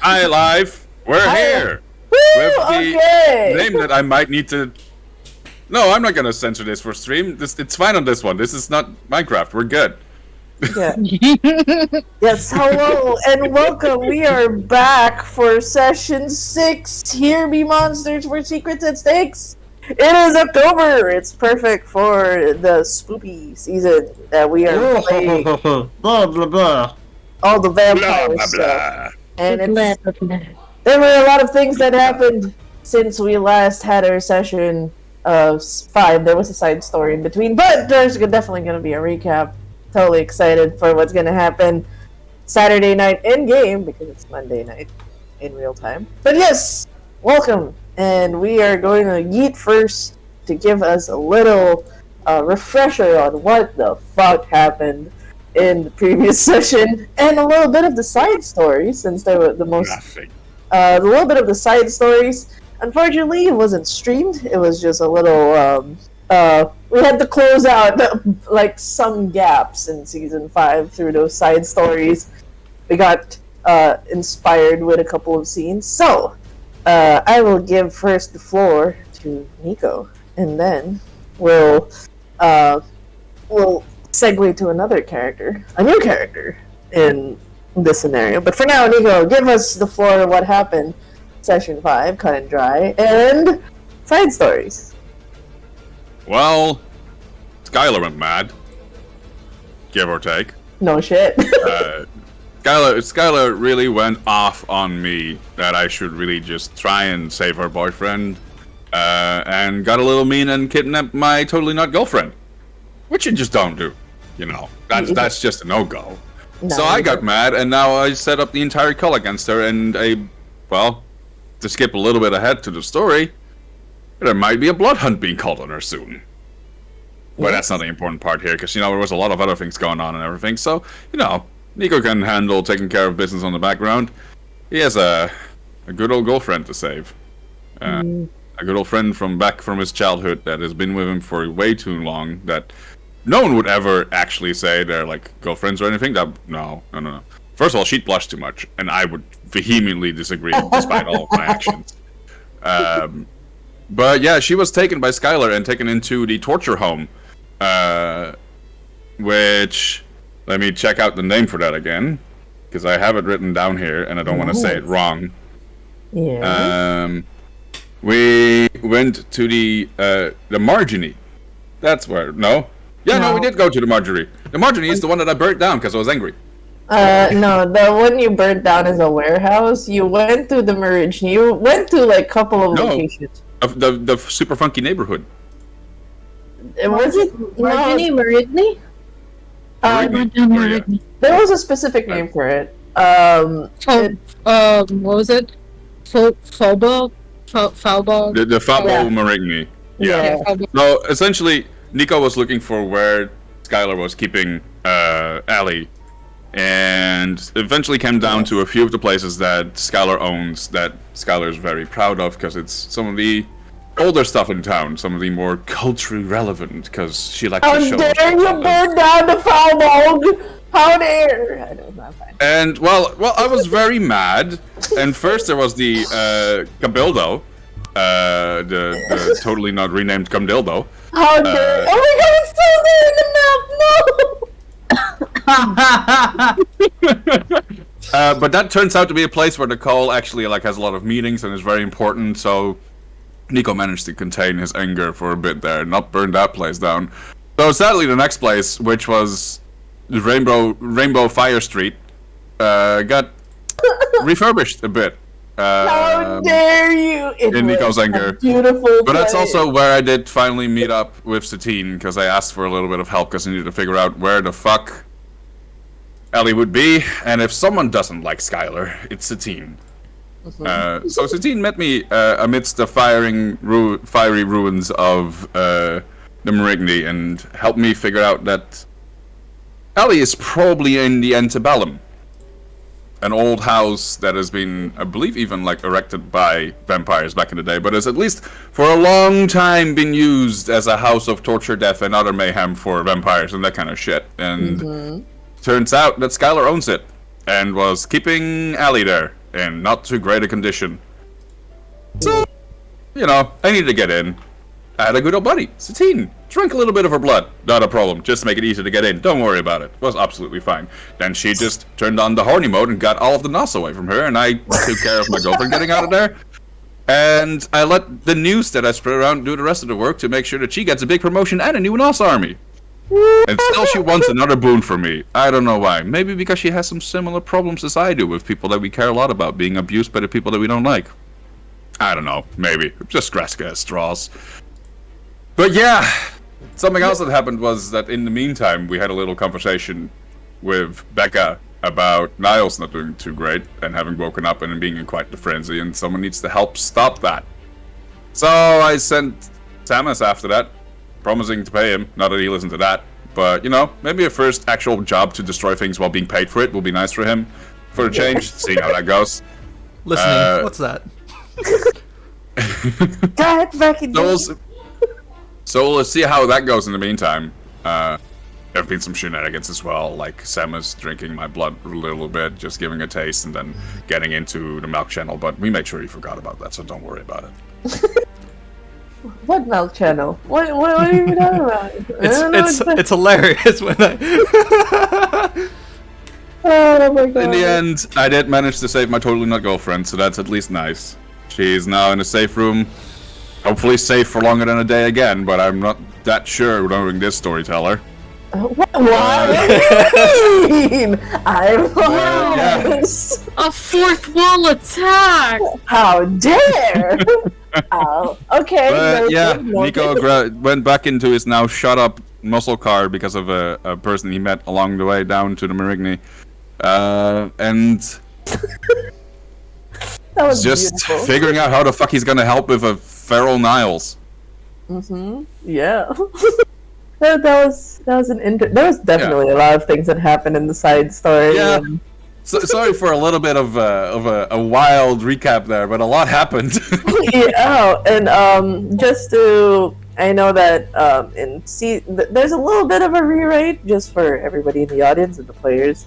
Hi, live. We're here Woo, with the okay. name that I might need to. No, I'm not gonna censor this for stream. It's fine on this one. This is not Minecraft. We're good. Yeah. Yes, hello and welcome. We are back for session 6. Hear me, monsters, for secrets and stakes. It is October. It's perfect for the spoopy season that we are playing. Blah blah blah. All the Blah vampire blah stuff. blah. And there were a lot of things that happened since we last had our session of 5. There was a side story in between, but there's definitely going to be a recap. Totally excited for what's going to happen Saturday night in game because it's Monday night in real time. But yes, welcome. And we are going to Yeet first to give us a little refresher on what the fuck happened in the previous session, and a little bit of the side stories, since they were the most. Nothing. A little bit of the side stories. Unfortunately, it wasn't streamed. It was just a little. We had to close out like some gaps in season 5 through those side stories. We got inspired with a couple of scenes. So, I will give first the floor to Nico, and then we'll segue to another character, a new character in this scenario. But for now, Nico, give us the floor of what happened session 5, cut and dry, and side stories. Well, Skylar went mad. Give or take. No shit. Skylar really went off on me that I should really just try and save her boyfriend, and got a little mean and kidnapped my totally not girlfriend, which you just don't do. You know, that's just a no-go. No, So I got mad, and now I set up the entire call against her, and to skip a little bit ahead to the story, there might be a blood hunt being called on her soon. But that's not the important part here, because, there was a lot of other things going on and everything, so, Nico can handle taking care of business on the background. He has a good old girlfriend to save. A good old friend from his childhood that has been with him for way too long, that no one would ever actually say they're, girlfriends or anything. No. First of all, she'd blush too much, and I would vehemently disagree, despite all of my actions. But yeah, she was taken by Skylar and taken into the torture home, which, let me check out the name for that again, because I have it written down here, and I don't want to say it wrong. Yeah. We went to the Marginy. That's where, no, we did go to the Marjorie. The Marginy is the one that I burnt down because I was angry. No, the one you burnt down is a warehouse. You went to the Marriage. You went to a couple of locations. The super funky neighborhood. Was it Maridney? There was a specific name for it. What was it? Falbo? The Fabo Marigny. Yeah. So essentially, Nico was looking for where Skylar was keeping Ellie, and eventually came down to a few of the places that Skylar owns, that Skylar's very proud of, because it's some of the older stuff in town, some of the more culturally relevant, because she likes to show. How dare you burn down the Falbo! How dare! I know, not fine. And well, I was very mad. And first there was the Cabildo, the totally not renamed Camdildo. How dare! Oh my god, it's still there in the map! No! But that turns out to be a place where the call actually has a lot of meetings and is very important. So Nico managed to contain his anger for a bit there, and not burn that place down. So sadly, the next place, which was the Rainbow Fire Street, got refurbished a bit. How dare you! In Nico's anger. Beautiful. But that's also where I did finally meet up with Satine, because I asked for a little bit of help, because I needed to figure out where the fuck Ellie would be, and if someone doesn't like Skylar, it's Satine. So Satine met me amidst the fiery ruins of the Marigny, and helped me figure out that Ellie is probably in the Antebellum, an old house that has been, I believe, even erected by vampires back in the day, but has at least for a long time been used as a house of torture, death, and other mayhem for vampires and that kind of shit. And turns out that Skylar owns it. and was keeping Allie there in not too great a condition. So, you know, I needed to get in. I had a good old buddy, Satine. Drank a little bit of her blood. Not a problem. Just to make it easy to get in. Don't worry about it. It was absolutely fine. Then she just turned on the horny mode and got all of the nos away from her, and I took care of my girlfriend getting out of there. And I let the news that I spread around do the rest of the work to make sure that she gets a big promotion and a new nos army. And still she wants another boon from me. I don't know why. Maybe because she has some similar problems as I do with people that we care a lot about being abused by the people that we don't like. I don't know. Maybe. Just grasping at straws. But yeah, something else that happened was that in the meantime, we had a little conversation with Becca about Niles not doing too great and having woken up and being in quite the frenzy, and someone needs to help stop that. So I sent Samus after that, promising to pay him. Not that he listened to that, but you know, maybe a first actual job to destroy things while being paid for it will be nice for him. For a change, seeing how that goes. Listening, what's that? God, fucking So let's see how that goes in the meantime. There have been some shenanigans as well, like Samus drinking my blood a little bit, just giving a taste, and then getting into the milk channel, but we made sure you forgot about that, so don't worry about it. What milk channel? What are you talking about? It's hilarious when I... Oh my god. In the end, I did manage to save my totally not girlfriend, so that's at least nice. She's now in a safe room. Hopefully safe for longer than a day again, but I'm not that sure knowing this storyteller. What do you mean? I'm lost. A fourth wall attack! How dare! Oh, okay. But yeah, Nico Nico went back into his now shut up muscle car because of a person he met along the way down to the Marigny. And that was just beautiful. figuring out how the fuck he's gonna help with a feral Niles. Yeah. That was there was definitely a lot of things that happened in the side story. Yeah. And... So, sorry for a little bit of a wild recap there, but a lot happened. Yeah, and just to, I know that there's a little bit of a rewrite just for everybody in the audience and the players.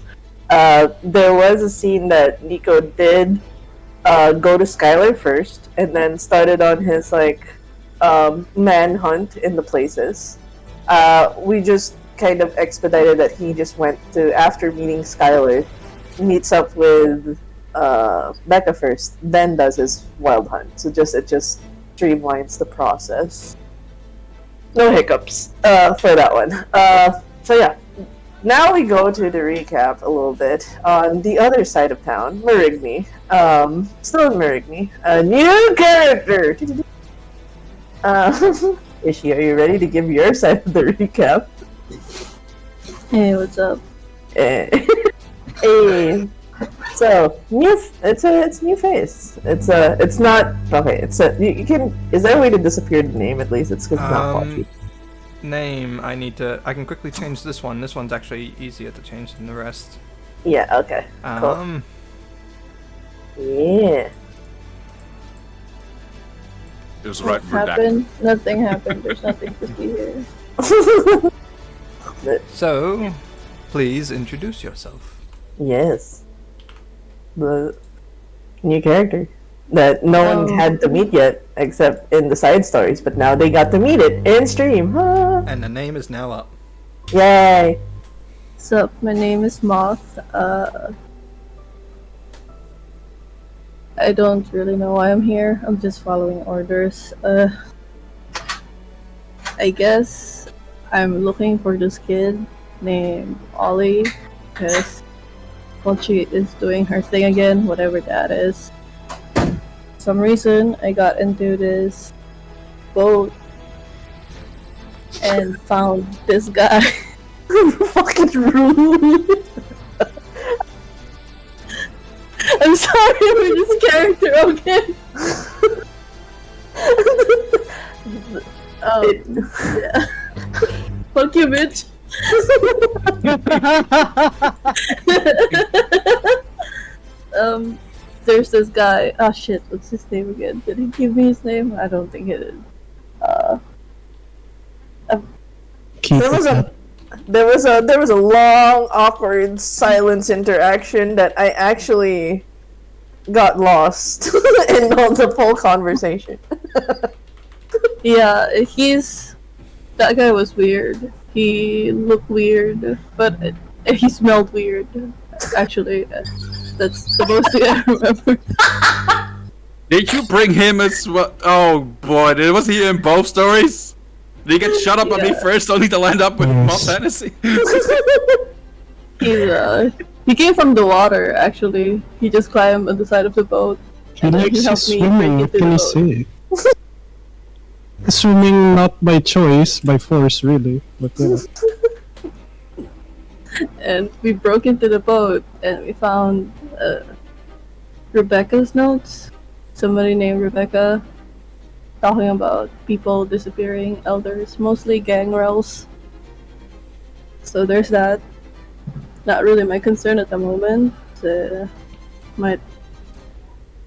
There was a scene that Nico did go to Skylar first, and then started on his manhunt in the places. We just kind of expedited that he just went to, after meeting Skylar, meets up with Becca first, then does his wild hunt. So it just streamlines the process. No hiccups for that one. So yeah, now we go to the recap a little bit on the other side of town, Marigny. Still in Marigny. A new character! Ishi, are you ready to give your side of the recap? Hey, what's up? Hey. So it's new face. It's not okay. You can. Is there a way to disappear the name at least? It's because it's not faulty. Name, I can quickly change this one. This one's actually easier to change than the rest. Yeah. Okay. Cool. Yeah. It was right. What happened? Nothing happened. There's nothing to see here. So, please introduce yourself. Yes. The new character that no one had to meet yet, except in the side stories, but now they got to meet it in stream. And the name is now up. Yay! Sup, my name is Moth. I don't really know why I'm here. I'm just following orders. I guess I'm looking for this kid named Ollie, because she is doing her thing again, whatever that is. For some reason, I got into this boat and found this guy. Fucking rude. I'm sorry for this character, okay? Yeah. Fuck you, bitch. There's this guy. Oh shit, what's his name again? Did he give me his name? I don't think he did. there was a long, awkward silence interaction that I actually got lost in the whole conversation. Yeah, that guy was weird. He looked weird, but he smelled weird. Actually, that's the most thing I remember. Did you bring him as well? Oh boy, was he in both stories? Did he get shut up on me first, only to land up with Moss Hennessy? He came from the water, actually. He just climbed on the side of the boat. He likes to swimming, what can you say? Swimming not by choice, by force, really. But yeah. And we broke into the boat, and we found Rebecca's notes. Somebody named Rebecca, talking about people disappearing, elders, mostly gangrels. So there's that. Not really my concern at the moment.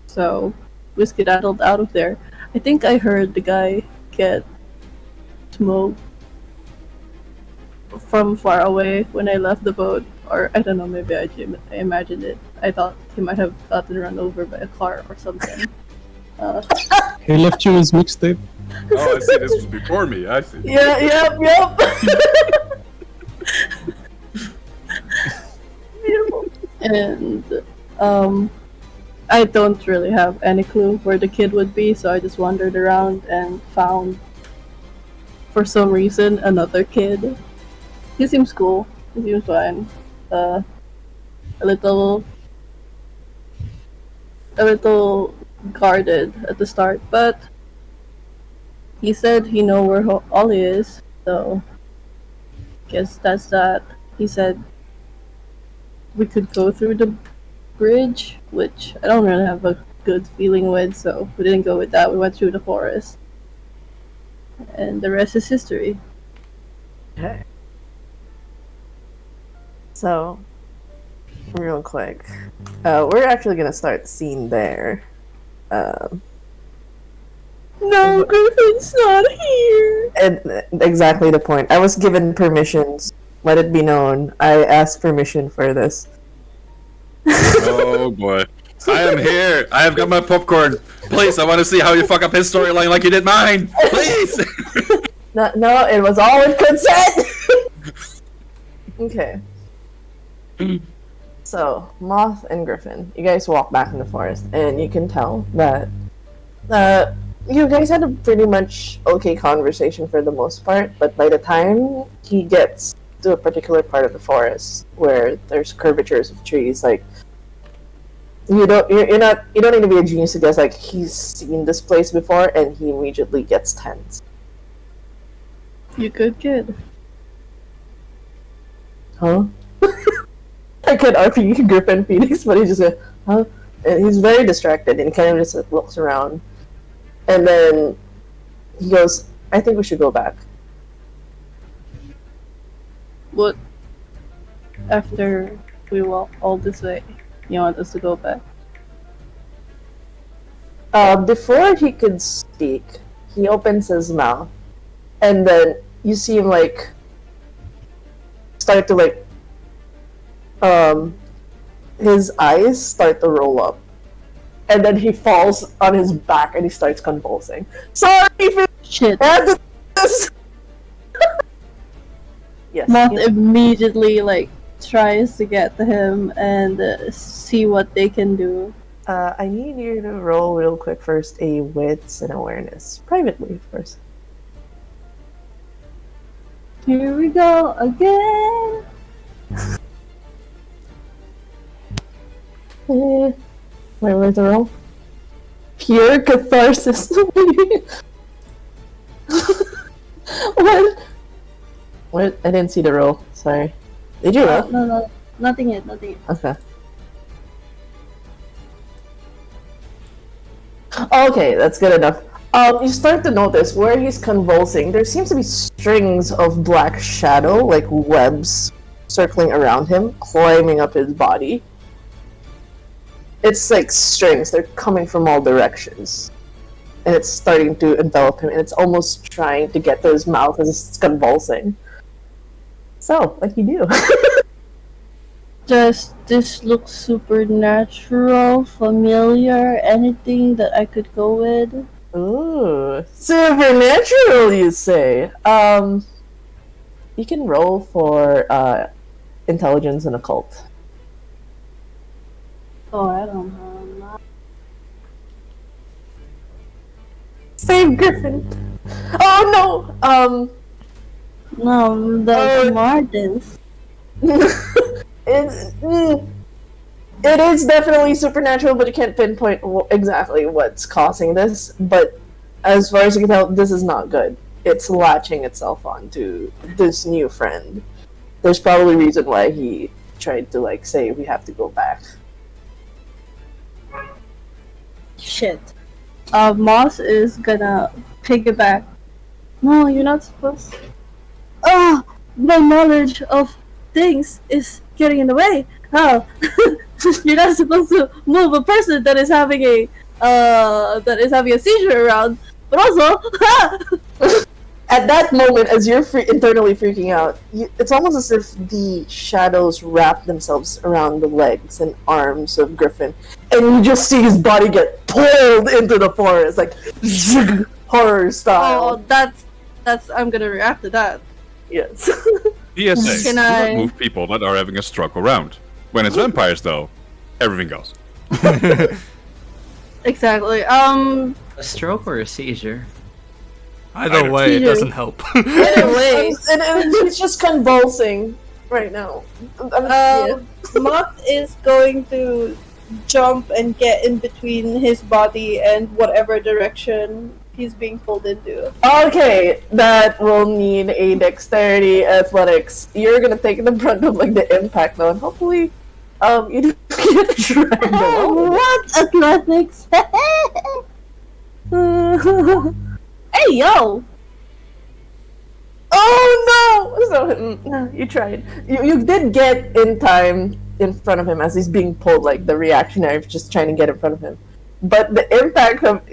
So we skedaddled out of there. I think I heard the guy get smoked from far away when I left the boat, or I don't know, maybe I imagined it. I thought he might have gotten run over by a car or something. He left you his mixtape. Oh, I see. This was before me. I see. Yeah, yep. And I don't really have any clue where the kid would be, so I just wandered around and found, for some reason, another kid. He seems cool. He seems fine. A little guarded at the start, but he said he know where Ollie is, so guess that's that. He said we could go through the bridge, which I don't really have a good feeling with, so we didn't go with that. We went through the forest, and the rest is history. Okay. So, real quick, we're actually gonna start the scene there. No, Griffin's not here. And exactly the point. I was given permissions. Let it be known. I asked permission for this. Oh boy. I am here. I have got my popcorn. Please, I want to see how you fuck up his storyline like you did mine. Please. No, it was all with consent. Okay. So, Moth and Griffin, you guys walk back in the forest, and you can tell that you guys had a pretty much okay conversation for the most part, but by the time he gets to a particular part of the forest where there's curvatures of trees, like you don't need to be a genius to guess like he's seen this place before, and he immediately gets tense. You good kid. Huh? I could RPG Griffin Phoenix, but he just goes, huh? And he's very distracted and kind of just looks around. And then he goes, I think we should go back. What? After we walk all this way, you want us to go back? Before he could speak, he opens his mouth. And then you see him like start to like his eyes start to roll up, and then he falls on his back and he starts convulsing. Sorry for Shit. this. Yes. Moth immediately like tries to get to him and see what they can do. I need you to roll real quick first a wits and awareness privately, of course. Here we go again. Wait, where's the roll? Pure catharsis. What? What? I didn't see the roll. Sorry. Did you roll? No, nothing yet. Okay. Okay, that's good enough. You start to notice where he's convulsing, there seems to be strings of black shadow, like webs, circling around him, climbing up his body. It's like strings, they're coming from all directions. And it's starting to envelop him, and it's almost trying to get to his mouth as it's convulsing. So, what you do? Does this look supernatural, familiar, anything that I could go with? Ooh, supernatural, you say? You can roll for intelligence and occult. Oh, I don't know. Save Griffin. Oh no. No, the Martins. It is definitely supernatural, but you can't pinpoint exactly what's causing this. But as far as you can tell, this is not good. It's latching itself onto this new friend. There's probably a reason why he tried to like say we have to go back. Shit. Moss is gonna piggyback. No, you're not supposed to. Oh, my knowledge of things is getting in the way. Oh, you're not supposed to move a person that is having a seizure around. But also, At that moment, as you're internally freaking out, it's almost as if the shadows wrap themselves around the legs and arms of Griffin, and you just see his body get pulled into the forest, like horror style. oh, that's. I'm gonna react to that. Yes. PSA, Can do I- not move people that are having a stroke around. When it's vampires, though, everything goes. Exactly. A stroke or a seizure? Either way, it doesn't help. Anyway, and he's just convulsing right now. Moth is going to jump and get in between his body and whatever direction he's being pulled into. Okay, that will need a dexterity athletics. You're gonna take the brunt of like the impact though, and hopefully, you don't get dragged along. What athletics? Hey yo! Oh no! So you tried. You did get in time in front of him as he's being pulled, like the reactionary just trying to get in front of him. But the impact of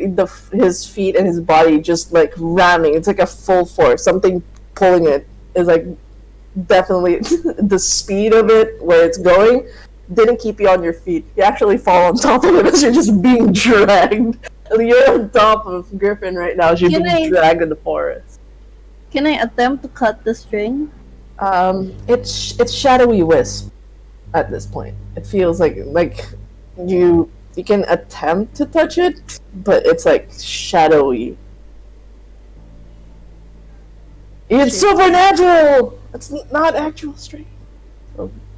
his feet and his body just like ramming, it's like a full force. Something pulling it is like definitely the speed of it where it's going didn't keep you on your feet. You actually fall on top of him as you're just being dragged. You're on top of Griffin right now as you're being dragged in the forest. Can I attempt to cut the string? It's shadowy wisp at this point. It feels like you can attempt to touch it, but it's like shadowy. It's supernatural. It's not actual string.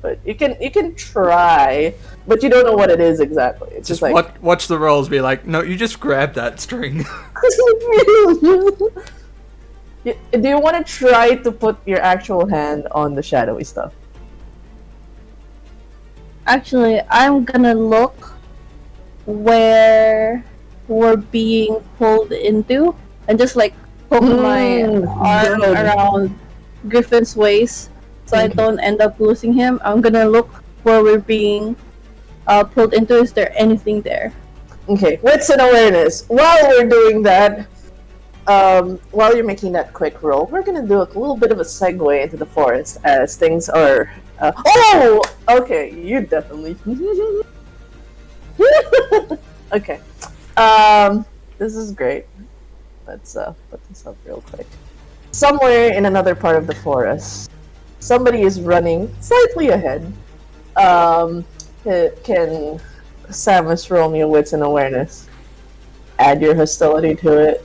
But you can try, but you don't know what it is exactly. It's just like watch the rolls be like, no, you just grab that string. Do you want to try to put your actual hand on the shadowy stuff? Actually, I'm gonna look where we're being pulled into and just like poke my arm good. around Griffin's waist so I don't end up losing him. I'm gonna look where we're being pulled into. Is there anything there? Okay, wits and awareness. While we're doing that, while you're making that quick roll, we're gonna do a little bit of a segue into the forest as things are. Oh, okay, you definitely. Okay, this is great. Let's put this up real quick. Somewhere in another part of the forest, somebody is running slightly ahead. Can Samus roll me a wits and awareness? Add your hostility to it.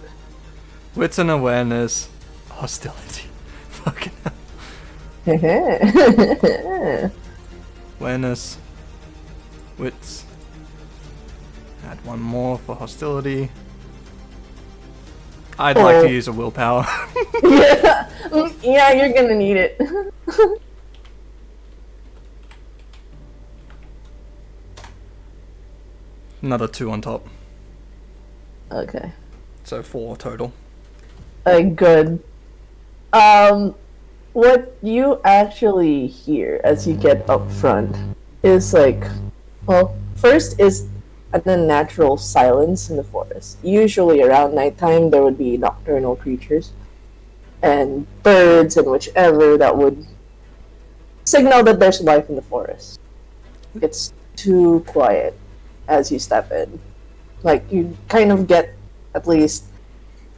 Wits and awareness. Hostility. Fucking hell. Awareness. Wits. Add one more for hostility. I'd like to use a willpower. Yeah, you're gonna need it. Another 2 on top. Okay. So 4 total. Good. What you actually hear as you get up front is like, well, first is an unnatural silence in the forest. Usually around nighttime there would be nocturnal creatures and birds and whichever that would signal that there's life in the forest. It's too quiet as you step in. Like, you kind of get at least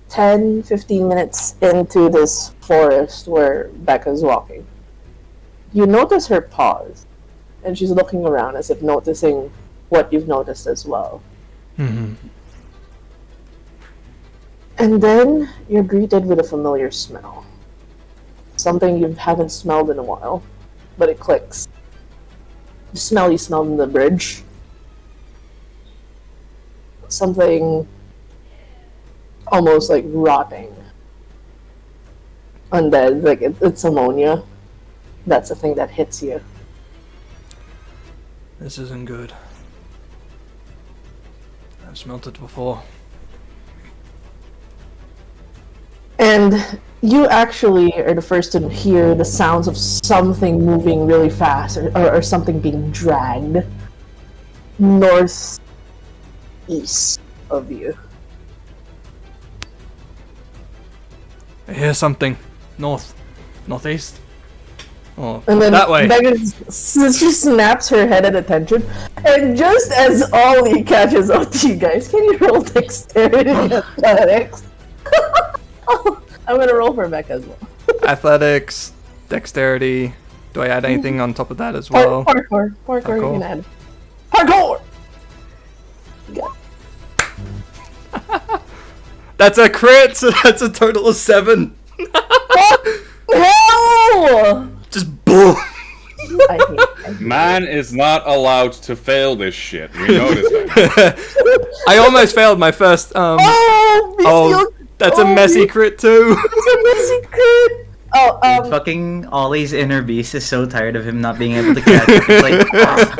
10-15 minutes into this forest where Becca's walking. You notice her pause, and she's looking around as if noticing what you've noticed as well. Mm-hmm. And then you're greeted with a familiar smell. Something you haven't smelled in a while, but it clicks. The smell you smelled in the bridge. Something almost like rotting. Undead, like it's ammonia. That's the thing that hits you. This isn't good. I've smelt it before. And you actually are the first to hear the sounds of something moving really fast, or something being dragged northeast of you. I hear something. Northeast. Oh, And then that way. Becca she snaps her head at attention, and just as Ollie catches up to you guys, can you roll dexterity athletics? I'm gonna roll for Becca as well. Athletics, dexterity. Do I add anything on top of that as well? Parkour, you can add. Parkour! Yeah. That's a crit, so that's a total of 7. Hell! Just boom. I hate Man is not allowed to fail this shit. We noticed that. I almost failed my first. That's a messy crit too. It's a messy crit. Dude, fucking Ollie's inner beast is so tired of him not being able to catch up. It's like, ah.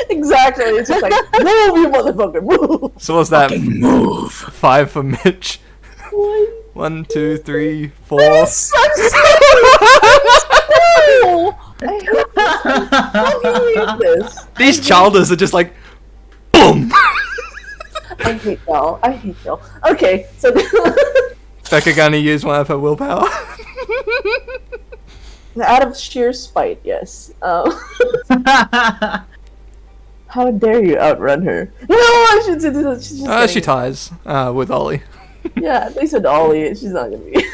Exactly. It's just like, move, you motherfucker, move. So what's that? Fucking move. 5 for Mitch. 1, 2, 3, 4. This sucks. I hate this. These childers are just like, boom. I hate y'all. Okay, so Becca gonna use one of her willpower. out of sheer spite, yes. How dare you outrun her? No, I should say this. She's just She ties with Ollie. Yeah, at least with Ollie, she's not gonna be.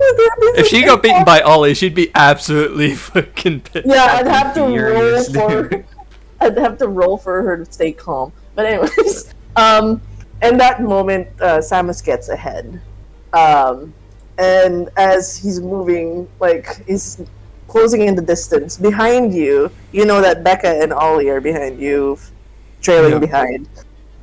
If she got beaten by Ollie, she'd be absolutely fucking pissed. Yeah, I'd have to roll Furious, for. I'd have to roll for her to stay calm. But anyways, in that moment, Samus gets ahead, and as he's moving, like he's closing in the distance behind you, you know that Becca and Ollie are behind you, trailing behind,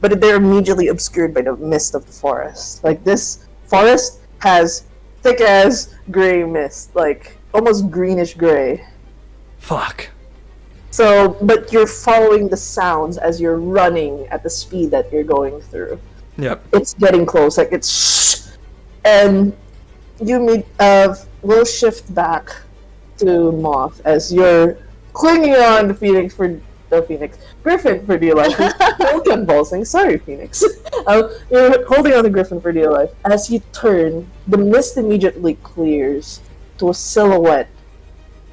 but they're immediately obscured by the mist of the forest. Like this forest has thick as gray mist, like almost greenish gray. Fuck. So, but you're following the sounds as you're running at the speed that you're going through. Yep. It's getting close, like it's shh, and you meet. We'll shift back to Moth as you're clinging on to Griffin for dear life. You're convulsing. Sorry, Phoenix. You're holding on to Griffin for dear life. As you turn, the mist immediately clears to a silhouette,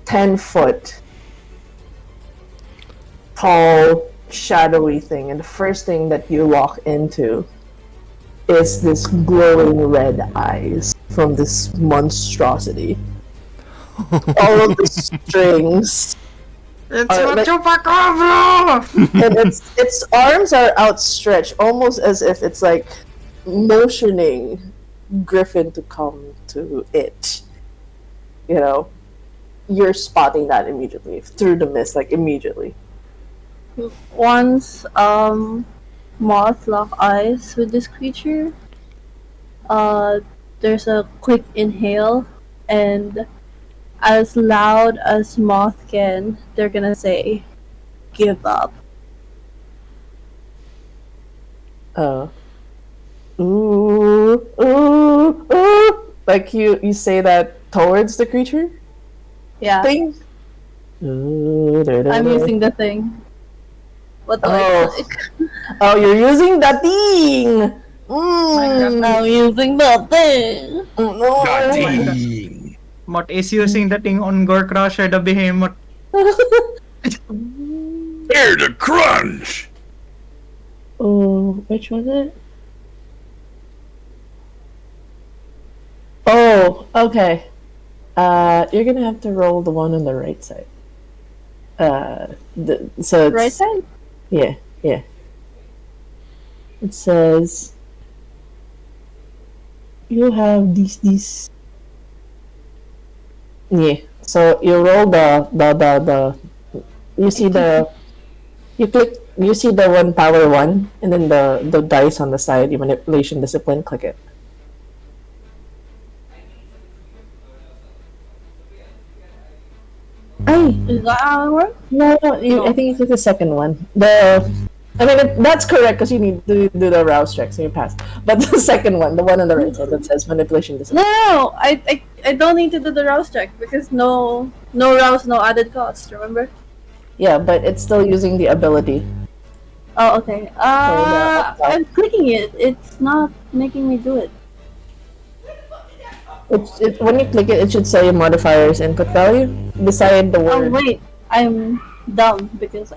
10-foot. Tall, shadowy thing, and the first thing that you walk into is this glowing red eyes from this monstrosity. All of the strings. It's what you fuck off! And its arms are outstretched, almost as if it's like motioning Griffin to come to it. You know, you're spotting that immediately through the mist, like immediately. Once Moth lock eyes with this creature, there's a quick inhale, and as loud as Moth can, they're gonna say, "Give up." Ooh, ooh, ooh. Like you say that towards the creature Yeah, thing? I'm using the thing. What the heck? Oh, you're using the thing! I'm using the thing. No. Mot is using the thing on Gore Crusher, the behemoth. Hear the crunch! Oh, which was it? Oh, okay. You're gonna have to roll the one on the right side. So it's, Right side? Yeah, yeah. It says you have these. Yeah. So you roll the you see the you see the one power one, and then the dice on the side, your manipulation discipline, click it. Ay, Is that how it works? no, I think you click the second one. That's correct because you need to do the rouse check, so you pass. But the second one, the one on the right side that says manipulation discipline. No, I don't need to do the rouse check because no rouse, no added cost. Remember? Yeah, but it's still using the ability. Oh, okay. I'm clicking it. It's not making me do it. When you click it, it should say modifiers input value beside the Oh word. wait, I'm dumb because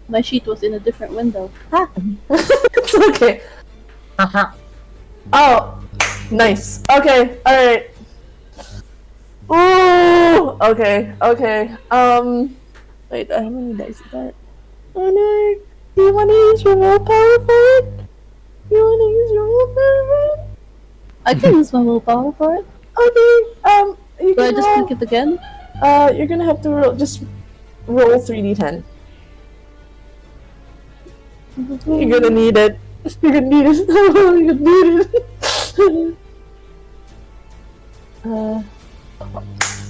my sheet was in a different window. Ha! It's okay. Oh, nice. Okay, all right. Ooh, okay. Wait, how many dice is that? Oh no. Do you want to use your willpower for it? You want to use your willpower for it? I can use my willpower for it. Okay. You Do I can just roll. click it again? You're gonna have to roll 3d10. You're gonna need it. You're gonna need it. You're gonna need it.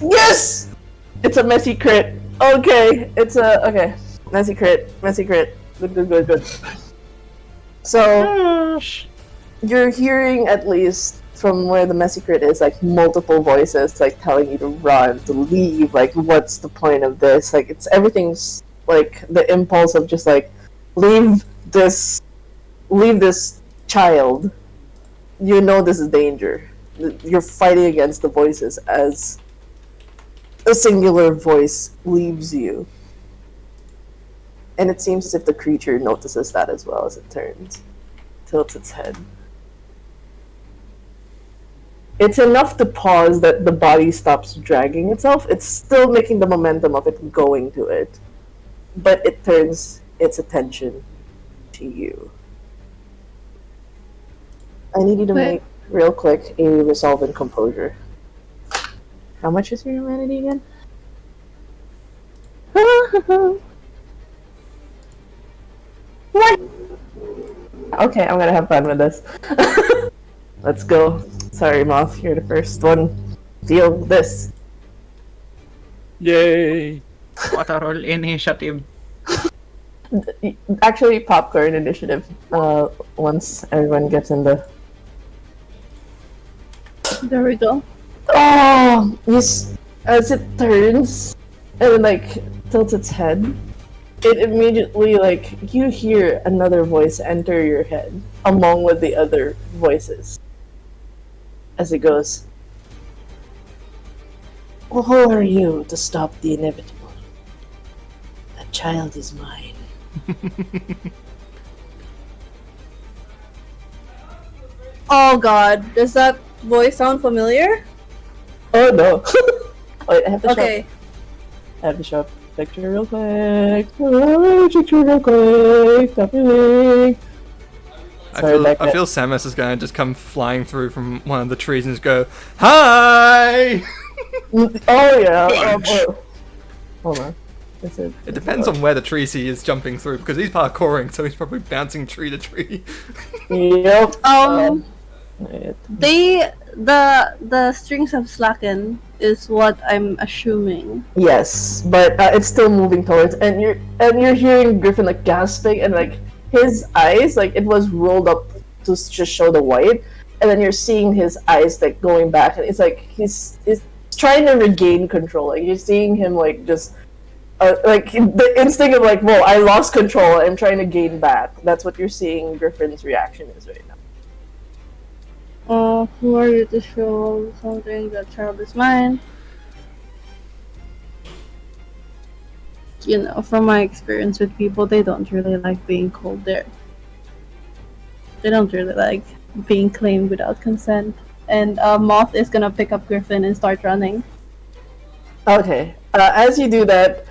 Yes! It's a messy crit. Okay, okay. Messy crit. Good. So you're hearing, at least from where the messy crit is, like multiple voices like telling you to run, to leave, like what's the point of this? Like everything's like the impulse of just like leave this child. You know this is danger. You're fighting against the voices as a singular voice leaves you. And it seems as if the creature notices that as well as it tilts its head. It's enough to pause that the body stops dragging itself. It's still making the momentum of it going to it. But it turns its attention to you. I need you to make, real quick, a resolve and composure. How much is your humanity again? What? Okay, I'm gonna have fun with this. Let's go. Sorry, Moth, you're the first one. Feel this. Yay! What a roll initiative. Actually, popcorn initiative. Once everyone gets in the. There we go. Oh, as it turns and like tilts its head, it immediately like you hear another voice enter your head along with the other voices. As it goes, well, who are you to stop the inevitable? That child is mine. Oh god, does that voice sound familiar? Oh no! Wait, I have to Okay. show a picture real quick. Picture real quick. Stop moving. I Sorry, feel Samus is gonna just come flying through from one of the trees and just go, "Hi!" Oh yeah. Hold on. It depends on where the trees he is jumping through, because he's parkouring, so he's probably bouncing tree to tree. Yep. The strings have slackened is what I'm assuming. Yes, but it's still moving towards, and you're hearing Griffin like gasping, and like his eyes, like it was rolled up to just show the white, and then you're seeing his eyes like going back, and it's like he's trying to regain control. Like you're seeing him like just like the instinct of like, whoa, I lost control. I'm trying to gain back. That's what you're seeing. Griffin's reaction is right now. Who are you to show something that child is mine? You know, from my experience with people, they don't really like being called there. They don't really like being claimed without consent. And Moth is gonna pick up Griffin and start running. Okay. As you do that,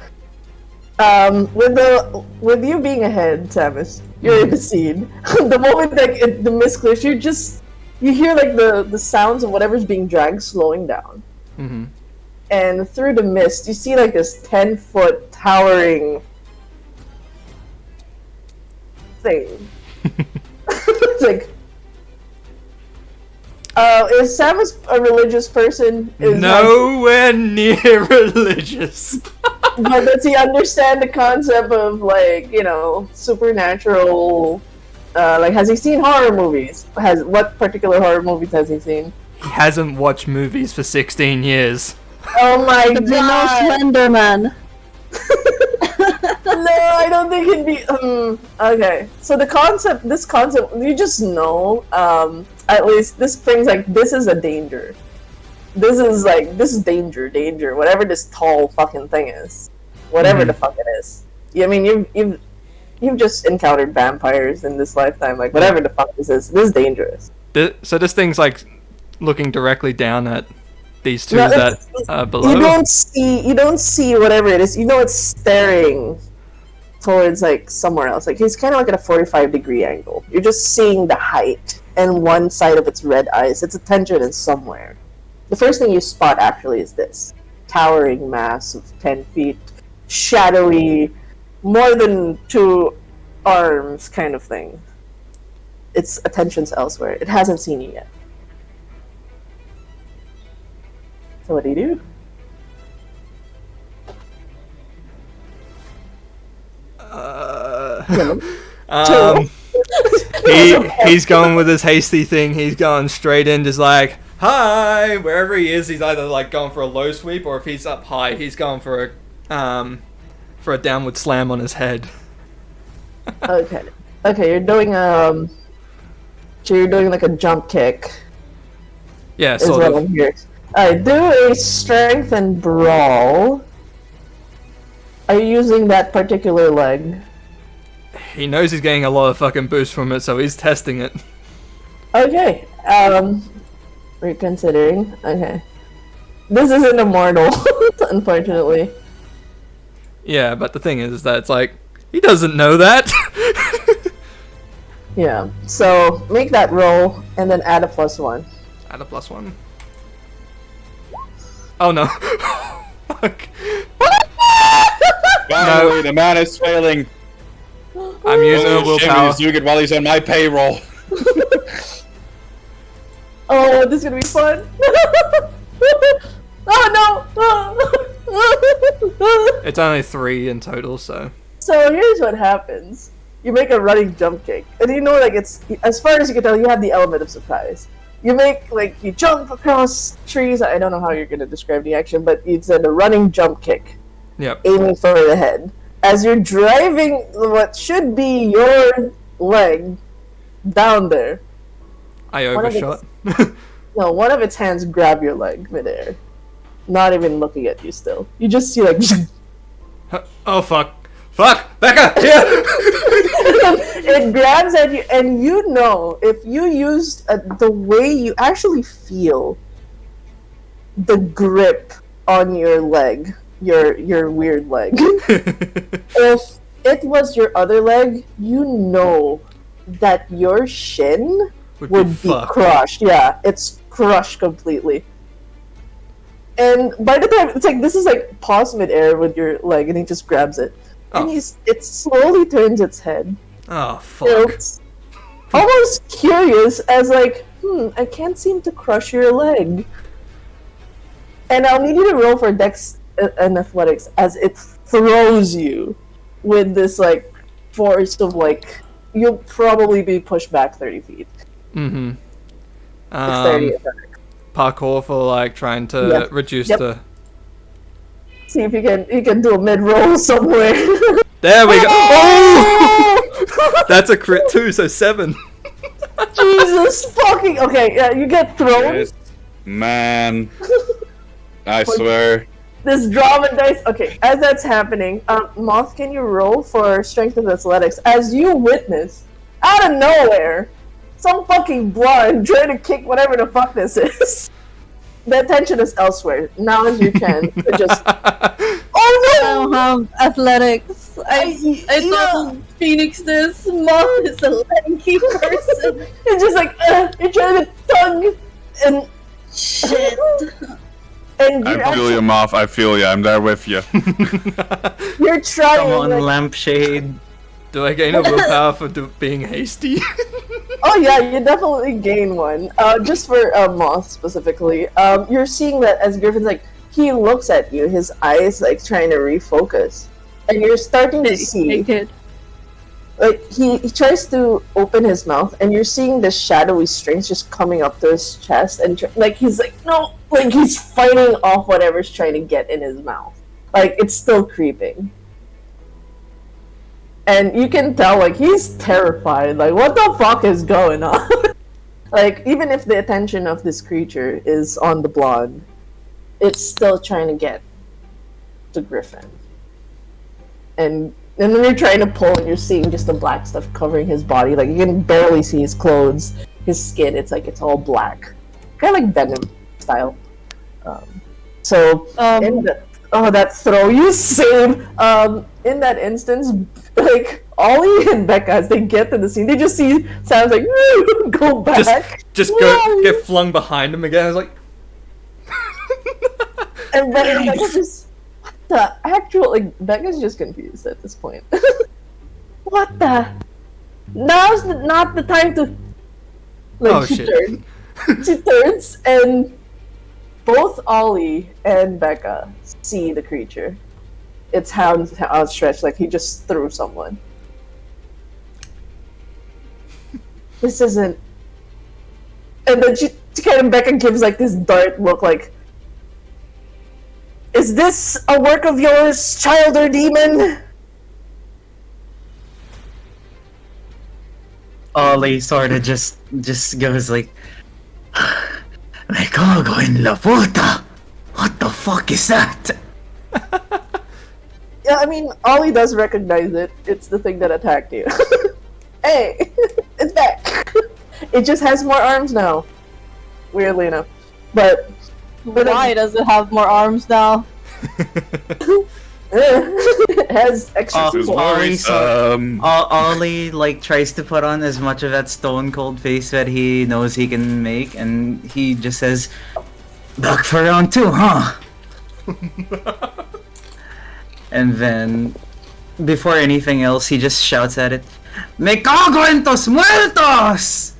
with you being ahead, Samus, you're in the scene. The moment like the mist clears, you hear like the sounds of whatever's being dragged slowing down. Mm-hmm. And through the mist, you see like this 10-foot towering thing. It's like, is Samus a religious person? Nowhere near religious. But does he understand the concept of like, you know, supernatural? Like, has he seen horror movies? What particular horror movies has he seen? He hasn't watched movies for 16 years. Oh my But they know god! Slenderman. No, I don't think it'd be. Okay, so this concept, you just know. At least this thing's like, this is a danger. This is danger. Whatever this tall fucking thing is, whatever the fuck it is. I mean, you've just encountered vampires in this lifetime. Like, whatever the fuck this is dangerous. So this thing's like looking directly down at these two No, that are below. You don't see whatever it is. You know it's staring towards like somewhere else. Like he's kind of like at a 45-degree angle. You're just seeing the height and one side of its red eyes. Its attention is somewhere. The first thing you spot actually is this towering mass of 10 feet, shadowy, more than 2 arms kind of thing. Its attention's elsewhere. It hasn't seen you yet. So what do you do? He's going with his hasty thing. He's going straight in, just like, hi. Wherever he is, he's either like going for a low sweep, or if he's up high, he's going for a downward slam on his head. Okay, you're doing so you're doing like a jump kick. Yeah, Is sort what of. I'm hearing. Alright, do a strength and brawl. Are you using that particular leg? He knows he's getting a lot of fucking boost from it, so he's testing it. Okay, reconsidering. Okay. This isn't immortal, unfortunately. Yeah, but the thing is that it's like, he doesn't know that. Yeah, so make that roll and then add a +1. Add a +1. Oh no. Fuck. Finally, the man is failing. I'm using a Shame willpower. he's doing it while he's on my payroll. Oh, this is gonna be fun. Oh no! It's only 3 in total, so. So here's what happens. You make a running jump kick. And you know, like, it's, as far as you can tell, you have the element of surprise. You make, like, you jump across trees. I don't know how you're gonna describe the action, but it's a running jump kick. Yep. Aiming for the head. As you're driving what should be your leg down there, I One of overshot. no, one of its hands grab your leg midair. Not even looking at you still. You just see, like, Oh fuck. Fuck! Becca! Here! it grabs at you, and you know, if you used the way you actually feel the grip on your leg, your weird leg. If it was your other leg, you know that your shin would be fucked. crushed. Yeah, it's crushed completely. And by the time, it's like, this is like pause mid-air with your leg, and he just grabs it. And it slowly turns its head. Oh fuck. It's almost curious, as like, I can't seem to crush your leg. And I'll need you to roll for Dex and Athletics as it throws you with this, like, force of, like, you'll probably be pushed back 30 feet. Mm-hmm. Dexterity attack. Parkour for, like, trying to reduce the... See if you can do a mid-roll somewhere. There we go! Oh! That's a crit too, so 7. Jesus! Jesus fucking. Okay, yeah, you get thrown. Yes, man. I swear. This drama dice. Okay, as that's happening, Moth, can you roll for strength of athletics as you witness out of nowhere some fucking blood trying to kick whatever the fuck this is. The attention is elsewhere. Now is your chance to just. Oh I don't have athletics. I told Phoenix this. Mom is a lanky person. It's just like you're trying to tug and Shit. and I feel you, Moth. I feel you. I'm there with you. you're trying. Come on, like, lampshade. Do I gain a willpower for being hasty? oh yeah, you definitely gain one. Just for Moth specifically, you're seeing that as Griffin's like he looks at you, his eyes like trying to refocus, and you're starting to see. Hey, kid. Like he tries to open his mouth, and you're seeing the shadowy strings just coming up to his chest, and like he's like no, like he's fighting off whatever's trying to get in his mouth. Like it's still creeping, and you can tell like he's terrified. Like what the fuck is going on? Like even if the attention of this creature is on the blonde, it's still trying to get to Griffin, and then you're trying to pull and you're seeing just the black stuff covering his body. Like you can barely see his clothes, his skin. It's like it's all black, kind of like Venom style. That throw you save. In that instance, like Ollie and Becca, as they get to the scene, they just see Sam's like go back, just go get flung behind him again. I was like, and then Becca just. The actual, like, Becca's just confused at this point. What the? Now's not the time to. Like, oh she shit. She turns, and both Ollie and Becca see the creature. Its hands outstretched, like he just threw someone. This isn't. And then she kind of, Becca gives, like, this dark look, like. Is this a work of yours, child or demon? Ollie sorta just goes like, Me cago en la puta! What the fuck is that? Yeah, I mean, Ollie does recognize it. It's the thing that attacked you. Hey, it's back. It just has more arms now. Weirdly enough. But Why does it have more arms now? it has extra support. Ollie like tries to put on as much of that stone cold face that he knows he can make, and he just says, "Back for round 2, huh?" And then, before anything else, he just shouts at it, "Me cago en tus muertos!"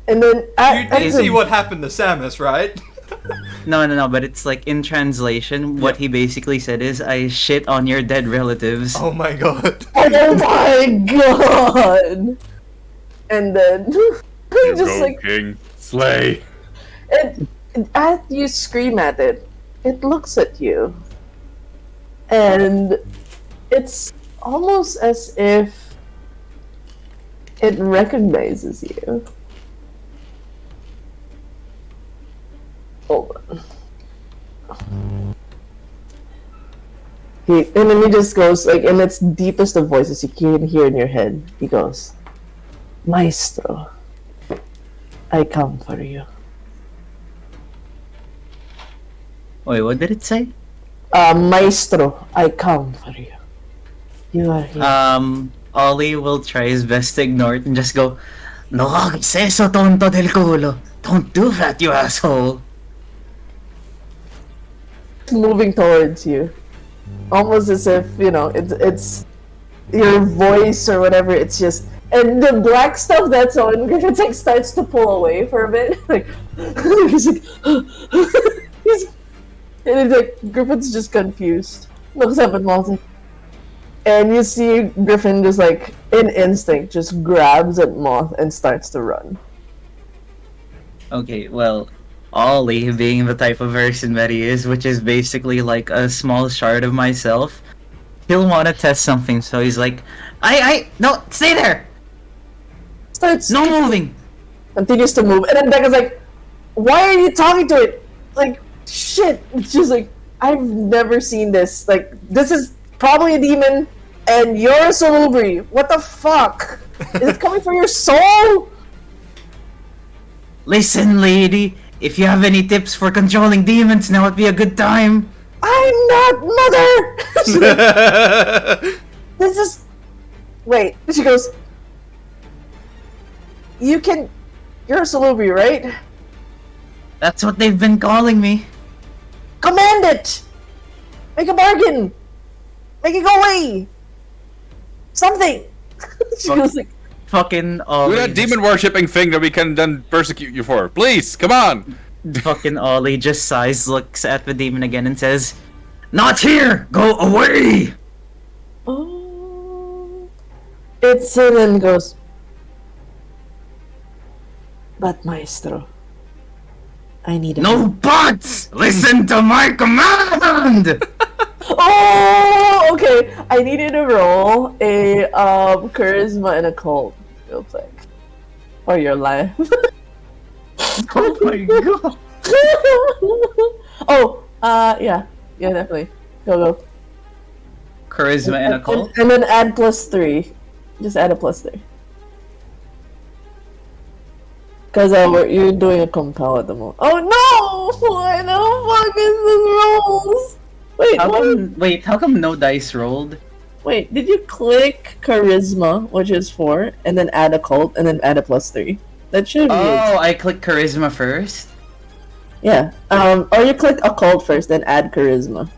And then You did see what happened to Samus, right? No, but it's like in translation, what he basically said is, "I shit on your dead relatives." Oh my god. Oh my god! And then You just go, like King. Slay. as you scream at it, it looks at you. And it's almost as if it recognizes you. Hold on. And then he just goes, like, in its deepest of voices you can hear in your head, he goes, Maestro, I come for you. Wait, what did it say? Maestro, I come for you. You are here. Ollie will try his best to ignore it and just go, "No hagas eso, tonto del culo. Don't do that, you asshole." Moving towards you, almost as if it's your voice or whatever. It's just, and the black stuff that's on Griffin like starts to pull away for a bit, like he's like and it's like Griffin's just confused, looks up at Moth, and you see Griffin just like in instinct just grabs at Moth and starts to run. Okay, well, Ollie, being the type of person that he is, which is basically like a small shard of myself, he'll want to test something, so he's like, no, stay there! Starts No moving! continues to move, and then Becca's like, "Why are you talking to it?" Like, shit. She's like, "I've never seen this. Like, this is probably a demon, and you're a salubri. What the fuck? Is it coming from your soul?" Listen, lady, if you have any tips for controlling demons, now would be a good time. I'm not mother. She's like, this is. Wait. She goes. You're a salubri, right? That's what they've been calling me. Command it! Make a bargain! Make it go away! Something! She goes like, Fucking Do Ollie. that demon worshipping thing that we can then persecute you for. Please, come on! Fucking Ollie just sighs, looks at the demon again, and says, "Not here! Go away!" oh. It's and then goes, but Maestro, I need a No buts! Listen to my command! Oh, okay. I need you to roll a charisma and occult real quick. For your life. Oh my god. Oh, yeah. Yeah, definitely. Go. Charisma and occult? And then add +3. Just add a +3. Because you're doing a compel at the moment. Oh no! Why the fuck is this rolls? Wait, How come no dice rolled? Wait, did you click charisma, which is 4, and then add occult, and then add a +3? That should be it. Oh, I clicked charisma first? Yeah. Or you click occult first, then add charisma.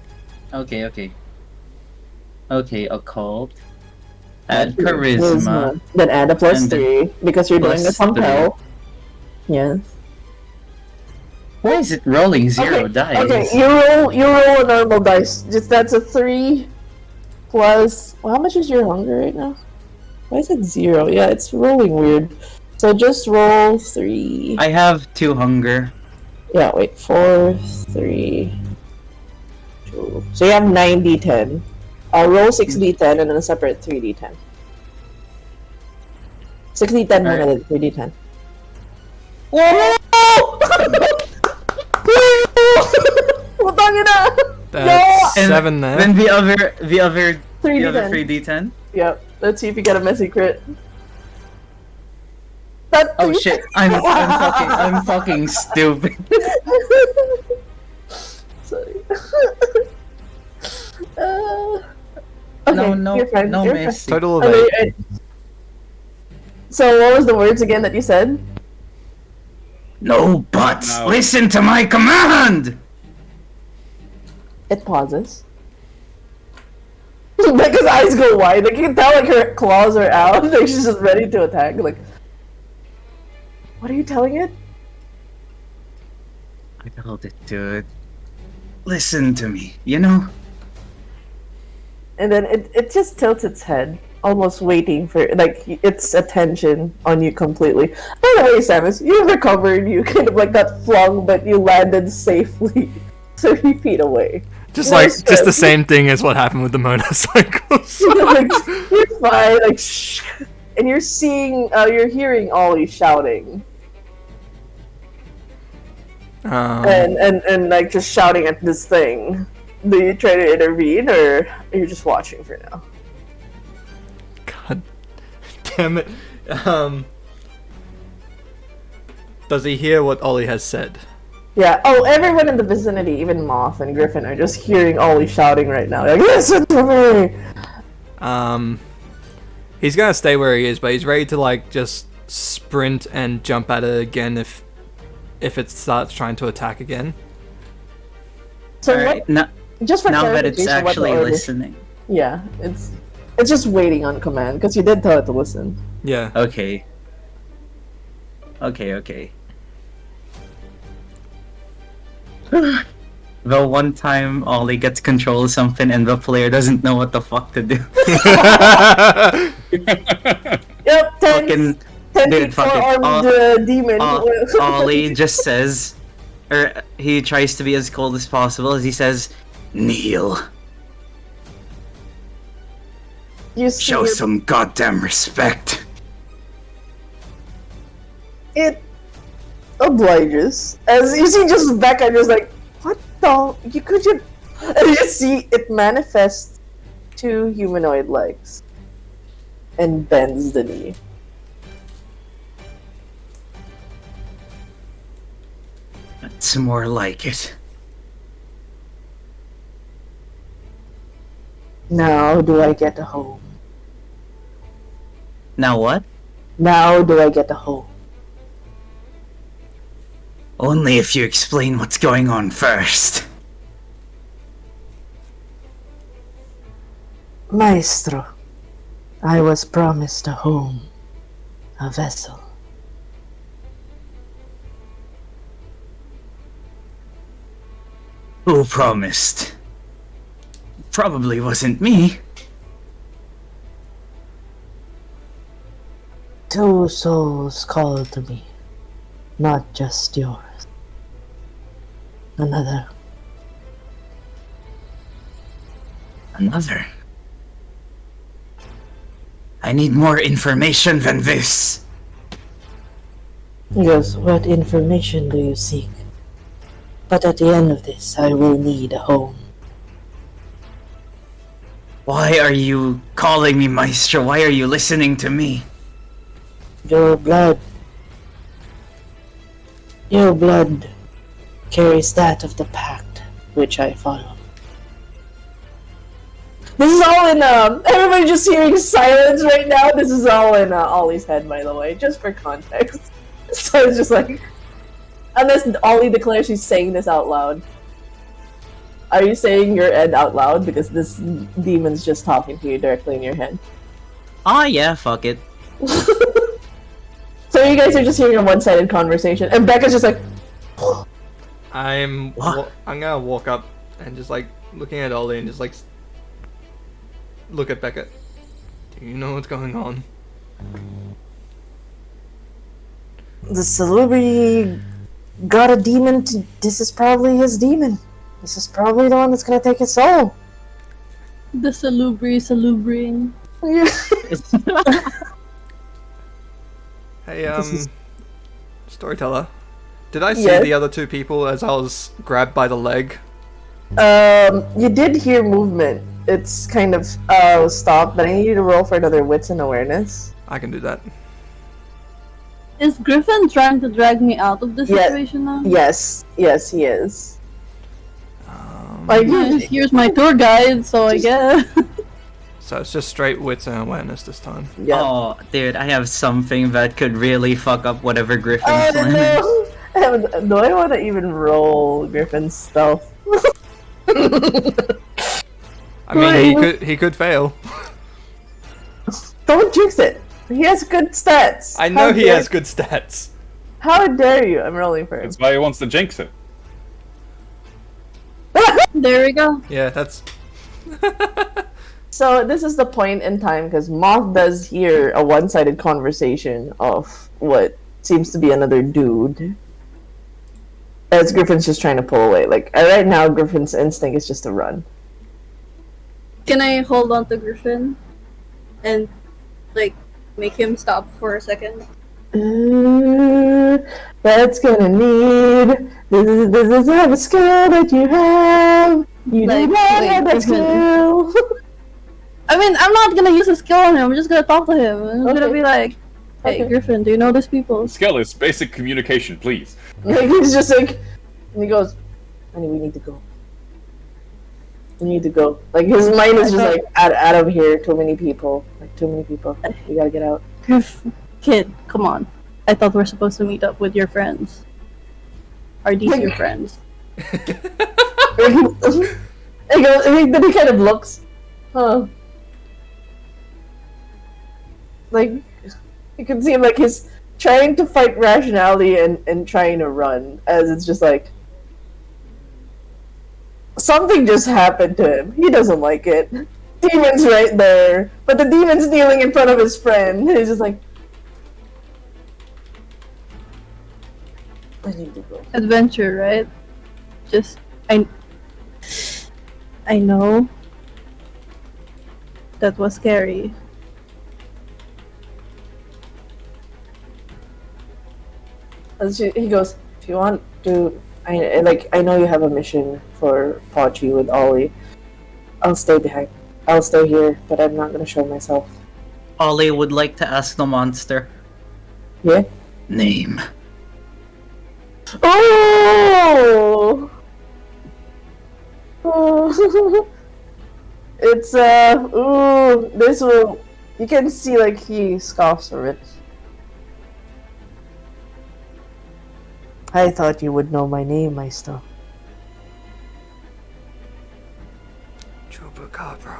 Okay. Okay, occult. Add charisma. Then add a And then +3, because you're doing a +3. compel. Yes. Why is it rolling zero dice? Okay, you roll a normal dice. Just that's a 3 plus. Well, how much is your hunger right now? Why is it 0? Yeah, it's rolling weird. So just roll 3. I have 2 hunger. Yeah, wait. 4, 3, 2. So you have 9d10. Roll 6d10 and then a separate 3d10. 6d10 more than 3d10. Whoa! Putang ina! That's And 7 there. Then the other 3d10. 3d10. Yep. Let's see if you get a messy crit. That Oh shit! I'm fucking stupid. Sorry. No, you're fine, no you're miss. Total of fine. 8. Okay, so what was the words again that you said? No buts! No. Listen to my command! It pauses. Becca's eyes go wide. Like you can tell, like her claws are out. Like she's just ready to attack. Like, what are you telling it? I told it to listen to me, you know? And then it just tilts its head, almost waiting for like its attention on you completely. By the way, Samus, you recovered. You kind of like got flung, but you landed safely 30 feet away. Just No like, just the stress. same thing as what happened with the motorcycles. Like, you're fine. Like, shh. And you're seeing, you're hearing Ollie shouting and like just shouting at this thing. Do you try to intervene, or are you just watching for now? God damn it. Does he hear what Ollie has said? Yeah. Oh, everyone in the vicinity, even Moth and Griffin, are just hearing Ollie shouting right now. Like, listen to me. He's gonna stay where he is, but he's ready to like just sprint and jump at it again if it starts trying to attack again. So Alright, what, just for now that it's clarification, what the actually order- listening. Yeah, it's just waiting on command because you did tell it to listen. Yeah. Okay. The one time Ollie gets control of something and the player doesn't know what the fuck to do. Yep, 10 Fucking feet dude, fucking armed demon. Ollie just says, or he tries to be as cold as possible as he says, "Kneel, You see show your- some goddamn respect." it obliges. As you see, just Becca just like, what the? You could just. And you just see it manifests 2 humanoid legs and bends the knee. That's more like it. Now do I get a home? Now what? Now do I get a home? Only if you explain what's going on first. Maestro, I was promised a home, a vessel. Who promised? Probably wasn't me. 2 souls called to me, not just yours. Another. Another. I need more information than this. He goes, what information do you seek? But at the end of this, I will need a home. Why are you calling me Maestro? Why are you listening to me? Your blood carries that of the pact which I follow. This is all in, everybody just hearing silence right now. This is all in Ollie's head, by the way, just for context. So it's just like, unless Ollie declares she's saying this out loud. Are you saying your end out loud? Because this demon's just talking to you directly in your head. Ah, yeah, fuck it. So you guys are just hearing a one-sided conversation, and Becca's just like, I'm What? I'm gonna walk up and just like looking at Ollie and just like look at Becca. Do you know what's going on? the celebrity got a demon. This is probably his demon. This is probably the one that's gonna take his soul. The salubring. Hey, This is- storyteller. Did I see Yes? the other 2 people as I was grabbed by the leg? You did hear movement. It's kind of stopped, but I need you to roll for another wits and awareness. I can do that. Is Griffin trying to drag me out of the Yeah. situation now? Yes, yes, he is. Um, Like, Here's my tour guide, so I guess. so it's just straight wits and awareness this time. yeah. Oh, dude, I have something that could really fuck up whatever Griffin's Oh planning. no! Do I want to even roll Griffin's stealth? I mean, he could fail. Don't jinx it. He has good stats. I know he has good stats. How dare you? I'm rolling for him. That's why he wants to jinx it. There we go. Yeah, that's. So this is the point in time because Moth does hear a one-sided conversation of what seems to be another dude. As Griffin's just trying to pull away. Like right now, Griffin's instinct is just to run. Can I hold on to Griffin and like make him stop for a second? That's gonna need. This is not a skill that you have. You Like, do not wait, have that Griffin. skill. I mean, I'm not gonna use a skill on him. I'm just gonna talk to him. I'm gonna Okay. be like, "Hey, Okay. Griffin, do you know these people?" The skill is basic communication, please. Like, he's just like, and he goes, "Honey, we need to go. We need to go." Like his mind is just like, out of here. Too many people. Like too many people. We gotta get out. Griff, kid, come on. I thought we were supposed to meet up with your friends. Are these your friends? He goes, and then he kind of looks, huh? Like you can see him like he's trying to fight rationality and trying to run, as it's just like something just happened to him. He doesn't like it. Demon's right there, but the demon's kneeling in front of his friend. He's just like, I need to go. Adventure, right? Just I know that was scary. He goes, if you want to, I know you have a mission for Pochi with Ollie. I'll stay behind. I'll stay here, but I'm not gonna show myself. Ollie would like to ask the monster. Yeah? Name. Oh! Oh. It's, ooh, this will, you can see, like, he scoffs from it. I thought you would know my name, Maestro. Chupacabra.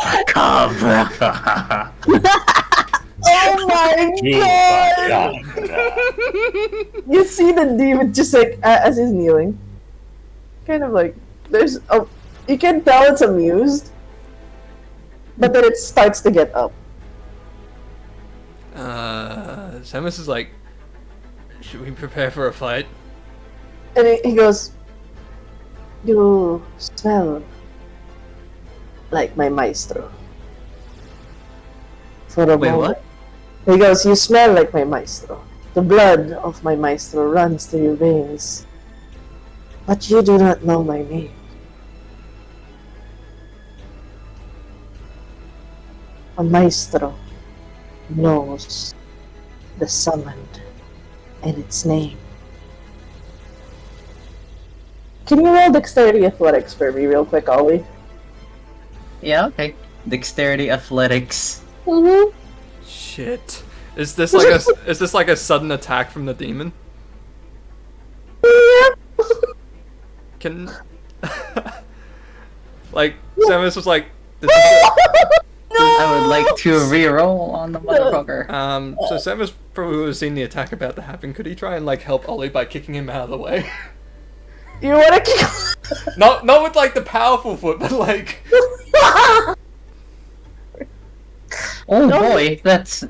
Chupacabra. Oh my god! You see the demon just like as he's kneeling, kind of like there's a. You can tell it's amused, but then it starts to get up. Samus is like, should we prepare for a fight? And he goes, "You smell like my maestro." For a Wait, moment. what? He goes, "You smell like my maestro. The blood of my maestro runs through your veins. But you do not know my name. A maestro knows the summoned and its name." Can you roll dexterity athletics for me real quick, Ollie? Yeah, okay. Dexterity athletics. Mm-hmm. Shit. Is this like a sudden attack from the demon? Can like Samus was like this is I would like to reroll on the motherfucker. so Samus probably would have seen the attack about to happen. Could he try and like help Ollie by kicking him out of the way? You wanna kick? not with like the powerful foot, but like Oh boy, that's you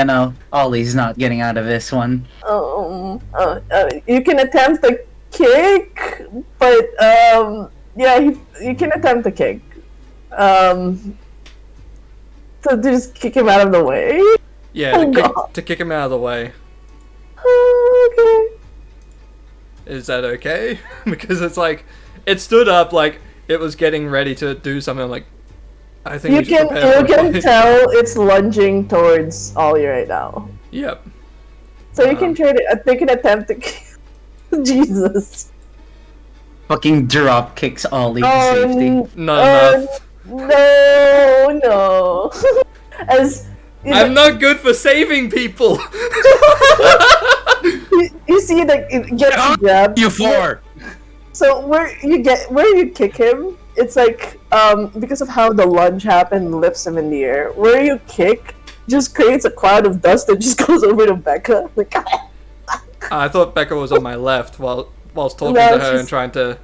know, Ollie's not getting out of this one. You can attempt to kick, but yeah, you can attempt to kick. So just kick him out of the way. yeah, to kick him out of the way. Okay. Is that okay? Because it's like it stood up like it was getting ready to do something. I'm like, I think You we should can prepare for a fight. tell it's lunging towards Ollie right now. Yep. So you can try to take an attempt to kill. Jesus. Fucking drop kicks Ollie to safety. Not enough. No. As I'm not good for saving people. you see that it gets grabbed. You four. So where you kick him, it's like because of how the lunge happened, lifts him in the air. Where you kick just creates a cloud of dust that just goes over to Becca. Like, I thought Becca was on my left whilst talking No, to her she's- and trying to.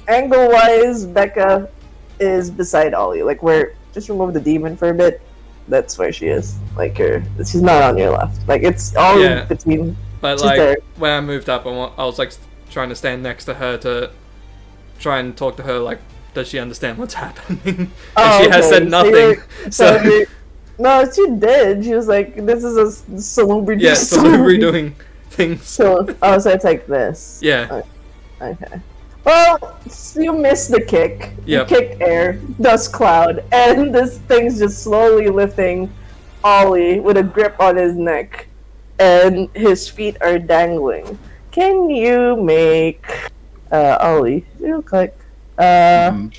angle wise, Becca is beside Ollie. Like where just remove the demon for a bit. That's where she is. Like she's not on your left. Like it's all Yeah. in between. But She's like there. when I moved up, I was like trying to stand next to her to try and talk to her. Like, does she understand what's happening? And she has said nothing. So no, she did. She was like, "This is a celebrity." yeah, so we're redoing things. So so it's like this. Yeah. Okay. Well, you missed the kick. Yep. You kicked air, dust cloud, and this thing's just slowly lifting Ollie with a grip on his neck, and his feet are dangling. Can you make Ollie real quick? You're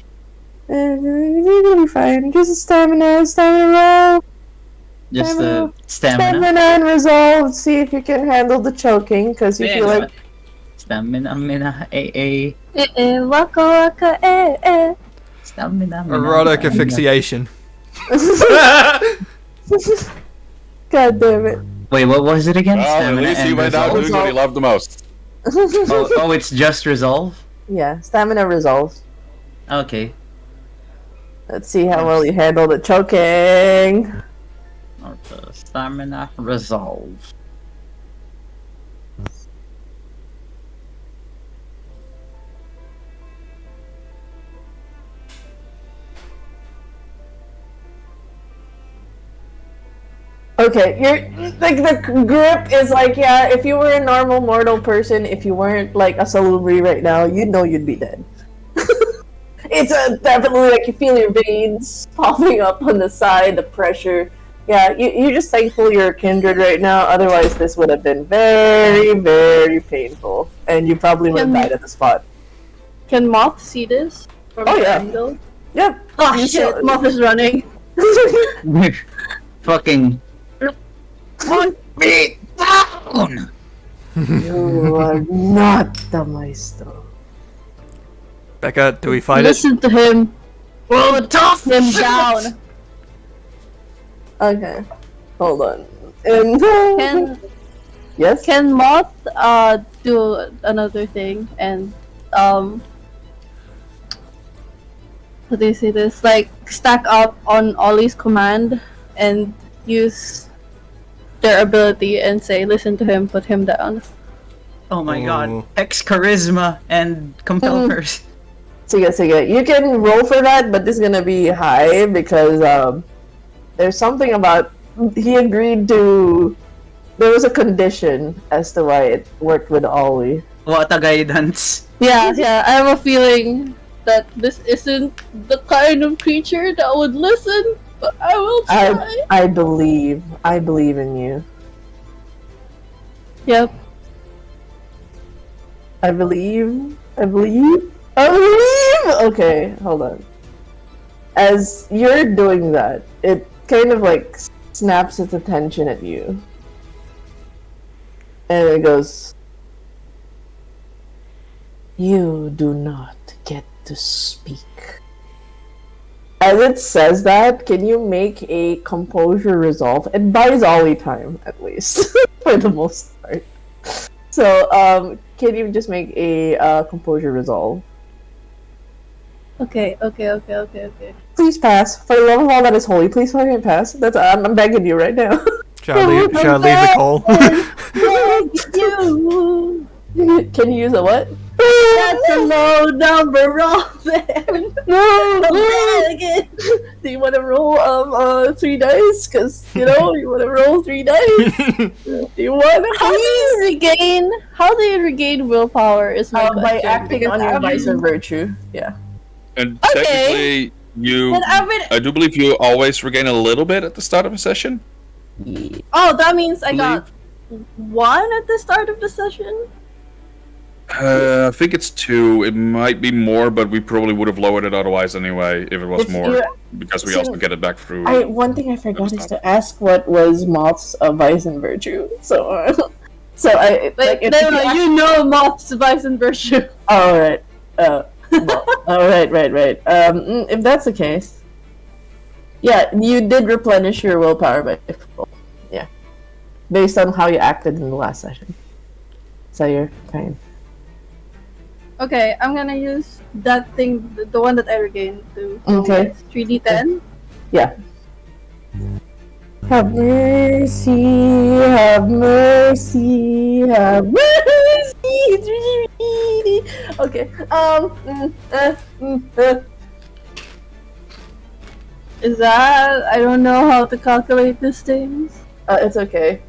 gonna be fine. Just stamina roll. Just the stamina. Stamina and resolve. See if you can handle the choking, because you feel like Stamina, Waka waka, Stamina. Erotic asphyxiation. God damn it. Wait, what was it again? Well, at Stamina least he and went out resolve? doing what he loved the most. Oh, it's just resolve? Yeah, stamina resolve. Okay. Let's see how well you handle the choking. Okay. Stamina resolve. Okay, you're like the grip is like, yeah, if you were a normal mortal person, if you weren't like a salubri right now, you'd know you'd be dead. It's definitely like you feel your veins popping up on the side, the pressure. Yeah, you're just thankful you're kindred right now, otherwise this would have been very, very painful. And you probably would have died at the spot. Can Moth see this from Oh, the yeah. angle? Yep. Oh You shit! saw- Moth is running. Fucking. Put me down! You are not the maestro. Becca, do we fight it? Listen to him. Put Him down. Okay, hold on. And Can yes, Can Moth do another thing and how do you say this? Like stack up on Ollie's command and use their ability and say, listen to him, put him down. Oh my Ooh. god. Hex Charisma and Compel First. sige. You can roll for that, but this is gonna be high because there's something about he agreed to. There was a condition as to why it worked with Ollie. What a guidance. Yeah, I have a feeling that this isn't the kind of creature that would listen, but I will try. I believe in you. Yep. I believe. Okay, hold on. As you're doing that, it kind of like snaps its attention at you. And it goes, "You do not get to speak." As it says that, can you make a composure resolve? It buys Ollie time, at least, for the most part. So, can you just make a composure resolve? Okay. Please pass. For the love of all that is holy, please fucking pass. That's I'm begging you right now. Shall I leave the call? You. Can you use a what? That's a low number, Robin. No. Again. Do you want to roll 3 dice? Cause you want to roll 3 dice. Do you want? How do you regain willpower? Is my By question, acting because on your I've vice been- and virtue. Yeah. And Okay. technically, you. But I've been- I do believe you always regain a little bit at the start of a session. Oh, that means I got 1 at the start of the session. I think it's 2. It might be more, but we probably would have lowered it otherwise anyway if it was If more, you- because we so- also get it back through. One thing I forgot is to ask what was Moth's vice and virtue. So, I Wait, if no, you you know Moth's vice and virtue. all right. Well, all right. If that's the case, yeah, you did replenish your willpower by 4. Yeah, based on how you acted in the last session. So you're fine. Okay, I'm gonna use that thing, the one that I regained to Okay. 3d10. Yeah. Have mercy, have mercy, have mercy. Okay. Is that? I don't know how to calculate these things. It's okay.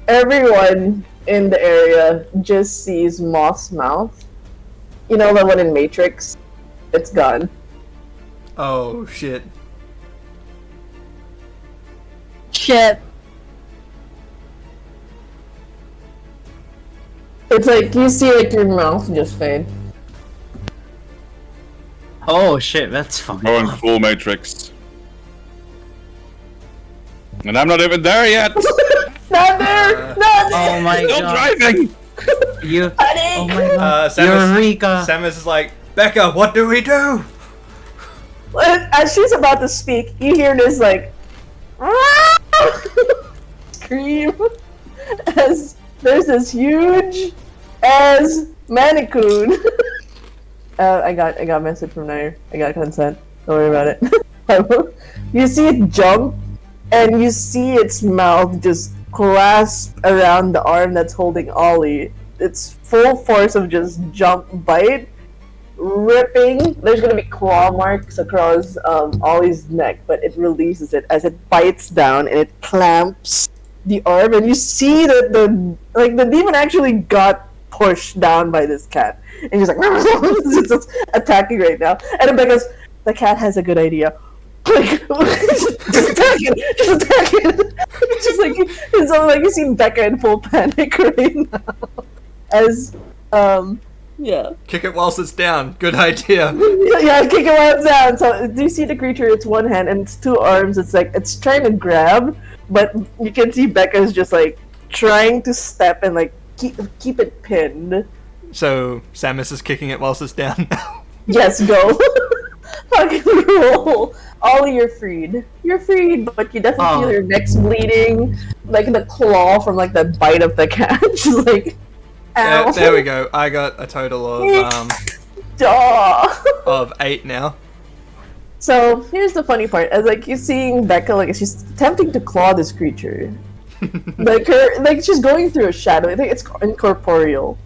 Everyone in the area just sees Moth's mouth. You know the one in Matrix? It's gone. Oh shit. Shit. It's like you see like your mouth just fade. Oh shit, that's fun. Going full Matrix. And I'm not even there yet! Not there! Not there! Oh my Still god. driving! You. Oh my god. Samus, Eureka! Samus is like, Becca, what do we do? As she's about to speak, you hear this like scream as there's this huge as mannequin. I got a message from Nair. I got consent. Don't worry about it. You see it jump, and you see its mouth just clasp around the arm that's holding Ollie. Its full force of just jump bite, ripping. There's gonna be claw marks across Ollie's neck, but it releases it as it bites down and it clamps the arm, and you see that the demon actually got pushed down by this cat, and he's like it's attacking right now. And then Becca's, the cat has a good idea. Like, just attack it! Just attack it! It's just like, it's all like you see Becca in full panic right now. As, yeah. Kick it whilst it's down. Good idea. Yeah, kick it while it's down. So, do you see the creature? It's one hand and it's two arms. It's like, it's trying to grab, but you can see Becca's just like, trying to step and like, keep it pinned. So, Samus is kicking it whilst it's down now. Yes, go. Fucking roll. Ollie, you're freed. You're freed, but you definitely feel your neck's bleeding. Like the claw from like the bite of the cat. Just like, ow. There we go. I got a total of Duh. 8 now. So here's the funny part: as like you're seeing Becca, like she's attempting to claw this creature. like she's going through a shadow. I think it's incorporeal.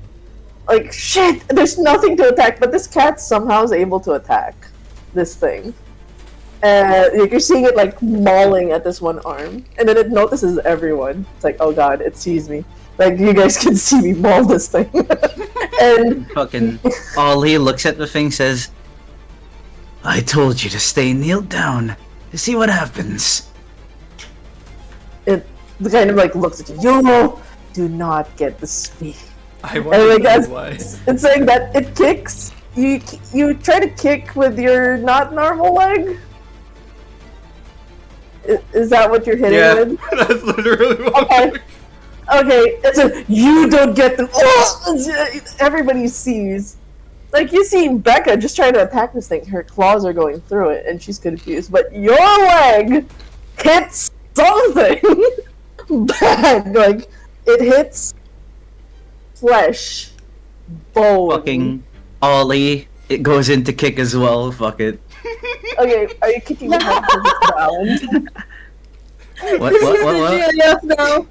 Like shit, there's nothing to attack, but this cat somehow is able to attack this thing. You're seeing it like mauling at this one arm, and then it notices everyone. It's like, oh god, it sees me. Like, you guys can see me maul this thing. And fucking Ollie looks at the thing, says, I told you to stay kneeled down to see what happens. It kind of like looks at you. You do not get the speed. I wonder why. It's saying that it kicks. You try to kick with your not normal leg. Is that what you're hitting with? That's literally what. Okay. It's a you don't get the. Oh! Everybody sees. Like you see Becca just trying to attack this thing. Her claws are going through it, and she's confused. But your leg hits something bad. Like it hits flesh, bone. Fucking Ollie, it goes into kick as well. Fuck it. Okay, are you kicking the head down? What? No.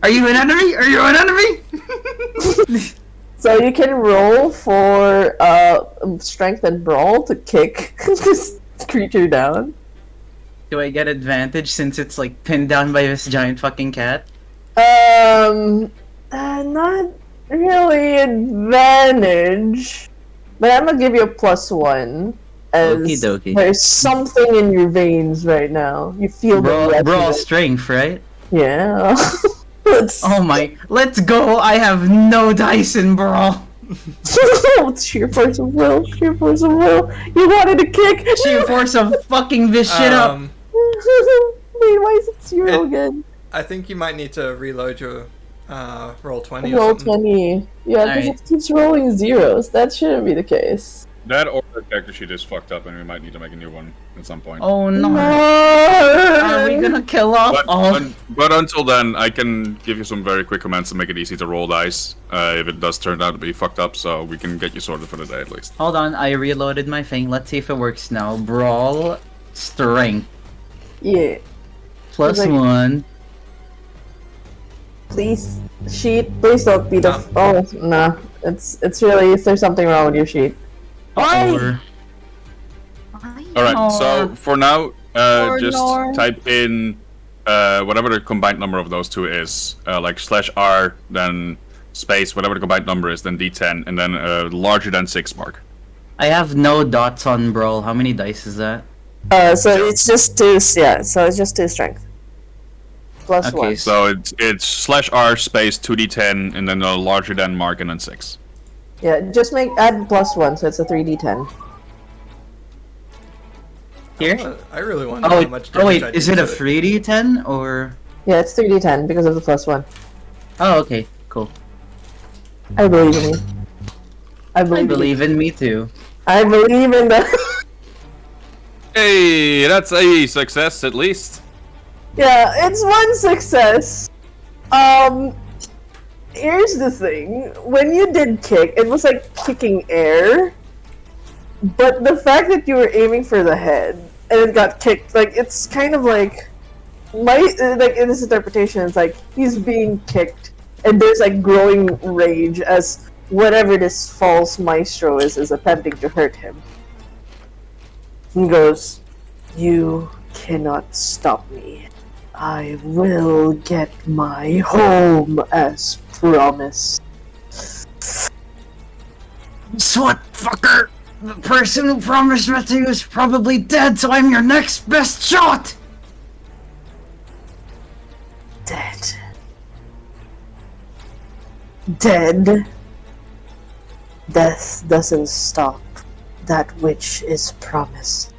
Are you an enemy? Are you an enemy? So you can roll for strength and brawl to kick this creature down. Do I get advantage since it's like pinned down by this giant fucking cat? Not really advantage, but I'm gonna give you a +1. As Okie dokie. there's something in your veins right now. You feel the brawl strength, right? Yeah. Oh my! Let's go! I have no dice in brawl. It's sheer force of will. Sheer force of will. You wanted to kick. Sheer force of fucking this shit up. Wait, why is it 0 again? I think you might need to reload your roll 20 or Roll something. 20. Yeah, because Alright. it keeps rolling zeros. That shouldn't be the case. That or the character sheet is fucked up, and we might need to make a new one at some point. Oh no! Are we gonna kill off all? But until then, I can give you some very quick commands to make it easy to roll dice if it does turn out to be fucked up, so we can get you sorted for the day at least. Hold on, I reloaded my thing. Let's see if it works now. Brawl, strength, Yeah. +1. Please, sheet. Please don't be the. Oh no! It's really. Is there something wrong with your sheet? Or Alright, so for now, just Nor. type in whatever the combined number of those two is. Like /R, then space, whatever the combined number is, then D10, and then larger than 6 mark. I have no dots on brawl. How many dice is that? So it's just 2. Yeah. So it's just 2 strength. +1. Okay, So it's /R space 2D10, and then a larger than mark, and then 6. Yeah. Just add +1, so it's a 3d10. Here? I really wonder how much damage wait, I is did it a to 3d10 or? Yeah, it's 3d10 because of the +1. Oh, okay, cool. I believe in you. I I believe. believe in me too. I believe in the. Hey, that's a success at least. Yeah, it's 1 success. Here's the thing. When you did kick, it was like kicking air. But the fact that you were aiming for the head and it got kicked, like it's kind of like like in this interpretation, it's like he's being kicked and there's like growing rage as whatever this false maestro is attempting to hurt him. He goes, "You cannot stop me. I will get my home as promised." What, fucker? The person who promised that to you is probably dead, so I'm your next best shot! Dead. Dead. Death doesn't stop that which is promised.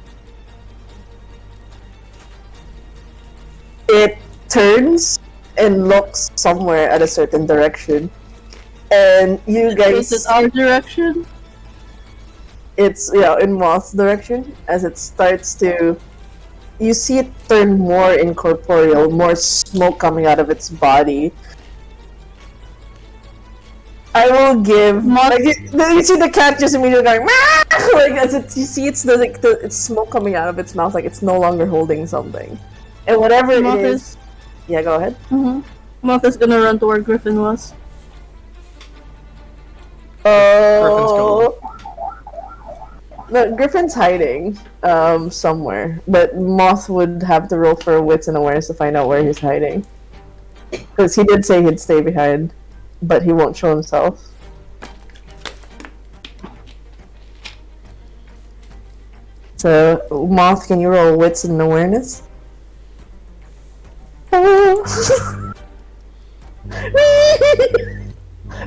It turns and looks somewhere at a certain direction. And you guys... Is it our direction? It's, in Moth's direction. As it starts to... You see it turn more incorporeal, more smoke coming out of its body. I will give... you see the cat just immediately going... like, as you see it's smoke coming out of its mouth, like it's no longer holding something. And whatever it is... Yeah, go ahead. Moth is gonna run to where Griffin was. Oh... No, Griffin's hiding somewhere, but Moth would have to roll for wits and awareness to find out where he's hiding. Because he did say he'd stay behind, but he won't show himself. So, Moth, can you roll wits and awareness?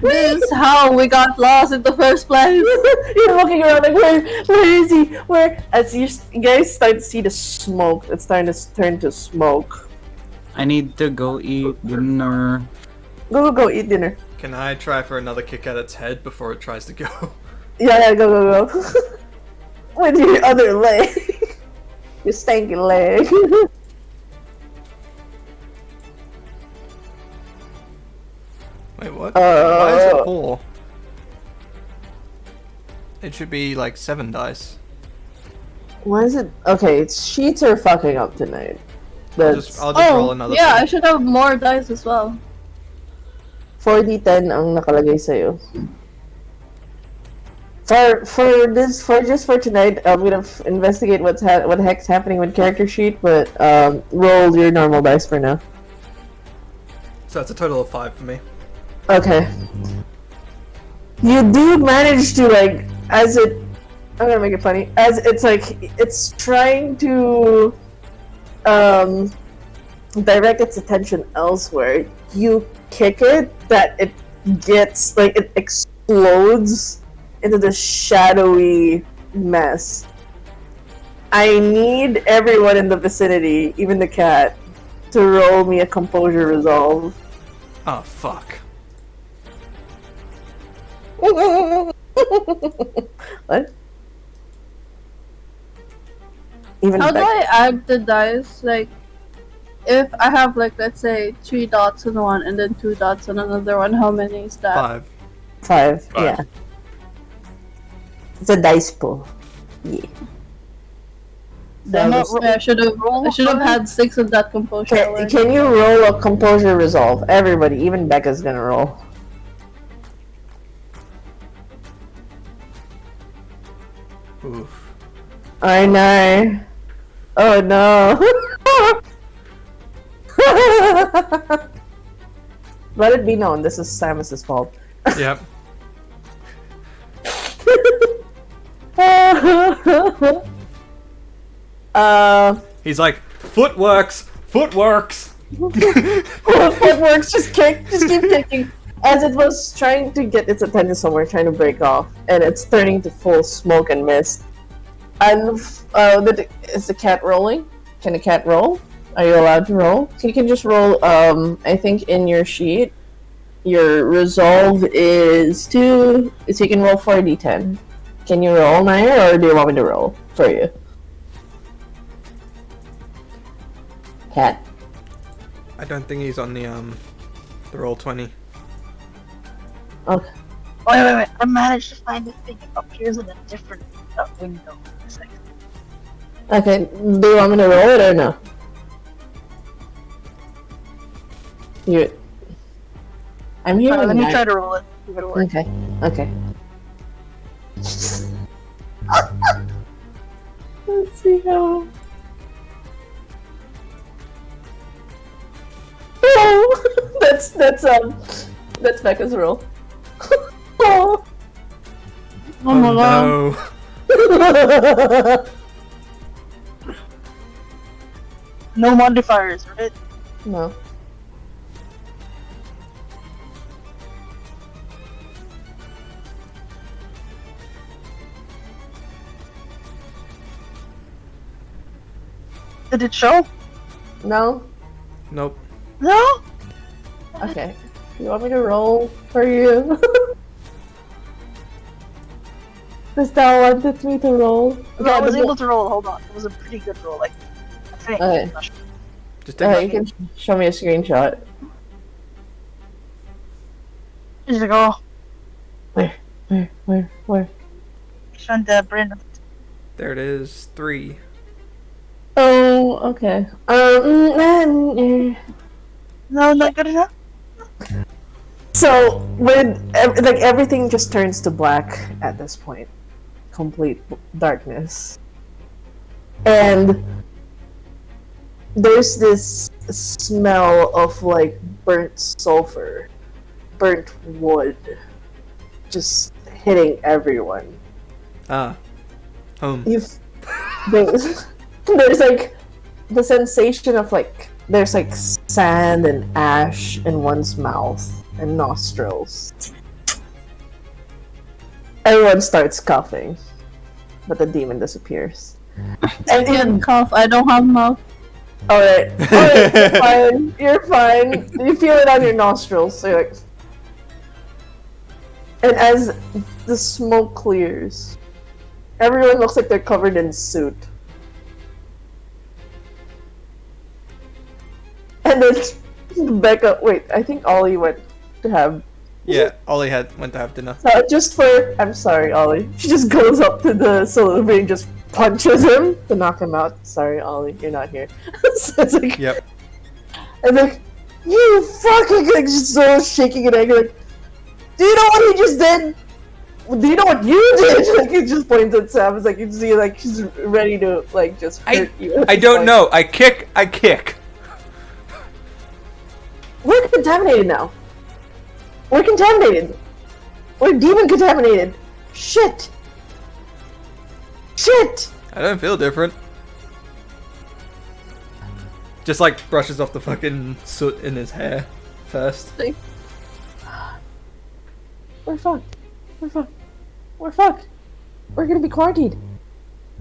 This is how we got lost in the first place. You're looking around like, where is he? Where? As you guys start to see the smoke, it's starting to turn to smoke. I need to go eat dinner. Go eat dinner. Can I try for another kick at its head before it tries to go? Yeah, go. With your other leg. Your stanky leg. Wait, what? Why is it 4? It should be like 7 dice. Why is it? Okay, sheets are fucking up tonight. I'll just roll another. Yeah, thing. I should have more dice as well. 4d10 ang nakalagay sa'yo. For tonight, I'm gonna investigate what the heck's happening with character sheet, but roll your normal dice for now. So that's a total of 5 for me. Okay. You do manage to, like, as it... I'm gonna make it funny. As it's like, it's trying to direct its attention elsewhere. You kick it, that it gets, like, it explodes into this shadowy mess. I need everyone in the vicinity, even the cat, to roll me a composure resolve. Oh, fuck. What? Even How do I add the dice? Like, if I have, like, let's say 3 dots on one and then 2 dots on another one, how many is that? 5. 5, yeah. It's a dice pool. Yeah. I should have had 6 of that composure. Can you roll a composure resolve? Everybody, even Becca's gonna roll. Oof. I know. Oh no. Let it be known, this is Samus's fault. Yep. He's like, footworks! Footworks, just keep kicking. As it was trying to get its attention somewhere, trying to break off, and it's turning to full smoke and mist. And is the cat rolling? Can the cat roll? Are you allowed to roll? You can just roll. I think in your sheet, your resolve is 2. So you can roll 4d10. Can you roll, Naya, or do you want me to roll for you? Cat. I don't think he's on the roll 20. Okay. Wait. I managed to find the thing. It appears in a different window. Okay, do you want me to roll it or no? I'm here. Let me try to roll it. Give it a work. Okay. Okay. Let's see how. Oh, that's Becca's roll. Oh. Oh my god. no. No modifiers, right? No. Did it show? No? Nope. No? Okay. You want me to roll for you? Estelle wanted me to roll. No, I was the- able to roll. Hold on. It was a pretty good roll. Like, I think. Okay. Just take You can show me a screenshot. Here's the go. Where? It's on the Brandon. There it is. 3. Oh, okay. No, not good enough. So when everything just turns to black at this point, complete darkness, and there's this smell of like burnt sulfur, burnt wood, just hitting everyone. Ah. Home. There's like the sensation of like there's like sand and ash in one's mouth and nostrils. Everyone starts coughing, but the demon disappears. And Can't cough. I don't have mouth. alright, you're fine. You're fine. You feel it on your nostrils, so you're like. And as the smoke clears, everyone looks like they're covered in soot. And then Becca, wait, I think Ollie went to have. Yeah, Ollie went to have dinner. Just for, I'm sorry, Ollie. She just goes up to the celebrity and just punches him to knock him out. Sorry, Ollie, you're not here. So it's like, Yep. and like, you fucking, like, just so shaking and angry, like, do you know what he just did? Do you know what you did? Like, he just points at Sam. It's like, you see, like, she's ready to, like, just hurt you. I don't know. I kick. We're contaminated now. We're contaminated. We're demon contaminated. Shit. I don't feel different. Just like brushes off the fucking soot in his hair first. We're fucked. We're fucked. We're gonna be quarantined.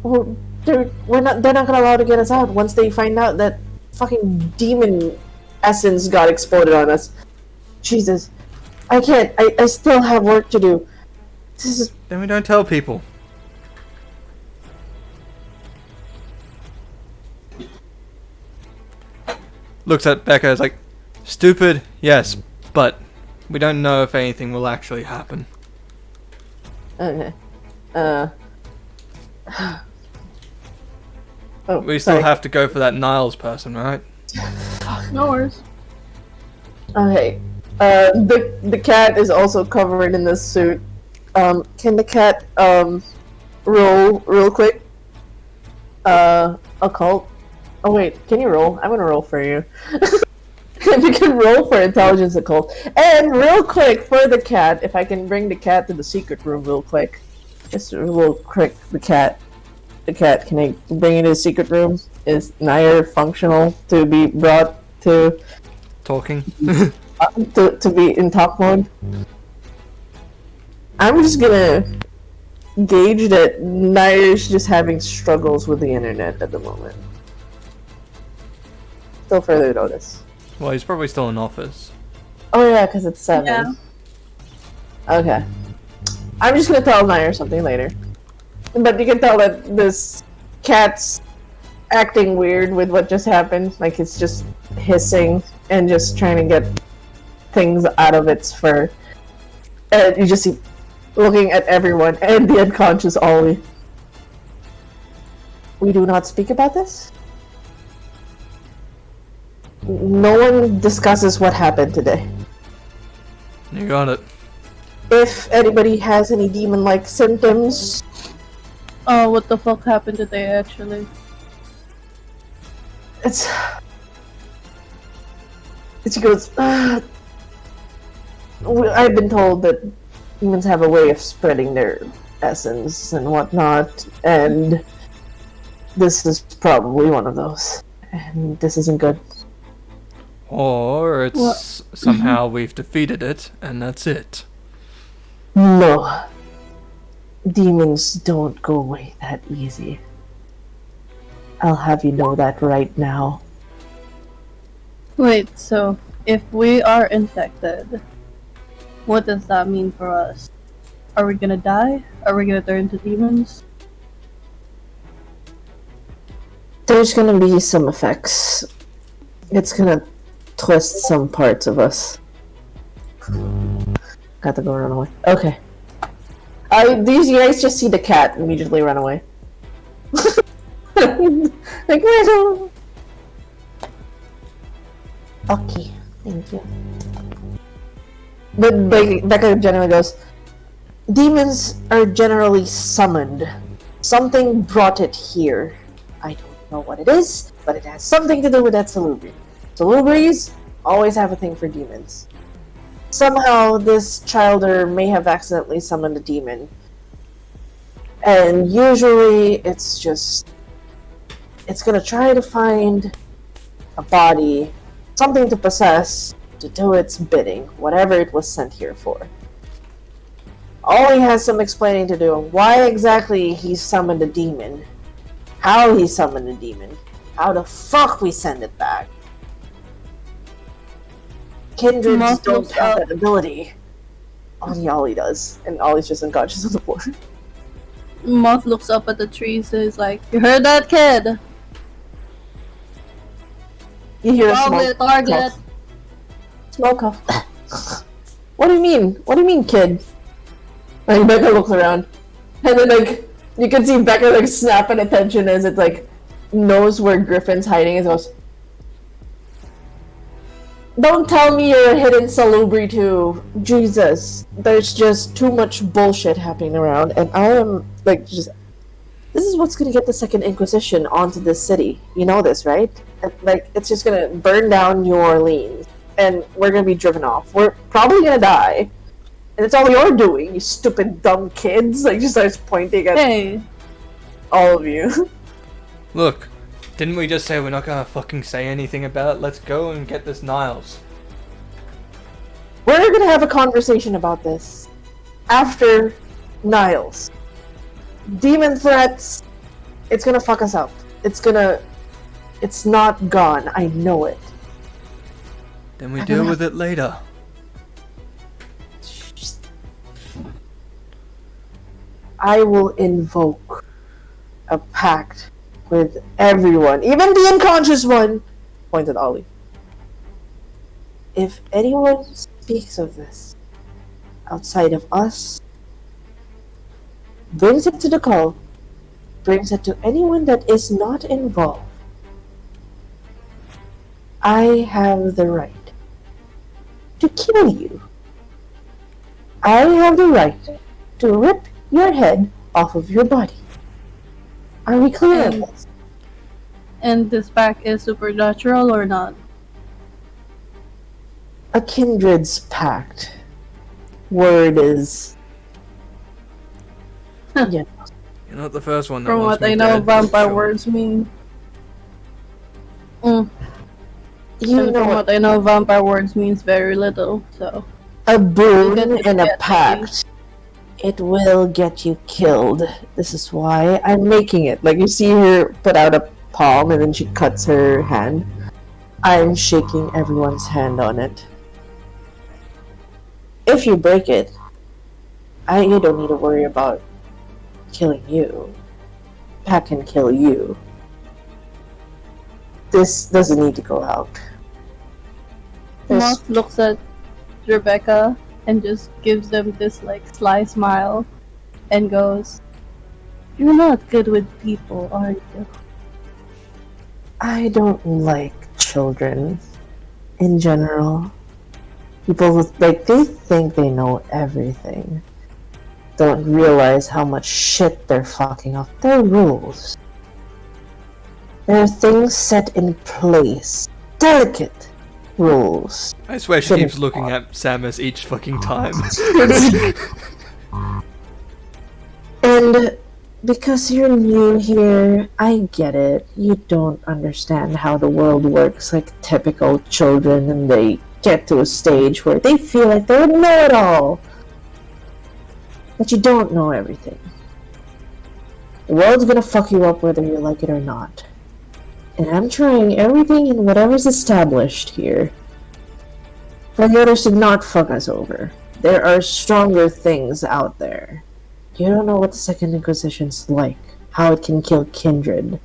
Well, they're not gonna allow to get us out once they find out that fucking demon essence got exploded on us. Jesus. I can't. I still have work to do. This is. Then we don't tell people. Looks at Becca is like, stupid, yes, but we don't know if anything will actually happen. Okay. Oh, We still sorry. have to go for that Niles person, right? No worries. Okay. The cat is also covered in this suit. Can the cat roll real quick? Occult. Oh wait, can you roll? I'm gonna roll for you. If you can roll for intelligence occult. And real quick for the cat, if I can bring the cat to the secret room real quick. Just real quick, the cat. The cat, can I bring it to the secret room? Is Nair functional to be brought to Talking. to be in talk mode? I'm just gonna gauge that Nair's just having struggles with the internet at the moment. Still further notice. Well, he's probably still in office. Oh yeah, because it's 7. Yeah. Okay. I'm just gonna tell Nair something later. But you can tell that this cat's acting weird with what just happened. Like it's just hissing and just trying to get things out of its fur. And you just see looking at everyone and the unconscious Ollie. We do not speak about this? No one discusses what happened today. You got it. If anybody has any demon-like symptoms, Oh, what the fuck happened today, actually? it's. She goes. I've been told that demons have a way of spreading their essence and whatnot, and this is probably one of those. And this isn't good. Or it's somehow we've defeated it, and that's it. No. Demons don't go away that easy. I'll have you know that right now. Wait, so if we are infected, what does that mean for us? Are we gonna die? Are we gonna turn into demons? There's gonna be some effects. It's gonna twist some parts of us. Got to go run away. Okay. These guys just see the cat immediately run away. Like, no. Okay, thank you. But Becca generally goes, demons are generally summoned. Something brought it here. I don't know what it is, but it has something to do with that salubri. Salubris always have a thing for demons. Somehow this childer may have accidentally summoned a demon. And usually it's gonna try to find a body, something to possess, to do its bidding, whatever it was sent here for. Ollie has some explaining to do. Why exactly he summoned a demon, how he summoned a demon, how the fuck we send it back. Kindreds don't have that ability. Only Ollie does, and Ollie's just unconscious on the floor. Moth looks up at the trees and is like, "You heard that, kid? You hear a Probably a smoke target." Smoke off. What do you mean? What do you mean, kid? Like, Becca looks around, and then like you can see Becca like snap at attention as it like knows where Griffin's hiding and goes, "Don't tell me you're a hidden salubri too. Jesus, there's just too much bullshit happening around, and I am like just. This is what's gonna get the Second Inquisition onto this city. You know this, right? Like it's just gonna burn down New Orleans, and we're gonna be driven off. We're probably gonna die, and it's all you're doing, you stupid dumb kids." Like just starts pointing at all of you. Look, didn't we just say we're not gonna fucking say anything about it? Let's go and get this Niles. We're gonna have a conversation about this after Niles. Demon threats, it's gonna fuck us up. It's not gone, I know it. Then we deal with it later. I will invoke a pact with everyone, even the unconscious one, pointed Ollie. If anyone speaks of this outside of us, brings it to the call, brings it to anyone that is not involved, I have the right to kill you. I have the right to rip your head off of your body. Are we clear on this? And this pack is supernatural or not? A kindred's pact. Word is. Yeah. You're not the first one that From wants what me I know, dead, vampire sure. words mean. You And know from what I know, vampire words means very little. So a boon You get and a it, pact. It will get you killed. This is why I'm making it. Like you see her put out a palm and then she cuts her hand. I'm shaking everyone's hand on it. If you break it, you don't need to worry about killing you. Pack can kill you. This doesn't need to go out. Moth looks at Rebecca and just gives them this like sly smile and goes, "You're not good with people, are you?" I don't like children in general. People they think they know everything. Don't realize how much shit they're fucking up. There are rules. There are things set in place. Delicate rules. I swear she keeps looking at Samus each fucking time. And because you're new here, I get it. You don't understand how the world works like typical children, and they get to a stage where they feel like they would know it all. But you don't know everything. The world's gonna fuck you up whether you like it or not. And I'm trying everything and whatever's established here for the others to not fuck us over. There are stronger things out there. You don't know what the Second Inquisition's like, how it can kill kindred.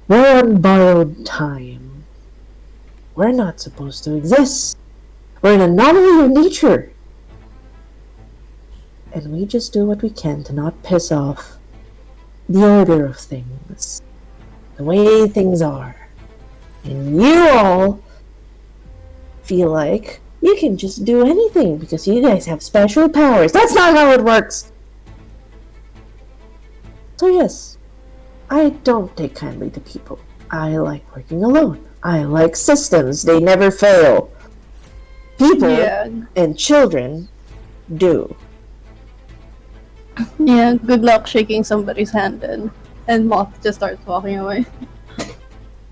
We're on borrowed time. We're not supposed to exist. We're an anomaly of nature. And we just do what we can to not piss off the order of things. The way things are. And you all feel like you can just do anything because you guys have special powers. That's not how it works! So yes, I don't take kindly to people. I like working alone. I like systems. They never fail. People and children do. Yeah, good luck shaking somebody's hand then. And Moth just starts walking away.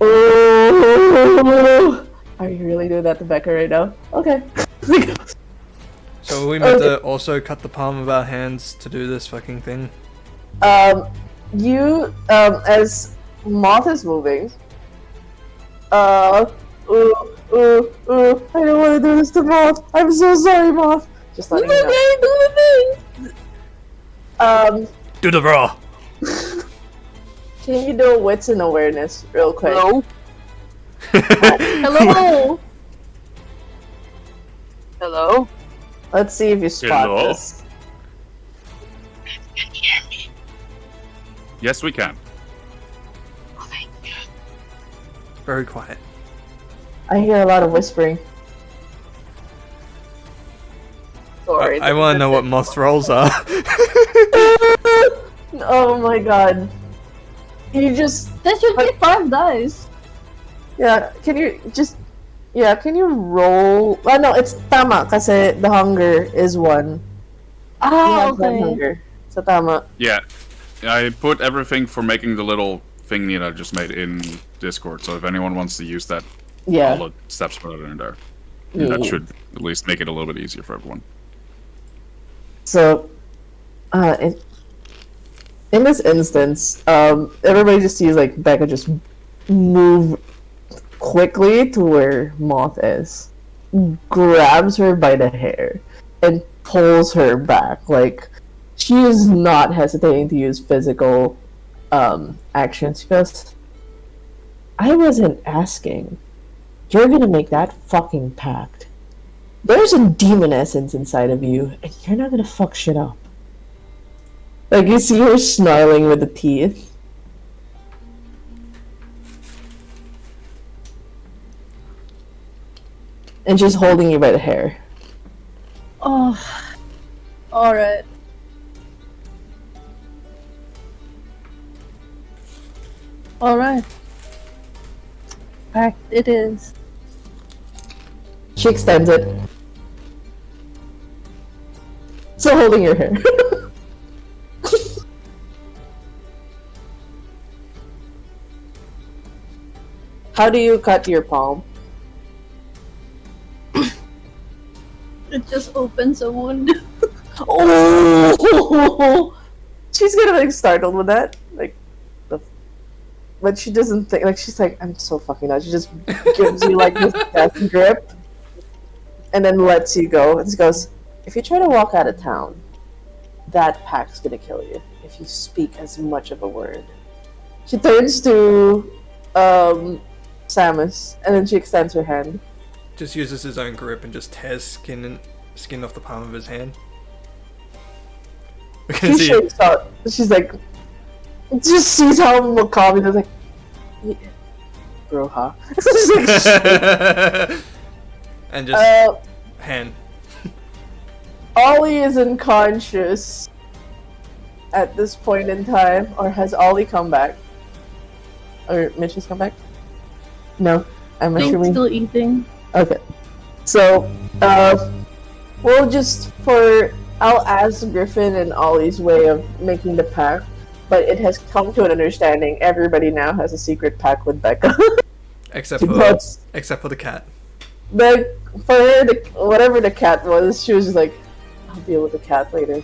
Oh, are you really doing that to Becca right now? Okay. So are we meant to also cut the palm of our hands to do this fucking thing? As Moth is moving, I don't want to do this to Moth. I'm so sorry, Moth. Just letting you know. Do the thing! Do the raw! Can you do a wits and awareness real quick? Hello? Hello! Hello? Let's see if you spot Hello? this. Can you hear me? Yes, we can. Oh, thank God. Very quiet. I hear a lot of whispering. Sorry. I want to know what Moth's roles are. Oh my god. You just... That should be 5 dice. Yeah, can you just... Yeah, can you roll... Well, no, it's tama kasi the hunger is 1. You Ah, have one okay. hunger. So tama. Yeah, I put everything for making the little thing that I just made in Discord, so if anyone wants to use that, all Yeah. the steps put it in there. Yeah. That should at least make it a little bit easier for everyone. So, in this instance, everybody just sees like Becca just move quickly to where Moth is, grabs her by the hair, and pulls her back. Like, she is not hesitating to use physical actions. She goes, I wasn't asking. You're gonna make that fucking pact. There's a demon essence inside of you, and you're not gonna fuck shit up. Like, you see her snarling with the teeth. And she's holding you by the hair. Oh. Alright. Alright. Pact it is. She extends it. Still holding your hair. How do you cut your palm? It just opens a wound. Oh! She's gonna like startled with that. Like, but she doesn't think, like, she's like, I'm so fucking nuts. She just gives you like this death grip and then lets you go. And she goes, if you try to walk out of town, that pact's gonna kill you if you speak as much of a word. She turns to Samus and then she extends her hand. Just uses his own grip and just tears skin off the palm of his hand. We can She see shakes out. She's like, just sees how Makami is like, yeah. Bro, huh? She's like, and just Hen. Ollie is unconscious at this point in time, or has Ollie come back? Or Mitch has come back? No, I'm I think assuming. still eating. Okay, so we'll just I'll ask Griffin and Ollie's way of making the pact, but it has come to an understanding. Everybody now has a secret pact with Becca. Except Because for the cat. for her, whatever the cat was, she was just like, "I'll deal with the cat later.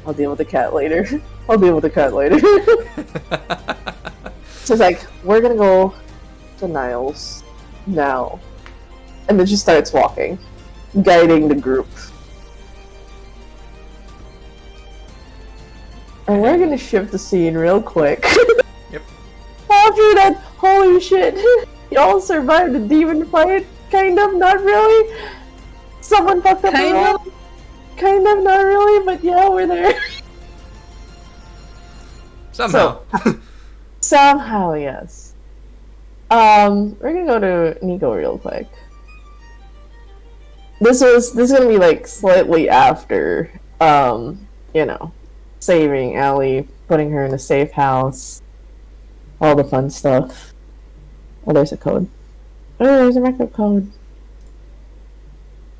I'll deal with the cat later. I'll deal with the cat later." So it's like, we're gonna go to Niles now. And then she starts walking, guiding the group. And we're gonna shift the scene real quick. Yep. After that, holy shit, y'all survived the demon fight? Kind of, not really. Someone fucked up Kind around. Kind of, not really, but yeah, we're there. Somehow. Somehow, yes. We're gonna go to Nico real quick. This is gonna be like slightly after, saving Allie, putting her in a safe house, all the fun stuff. Oh, there's a code. Oh, there's a record code.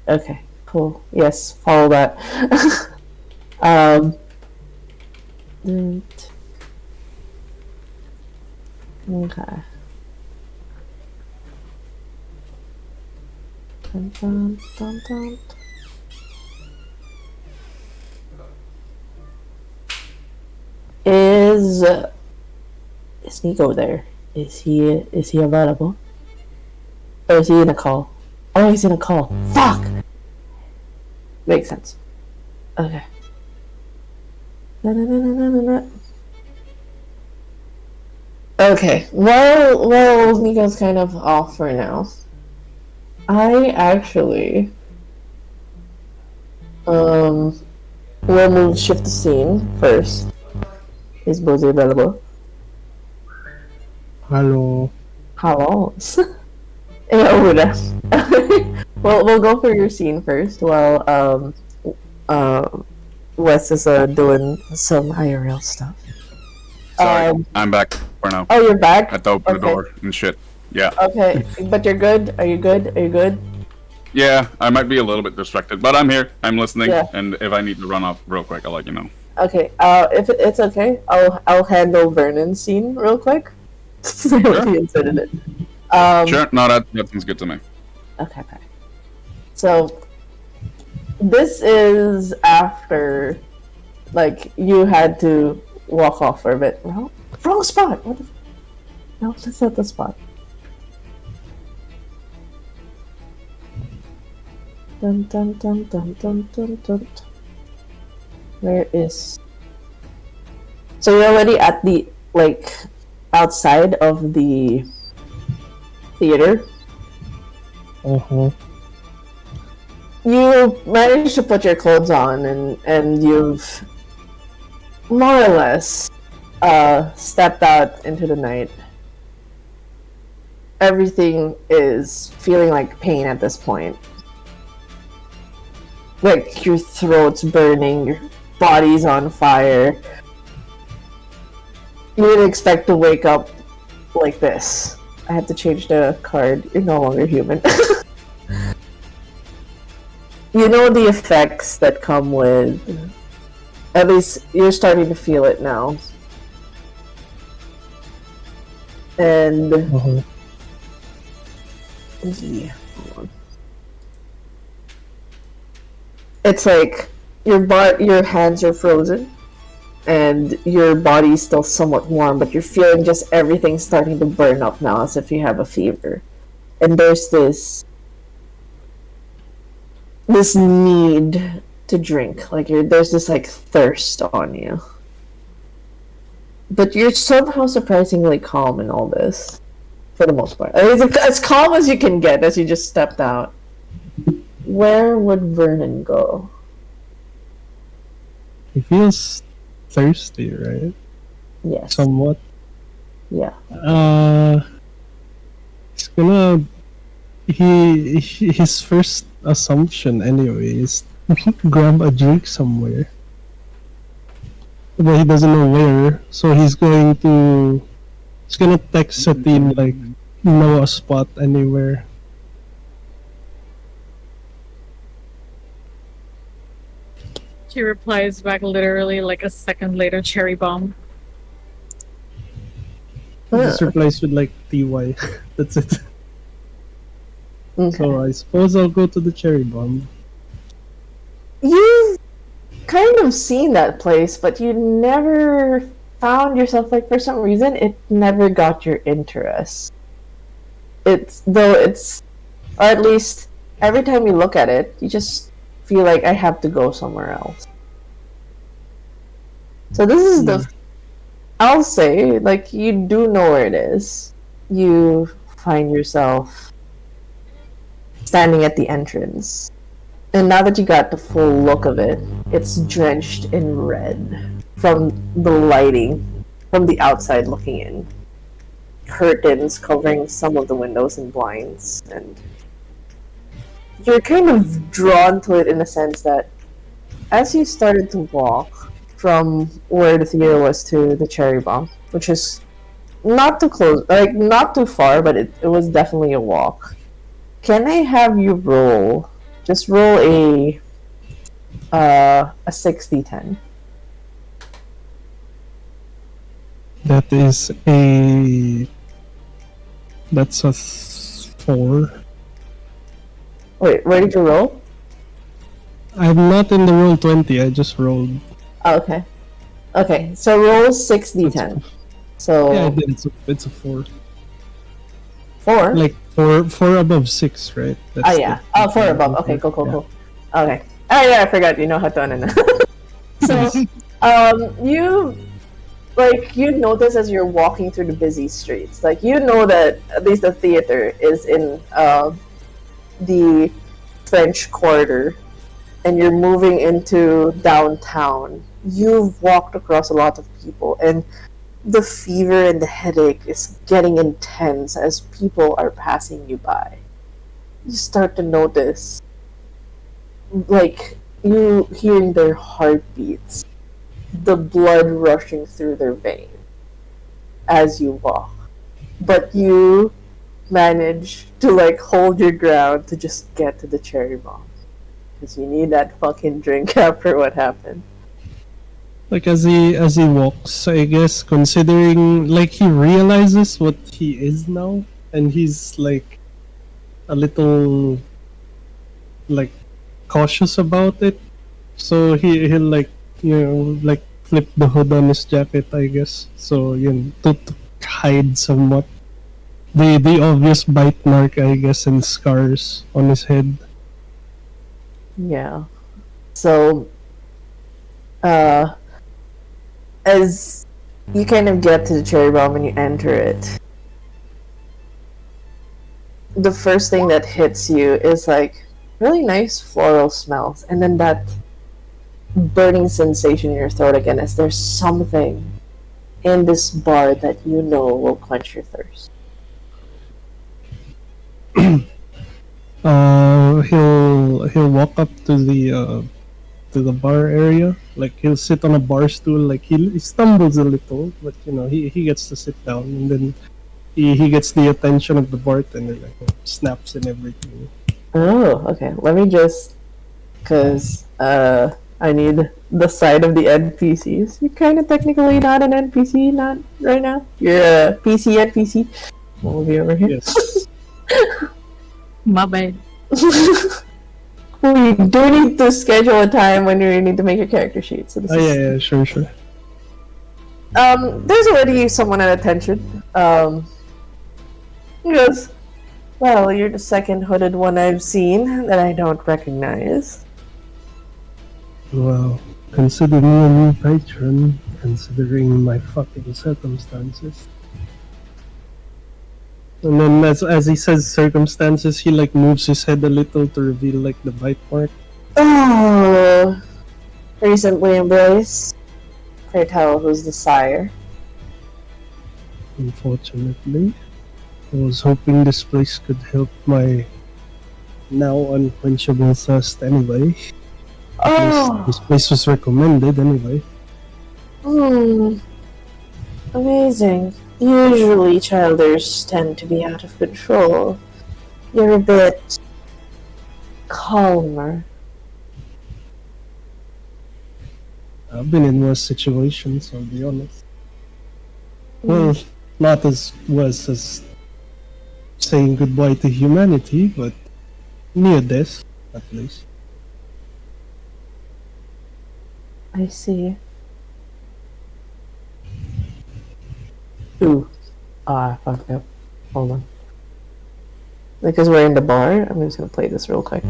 Okay, cool. Yes, follow that. Okay. Dun, dun, dun, dun. Is Nico there? Is he available? Or is he in a call? Oh, he's in a call. Fuck! Makes sense. Okay. Na. Okay, well, Nico's kind of off for now. I actually will shift the scene first. Is Bozy available? Hello. Hello. Well, we'll go for your scene first while Wes is doing some IRL stuff. Sorry, I'm back for now. Oh, you're back? I had to open the Okay. door and shit. Yeah. Okay, but you're good? Are you good? Are you good? Yeah, I might be a little bit distracted, but I'm here. I'm listening, Yeah. and if I need to run off real quick, I'll let you know. Okay, if it's okay, I'll handle Vernon's scene real quick. He inserted it. Sure, no, that sounds good to me. Okay. So this is after, like, you had to walk off for a bit. Wrong spot. What the? No, that's not the spot. Dun dun dun dun dun dun dun. Where is? So you're already at the, like, outside of the theater. You managed to put your clothes on, and you've more or less stepped out into the night. Everything is feeling like pain at this point. Like, your throat's burning, your body's on fire. You didn't expect to wake up like this. I had to change the card. You're no longer human. You know the effects that come with... At least, you're starting to feel it now. And... Yeah, hold on. It's like, your hands are frozen, and your body's still somewhat warm, but you're feeling just everything starting to burn up now, as if you have a fever. And there's this need to drink. Like, there's this, like, thirst on you. But you're somehow surprisingly calm in all this, for the most part. It's as calm as you can get as you just stepped out. Where would Vernon go? He feels thirsty, right? Yes. Somewhat. Yeah. He's gonna his first assumption anyway is grab a drink somewhere, but he doesn't know where. So he's gonna text Satine like know a spot anywhere. She replies back literally like a second later, cherry bomb. He just replies with like TY. That's it. Okay. So I suppose I'll go to the cherry bomb. You've kind of seen that place, but you never found yourself, like, for some reason, it never got your interest. Or at least, every time you look at it, you just feel like I have to go somewhere else. So this is I'll say, like, you do know where it is. You find yourself standing at the entrance. And now that you got the full look of it, it's drenched in red from the lighting, from the outside looking in. Curtains covering some of the windows and blinds, and you're kind of drawn to it in the sense that as you started to walk from where the theater was to the cherry bomb, which is not too close, like not too far, but it was definitely a walk. Can I have you roll? Just roll a 60-10. That's a 4. Wait, where did you roll? I'm not in the roll 20. I just rolled. Oh, okay. Okay, so roll 6d10. So Yeah, I did. It's a 4. 4? Like 4 above 6, right? Oh yeah. Oh, 4 above. Okay, cool. Okay. Oh yeah, I forgot. You know how to run. So, you notice as you're walking through the busy streets, like you know that at least the theater is in the French Quarter, and you're moving into downtown. You've walked across a lot of people, and the fever and the headache is getting intense as people are passing you by. You start to notice, like, you hearing their heartbeats, the blood rushing through their veins as you walk. But you manage to, like, hold your ground to just get to the cherry bomb. Because you need that fucking drink after what happened. Like as he walks, I guess, considering like he realizes what he is now, and he's like a little like cautious about it. So he'll like like flip the hood on his jacket, I guess. So to hide somewhat the obvious bite mark, I guess, and scars on his head. Yeah. So, as you kind of get to the cherry bomb and you enter it, the first thing that hits you is like really nice floral smells, and then that burning sensation in your throat again as there's something in this bar that you know will quench your thirst. He'll walk up to the bar area. Like he'll sit on a bar stool. Like he stumbles a little, but he gets to sit down, and then he gets the attention of the bartender. Like snaps and everything. Oh, okay. Let me just, cause I need the side of the NPCs. You're kind of technically not an NPC, not right now. You're a PC NPC. We'll be over here. Yes. My bad. We do need to schedule a time when you need to make your character sheet. So this yeah, sure. There's already someone at attention. He goes, well, you're the second hooded one I've seen that I don't recognize. Well, consider me a new patron, considering my fucking circumstances. And then as he says circumstances, he like moves his head a little to reveal like the bite mark. Oh, recently embraced. Pray tell who's the sire. Unfortunately. I was hoping this place could help my now unquenchable thirst anyway. At least this Oh, place was recommended anyway. hmm. Amazing. Usually, childers tend to be out of control. You're a bit calmer. I've been in worse situations, I'll be honest. Well, not as worse as saying goodbye to humanity, but near death, at least. I see. Ooh. Fuck up. Hold on. Because we're in the bar, I'm just gonna play this real quick.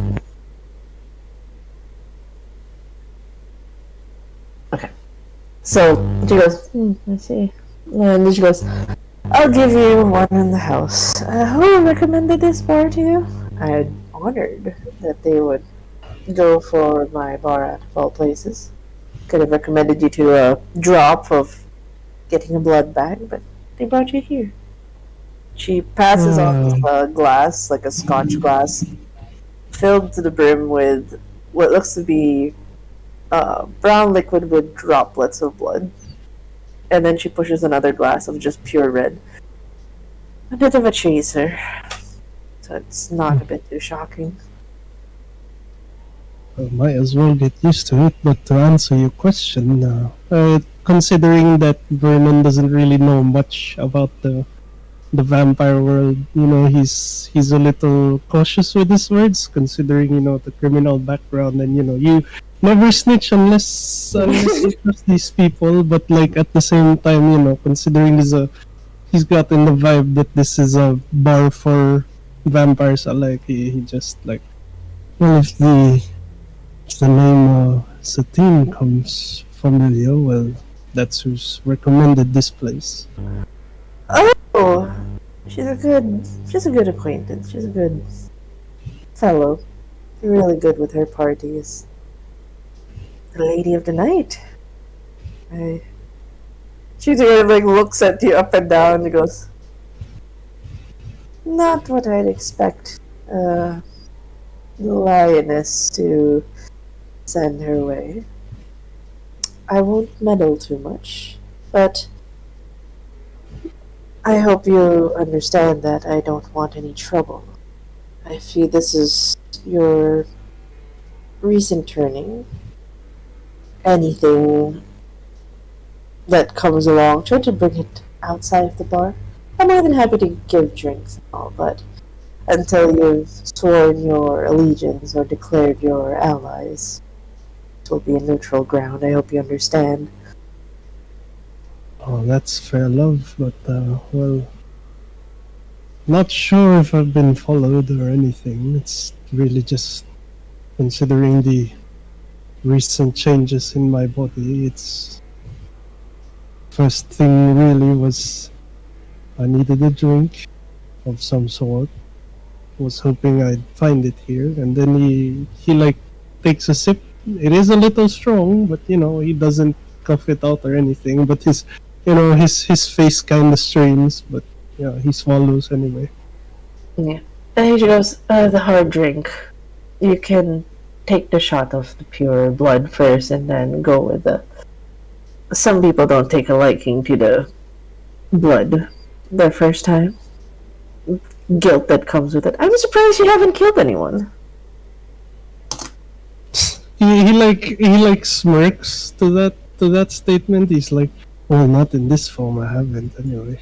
Okay. So, she goes, I see. And then she goes, I'll give you one in the house. Who recommended this bar to you? I'm honored that they would go for my bar at of all places. Could have recommended you to a drop of getting a blood bag, but they brought you here. She passes off a glass, like a scotch glass, filled to the brim with what looks to be brown liquid with droplets of blood. And then she pushes another glass of just pure red. A bit of a chaser, so it's not a bit too shocking. I might as well get used to it, but to answer your question, considering that Vernon doesn't really know much about the vampire world, he's a little cautious with his words, considering the criminal background, and you never snitch unless you trust these people. But like at the same time, considering he's gotten the vibe that this is a bar for vampires alike, he just like, well, if the name Satine comes familiar, well, that's who's recommended this place. Oh, she's a good acquaintance. She's a good fellow. Really good with her parties. The lady of the night. She sort of like looks at you up and down and goes, not what I'd expect the lioness to send her way. I won't meddle too much, but I hope you understand that I don't want any trouble. I feel this is your recent turning. Anything that comes along, try to bring it outside of the bar. I'm more than happy to give drinks and all, but until you've sworn your allegiance or declared your allies, it will be a neutral ground. I hope you understand. Oh, that's fair love, but well, not sure if I've been followed or anything. It's really just considering the recent changes in my body. It's first thing really was I needed a drink of some sort. Was hoping I'd find it here, and then he like takes a sip. It is a little strong, but he doesn't cough it out or anything. But his face kind of strains, but he swallows anyway. Yeah. And he goes, the hard drink. You can take the shot of the pure blood first and then go with the... Some people don't take a liking to the blood the first time. Guilt that comes with it. I'm surprised you haven't killed anyone. He like smirks to that statement. He's like, well, not in this form. I haven't anyway.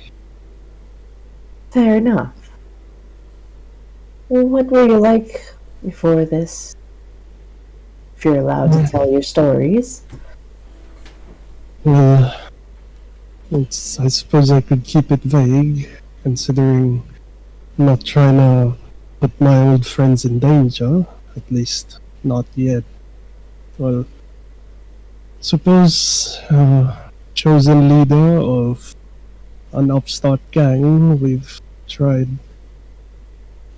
Fair enough. Well, what were you like before this? If you're allowed to tell your stories. Well, I suppose I could keep it vague, considering I'm not trying to put my old friends in danger. At least not yet. Well, suppose chosen leader of an upstart gang. We've tried.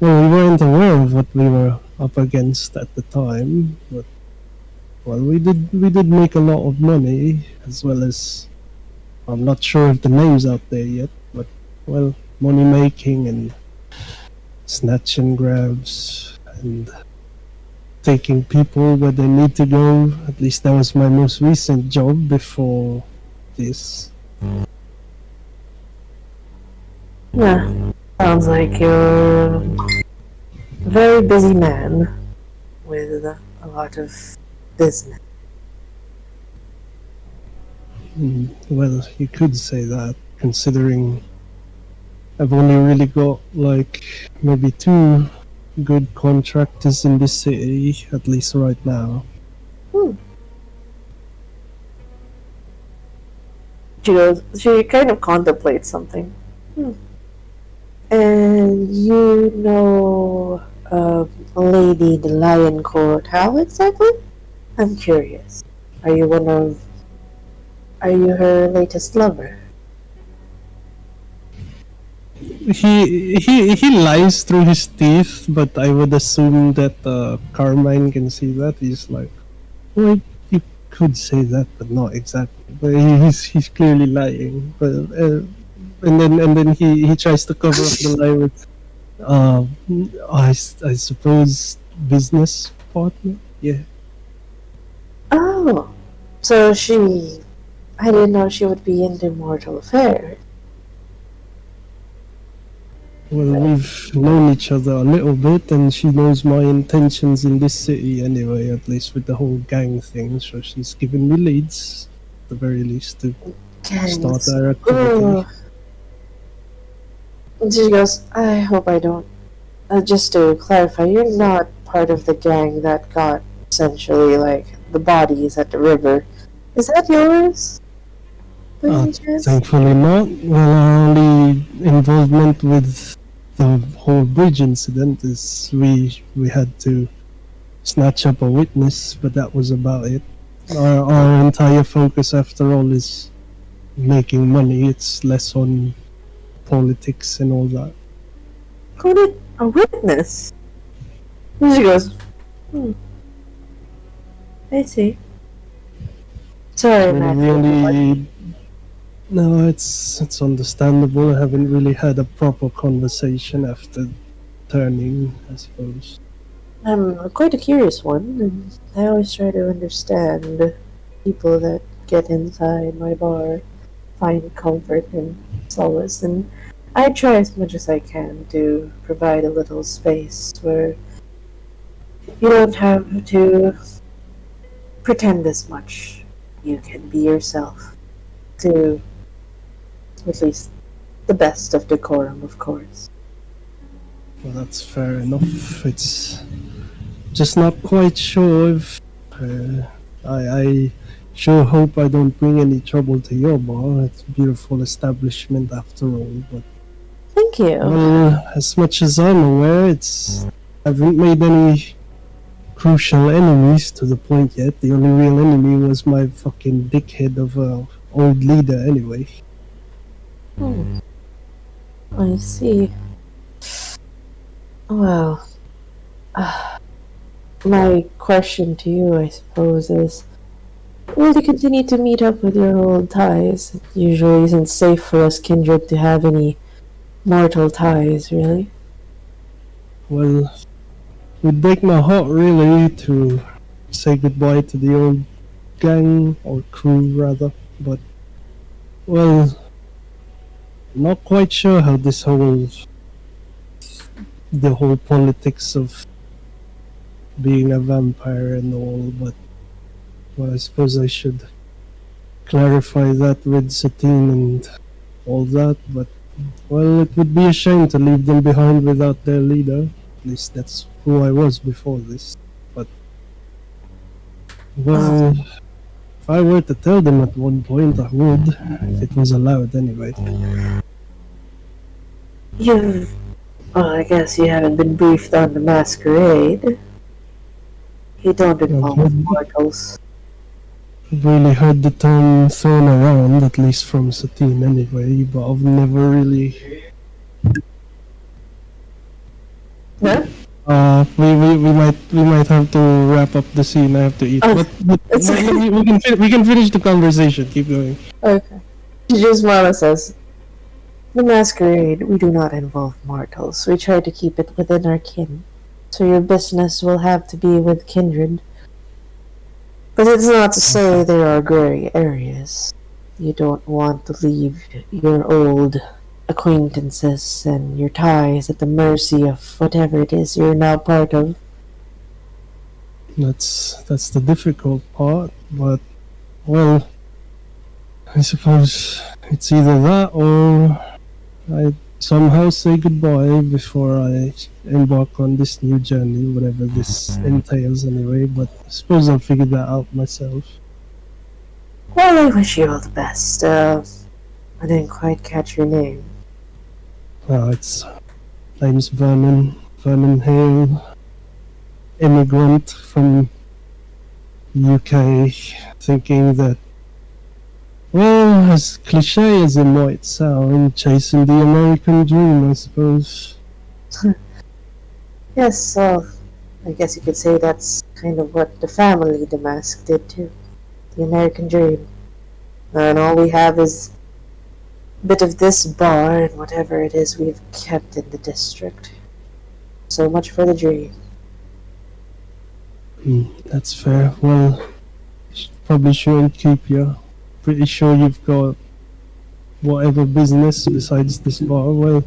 Well, we weren't aware of what we were up against at the time, but well, we did make a lot of money, as well as I'm not sure if the name's out there yet, but well, money making and snatch and grabs and taking people where they need to go. At least that was my most recent job before this. Yeah, sounds like you're a very busy man with a lot of business. Well, you could say that, considering I've only really got like maybe 2 good contractors in this city, at least right now. She kind of contemplates something. And you know Lady the Lion Court. How exactly? I'm curious. Are you her latest lover? He lies through his teeth, but I would assume that Carmine can see that. He's like, well, you could say that, but not exactly. But he's clearly lying. But and then he tries to cover up the lie with, I suppose business partner. Yeah. Oh, so I didn't know she would be into mortal affairs. Well, we've known each other a little bit, and she knows my intentions in this city anyway, at least with the whole gang thing, so she's given me leads, at the very least, to start our activity. And she goes, I hope I don't. Just to clarify, you're not part of the gang that got, essentially, like, the bodies at the river. Is that yours? Thankfully not. Well, our only involvement with the whole bridge incident is we had to snatch up a witness, but that was about it. Our entire focus, after all, is making money. It's less on politics and all that. A witness? And she goes, I see. Sorry, Matt. No, it's understandable. I haven't really had a proper conversation after turning, I suppose. I'm quite a curious one, and I always try to understand people that get inside my bar, find comfort and solace, and I try as much as I can to provide a little space where you don't have to pretend as much. You can be yourself, to at least the best of decorum, of course. Well, that's fair enough. It's just not quite sure if I sure hope I don't bring any trouble to your bar. It's a beautiful establishment after all, but thank you. Well, as much as I'm aware, I haven't made any crucial enemies to the point yet. The only real enemy was my fucking dickhead of a old leader anyway. I see. Well, my question to you, I suppose, is will you continue to meet up with your old ties? It usually isn't safe for us kindred to have any mortal ties, really. Well, it would break my heart really to say goodbye to the old gang, or crew rather, but, well, I'm not quite sure how the whole politics of being a vampire and all, but, well, I suppose I should clarify that with Satine and all that, but, well, it would be a shame to leave them behind without their leader. At least that's who I was before this, but, well, if I were to tell them at one point, I would, if it was allowed anyway. Well, I guess you haven't been briefed on the masquerade. You don't involve mortals. I've really heard the term thrown around, at least from Satine anyway, but I've never really... Yeah? We might have to wrap up the scene. I have to eat. But we can finish the conversation. Keep going. Okay. She just Mama says, The masquerade, we do not involve mortals. We try to keep it within our kin. So your business will have to be with kindred. But it's not to say there are gray areas. You don't want to leave your old acquaintances and your ties at the mercy of whatever it is you're now part of. That's the difficult part, but well, I suppose it's either that or I somehow say goodbye before I embark on this new journey, whatever this entails anyway, but I suppose I'll figure that out myself. Well, I wish you all the best. I didn't quite catch your name. Name's Vernon Hale, immigrant from UK, thinking that, well, as cliche as it might sound, chasing the American dream, I suppose. Yes, so I guess you could say that's kind of what the family Damask did too. The American dream. And all we have is a bit of this bar and whatever it is we've kept in the district. So much for the dream. That's fair. Well, probably shouldn't keep you. Pretty sure you've got whatever business besides this bar. Well,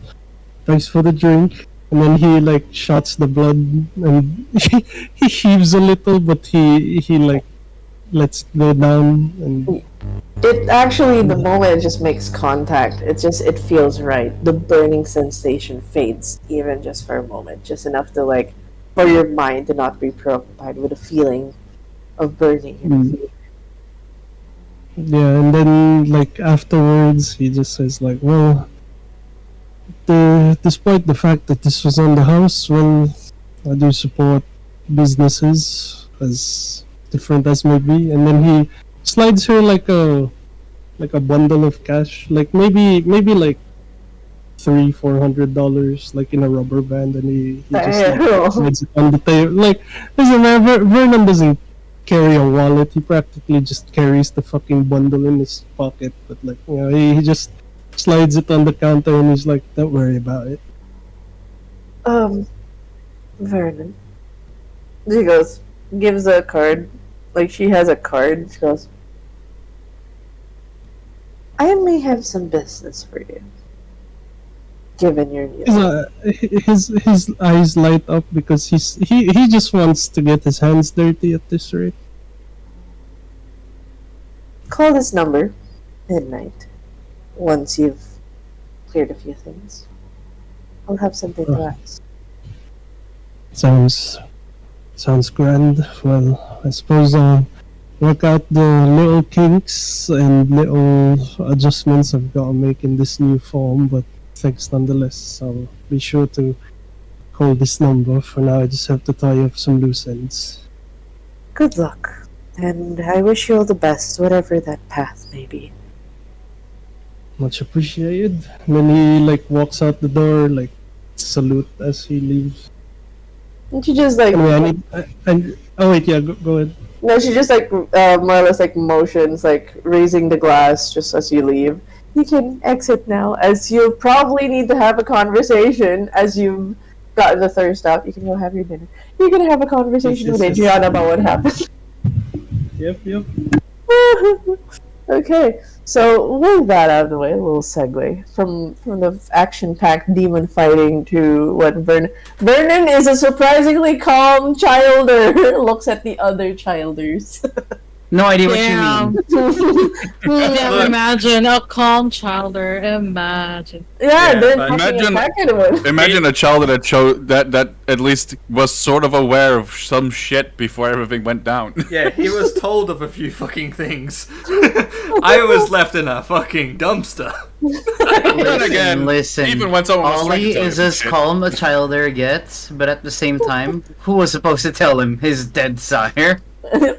thanks for the drink. And then he like shots the blood and he heaves a little, but he like lets it go down and It actually, the moment it just makes contact, it feels right. The burning sensation fades even just for a moment, just enough to like, for your mind to not be preoccupied with a feeling of burning. yeah, and then like afterwards he just says like, well, despite the fact that this was on the house, well, I do support businesses as different as may be, and then he slides her like a bundle of cash, like maybe like $300-400, like in a rubber band, and he just like, slides it on the table. Like, listen, man, Vernon doesn't carry a wallet. He practically just carries the fucking bundle in his pocket. But like, you know, he just slides it on the counter, and he's like, "Don't worry about it." Vernon. She goes, gives a card. Like, she has a card. She goes, I may have some business for you. Given your news. His eyes light up because he just wants to get his hands dirty at this rate. Call this number, midnight, once you've cleared a few things. I'll have something to ask. Sounds grand. Well, I suppose I'll work out the little kinks and little adjustments I've got to make in this new form, but thanks nonetheless. I'll be sure to call this number. For now, I just have to tie up some loose ends. Good luck, and I wish you all the best, whatever that path may be. Much appreciated. And then he like walks out the door, like salute as he leaves. And she just like oh wait, yeah, go ahead. No, she just like more or less like motions, like raising the glass just as you leave. You can exit now, as you probably need to have a conversation as you've gotten the thirst out. You can go have your dinner. You're gonna have a conversation with Adriana about what happened. Yep. Okay, so with that out of the way, a little segue from the action-packed demon fighting to what Vernon is a surprisingly calm childer. Looks at the other childers. No idea what you mean. Imagine a calm childer. Imagine. Yeah, they're fucking imagine a child that at least was sort of aware of some shit before everything went down. Yeah, he was told of a few fucking things. I was left in a fucking dumpster. Then again, Listen, even when someone was Ollie trying to is tell him as shit. calm a childer gets, but at the same time, who was supposed to tell him? His dead sire.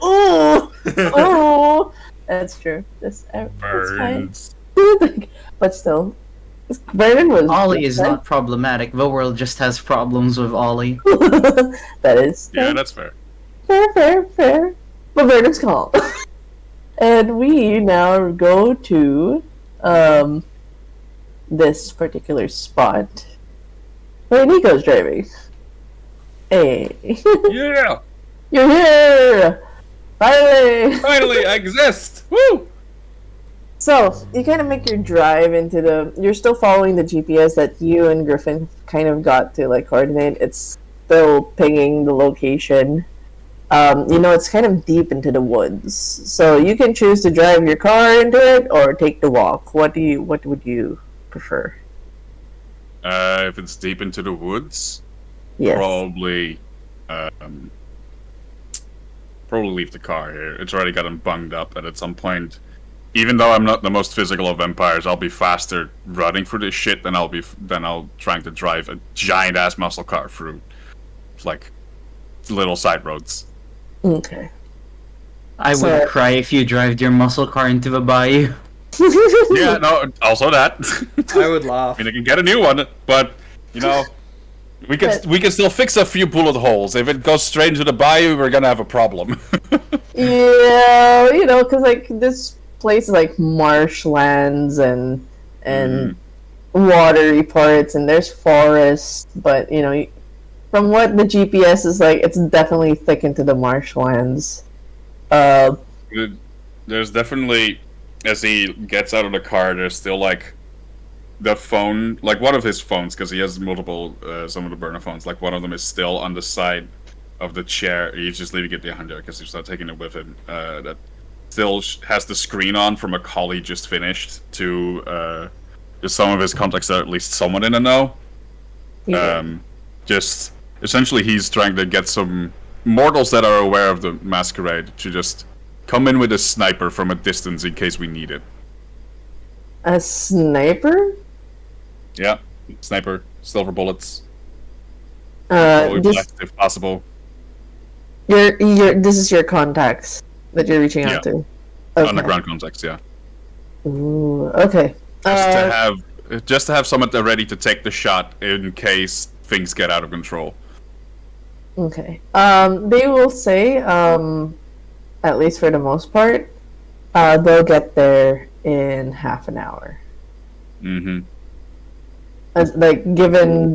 Ooh! Ooh! That's true. That's fine. But still, Vernon was. Ollie is not problematic. The world just has problems with Ollie. That is. Yeah, that's fair. Fair. But Vernon's calm. And we now go to this particular spot where Nico's driving. Hey. Yeah! You're here! Finally! Finally, I exist! Woo! So, you kind of make your drive into the... You're still following the GPS that you and Griffin kind of got to, like, coordinate. It's still pinging the location. It's kind of deep into the woods. So, you can choose to drive your car into it or take the walk. What would you prefer? If it's deep into the woods, Yes. probably leave the car here. It's already gotten bunged up, and at some point, even though I'm not the most physical of vampires, I'll be faster running through this shit than I'll trying to drive a giant ass muscle car through like little side roads. Okay. I would cry if you drive your muscle car into the bayou. Yeah, no, also that. I would laugh. I mean, I can get a new one, but we can still fix a few bullet holes. If it goes straight into the bayou, we're gonna have a problem. Yeah, because like this place is like marshlands and watery parts, and there's forests. But from what the GPS is like, it's definitely thick into the marshlands. There's definitely, as he gets out of the car, there's still like the phone, like one of his phones, because he has multiple, some of the burner phones, like one of them is still on the side of the chair. He's just leaving it behind there because he's not taking it with him. That still has the screen on from a call he just finished to just some of his contacts that are at least somewhat in the know. Yeah. Just essentially he's trying to get some mortals that are aware of the masquerade to just come in with a sniper from a distance in case we need it. A sniper? Yeah, sniper, silver bullets. Probably Just blast if possible. this is your contacts that you're reaching out to. Okay. Underground contacts, yeah. Ooh, okay. Just to have someone there ready to take the shot in case things get out of control. Okay. They will say, at least for the most part, they'll get there in half an hour. Mm-hmm. Given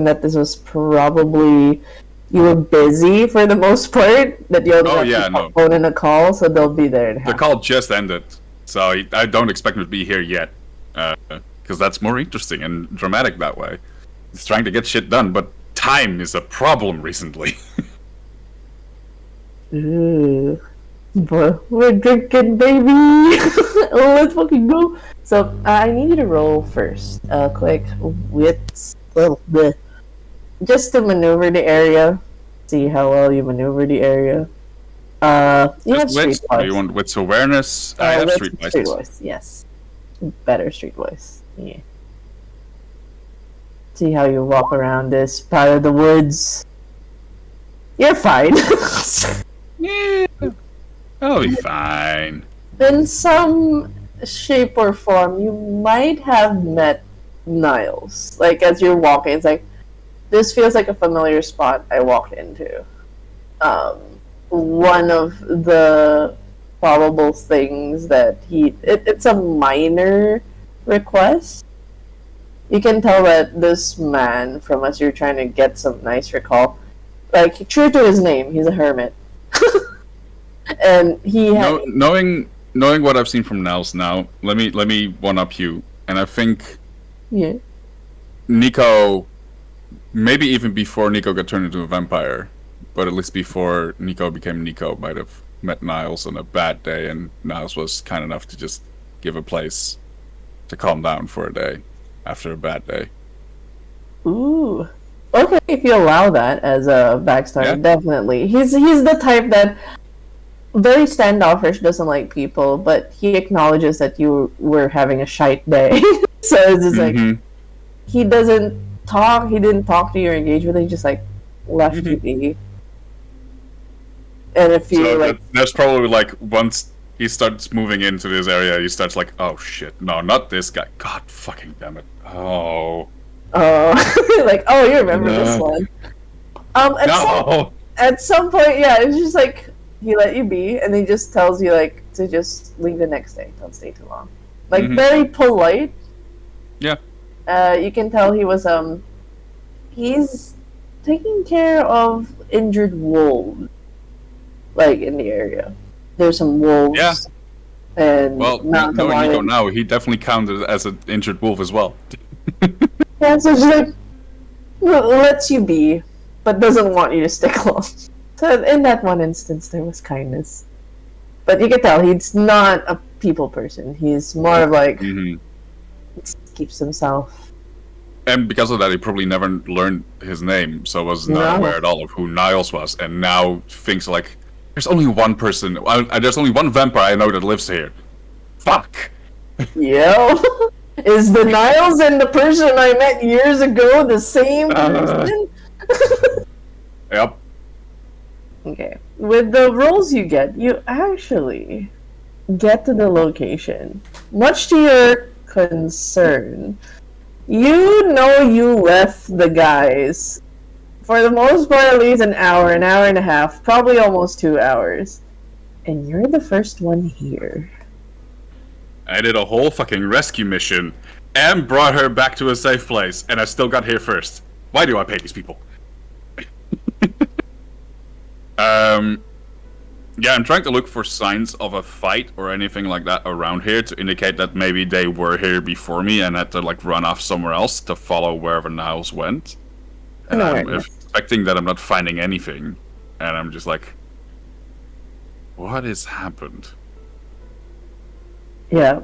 that this was probably you were busy for the most part, that you only have to phone in a call, so they'll be there in half. The call just ended, so I don't expect him to be here yet, because that's more interesting and dramatic that way. He's trying to get shit done, but time is a problem recently. Ooh. But we're drinking, baby! Let's fucking go! So, I need you to roll first. Quick wits. Just to maneuver the area. See how well you maneuver the area. You have streetwise. Do you want wits awareness? I have streetwise. Yes. Better streetwise. Yeah. See how you walk around this part of the woods. You're fine. Yeah. I'll be fine. In some shape or form, you might have met Niles. Like, as you're walking, it's like, this feels like a familiar spot I walked into. One of the probable things that it's a minor request. You can tell that this man, from us, you're trying to get some nice recall, like, true to his name, he's a hermit. And he had... knowing what I've seen from Niles now, let me one up you, and I think Nico, maybe even before Nico got turned into a vampire, but at least before Nico became Nico, might have met Niles on a bad day, and Niles was kind enough to just give a place to calm down for a day after a bad day. Ooh. Okay, if you allow that as a backstory, definitely. He's the type that very standoffish, doesn't like people, but he acknowledges that you were having a shite day. So it's just like, he didn't talk to you or engage with you, he just like left you be. And if you there's probably like once he starts moving into this area, he starts like, oh shit, no, not this guy. God fucking damn it. Oh. Like, oh, you remember this one. At some point, it's just like, he let you be, and he just tells you, like, to just leave the next day. Don't stay too long. Like, very polite, Yeah. You can tell he's taking care of injured wolves, like in the area. There's some wolves. Yeah. And Well, mountain knowing Nico lions. now, he definitely counted as an injured wolf as well. Yeah, so she's like, lets you be, but doesn't want you to stick along. So in that one instance, there was kindness. But you can tell he's not a people person. He's more of like, keeps himself. And because of that, he probably never learned his name, so was not aware at all of who Niles was, and now thinks like, there's only one person, there's only one vampire I know that lives here. Fuck! Yo! Is the Niles and the person I met years ago the same person? Yep. Okay. With the rolls you get, you actually get to the location. Much to your concern. You know you left the guys, for the most part, at least an hour and a half, probably almost 2 hours. And you're the first one here. I did a whole fucking rescue mission and brought her back to a safe place, and I still got here first. Why do I pay these people? Yeah, I'm trying to look for signs of a fight or anything like that around here to indicate that maybe they were here before me and had to like run off somewhere else to follow wherever Niles went. And I'm expecting that I'm not finding anything, and I'm just like, what has happened? Yeah.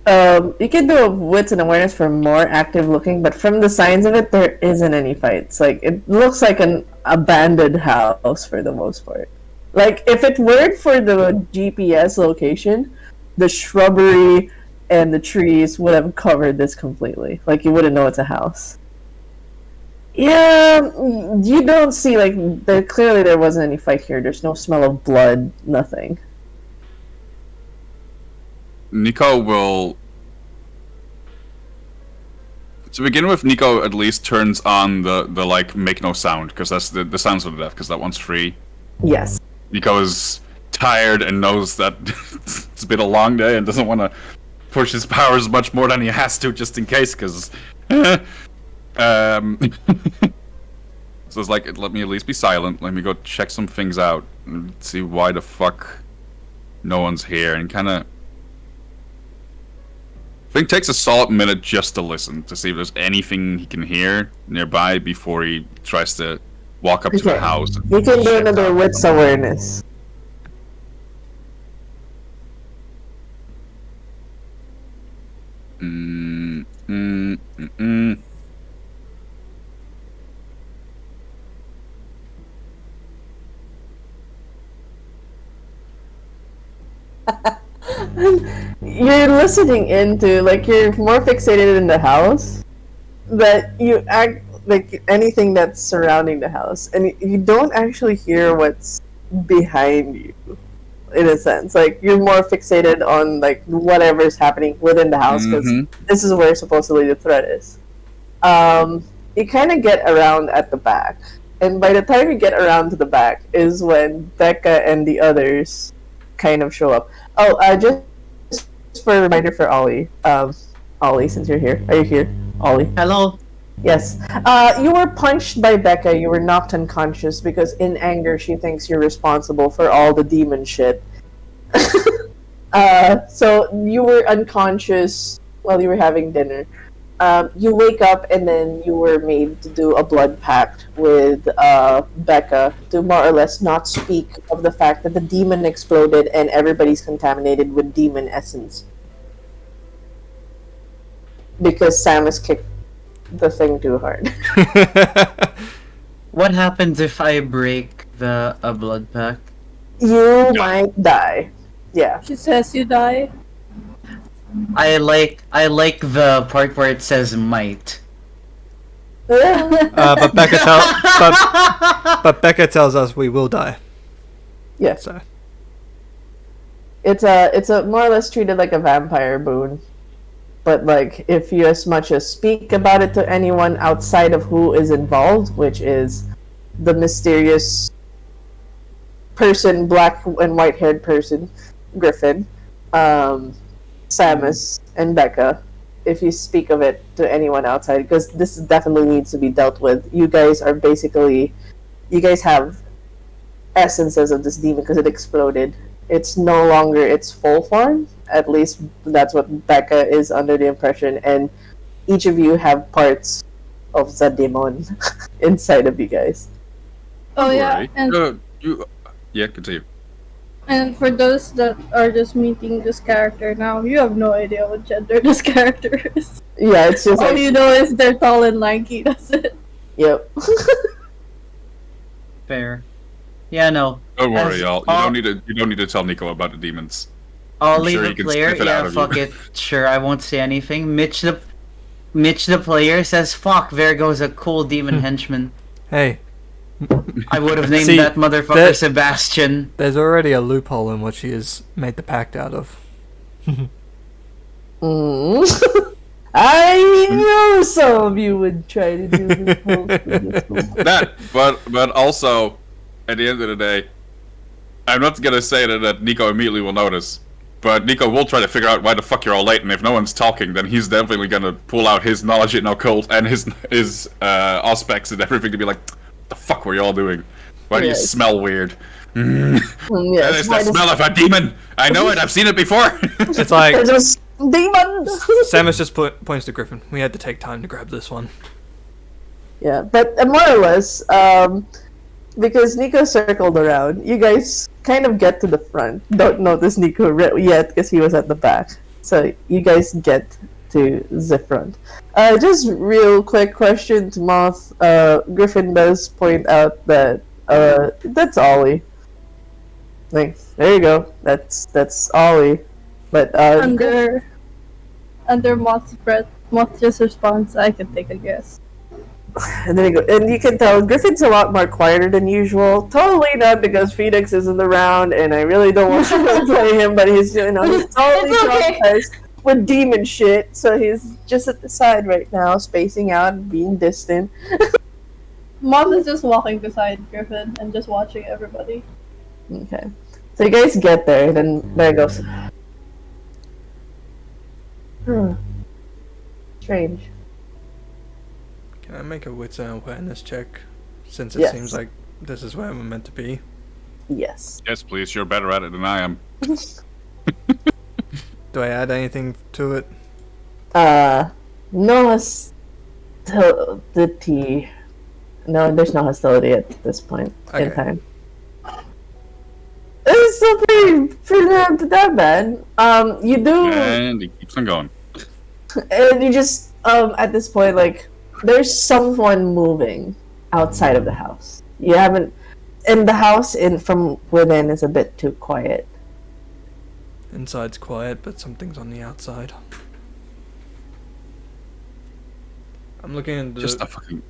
You can do a wits and awareness for more active looking, but from the signs of it, there isn't any fights. Like, it looks like an abandoned house for the most part. Like, if it weren't for the GPS location, the shrubbery and the trees would have covered this completely. Like, you wouldn't know it's a house. Yeah, you don't see, like, clearly there wasn't any fight here. There's no smell of blood, nothing. Nico will... To begin with, Nico at least turns on the like, make no sound, because that's the sounds of the death, because that one's free. Yes. Nico is tired and knows that it's been a long day and doesn't want to push his powers much more than he has to, just in case, because... So it's like, let me at least be silent, let me go check some things out, and see why the fuck no one's here, and kind of... I think it takes a solid minute just to listen, to see if there's anything he can hear nearby before he tries to walk up to the house. You can do another wits awareness. You're listening into, like, you're more fixated in the house, that you act like anything that's surrounding the house, and you don't actually hear what's behind you, in a sense. Like, you're more fixated on, like, whatever's happening within the house, because this is where supposedly the threat is. You kind of get around at the back, and by the time you get around to the back is when Becca and the others kind of show up. Oh, just for a reminder for Ollie. Ollie, since you're here. Are you here? Ollie. Hello. Yes. You were punched by Becca. You were knocked unconscious because in anger she thinks you're responsible for all the demon shit. So you were unconscious while you were having dinner. You wake up and then you were made to do a blood pact with Becca to more or less not speak of the fact that the demon exploded and everybody's contaminated with demon essence. Because Samus kicked the thing too hard. What happens if I break a blood pact? You might die. Yeah. She says you die. I like the part where it says might. But Becca tells us we will die. Yes. So. It's a more or less treated like a vampire boon. But like, if you as much as speak about it to anyone outside of who is involved, which is the mysterious person, black and white haired person, Griffin, Samus, and Becca, if you speak of it to anyone outside, because this definitely needs to be dealt with. You guys have essences of this demon because it exploded. It's no longer its full form. At least that's what Becca is under the impression, and each of you have parts of the demon inside of you guys. Oh yeah, Right. and Yeah, continue. and for those that are just meeting this character now, you have no idea what gender this character is. Yeah, it's just All like, you know is they're tall and lanky. That's it. yep. Fair. Yeah, no. Don't worry, As y'all. all- You don't need to tell Nico about the demons. I'll I'm leave sure the he can player. sniff it out Yeah, of fuck you. it. Sure, I won't say anything. Mitch the player says, "Fuck, there goes a cool demon henchman." Hey, I would have named See, that motherfucker that- Sebastian. there's already a loophole in what she has made the pact out of. I know some of you would try to do this whole thing. That, but also, at the end of the day, I'm not gonna say that Nico immediately will notice, but Nico will try to figure out why the fuck you're all late, and if no one's talking, then he's definitely gonna pull out his knowledge in occult and his aspects and everything to be like, the fuck were you all doing? Why do you Yes. smell weird? Yeah, That is the smell of a demon! I know it, I've seen it before! It's like They're just demons. Samus just points to Griffin. We had to take time to grab this one. Yeah, but more or less, because Nico circled around, you guys kind of get to the front. Don't notice Nico yet because he was at the back. So you guys get to the front. Just real quick question to Moth. Griffin does point out that that's Ollie. Like, there you go. That's Ollie. But Under Moth's breath, Moth just responds, "I can take a guess." And there you go. And you can tell Griffin's a lot more quieter than usual. Totally not because Phoenix isn't around, and I really don't want to play him. But he's he's totally It's okay. traumatized with demon shit. So he's just at the side right now, spacing out, and being distant. Moth is just walking beside Griffin and just watching everybody. Okay. So you guys get there, and then there it goes. Strange. Can I make a wits and awareness check? Since it Yes. seems like this is where I'm meant to be. Yes. Yes, please, you're better at it than I am. Do I add anything to it? No hostility. No, there's no hostility at this point in Okay. time. It's still pretty not that bad. You do, And he keeps on going. and you just, at this point, like, there's someone moving outside of the house. You haven't, and the house from within is a bit too quiet. Inside's quiet, but something's on the outside. I'm looking at the... Just a fucking...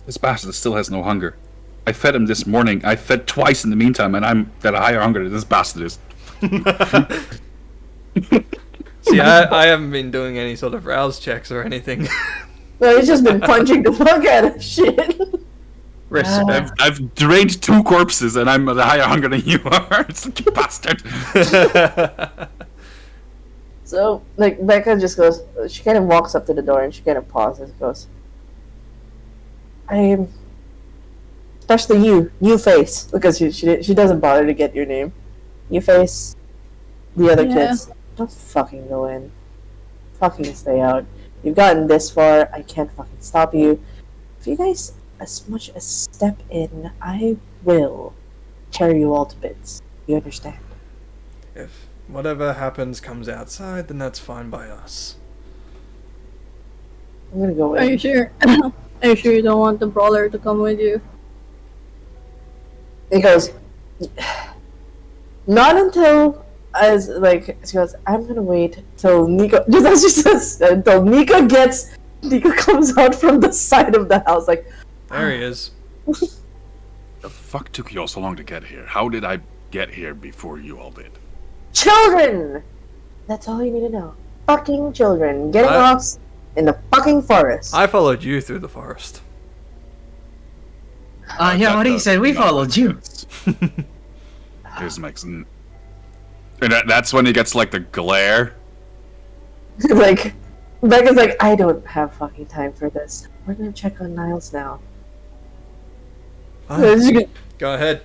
This bastard still has no hunger. I fed him this morning. I fed twice in the meantime, and I'm at a higher hunger than this bastard is. See, I haven't been doing any sort of rouse checks or anything. No, he's just been punching the fuck out of shit. Respect. I've drained 2 corpses, and I'm at a higher hunger than you are. Such a bastard. So, like, Becca just goes, she kind of walks up to the door and she kind of pauses and goes, especially you face, because she doesn't bother to get your name. You face, the other Yeah. kids, don't fucking go in. Fucking stay out. You've gotten this far, I can't fucking stop you. If you guys as much as step in, I will tear you all to bits. You understand? If whatever happens comes outside, then that's fine by us. I'm gonna go Are you in. sure? Are you sure you don't want the brawler to come with you? He goes, not until, as like, she goes, I'm gonna wait till Nico, just as she says, until Nico comes out from the side of the house, like, There he is. The fuck took you all so long to get here? How did I get here before you all did? children! That's all you need to know. Fucking children getting What? lost in the fucking forest. I followed you through the forest. Yeah, That what he does said, we not followed make you. sense. This makes... And that's when he gets, like, the glare. Like, Becca's like, I don't have fucking time for this. We're gonna check on Niles now. Fine. And, Go ahead.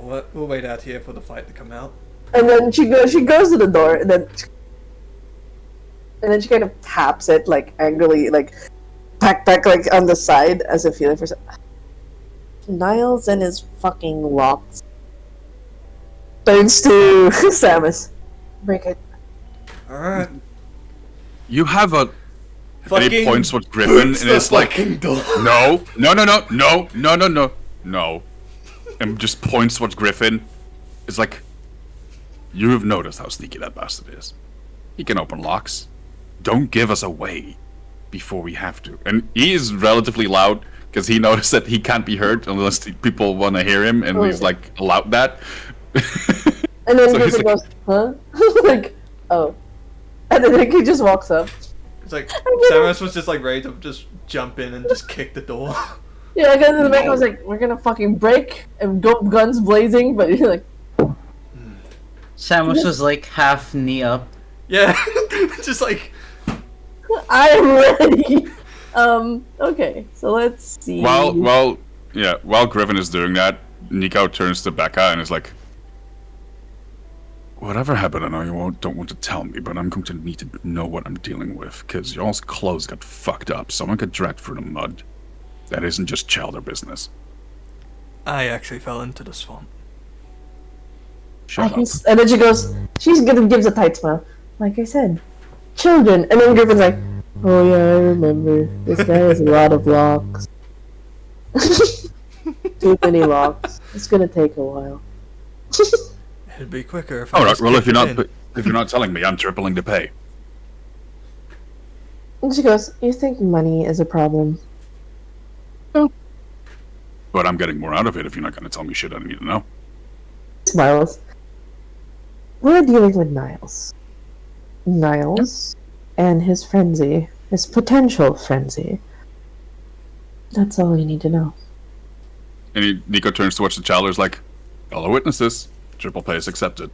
We'll wait out here for the fight to come out. and then she goes to the door, and then she kind of taps it, like, angrily, like, pack, like, on the side, as if feeling for some... Niles and his fucking locks. Turns to Samus. Break it. Alright. You have a. And he Fucking points with Griffin, and the it's like, fucking door. no, and just points towards Griffin. It's like, you have noticed how sneaky that bastard is. He can open locks. Don't give us away before we have to. And he is relatively loud because he noticed that he can't be heard unless people want to hear him, and he's like allowed that. And then So he's Griffin like- goes, huh? Like, oh. And then like, he just walks up. It's like Samus was just like ready to just jump in and just kick the door. Yeah, because the back was like, we're gonna fucking break and go guns blazing, but you're like, Samus was like half knee up. Yeah, just like I'm ready. Okay, so let's see. While Griffin is doing that, Nico turns to Becca and is like, whatever happened, I know you don't want to tell me, but I'm going to need to know what I'm dealing with, because y'all's clothes got fucked up. Someone got dragged through the mud. That isn't just child or business. I actually fell into the swamp. Shut up. And then she goes, gives a tight smile. Like I said, children. And then Griffin's like, oh yeah, I remember. This guy has a lot of locks. Too many locks. It's gonna take a while. It'd be quicker if I All right. just Well, if kicked you're it not in. if you're not telling me, I'm tripling the pay. And she goes, you think money is a problem? But I'm getting more out of it if you're not going to tell me shit I need to know. Smiles. We're dealing with Niles. Niles and his frenzy. His potential frenzy. That's all you need to know. And Nico turns towards the child, is like, fellow witnesses, triple pay is accepted.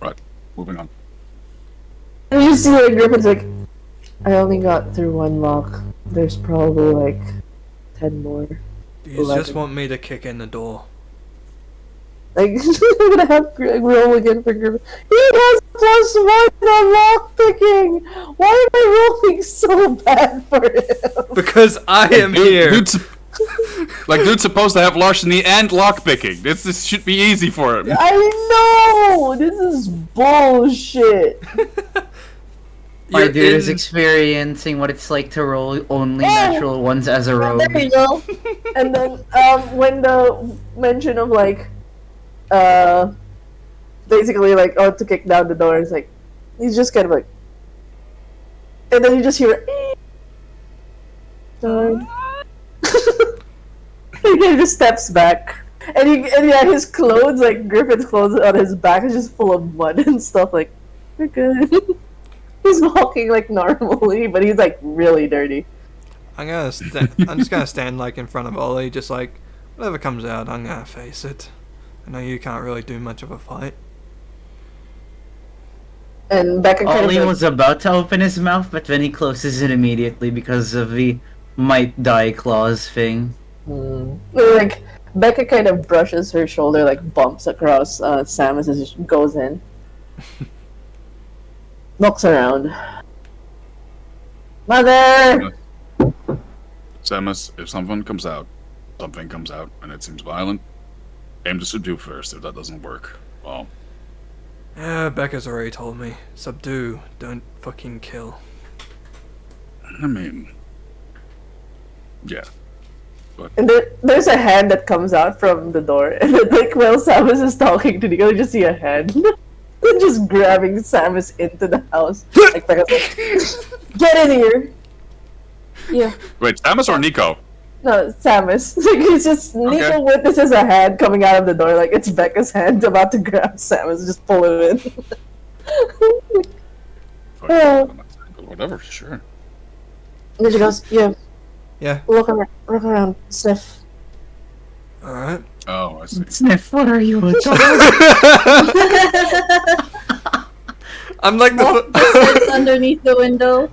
Right, moving on. And you see like Griffin's like, I only got through one lock. There's probably like 10 more. You 11. just want me to kick in the door. Like, I'm gonna have Greg roll again for Griffin. He has +1 on lock picking! Why am I rolling so bad for him? Because I am here. Dude's supposed to have larceny and lockpicking. This should be easy for him. I know! This is bullshit! My You're dude is in- experiencing what it's like to roll only natural ones as a rogue. There you go. And then, when the mention of like, basically like, oh, to kick down the door, it's like, he's just kind of like, and then you just hear, darn. He kind of just steps back. And yeah, his clothes, like Griffin's clothes on his back is just full of mud and stuff, like, we're good. He's walking like normally, but he's like really dirty. I'm just gonna stand like in front of Ollie, just like whatever comes out, I'm gonna face it. I know you can't really do much of a fight. And Becca kind Ollie of was about to open his mouth, but then he closes it immediately because of the might die clause thing. like Becca kind of brushes her shoulder, like bumps across Samus as she goes in. Looks around. Mother! Samus, if something comes out, and it seems violent, aim to subdue first. If that doesn't work, well, Yeah, Becca's already told me. Subdue, don't fucking kill. I mean, yeah. And there's a hand that comes out from the door, and then, like, while Samus is talking to Nico, you just see a hand. They're just grabbing Samus into the house. Like, Becca's like, get in here! Yeah. Wait, Samus or Nico? No, Samus. Like, it's just, Nico Okay. witnesses a hand coming out of the door, like, it's Becca's hand about to grab Samus, just pull him in. Fuck, Yeah. I'm not saying, but whatever, sure. And then she goes, yeah, Yeah, look around, sniff. alright. Oh, I see. Sniff, what are you, a dog? I'm like Walk the scent underneath the window.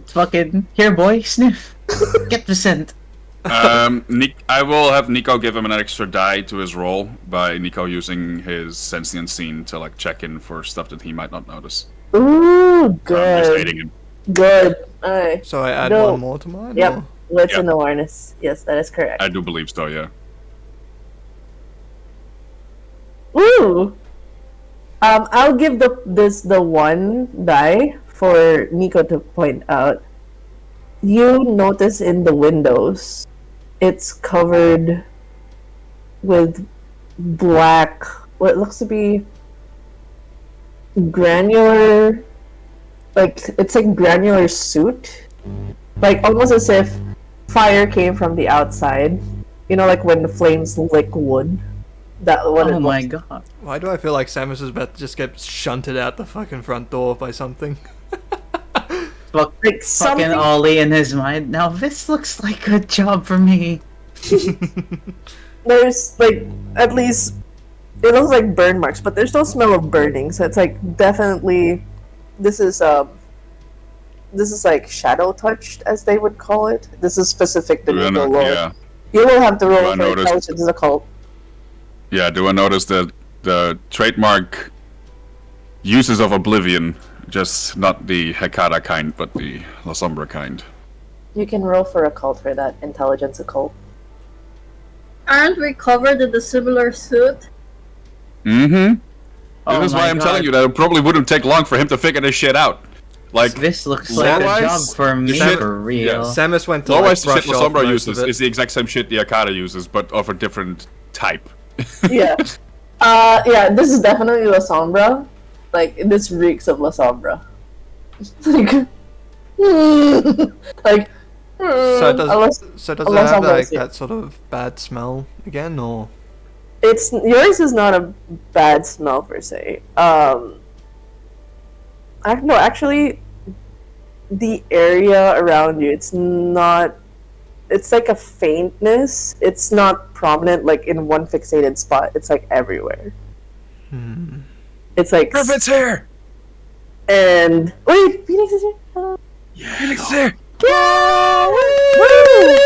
Fucking here, boy, sniff. Get the scent. I will have Nico give him an extra die to his roll by Nico using his sentient scene to like check in for stuff that he might not notice. Ooh, I'm just hating good. him. Good. Alright. So I add No. one more to mine? Yep. or- Wits Yep. and awareness. Yes, that is correct. I do believe so, yeah. Ooh. I'll give the one die for Nico to point out. You notice in the windows, it's covered with black, what looks to be granular, like it's like granular soot, like almost as if fire came from the outside. You know, like when the flames lick wood. That what it Oh my looks. god. Why do I feel like Samus is about to just get shunted out the fucking front door by something? Fuck, Like fucking something. Ollie in his mind. Now this looks like a job for me. There's like at least it looks like burn marks, but there's no smell of burning, so it's like definitely this is like shadow touched, as they would call it. This is specific to Nico lore. Yeah. You will have to Do I roll for notice- intelligence as a cult. Yeah, do I notice the trademark uses of Oblivion, just not the Hekata kind, but the La Sombra kind? You can roll for a cult for that intelligence occult. Aren't we covered in the similar suit? Mm-hmm. Oh This is why my I'm God. telling you that it probably wouldn't take long for him to figure this shit out. Like, This looks like a lore-wise, job for me, shit- for real. Samus went to otherwise like, the shit brush La off Sombra most uses of it. is the exact same shit the Hekata uses, but of a different type. Yeah. Yeah, this is definitely La Sombra. Like, this reeks of La Sombra. Like, like, So does unless so does it unless have I'm like racist. that sort of bad smell again, or it's yours is not a bad smell per se. No, actually, the area around you, it's not. It's like a faintness. It's not prominent, like in one fixated spot. It's like everywhere. It's like. Griffith's here! And wait, Phoenix is here. Hello. Phoenix is here!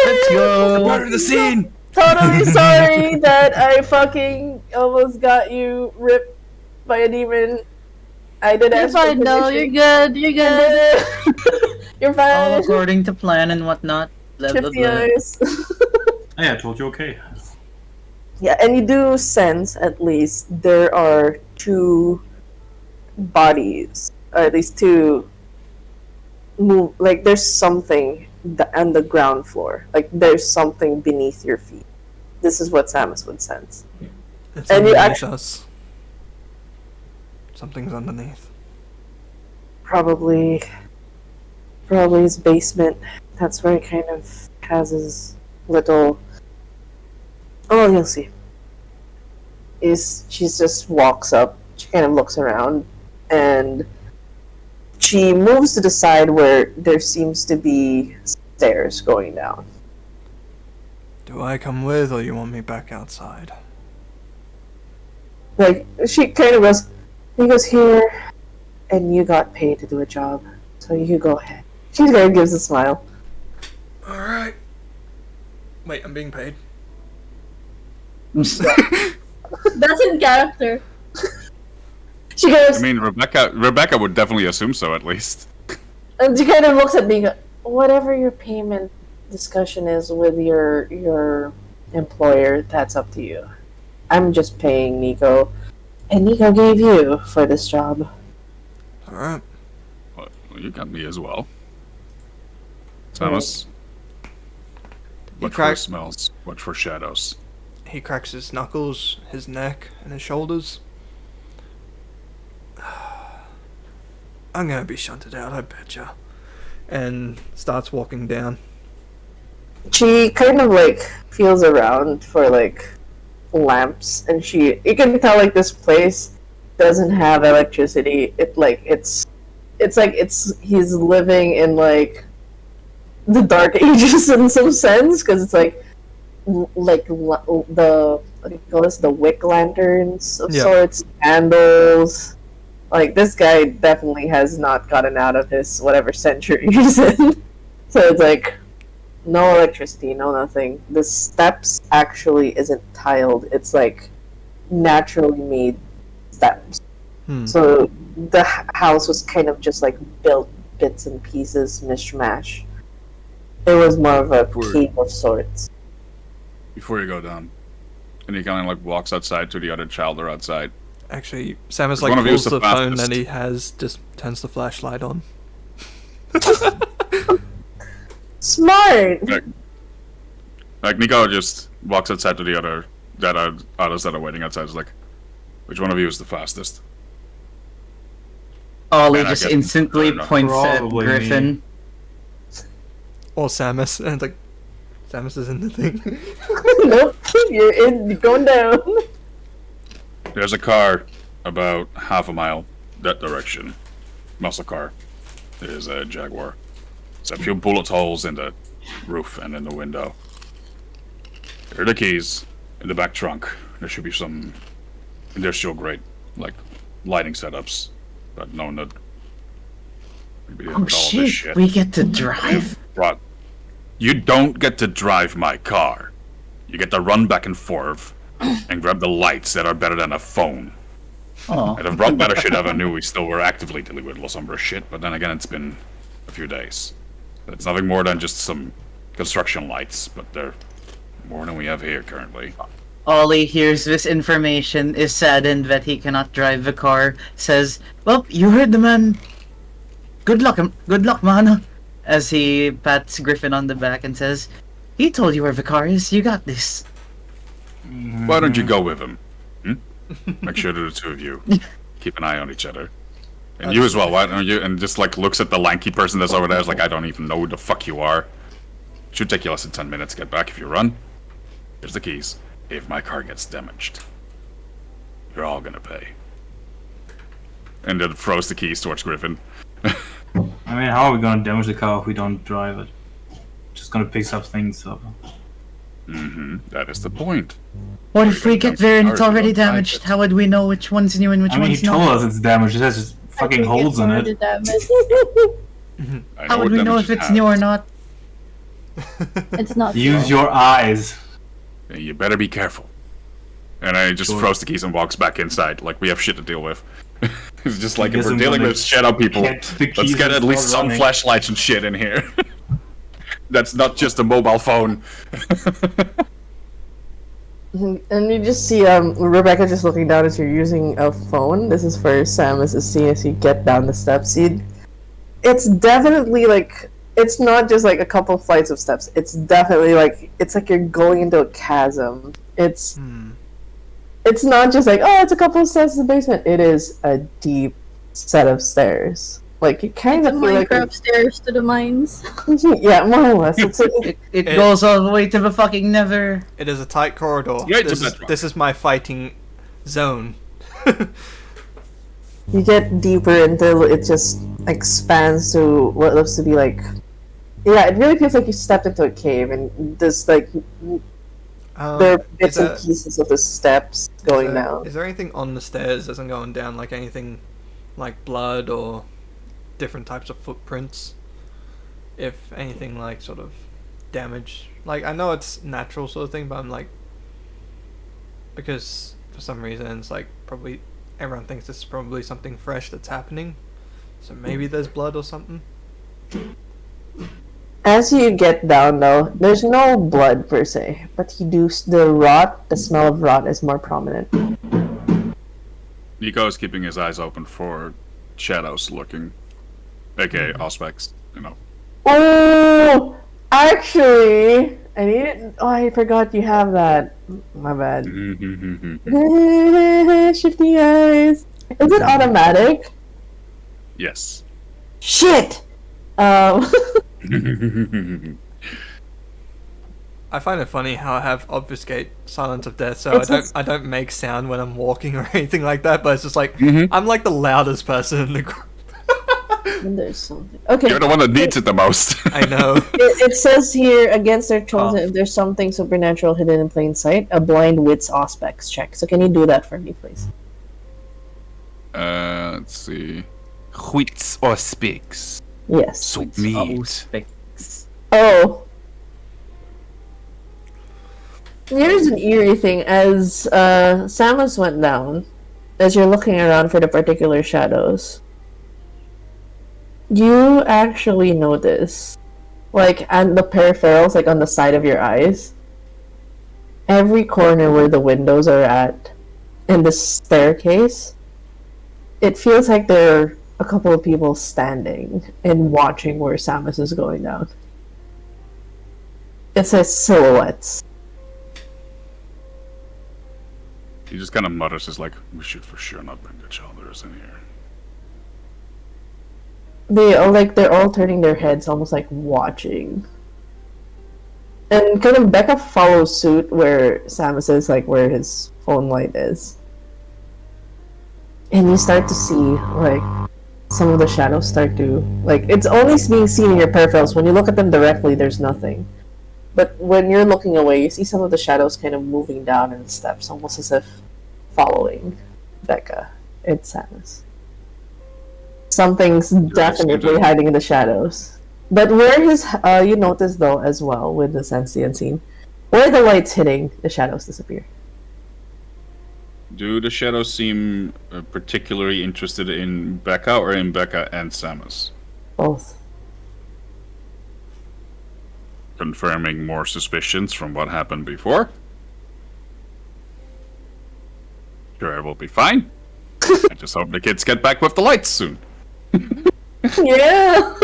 Let's go. Part of the scene! Totally sorry that I fucking almost got you ripped by a demon. I did You're ask for fine, no, you're permission. good, you're good. You're All fine. according to plan and whatnot. Blah, blah, Chippy blah. eyes. Hey, I told you okay. Yeah, and you do sense at least there are two bodies, or at least two move. Like there's something on the ground floor. Like there's something beneath your feet. This is what Samus would sense. it's And you underneath actu- us? Something's underneath. Probably his basement. That's where he kind of has his little. Oh, you'll see. She just walks up. She kind of looks around, and she moves to the side where there seems to be stairs going down. Do I come with, or you want me back outside? Like she kind of goes. He goes here, and you got paid to do a job, so you go ahead. She kind of gives a smile. All right. Wait, I'm being paid. That's in character. She goes. I mean, Rebecca would definitely assume so, at least. And she kind of looks at me. Whatever your payment discussion is with your employer, that's up to you. I'm just paying Nico, and Nico gave you for this job. All right. Well, you got me as well. Thomas. Watch for cracked- smells. Watch for shadows. He cracks his knuckles, his neck, and his shoulders. I'm gonna be shunted out, I betcha. And starts walking down. She kind of like feels around for like lamps, and you can tell like this place doesn't have electricity. It's he's living in like the dark ages in some sense, because it's the what do you call this, the wick lanterns of Yeah. sorts, candles, Like, this guy definitely has not gotten out of his whatever century he's in. So it's like, no electricity, no nothing. The steps actually isn't tiled. It's like naturally made steps. So the house was kind of just like built bits and pieces, mishmash. It was more of a cave of sorts. Before you go down, and he kind of like walks outside to the other child or outside. Actually, Samus One like of you pulls is the the phone fastest. that he has, just turns the flashlight on. Smart! Like Nico just walks outside to the others that are waiting outside. Is like, which one of you is the fastest? Ollie Man, I just get- instantly I don't know. points at Probably Griffin. Or Samus, and it's like, Samus is in the thing. Nope, you're going down. There's a car about half a mile that direction. Muscle car. It is a Jaguar. There's a few bullet holes in the roof and in the window. Here are the keys in the back trunk. There should be some industrial grade, like lighting setups, but no, not. Oh shit, we get to drive? Right. You don't get to drive my car. You get to run back and forth and grab the lights that are better than a phone. Oh. I'd have brought better shit if I knew we still were actively dealing with Los Umbra shit, but then again, it's been a few days. It's nothing more than just some construction lights, but they're more than we have here currently. Ollie hears this information, is saddened that he cannot drive the car, says, "Well, you heard the man. Good luck, man." As he pats Griffin on the back and says, "He told you where the car is. You got this." Why don't you go with him? Make sure that the two of you keep an eye on each other. And you as well, why don't you? And just like looks at the lanky person that's over there, is like, I don't even know who the fuck you are. Should take you less than 10 minutes to get back if you run. Here's the keys. If my car gets damaged, you're all gonna pay. And then throws the keys towards Griffin. I mean, how are we gonna damage the car if we don't drive it? Just gonna pick up things up. That is the point. What if we get there and it's Cars, already you don't drive damaged? it. How would we know which one's new and which I mean, he one's told not? us it's damaged. It has just fucking holes in it. I How would what we know damage if it it's has. new or not? It's not. Use your eyes. Yeah, you better be careful. And I just throws the keys and walks back inside, like we have shit to deal with. It's just like, I if guess we're I'm dealing gonna with shadow people, get the let's keys get and at least start some running. flashlights and shit in here. That's not just a mobile phone. And you just see Rebecca just looking down as you're using a phone. This is for Samus to see as you get down the steps. It's definitely like, it's not just like a couple flights of steps. It's definitely like, it's like you're going into a chasm. It's not just like, oh, it's a couple of steps in the basement. It is a deep set of stairs. Like, you kind of feel like Minecraft stairs to the mines. yeah, more or less. It's It goes all the way to the fucking nether. It is a tight corridor. Yeah, it's This a is, bedrock. this is my fighting zone. you get deeper until it just expands to what looks to be like, yeah, it really feels like you stepped into a cave, and there's like there are bits and pieces of the steps going down. Is there anything on the stairs as I'm going down, like anything like blood or different types of footprints? If anything like sort of damage, like I know it's natural sort of thing, but I'm like, because for some reason it's like probably everyone thinks this is probably something fresh that's happening, so maybe there's blood or something. As you get down, though, there's no blood per se, but the smell of rot is more prominent. Nico is keeping his eyes open for shadows lurking, aka aspects, you know. Oh, actually, I need it. Oh, I forgot you have that. My bad. Shifty eyes. Is it automatic? Yes. Shit. I find it funny how I have obfuscate silence of death, so I don't make sound when I'm walking or anything like that. But it's just like I'm like the loudest person in the group. There's something. Okay. You're the one that needs it the most. I know. It says here, against their chosen, if there's something supernatural hidden in plain sight, a blind wit's aspects check. So can you do that for me, please? Let's see. Wheats or spigs? Yes. Sweet Oh, meat. specs. Oh. Here's an eerie thing. As Samus went down, as you're looking around for the particular shadows, you actually notice, like, at the peripherals, like on the side of your eyes, every corner where the windows are at, and the staircase, it feels like there are a couple of people standing and watching where Samus is going down. It says silhouettes. He just kind of mutters, "Is like, we should for sure not bring the childers in here." They're all turning their heads, almost like watching. And kind of Becca follows suit where Samus is, like where his phone light is. And you start to see, like, some of the shadows start to, like, it's only being seen in your peripherals. When you look at them directly, there's nothing. But when you're looking away, you see some of the shadows kind of moving down in the steps, almost as if following Becca and Samus. Something's definitely hiding in the shadows. But where you notice though as well with the Sense the Unseen, where the light's hitting, the shadows disappear. Do the shadows seem particularly interested in Becca or in Becca and Samus? Both. Confirming more suspicions from what happened before. Sure, it will be fine. I just hope the kids get back with the lights soon. Yeah!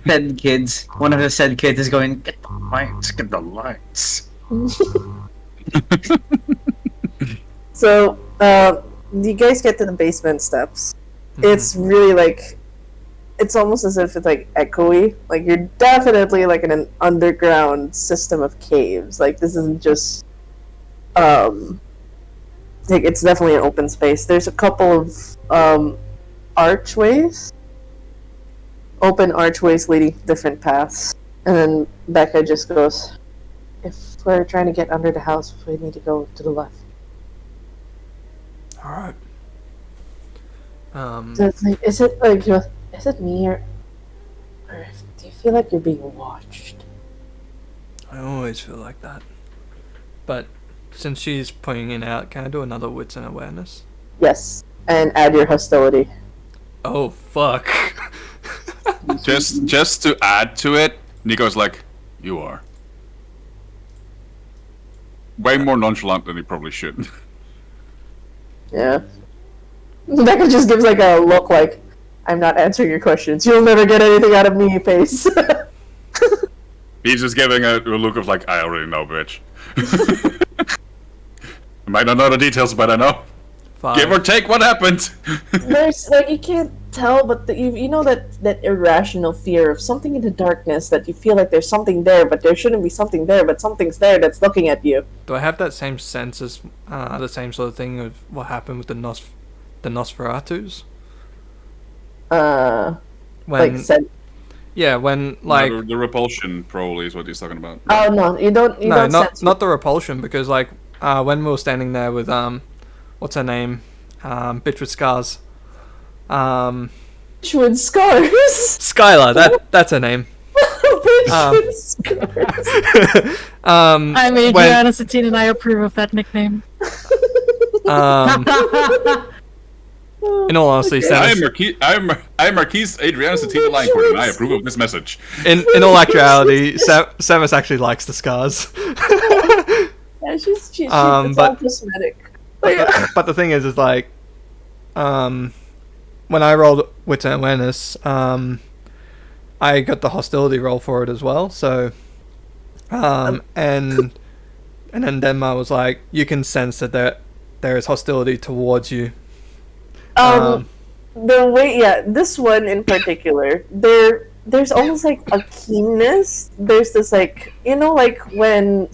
Said kids. One of the said kids is going, "Get the lights, get the lights." So, you guys get to the basement steps. It's really like, it's almost as if it's like echoey. Like you're definitely like in an underground system of caves. Like this isn't just, like it's definitely an open space. There's a couple of archways, open archways leading different paths. And then Becca just goes, "If we're trying to get under the house, we need to go to the left." Alright. So it's like, is it me or do you feel like you're being watched? I always feel like that. But since she's pointing it out, can I do another wits and awareness? Yes, and add your hostility. Oh fuck. Just to add to it, Nico's like, "You are." Way more nonchalant than he probably should. Yeah. Becca just gives like a look like, "I'm not answering your questions. You'll never get anything out of me," face. He's just giving a look of like, "I already know, bitch." I might not know the details, but I know. 5. Give or take what happened. There's like, you can't tell, but you know that irrational fear of something in the darkness, that you feel like there's something there, but there shouldn't be something there, but something's there that's looking at you. Do I have that same sense as the same sort of thing of what happened with the Nosferatus? When When said, yeah, when like the repulsion probably is what he's talking about. oh no, you don't. You no, don't not sense not the repulsion, because like when we were standing there with what's her name, bitch with scars, bitch with scars. Skylar, that's her name. Bitch with scars. I'm when- Adriana Satine and I approve of that nickname. In all honesty, I am Samus, Marquise Adriana Sativa Langford, and I approve of this message. in all actuality, Samus actually likes the scars. Yeah, she's it's but- all cosmetic. But the thing is like, when I rolled wits and awareness, I got the hostility roll for it as well. So, and then Denma was like, "You can sense that there is hostility towards you." The way, yeah, this one in particular, there's almost like a keenness. There's this like, you know, like when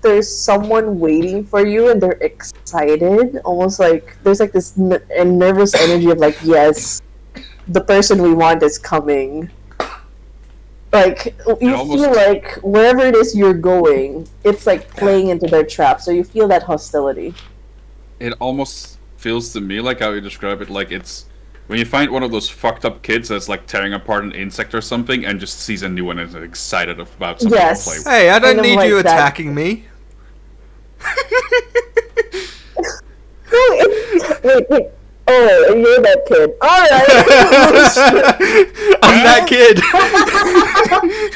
there's someone waiting for you and they're excited, almost like there's like this nervous energy of like, yes, the person we want is coming. Like you feel like wherever it is you're going, it's like playing into their trap. So you feel that hostility. It almost feels to me like how you describe it, like it's when you find one of those fucked up kids that's like tearing apart an insect or something and just sees a new one and is excited about something Yes. to play with. Hey, I don't Kind of need like you that. attacking me. Wait. Oh, and you're that kid. Alright. I'm that kid.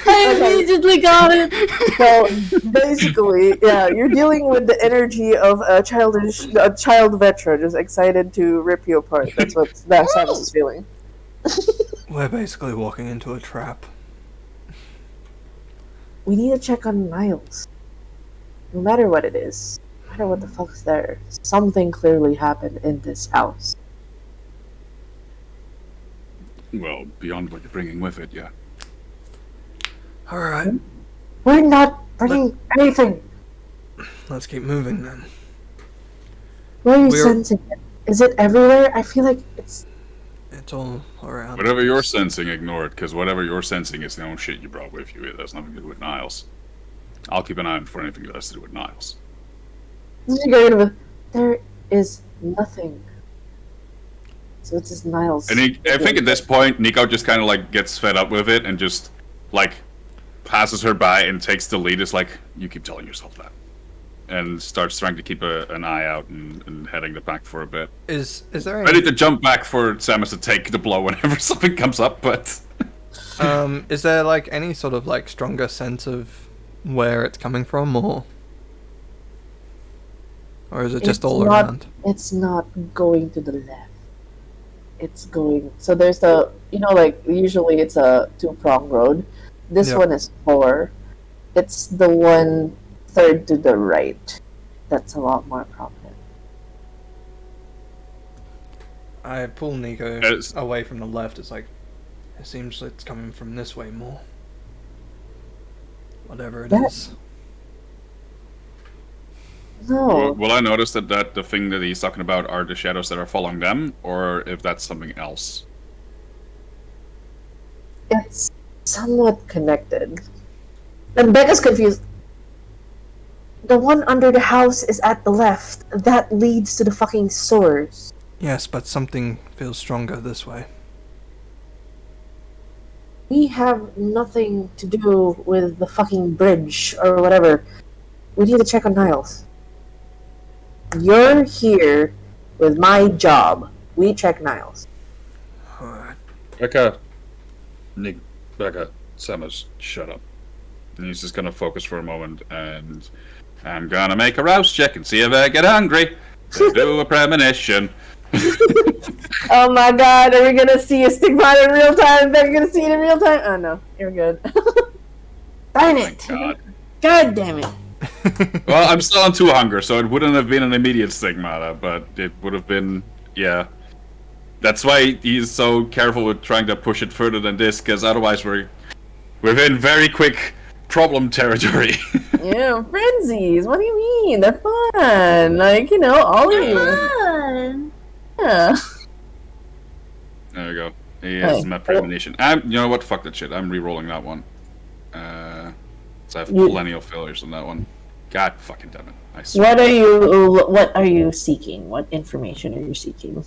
I immediately got it. So basically, yeah, you're dealing with the energy of a child veteran just excited to rip you apart. That's what Samus is feeling. We're basically walking into a trap. We need to check on Niles. No matter what it is, no matter what the fuck's there, something clearly happened in this house. Well, beyond what you're bringing with it, yeah. Alright, We're not bringing anything. let's keep moving then. Where are you We're- sensing it? Is it everywhere? I feel like it's... It's all around. Whatever you're sensing, ignore it, because whatever you're sensing is the own shit you brought with you. It has nothing to do with Niles. I'll keep an eye out for anything that has to do with Niles. There is nothing. So it's just Niles. And I think at this point, Nico just kind of like gets fed up with it and just like passes her by and takes the lead. It's like, you keep telling yourself that. And starts trying to keep an eye out and heading the back for a bit. Is there Ready any, to jump back for Samus to take the blow whenever something comes up, but... is there like any sort of like stronger sense of where it's coming from, or is it just It's all not- around? It's not going to the left. It's going... So there's the... You know, like, usually it's a two-prong road. This Yep. one is 4. It's the one third to the right. That's a lot more prominent. I pull Nico It's- away from the left. It's like, it seems it's coming from this way more. Whatever it is. No. Will I notice that the thing that he's talking about are the shadows that are following them, or if that's something else? It's somewhat connected. And Becca's confused. The one under the house is at the left. That leads to the fucking source. Yes, but something feels stronger this way. We have nothing to do with the fucking bridge or whatever. We need to check on Niles. You're here with my job. We check Niles. Alright. Becca, Samus, shut up. And he's just gonna focus for a moment, and I'm gonna make a rouse check and see if I get hungry. Do a premonition. Oh my god, are we gonna see a stigmata in real time? Becca gonna see it in real time? Oh no, you're good. Darn it! God. God damn it. Well, I'm still on 2 hunger, so it wouldn't have been an immediate stigmata, but it would have been, yeah. That's why he's so careful with trying to push it further than this, because otherwise we're in very quick problem territory. Yeah, frenzies. What do you mean? They're fun. Like, you know, all of you. Fun. Yeah. There we go. He has Hey. my premonition. You know what? Fuck that shit. I'm re-rolling that one. So I have You- plenty of failures on that one. God fucking damn it. I swear. What are you seeking? What information are you seeking?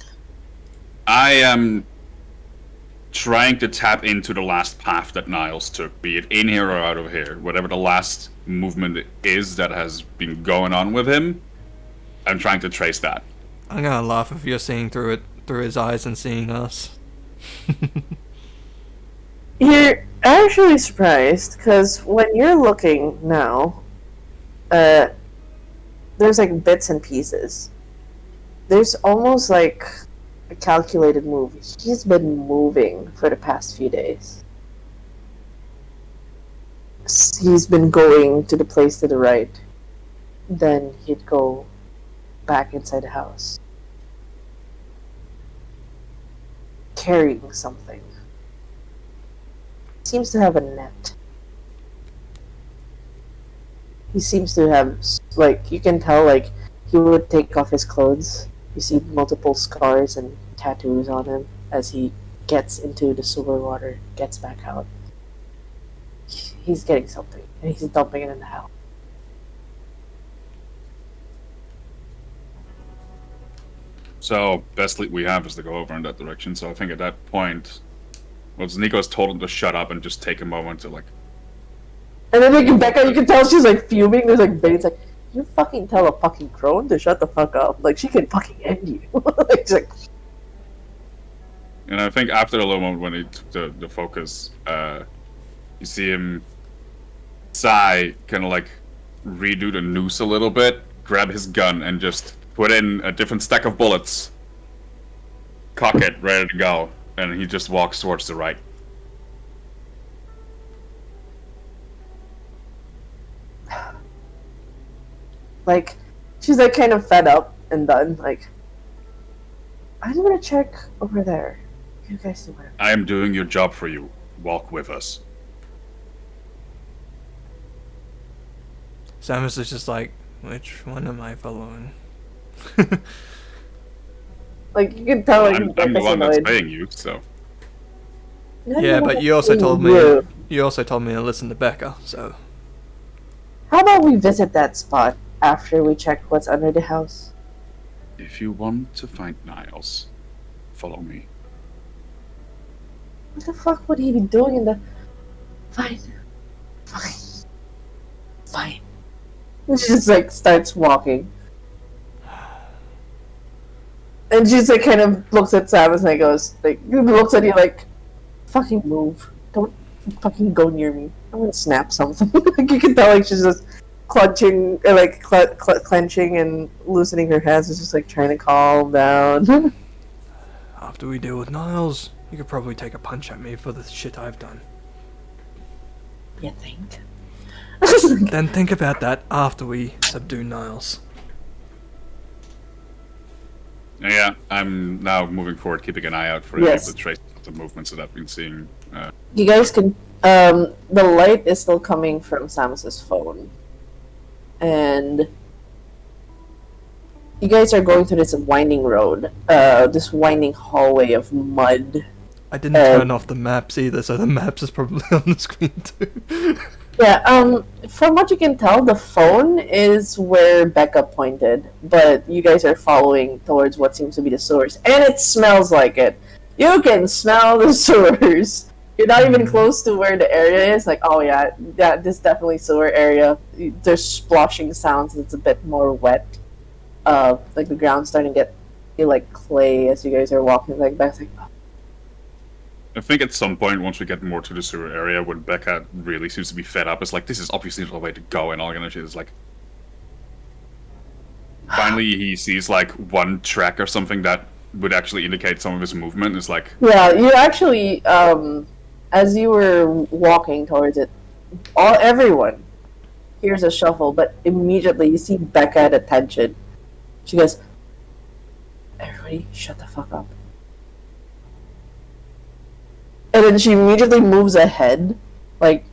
I am trying to tap into the last path that Niles took, be it in here or out of here. Whatever the last movement is that has been going on with him, I'm trying to trace that. I'm gonna laugh if you're seeing through his eyes and seeing us. You're actually surprised, because when you're looking now, there's like bits and pieces. There's almost like a calculated move. He's been moving for the past few days. He's been going to the place to the right. Then he'd go back inside the house. Carrying something. Seems to have a net. He seems to have, like, you can tell, like, he would take off his clothes. You see multiple scars and tattoos on him as he gets into the sewer water, gets back out. He's getting something, and he's dumping it in the house. So, best lead we have is to go over in that direction. So I think at that point, once Nico's told him to shut up and just take a moment to, like... And then like Becca, you can tell she's like fuming. There's like Bane's like, you fucking tell a fucking crone to shut the fuck up. Like, she can fucking end you. Like, she's like... And I think after a little moment when he took the focus, you see him sigh, kind of like redo the noose a little bit, grab his gun, and just put in a different stack of bullets, cock it, ready to go, and he just walks towards the right. Like, she's like kind of fed up and done. Like, I'm gonna check over there. You guys do whatever. I am doing your job for you. Walk with us. Samus is just like, which one am I following? Like, you can tell like I'm the Becca's one that's annoyed. paying you, so... Yeah, but you also told me to listen to Becca, so... How about we visit that spot after we check what's under the house? If you want to find Niles, follow me. What the fuck would he be doing in the... Fine. And she just like starts walking. And she's like kind of looks at Samus and goes, like, looks at you like, fucking move. Don't fucking go near me. I'm gonna snap something. Like, you can tell like she's just clutching, or like clenching and loosening her hands. It's just like trying to calm down. After we deal with Niles, you could probably take a punch at me for the shit I've done. You think? Then think about that after we subdue Niles. Yeah, I'm now moving forward, keeping an eye out for Yes. the traces of the movements that I've been seeing. You guys can. The light is still coming from Samus's phone, and you guys are going through this winding road, this winding hallway of mud. I didn't turn off the maps either, so the maps is probably on the screen too. Yeah. From what you can tell, the phone is where Becca pointed, but you guys are following towards what seems to be the sewers, and it smells like it. You can smell the sewers. You're not even close to where the area is. Like, oh yeah, this definitely sewer area. There's splashing sounds. It's a bit more wet. Like the ground's starting to get like clay as you guys are walking like back. Like, oh. I think at some point, once we get more to the sewer area, when Becca really seems to be fed up, it's like, this is obviously the way to go, and all kind of shit is like... Finally, he sees like one track or something that would actually indicate some of his movement. It's like... Yeah, you actually, as you were walking towards it, everyone hears a shuffle, but immediately you see Becca at attention. She goes, everybody shut the fuck up. And then she immediately moves ahead, like,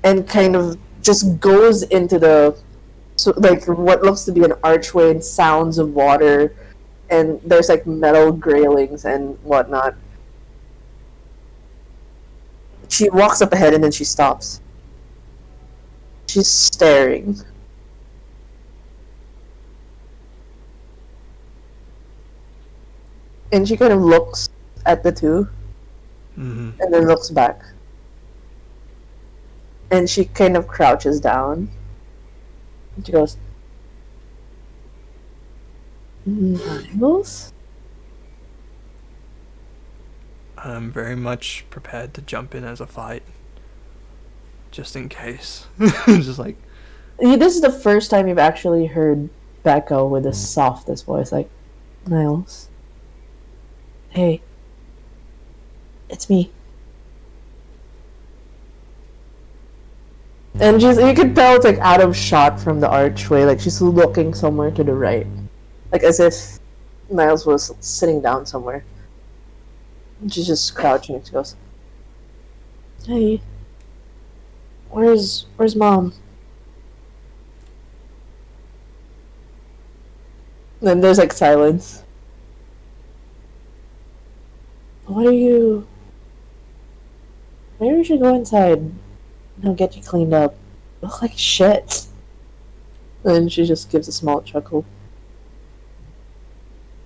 and kind of just goes into the, so, like, what looks to be an archway and sounds of water, and there's, like, metal grailings and whatnot. She walks up ahead and then she stops. She's staring. And she kind of looks at the two. Mm-hmm. And then looks back. And she kind of crouches down. And she goes, Niles? I'm very much prepared to jump in as a fight. Just in case. Just like... This is the first time you've actually heard Becca with the softest voice, like, Niles. Hey. It's me. And you can tell it's like out of shot from the archway, like she's looking somewhere to the right. Like as if Niles was sitting down somewhere. And she's just crouching and she goes, hey, where's Mom? And then there's like silence. What are you... Maybe we should go inside and I'll get you cleaned up. You look like shit. And she just gives a small chuckle.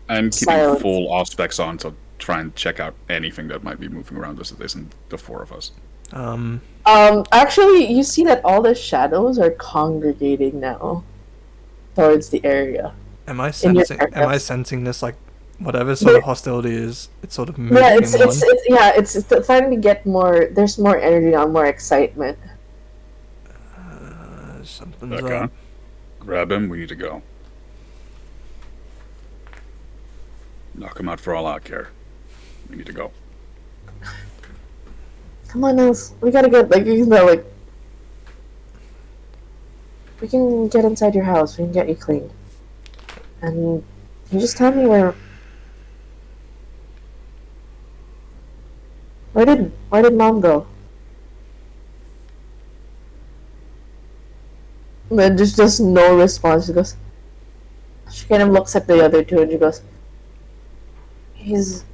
I'm keeping Silence. full auspex on to try and check out anything that might be moving around us that isn't the four of us. Actually, you see that all the shadows are congregating now towards the area. Am I In your sensing? Am I aircraft. sensing this like whatever sort of hostility is? It's sort of moving Yeah, in it's one. it's starting to get more. There's more energy now, more excitement. Something's Okay. up. Grab him, we need to go. Knock him out for all I care. We need to go. Come on, Nils. We gotta get you know we can get inside your house. We can get you cleaned. And you just tell me where. Where did Mom go? And then just no response. She goes. She kind of looks at the other two and she goes. He's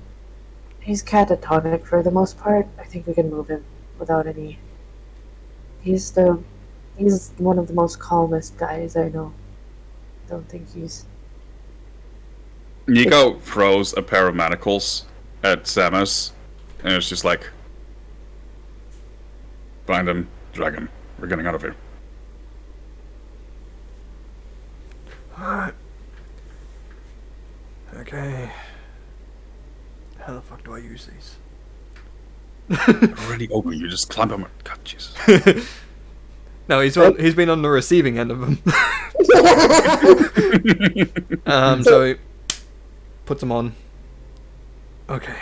catatonic for the most part. I think we can move him without any. He's one of the most calmest guys I know. Don't think he's. Nico throws a pair of manacles at Samus, and it's just like, bind him, drag him. We're getting out of here. Alright. Okay. How the fuck do I use these? Already open. You just climb him. God, Jesus. No, he's been on the receiving end of them. So he puts them on. Okay.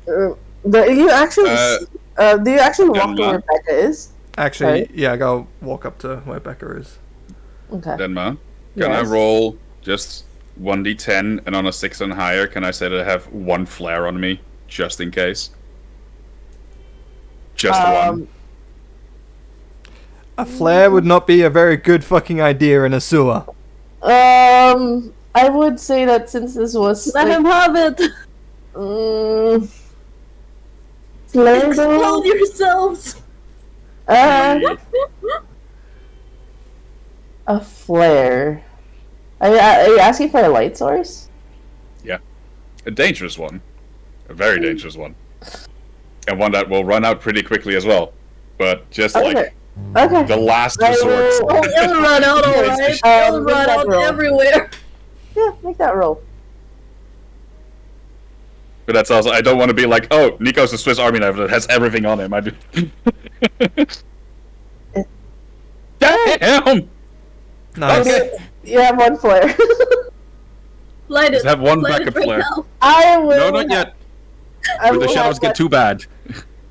Do you actually walk to where Becca is? Actually, Right. yeah, I go walk up to where Becca is. Okay. Denma, can I Yes. roll just 1d10, and on a 6 and higher, can I say that I have one flare on me, just in case? Just one. A flare would not be a very good fucking idea in a sewer. I would say that since this was Let him have it! flare Explode though? yourselves! A flare. Are you asking for a light source? Yeah. A dangerous one. A very dangerous one. And one that will run out pretty quickly as well. But just like Okay. the last I resort. will- It'll run out alright. It'll make run that out roll. everywhere. Yeah, make that roll. But that's also, I don't want to be like, oh, Nico's a Swiss Army knife that has everything on him. I do. Damn! Nice. Okay. You have one flare. Light Just it. have one Light backup it right flare. now. I will. No, not yet. I When the will shadows have get that- too bad.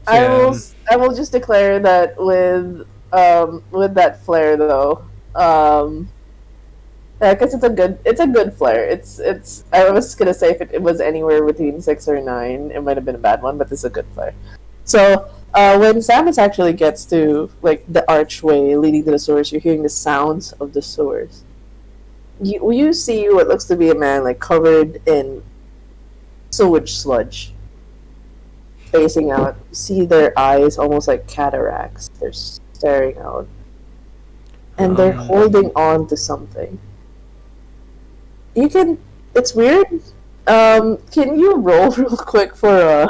I will just declare that with that flare though, because it's a good flare. It's I was gonna say if it was anywhere between 6 or 9, it might have been a bad one, but this is a good flare. So when Samus actually gets to like the archway leading to the sewers, you're hearing the sounds of the sewers. You see what looks to be a man like covered in sewage sludge. Facing out, see their eyes almost like cataracts. They're staring out, and they're holding on to something. You can. It's weird. Can you roll real quick for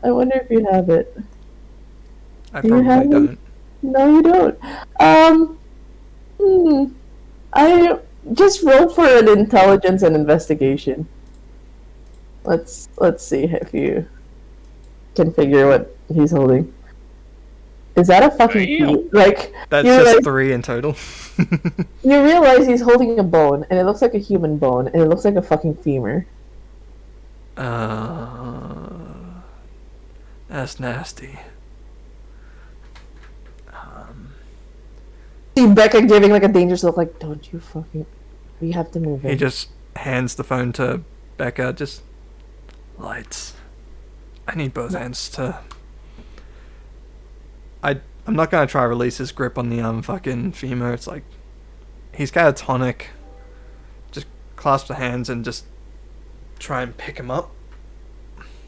I wonder if you have it. I Do you have probably it? don't. No, you don't. I just roll for an intelligence and investigation. Let's see if you can figure what he's holding. Is that a fucking like? That's you just realize, 3 in total. you realize he's holding a bone, and it looks like a human bone, and it looks like a fucking femur. That's nasty. See Becca giving like a dangerous look, like, "Don't you fucking? We have to move He in." just hands the phone to Becca. Just lights. I need both hands to. I'm not gonna try to release his grip on the fucking femur. It's like he's catatonic. Just clasp the hands and just try and pick him up.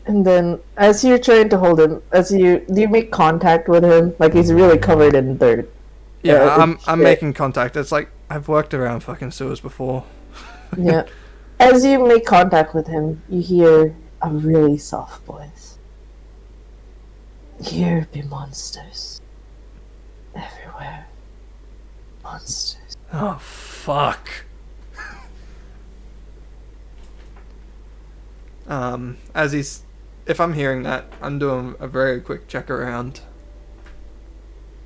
And then, as you're trying to hold him, do you make contact with him? Like he's really covered in dirt. Yeah, I'm shit. making contact. It's like I've worked around fucking sewers before. Yeah. As you make contact with him, you hear a really soft voice. Here be monsters. Everywhere. Monsters. Oh, fuck. If I'm hearing that, I'm doing a very quick check around.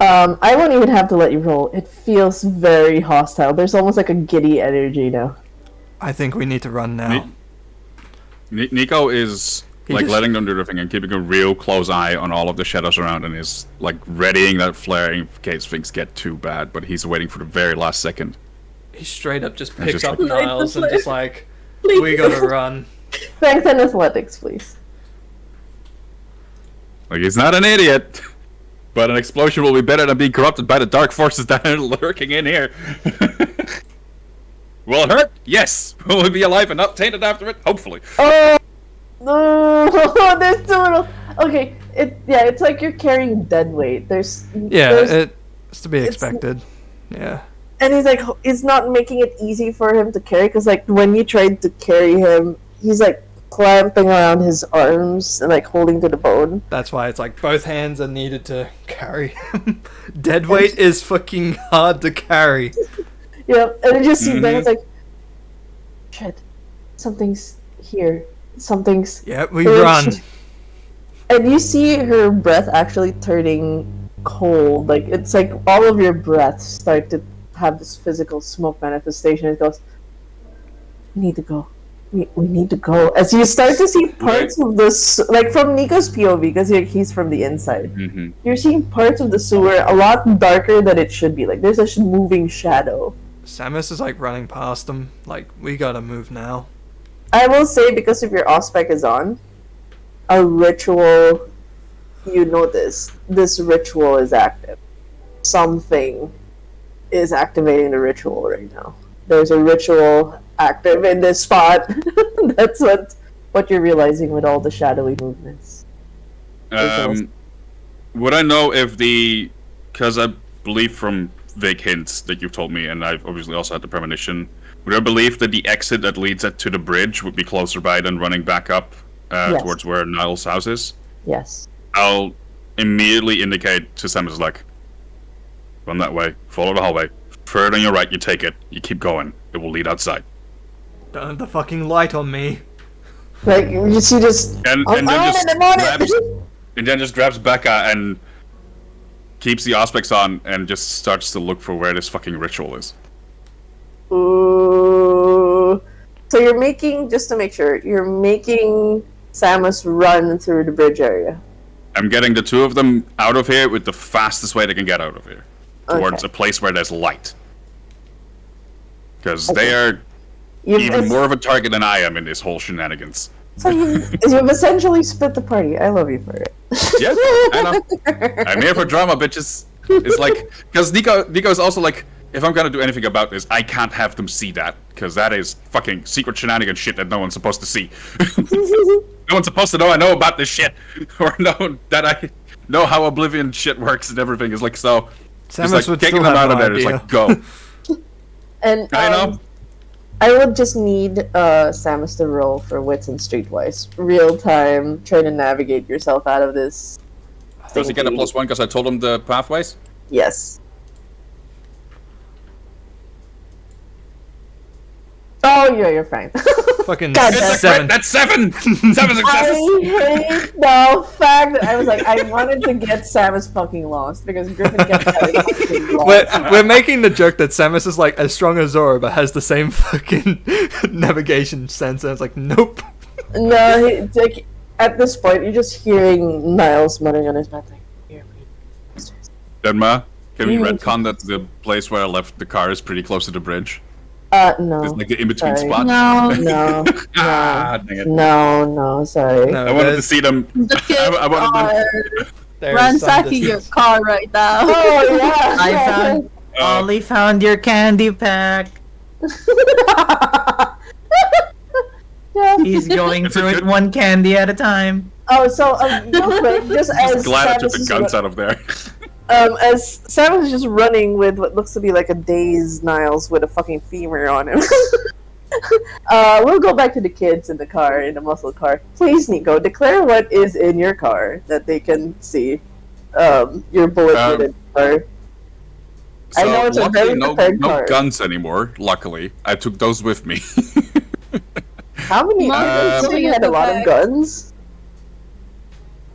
I won't even have to let you roll. It feels very hostile. There's almost like a giddy energy now. I think we need to run now. Nico is like just- letting them do their thing and keeping a real close eye on all of the shadows around and is like readying that flare in case things get too bad, but he's waiting for the very last second. He straight up just And picks just up like- Niles and just like, we gotta run. Strength and athletics, please. Like, he's not an idiot, but an explosion will be better than being corrupted by the dark forces that are lurking in here. Will it hurt? Yes. Will we be alive and not tainted after it? Hopefully. Oh no! There's too little. Okay, it's like you're carrying dead weight. There's It's to be it's- expected. Yeah. and he's like, it's not making it easy for him to carry because like when you tried to carry him, he's like clamping around his arms and like holding to the bone. That's why it's like both hands are needed to carry him. Dead weight is fucking hard to carry. Yeah, and you just see Ben. It's like, shit, something's here. Something's. Yep, we run. And you see her breath actually turning cold. Like it's like all of your breaths start to have this physical smoke manifestation. It goes, we need to go. We need to go. As you start to see parts of this, like from Nico's POV, because he's from the inside. Mm-hmm. You're seeing parts of the sewer a lot darker than it should be. Like there's a moving shadow. Samus is like running past them. Like, we gotta move now. I will say, because if your Ausspec is on, a ritual, you notice this ritual is active. Something is activating the ritual right now. There's a ritual active in this spot. That's what you're realizing with all the shadowy movements. Would I know if because I believe from vague hints that you've told me, and I've obviously also had the premonition, would I believe that the exit that leads it to the bridge would be closer by than running back up Yes. towards where Niles' house is? Yes. I'll immediately indicate to Samus, like, run that way, follow the hallway. Further on your right, you take it, you keep going. It will lead outside. Don't have the fucking light on me. Like, you just... And I'm then on just it, I'm on grabs, it! and then just grabs Becca and keeps the Auspecs on and just starts to look for where this fucking ritual is. Ooh. So you're making, just to make sure, you're making Samus run through the bridge area. I'm getting the two of them out of here with the fastest way they can get out of here. Towards Okay. a place where there's light. Because Okay. they are You've even more of a target than I am in this whole shenanigans. So you've essentially split the party. I love you for it. Yeah, I know. I'm here for drama, bitches. It's like, because Nico's also like, if I'm gonna do anything about this, I can't have them see that, because that is fucking secret shenanigan shit that no one's supposed to see. No one's supposed to know I know about this shit, or know that I know how Oblivion shit works and everything. It's like, so, Samus it's like would taking still them have out of no there, it's idea. like, go. And I know. I would just need Samus to roll for wits and streetwise. Real time, trying to navigate yourself out of this. Does he get a stinky- +1 because I told him the pathways? Yes. Oh, yeah, you're fine. Fucking God, It's seven. That's 7! 7 successes! I hate the fact that I was like, I wanted to get Samus fucking lost because Griffin kept getting fucking lost. We're making the joke that Samus is like as strong as Zora, but has the same fucking navigation sense. And it's like, nope. No, it's like at this point you're just hearing Niles muttering on his back like, "Here we go." Denma, can we Yeah. retcon that the place where I left the car is pretty close to the bridge? No. It's like the in-between Sorry. spot. No, No, Ah, dang it. no, sorry. No, I wanted to there's- see them. the kids I wanted them. are there's some ransacking your distance. car right now. Oh yeah. I found Ollie found your candy pack. Yeah. He's going It's a through it good- one candy at a time. Oh, so real quick, just as Glad I took Samus the is guns out of there. as Samus is just running with what looks to be like a dazed Niles with a fucking femur on him. We'll go back to the kids in the car, in the muscle car. Please, Nico, declare what is in your car that they can see. Your bullet-ridden car. So I know it's a luckily, very no prepared car. guns anymore. Luckily, I took those with me. How many? You had a lot of guns.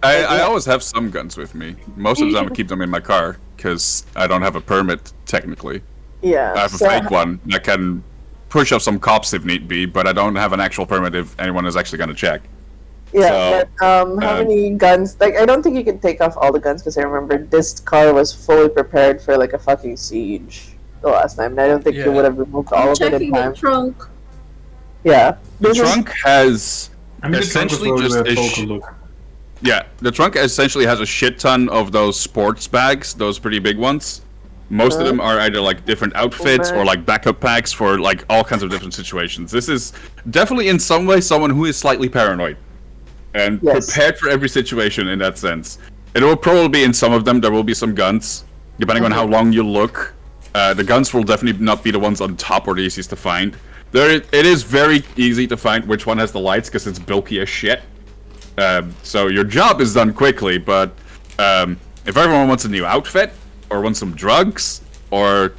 I always have some guns with me. Most of the time, I keep them in my car because I don't have a permit technically. Yeah. I have a fake one that can push up some cops if need be, but I don't have an actual permit if anyone is actually going to check. Yeah, but how many guns? Like, I don't think you can take off all the guns because I remember this car was fully prepared for like a fucking siege the last time, and I don't think you would have removed all of it in time. The trunk. Yeah, the trunk has essentially just the trunk essentially has a shit ton of those sports bags, those pretty big ones. Most of them are either like different outfits or like backup packs for like all kinds of different situations. This is definitely in some way someone who is slightly paranoid and prepared for every situation in that sense. It will probably be in some of them, there will be some guns, depending on how long you look. The guns will definitely not be the ones on top or the easiest to find. It is very easy to find which one has the lights because it's bulky as shit. So your job is done quickly, but if everyone wants a new outfit, or wants some drugs, or...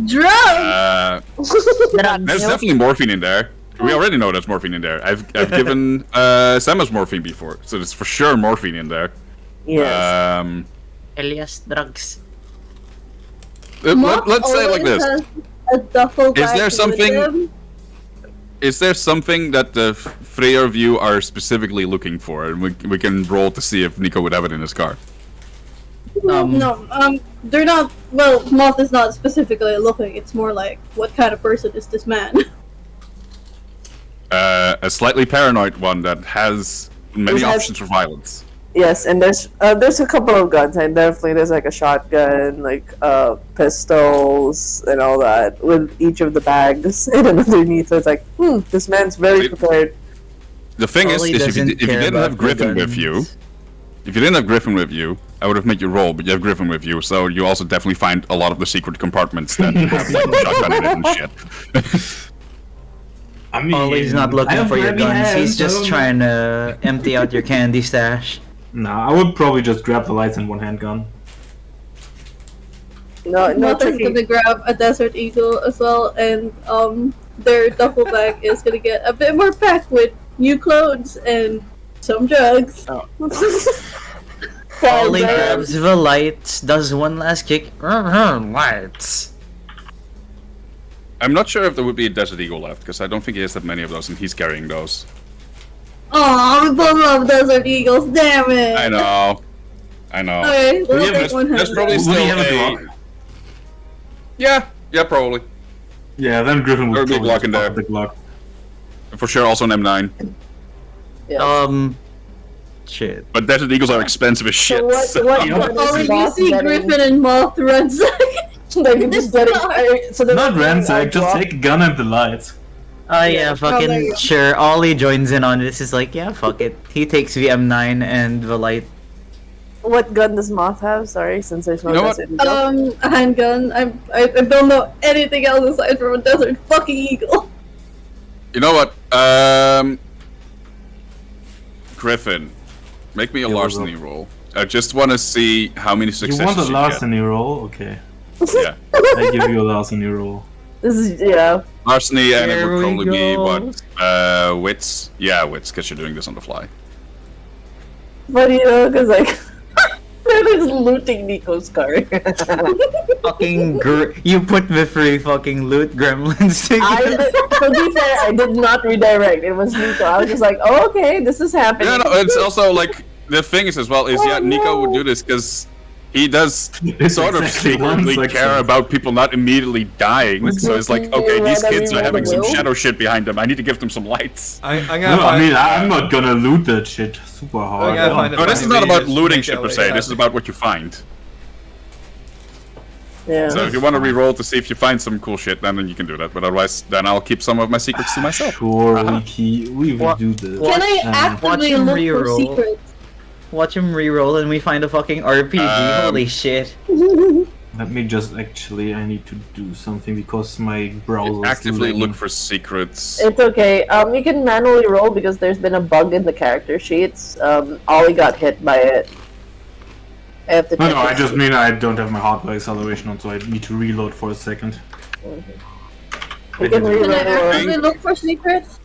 Drugs! There's definitely morphine in there. We already know there's morphine in there. I've given Samus morphine before, so there's for sure morphine in there. Yes. Elias drugs. Let's say it like this. A duffel bag Is there something that the three of you are specifically looking for, and we can roll to see if Nico would have it in his car? They're not. Well, Moth is not specifically looking. It's more like, what kind of person is this man? A slightly paranoid one that has many options for violence. Yes, and there's a couple of guns, and definitely there's like a shotgun, like pistols, and all that with each of the bags and underneath. So it's like, this man's very prepared. The thing is if you didn't have Griffin with you, I would have made you roll, but you have Griffin with you, so you also definitely find a lot of the secret compartments that have like shotgun in it and shit. I mean, Ollie's not looking for your guns, he's just trying to empty out your candy stash. Nah, I would probably just grab the lights and one handgun. No, Moth is gonna grab a Desert Eagle as well, and their duffel bag is gonna get a bit more packed with new clothes and some drugs. Ollie grabs the lights, does one last kick. Lights. I'm not sure if there would be a Desert Eagle left, because I don't think he has that many of those, and he's carrying those. Oh, we both love Desert Eagles, damn it! I know. Okay, we'll take one There's probably still a... Yeah, probably. Yeah, then Griffin would be a Glock in there. The Glock. For sure, also an M9. Yes. Shit. But Desert Eagles are expensive as shit. Only you see Griffin and Moth ransack. Like just getting not ransack, just take a gun and the lights. Oh yeah, fucking sure. Ollie joins in on this. Is like, yeah, fuck it. He takes the M9 and the light. What gun does Moth have? Sorry, since there's no Desert Eagle. A handgun. I don't know anything else aside from a Desert fucking Eagle. You know what? Griffin, make me a larceny roll. I just want to see how many successes you want a get. larceny roll? Okay. Yeah. I give you a larceny roll. This is larceny, and it would probably be what? Wits. Yeah, wits, because you're doing this on the fly. But because like they're just looting Nico's car. Fucking you put the three fucking loot gremlins together. To be fair, I did not redirect. It was Nico. I was just like, oh, okay, this is happening. Yeah, no, it's also like the thing is as well is Nico would do this because he does sort of secretly care about people not immediately dying. So it's like, okay, these kids are having some shadow shit behind them. I need to give them some lights. I'm not gonna loot that shit super hard. No, this is not about looting shit per se. This is about what you find. Yeah. So if you want to re-roll to see if you find some cool shit, then you can do that. But otherwise, then I'll keep some of my secrets to myself. Sure, we will do this. Can I actively look for secrets? Watch him re-roll and we find a fucking RPG. Holy shit. Let me just I need to do something because my browser Actively look for secrets. It's okay. You can manually roll because there's been a bug in the character sheets. Ollie got hit by it. I have to No, check I it. just mean I don't have my hardware acceleration on, so I need to reload for a second. You can Can I reroll. actively look for secrets?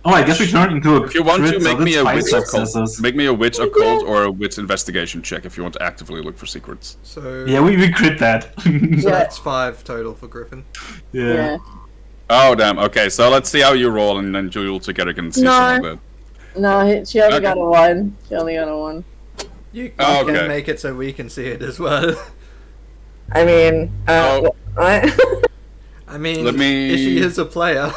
Oh, I guess we turned into a If you want to, crit, so make me a that's witch five occult. successes. Make me a witch occult or a witch investigation check if you want to actively look for secrets. So Yeah, we crit that. so Yeah. that's 5 total for Griffin. yeah. Oh damn. Okay, so let's see how you roll, and then you together can see No. some of it. No, she only Okay. got a 1. She only got a 1. You Oh, can okay. make it so we can see it as well. I mean, Oh. what? I mean, Let me- she is a player.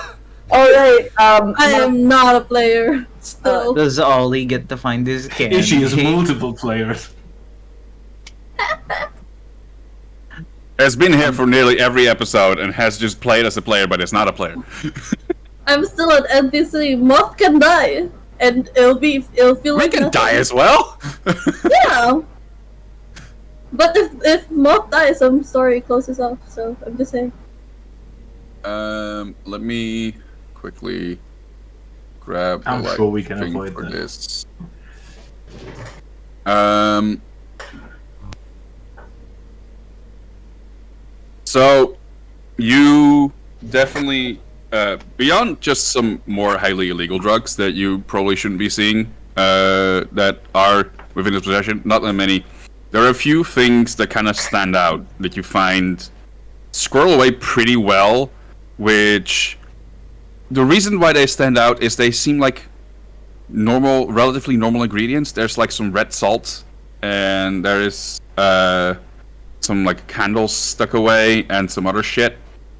Oh right. I am not a player. Still. Does Ollie get to find his candy? She is multiple players. Has been here for nearly every episode and has just played as a player, but is not a player. I'm still an NPC. Moth can die, and it'll feel We like can nothing. die as well. Yeah. But if Moth dies, story closes off. So I'm just saying. Let me quickly grab the I'm right sure we can thing avoid for that. this. So you definitely beyond just some more highly illegal drugs that you probably shouldn't be seeing that are within his possession, not that many. There are a few things that kind of stand out that you find squirrel away pretty well, which the reason why they stand out is they seem like relatively normal ingredients. There's like some red salt, and there is some like candles stuck away, and some other shit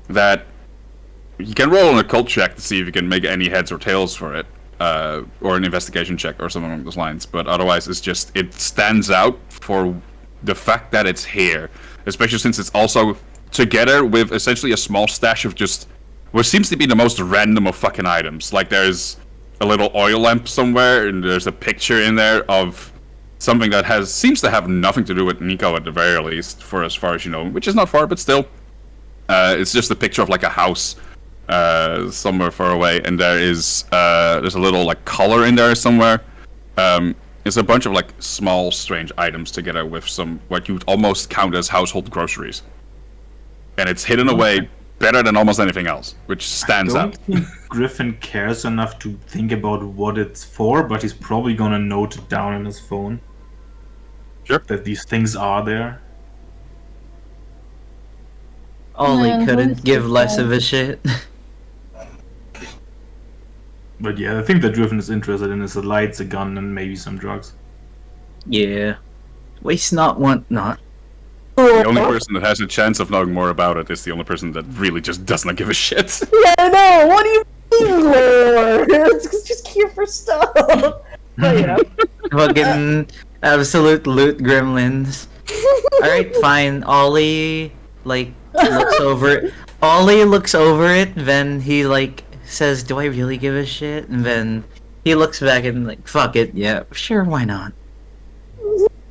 that you can roll an occult check to see if you can make any heads or tails for it, or an investigation check or something along those lines. But otherwise, it stands out for the fact that it's here, especially since it's also together with essentially a small stash of just what seems to be the most random of fucking items. Like there's a little oil lamp somewhere, and there's a picture in there of something that seems to have nothing to do with Nico at the very least, for as far as you know, which is not far, but still. It's just a picture of like a house somewhere far away, and there's a little like collar in there somewhere. It's a bunch of like small, strange items together with some what you'd almost count as household groceries, and it's hidden away better than almost anything else, which stands I out. don't think Griffin cares enough to think about what it's for, but he's probably gonna note it down on his phone. Sure. That these things are there. Ollie Yeah, couldn't what is give this less guy? of a shit. But yeah, the thing that Griffin is interested in is the lights, a gun, and maybe some drugs. Yeah. Waste not, want not. The only person that has a chance of knowing more about it is the only person that really just does not give a shit. Yeah, I know. What do you mean, Lord? It's just here for stuff. But you know. Fucking absolute loot gremlins. Alright, fine. Ollie, looks over it. Ollie looks over it, then he, says, do I really give a shit? And then he looks back and, fuck it, yeah, sure, why not?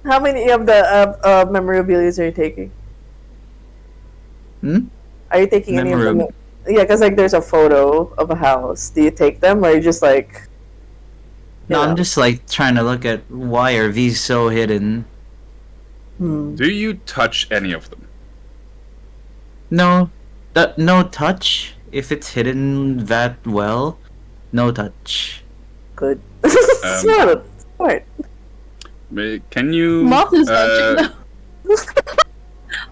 How many of the memorabilia are you taking? Hmm? Are you taking any of them? Yeah, because there's a photo of a house. Do you take them, or are you just like? No, you know? I'm just, trying to look at why are these so hidden. Do you touch any of them? No. No touch. If it's hidden that well, no touch. Good. Smart. Smart. Can you? Moth is touching them.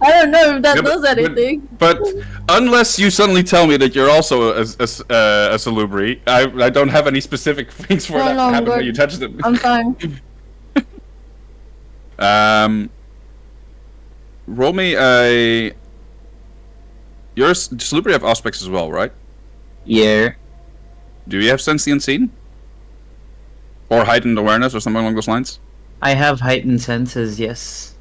I don't know if that Yeah, does anything. But unless you suddenly tell me that you're also a salubri, I don't have any specific things for No, that no, to I'm happen when good. you touch them. I'm fine. Roll me a. Your salubri have aspects as well, right? Yeah. Do you have sense the unseen? Or heightened awareness, or something along those lines? I have heightened senses, yes.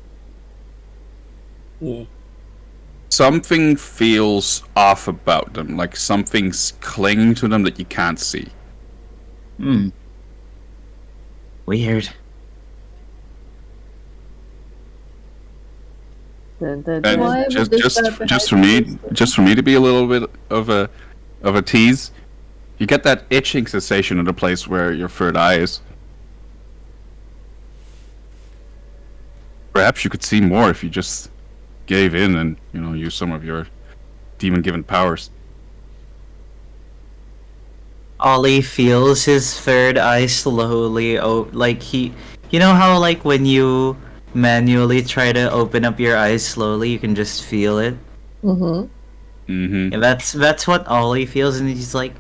Something feels off about them, like something's clinging to them that you can't see. Weird. Dun, dun, And dun. Why would just this just happen? just for me to be a little bit of a tease, you get that itching sensation in the place where your third eye is. Perhaps you could see more if you just gave in and use some of your demon-given powers. Ollie feels his third eye slowly. Like you know how like when you manually try to open up your eyes slowly, you can just feel it. Mm-hmm. Yeah, that's what Ollie feels, and he's like,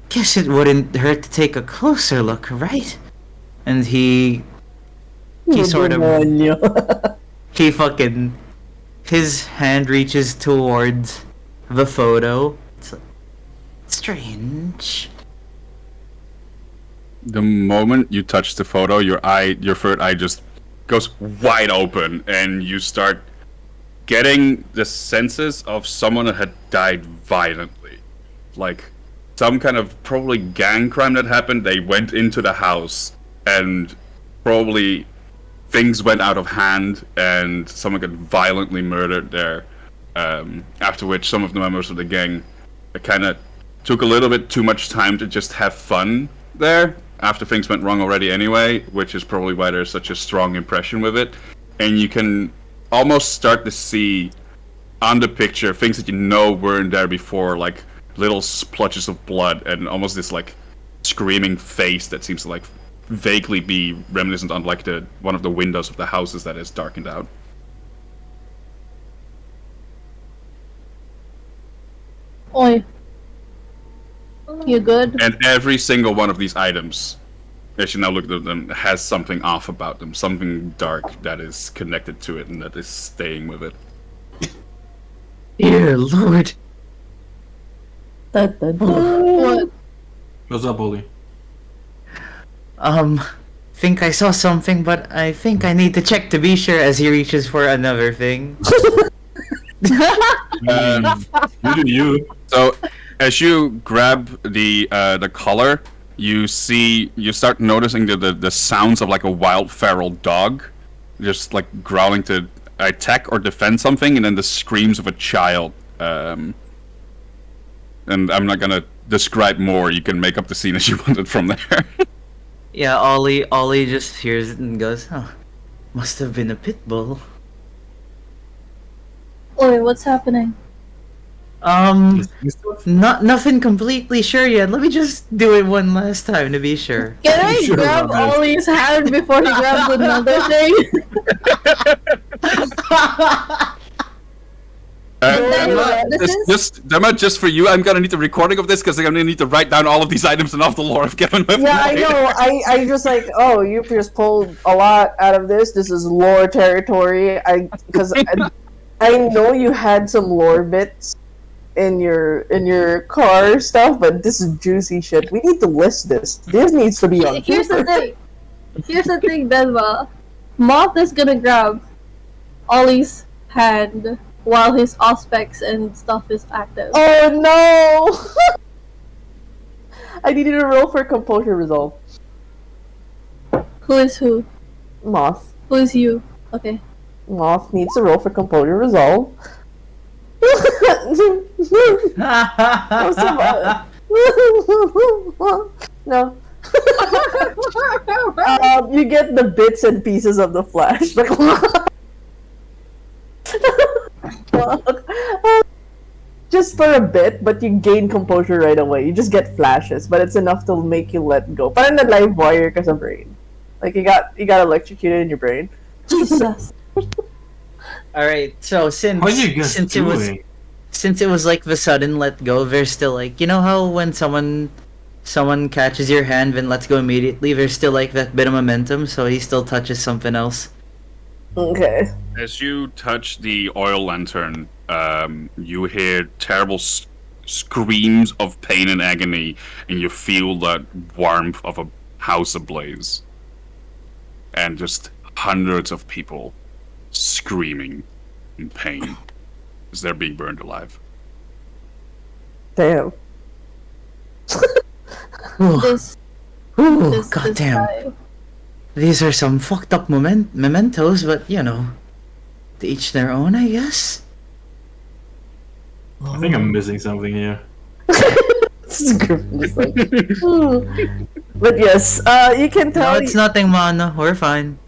guess it wouldn't hurt to take a closer look, right? And he sort of his hand reaches towards the photo. It's like, strange. The moment you touch the photo, your third eye just goes wide open, and you start getting the senses of someone that had died violently. Like some kind of probably gang crime that happened. They went into the house and probably things went out of hand and someone got violently murdered there. After which some of the members of the gang kind of took a little bit too much time to just have fun there after things went wrong already anyway, which is probably why there's such a strong impression with it. And you can almost start to see on the picture things that weren't there before, like little splotches of blood and almost this like screaming face that seems to like vaguely be reminiscent on like one of the windows of the houses that is darkened out. Oi. You good? And every single one of these items, as you now look at them, has something off about them, something dark that is connected to it and that is staying with it. Dear Lord. What? What's up, Ollie? Think I saw something, but I think I need to check to be sure as he reaches for another thing. You do you. So, as you grab the collar, you start noticing the sounds of like a wild feral dog, just like growling to attack or defend something, and then the screams of a child. And I'm not gonna describe more. You can make up the scene as you want it from there. Yeah, Ollie just hears it and goes, "Oh, must have been a pit bull." Oi, what's happening? Nothing completely sure yet. Let me just do it one last time to be sure. Can I Sure grab about that. Ollie's hand before he grabs another thing? Emma, just for you, I'm gonna need a recording of this because I'm gonna need to write down all of these items and all the lore I've given with. Yeah, I know. I just like, oh, you just pulled a lot out of this. This is lore territory. Because I know you had some lore bits in your car stuff, but this is juicy shit. We need to list this. This needs to be on Here's the paper. thing, Denma. Moth is gonna grab Ollie's hand while his auspex and stuff is active. Oh no! I needed a roll for composure resolve. Who is who? Moth. Who is you? Okay. Moth needs a roll for composure resolve. No. You get the bits and pieces of the flash. Just for a bit, but you gain composure right away. You just get flashes, but it's enough to make you let go. Parang na live wire ka sa brain. Like you got electrocuted in your brain. Jesus. All right, so since it was like the sudden let go, there's still like, you know how when someone catches your hand and lets go immediately, there's still like that bit of momentum, so he still touches something else. Okay. As you touch the oil lantern, you hear terrible screams of pain and agony, and you feel the warmth of a house ablaze. And just hundreds of people screaming in pain as they're being burned alive. Damn. This Goddamn. guy. These are some fucked up mementos, but you know. To each their own, I guess. I think I'm missing something here. Just like, but yes, you can No, tell. it's nothing, Mana. We're fine.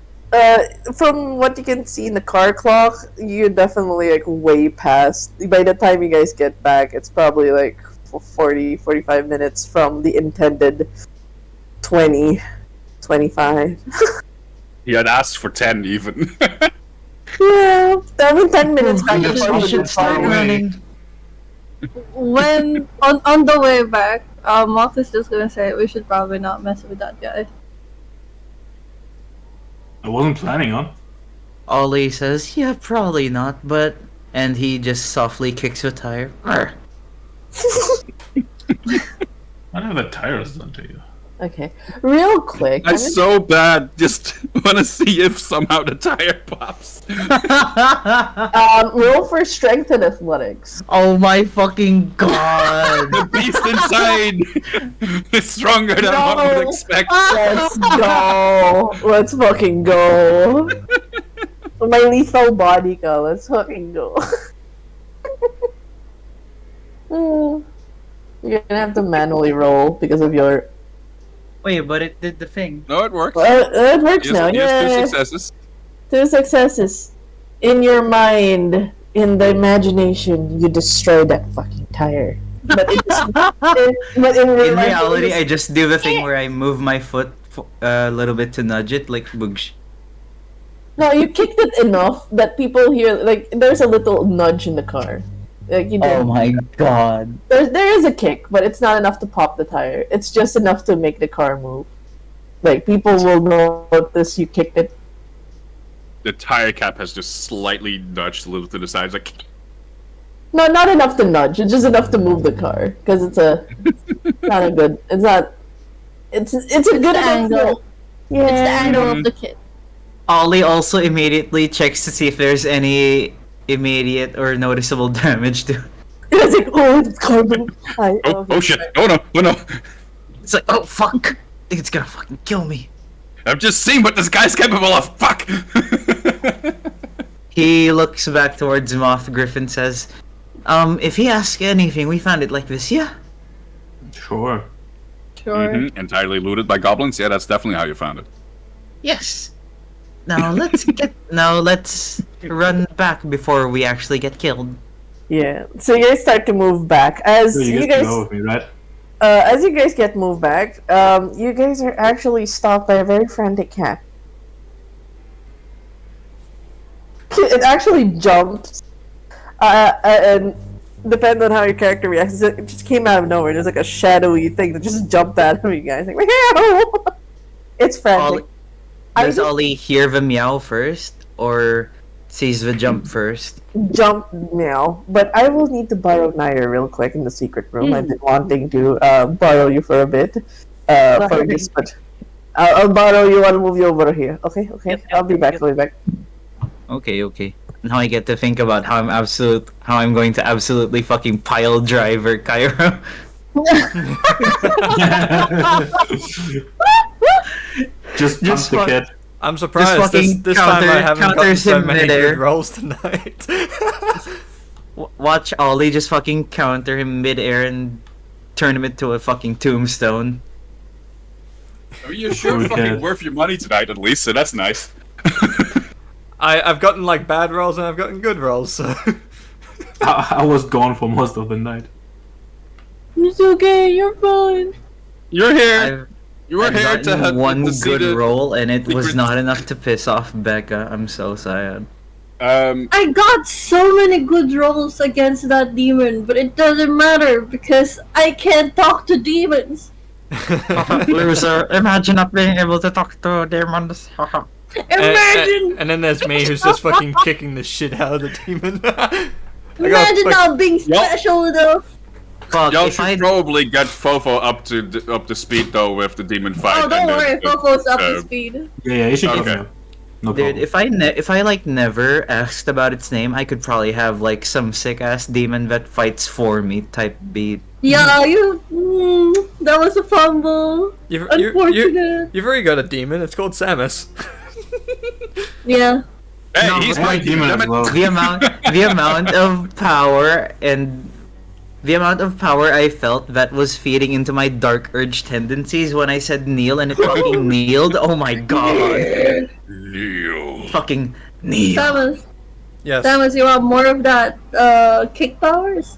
From what you can see in the car clock, you're definitely like way past. By the time you guys get back, it's probably like 45 minutes from the intended 20, 25. He had asked for 10 even. Yeah, 10 minutes back. We should start running. When on the way back, Mox is just gonna say we should probably not mess with that guy. I wasn't planning on. Ollie says, yeah, probably not, but... And he just softly kicks a tire. Arr. I don't have the tires done to you. Okay, real quick. I so bad just want to see if somehow the tire pops. Roll for strength and athletics. Oh my fucking god! The beast inside is stronger than one would expect. Let's go. Let's fucking go. My lethal body go. Let's fucking go. You're gonna have to manually roll because of your. Wait, but it did the thing. No, it works. It works now. Yes, 2 Yeah. successes. 2 successes. In your mind, in the imagination, you destroy that fucking tire. But in In reality, I just do the thing where I move my foot a little bit to nudge it, like boogsh. No, you kicked it enough that people hear. Like, there's a little nudge in the car. Like you Oh did. my god. There is a kick, but it's not enough to pop the tire. It's just enough to make the car move. Like people will notice you kicked it. The tire cap has just slightly nudged a little to the side. It's like, No, not enough to nudge. It's just enough to move the car because it's not a good. It's not. It's a good angle. Yeah. It's the angle of the kid. Ollie also immediately checks to see if there's any immediate or noticeable damage to. It's like, oh, it's carbon. oh shit! Oh no! Oh no! It's like, oh fuck! I think it's gonna fucking kill me. I've just seen what this guy's capable of. Fuck! He looks back towards Moth. Griffin says, if he asks anything, we found it like this, yeah? Sure. Sure. Mhm, entirely looted by goblins. Yeah, that's definitely how you found it. Yes. Now let's run back before we actually get killed. Yeah. So you guys start to move back as So you you get to guys. go with me, right? As you guys get moved back, you guys are actually stopped by a very frantic cat. It actually jumped, and depending on how your character reacts, it just came out of nowhere. There's like a shadowy thing that just jumped out of you guys. Like, meow! It's frantic. Does Ollie hear the meow first, or sees the jump first? Jump meow, but I will need to borrow Nair real quick in the secret room. I've been wanting to borrow you for a bit for this, but I'll borrow you. I'll move you over here. Okay. I'll be back. I'll be back. Okay. Now I get to think about how I'm going to absolutely fucking pile driver Cairo. Just punch the kid. I'm surprised fucking this time I haven't gotten counters so him many midair. good rolls tonight. Watch Ollie just fucking counter him midair and turn him into a fucking tombstone. Are you sure Okay. fucking worth your money tonight at least? So that's nice. I've gotten like bad rolls and I've gotten good rolls, so I was gone for most of the night. It's okay, you're fine. You're here. You were I've here gotten to have one to see good the roll, and it was secret- not enough to piss off Becca. I'm so sad. I got so many good rolls against that demon, but it doesn't matter because I can't talk to demons. Loser, imagine not being able to talk to demons. Imagine, and then there's me who's just fucking kicking the shit out of the demon. imagine not being special though. Fuck, Y'all if should I probably get Fofo up to speed though with the demon fight. Oh, don't and the- worry, the- Fofo's up to speed. Yeah, you should Okay. get him. No Dude, problem. if I like never asked about its name, I could probably have like some sick ass demon that fights for me type beat. Yeah, that was a fumble. You've Unfortunate. already got a demon. It's called Samus. Yeah. Hey, No, he's but my demon demon. as well. the amount of power and the amount of power I felt that was feeding into my dark urge tendencies when I said kneel and it fucking kneeled. Oh my god. Kneel. Fucking kneel. Samus, Yes. Samus, you want more of that kick powers?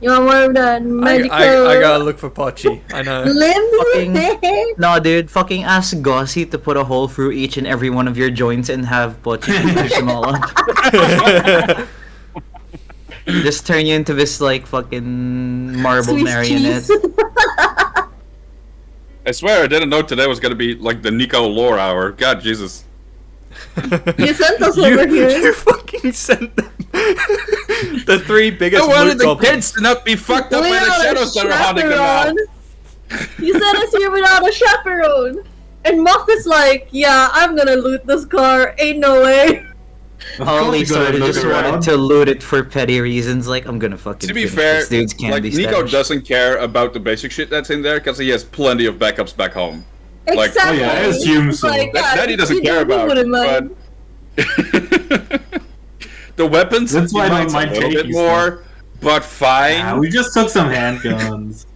You want more of that magical I gotta look for Pochi. I know. limbs? No, dude, fucking ask Gossi to put a hole through each and every one of your joints and have Pochi push them all up. Just turn you into this, like, fucking marble Swiss marionette. cheese. I swear I didn't know today was gonna be like the Nico lore hour. God Jesus. You sent us over here. You fucking sent them. The three biggest I wanted loot the goblins. kids to not be fucked up by the Without a shadows that are haunting them now. chaperone. You sent us here without a chaperone. And Moth is like, yeah, I'm gonna loot this car. Ain't no way. Of Holy course you gotta sort of look just around. wanted to loot it for petty reasons, like, I'm gonna fucking To be finish fair, this dude's like candy Nico stash. doesn't care about the basic shit that's in there because he has plenty of backups back home. Like- Exactly. Oh, yeah, I assume It's so. That he doesn't you care about, wouldn't mind. The weapons, That's why I he don't minds a mind little bit taking more, but fine. Yeah, we just took some handguns.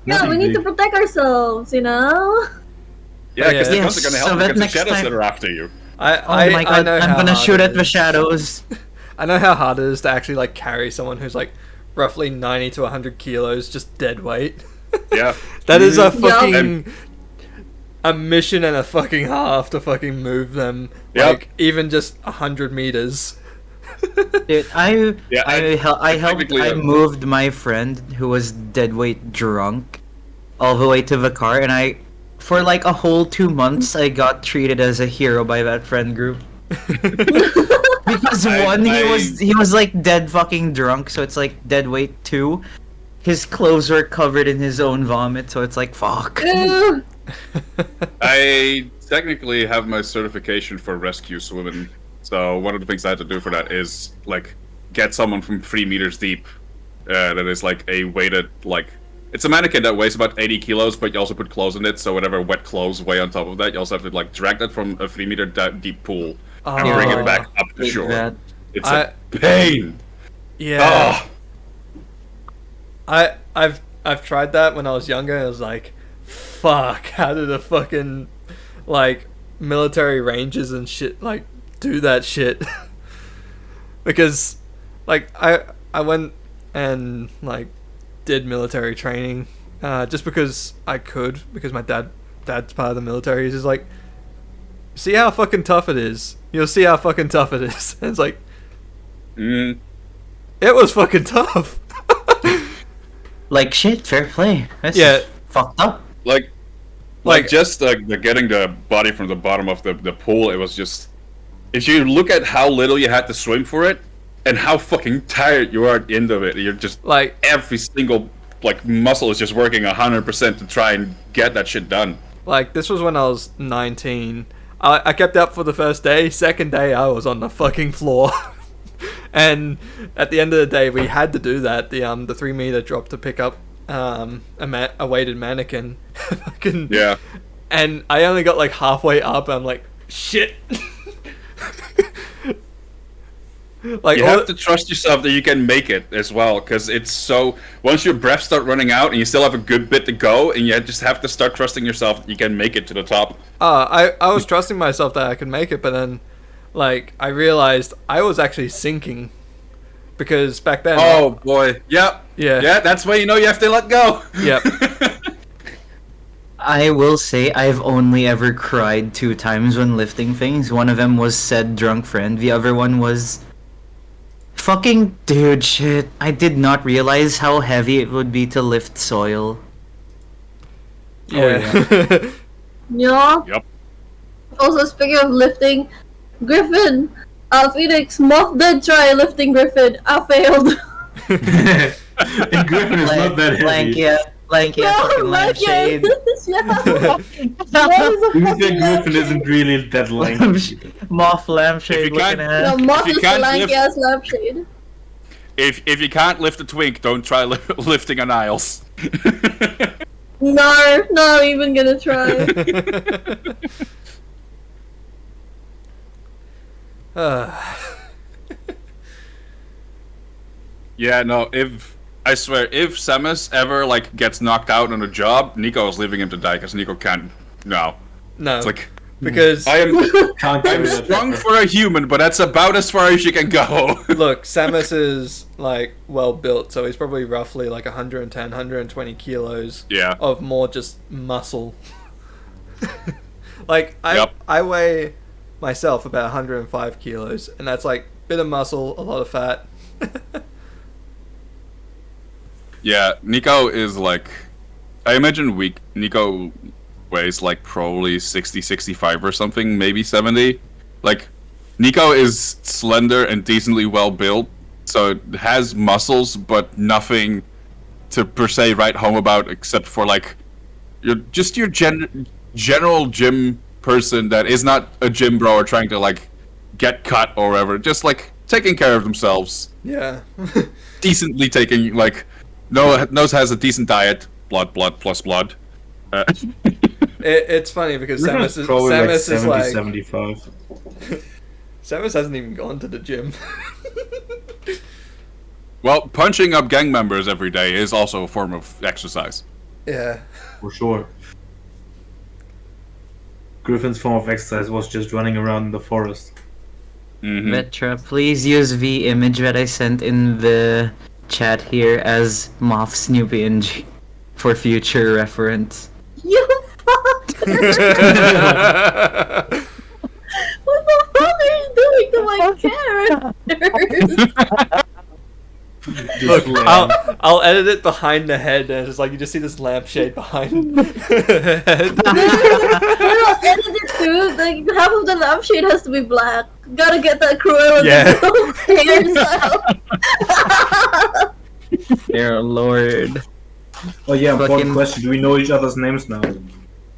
Yeah, Nothing we need to big. protect ourselves, you know? Yeah, because Yeah. the guns are gonna Yes, help so that against the next shadows time- that are after you. Oh my god, know I'm how gonna hard shoot it at the is. shadows. I know how hard it is to actually like carry someone who's like roughly 90 to 100 kilos just dead weight. Yeah. That is a Yup. fucking a mission and a fucking half to fucking move them. Yep. Like even just 100 meters. Dude, I technically, moved my friend who was dead weight drunk all the way to the car, and for like a whole 2 months, I got treated as a hero by that friend group. Because he was like dead fucking drunk, so it's like dead weight. 2, his clothes were covered in his own vomit, so it's like fuck. Ugh. I technically have my certification for rescue swimming, so one of the things I had to do for that is like get someone from 3 meters deep. That is like a weighted like. It's a mannequin that weighs about 80 kilos, but you also put clothes in it, so whatever wet clothes weigh on top of that, you also have to like drag that from a 3 meter deep pool and bring it back up to Hate shore. that. It's a pain. Yeah. Oh, I've tried that when I was younger. I was like, fuck, how did the fucking like military rangers and shit like do that shit? Because like I went and like did military training just because I could, because my dad's part of the military. He's just like, see how fucking tough it is. You'll see how fucking tough it is. And it's like, it was fucking tough. Like shit, fair play. That's Yeah. fucked up. like just the getting the body from the bottom of the pool, it was just, if you look at how little you had to swim for it and how fucking tired you are at the end of it, you're just Like every single like muscle is just working 100% to try and get that shit done. Like, this was when I was 19. I kept up for the first day. Second day, I was on the fucking floor. And at the end of the day, we had to do that. The 3 meter drop to pick up a weighted mannequin. Fucking, Yeah. and I only got like halfway up. And I'm like, shit. Like, You all have to trust yourself that you can make it as well, because it's so, once your breath start running out and you still have a good bit to go, and you just have to start trusting yourself that you can make it to the top. I was trusting myself that I could make it, but then, like, I realized I was actually sinking. Because back then... Oh boy, yep. Yeah. That's why you know you have to let go. Yep. I will say I've only ever cried 2 times when lifting things. One of them was said drunk friend. The other one was fucking dude shit. I did not realize how heavy it would be to lift soil. Yeah. Yeah. Yep. Also, speaking of lifting, Griffin, Phoenix, Moth did try lifting Griffin. I failed. And Griffin is not that heavy. Lankia, fucking lampshade. Yeah. You said Griffin isn't really that lanky. Moth lampshade If you can't- looking at. No, Moth you is the can't lanky lift- ass lampshade. If you can't lift a twink, don't try lifting a Niles. No, not even gonna try. Yeah, no, I swear, if Samus ever, like, gets knocked out on a job, Nico is leaving him to die, because Nico can't, no. No, It's like, because I'm Can't strong for a human, but that's about as far as you can go. look, Samus is like well built, so he's probably roughly like 110, 120 kilos Yeah. of more just muscle. Like Yep. I weigh myself about 105 kilos, and that's like a bit of muscle, a lot of fat. Yeah, Nico is like, I imagine Nico weighs like probably 60, 65 or something, maybe 70. Like, Nico is slender and decently well built, so it has muscles, but nothing to per se write home about except for like, your general gym person that is not a gym bro or trying to like get cut or whatever, just like taking care of themselves, Yeah. decently taking like, knows has a decent diet, blood plus blood. It's funny because Griffin's Samus probably like is 70, like 75. Samus hasn't even gone to the gym. Well, punching up gang members every day is also a form of exercise. Yeah. For sure. Griffin's form of exercise was just running around in the forest. Mm-hmm. Vetra, please use the image that I sent in the chat here as Moth's new PNG for future reference. You fucked! What the fuck are you doing to my characters? Look, I'll edit it behind the head, and it's just like you just see this lampshade behind the head. No, edit it too. Like half of the lampshade has to be black. Gotta get that Cruella Yeah. hairs out. Dear Lord. Oh yeah, important Fucking- question. Do we know each other's names now?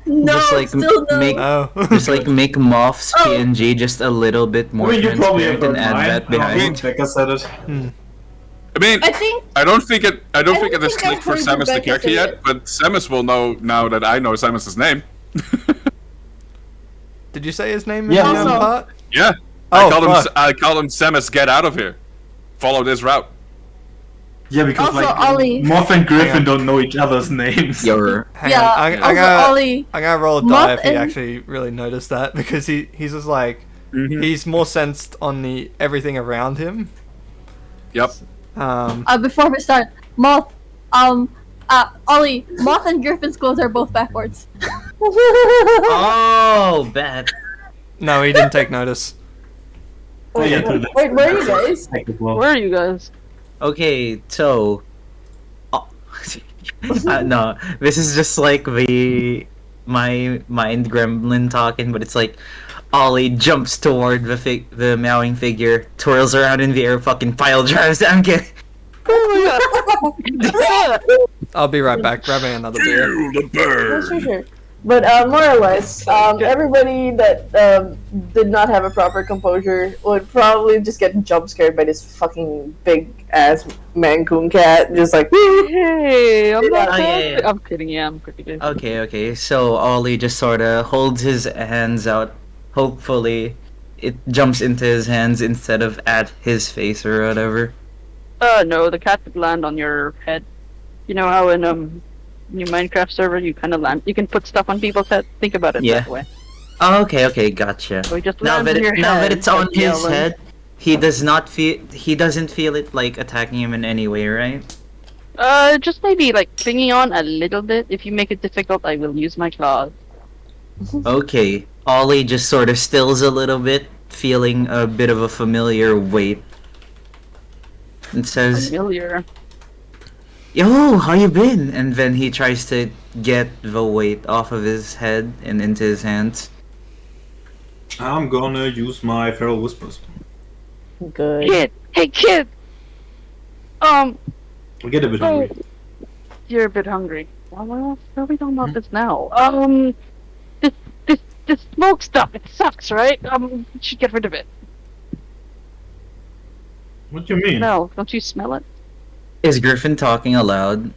No, Just like still no. make Oh. just like make Moth's PNG just a little bit more I mean, you probably have transparent and heard add mine. that I don't know, behind. Becca said it. I mean, I think I don't think it don't is think I've clicked for heard Samus the Rebecca character say yet, it. but Samus will know now that I know Samus's name. Did you say his name Yeah. in the Also- part? Yeah. Oh, I call him Samus, get out of here. Follow this route. Yeah, because Also, like Ollie. Moth and Hang Griffin on. don't know each other's names. Your Hang yeah. on. I'm Also, gonna Ollie. roll a die Moth if he and- actually really noticed that, because he's just like Mm-hmm. he's more sensed on the everything around him. Yep. Before we start, Moth, Ollie, Moth and Griffin's clothes are both backwards. Oh, bad. No, he didn't take notice. Oh, yeah, Wait, where are you guys? Well, Where are you guys? Okay, so no, this is just like my mind gremlin talking, but it's like Ollie jumps toward the meowing figure, twirls around in the air, fucking pile drives down. Get I'll be right back, grabbing another beer. the bird. Sure. But more or less, everybody that did not have a proper composure would probably just get jump scared by this fucking big ass Mancoon cat, just like. Hey, I'm not Oh, yeah. I'm kidding. Yeah, I'm pretty good. Okay, so Ollie just sorta holds his hands out. Hopefully, it jumps into his hands instead of at his face or whatever. No, the cat would land on your head. You know how in your Minecraft server you kind of land. You can put stuff on people's head. Think about it Yeah. that way. Oh, okay, gotcha. So he just Now lands that on your now head. that it's on like his yelling. head, he doesn't feel it like attacking him in any way, right? Just maybe like clinging on a little bit. If you make it difficult, I will use my claws. Okay. Ollie just sort of stills a little bit, feeling a bit of a familiar weight. And says, Familiar. "Yo, how you been?" And then he tries to get the weight off of his head and into his hands. I'm gonna use my feral whispers. Good. Kid, hey kid. I get a bit Oh, hungry. you're a bit hungry. Well, why are we talking about this now? This smoke stuff. It sucks, right? You should get rid of it. What do you mean? No, don't you smell it? Is Griffin talking aloud?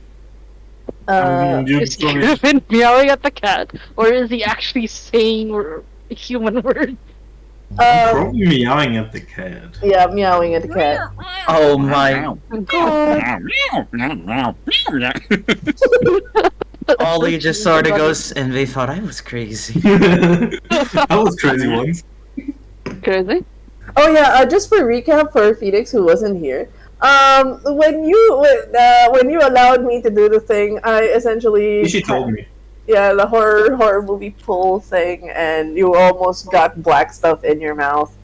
You Is told me- Griffin meowing at the cat, or is he actually saying human words? Probably meowing at the cat. Yeah, meowing at the cat. Oh my. Ollie just sort of goes, and they thought I was crazy. I was crazy once. Crazy. Oh yeah, just for recap for Phoenix who wasn't here. When you allowed me to do the thing, I essentially She told me. yeah, the horror movie pull thing, and you almost got black stuff in your mouth.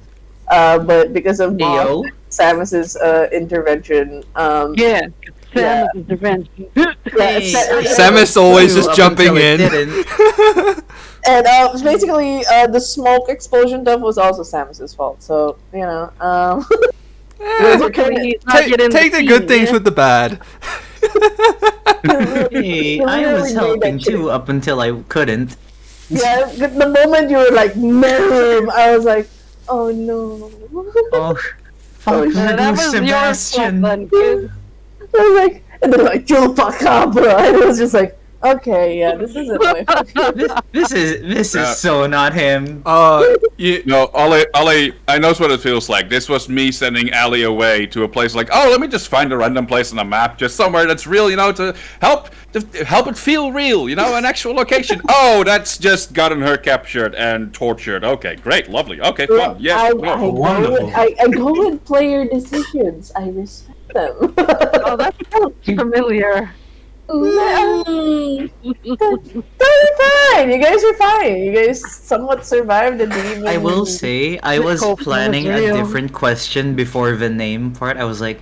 But because of Yo. Samus's intervention, Yeah. Yeah. Samus intervention. Samus always just Up jumping until it in. didn't. and basically the smoke explosion stuff was also Samus's fault. So you know, He's not Take, getting take the scene, good things yeah? with the bad. Hey, I was helping too up until I couldn't. yeah, the moment you were like, "No," I was like, "Oh no." Oh, fuck That you, was your fault Sebastian. then, kid. I was like, and they're like, "Chupacabra," and it was just like, okay, yeah, this isn't my fault. This is so not him. You, No, Ollie, I knows what it feels like. This was me sending Ali away to a place like, oh, let me just find a random place on a map, just somewhere that's real, you know, to help it feel real, you know, an actual location. Oh, that's just gotten her captured and tortured. Okay, great, lovely. Okay, fun. Yes. Wonderful. I go with player decisions. I respect them. Oh, that sounds familiar. They're fine. You guys are fine. You guys somewhat survived the demon. I will say, I was Cold planning a real. different question before the name part. I was like,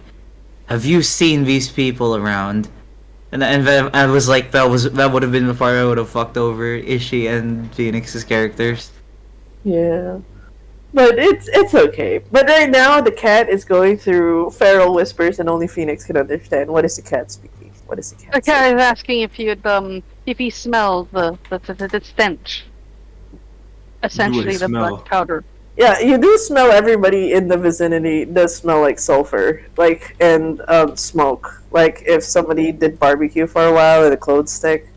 have you seen these people around? And then I was like, that would have been the part I would have fucked over Ishii and Phoenix's characters. Yeah. But it's okay. But right now the cat is going through feral whispers and only Phoenix can understand. What is the cat speaking? What is the cat The saying? cat is asking if he smells the stench. Essentially, the smell? black powder. Yeah, you do smell everybody in the vicinity does smell like sulfur, like and smoke. Like if somebody did barbecue for a while and the clothes stick,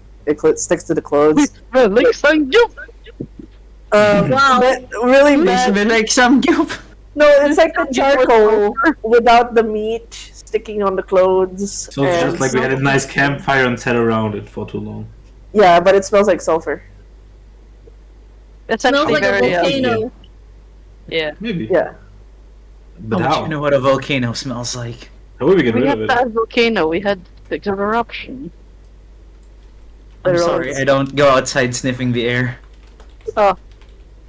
sticks to the clothes. Like some juice. Wow. But really They bad. smell like some goop. No, it's like the charcoal without the meat sticking on the clothes. So it's just like we had a nice campfire and sat around it for too long. Yeah, but it smells like sulfur. Essentially, Smells like a very volcano. yeah. Maybe. Yeah. But How how? much you know what a volcano smells like? How would we get We rid had of it? that volcano. We had the eruption. I'm They're sorry, all- I don't go outside sniffing the air. Oh.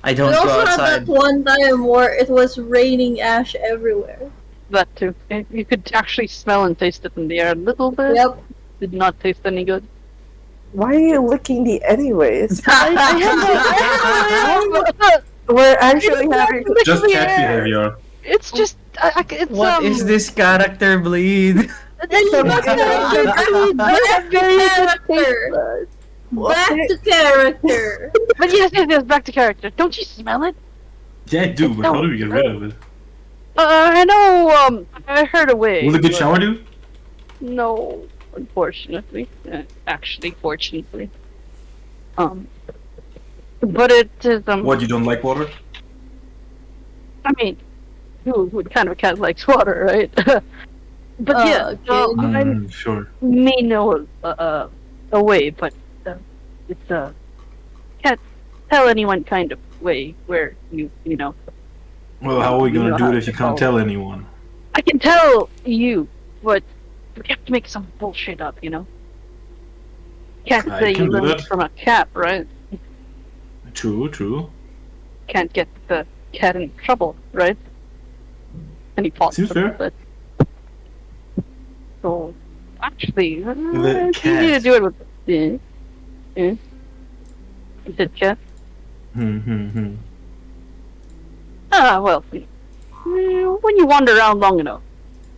I We don't go also had outside. that one time where it was raining ash everywhere. That too. You could actually smell and taste it in the air a little bit. Yep. Did not taste any good. Why are you licking the anyways? I We're actually having. Just cat behavior. It's just. It's What is this character bleed? Back to character. But yes, back to character. Don't you smell it? Yeah, I do, but how do we get rid of it? I know, I heard a way. Will a good but- shower do? No, unfortunately. Actually, fortunately. But it is, What, you don't like water? I mean, who kind of a cat likes water, right? But yeah, I Sure. may know a way, but it's can't tell anyone kind of way where you know. Well, how are we You gonna know do how it if you to can't tell. tell anyone? I can tell you, but you have to make some bullshit up, you know. Can't I say can you do learned that. from a cat, right? True, true. Can't get the cat in trouble, right? Any fault. Seems fair. But so actually, The it's easy to cat. do it with. Yeah. Is it cat? Ah, well, when you wander around long enough,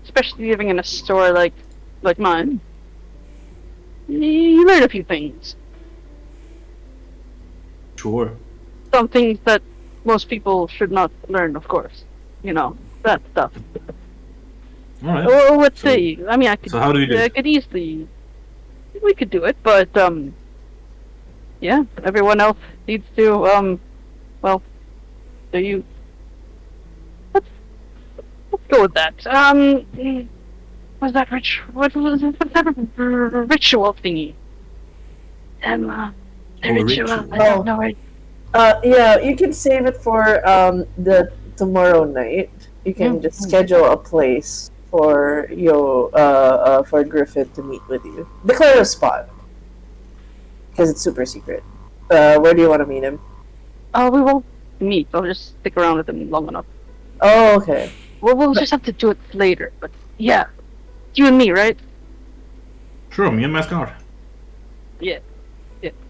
especially living in a store like mine, you learn a few things. Sure. Some things that most people should not learn, of course. You know, that stuff. Alright. Well, let's So- see. I mean, I could. So how do we do I it? could easily. We could do it, but yeah, everyone else needs to. Well, do you Go with that. Was that what was that ritual thingy? The ritual. ritual. I don't know it. Yeah, you can save it for the tomorrow night. You can just schedule a place for for Griffith to meet with you. Declare a spot because it's super secret. Where do you want to meet him? We won't meet. I'll just stick around with him long enough. Oh, okay. We'll just have to do it later. But yeah, you and me, right? Sure, me and my scar. Yeah,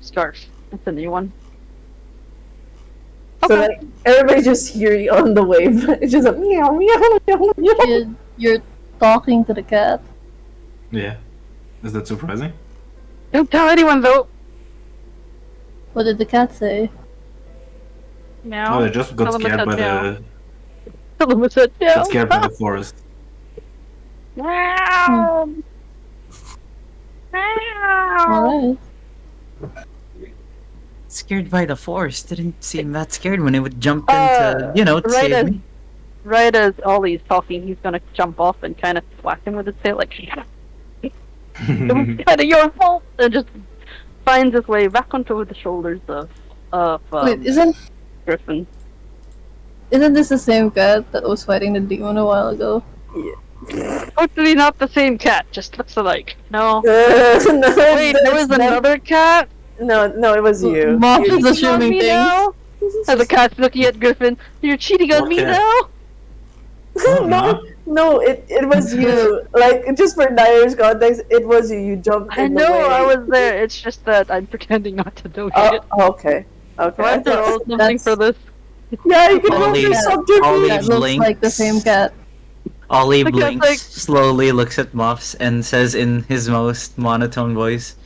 scarf. That's a new one. So like everybody just hear you on the way, but it's just a meow meow meow meow. You're talking to the cat. Yeah. Is that surprising? Don't tell anyone though. What did the cat say? Meow. Oh, they just got Tell them I scared said by meow. the Tell them I said meow. got scared by the forest. Meow. Meow. Alright. Scared by the forest. Didn't seem that scared when it would jump into, to right save as me. right as Ollie's talking, he's gonna jump off and kind of whack him with his tail, like it was kind of your fault, and just finds his way back onto the shoulders of Wait, isn't Griffin. this the same cat that was fighting the demon a while ago? Totally not the same cat, just looks alike. No. No, Wait, there was another cat? No, it was you. Moth is Cheating on assuming me things. now? As the cat's looking at Griffin, you're cheating on me Okay. now? No, it was you. Like just for Dyer's context, it was you. You jumped. I in the know way. I was there, it's just that I'm pretending not to know Oh, it. okay. Okay. Do I have to roll something That's- for this? Yeah, you can roll Ollie- for That subterfuge. looks blinks. like the same cat. Ollie The cat's blinks, like- slowly looks at Muffs, and says in his most monotone voice,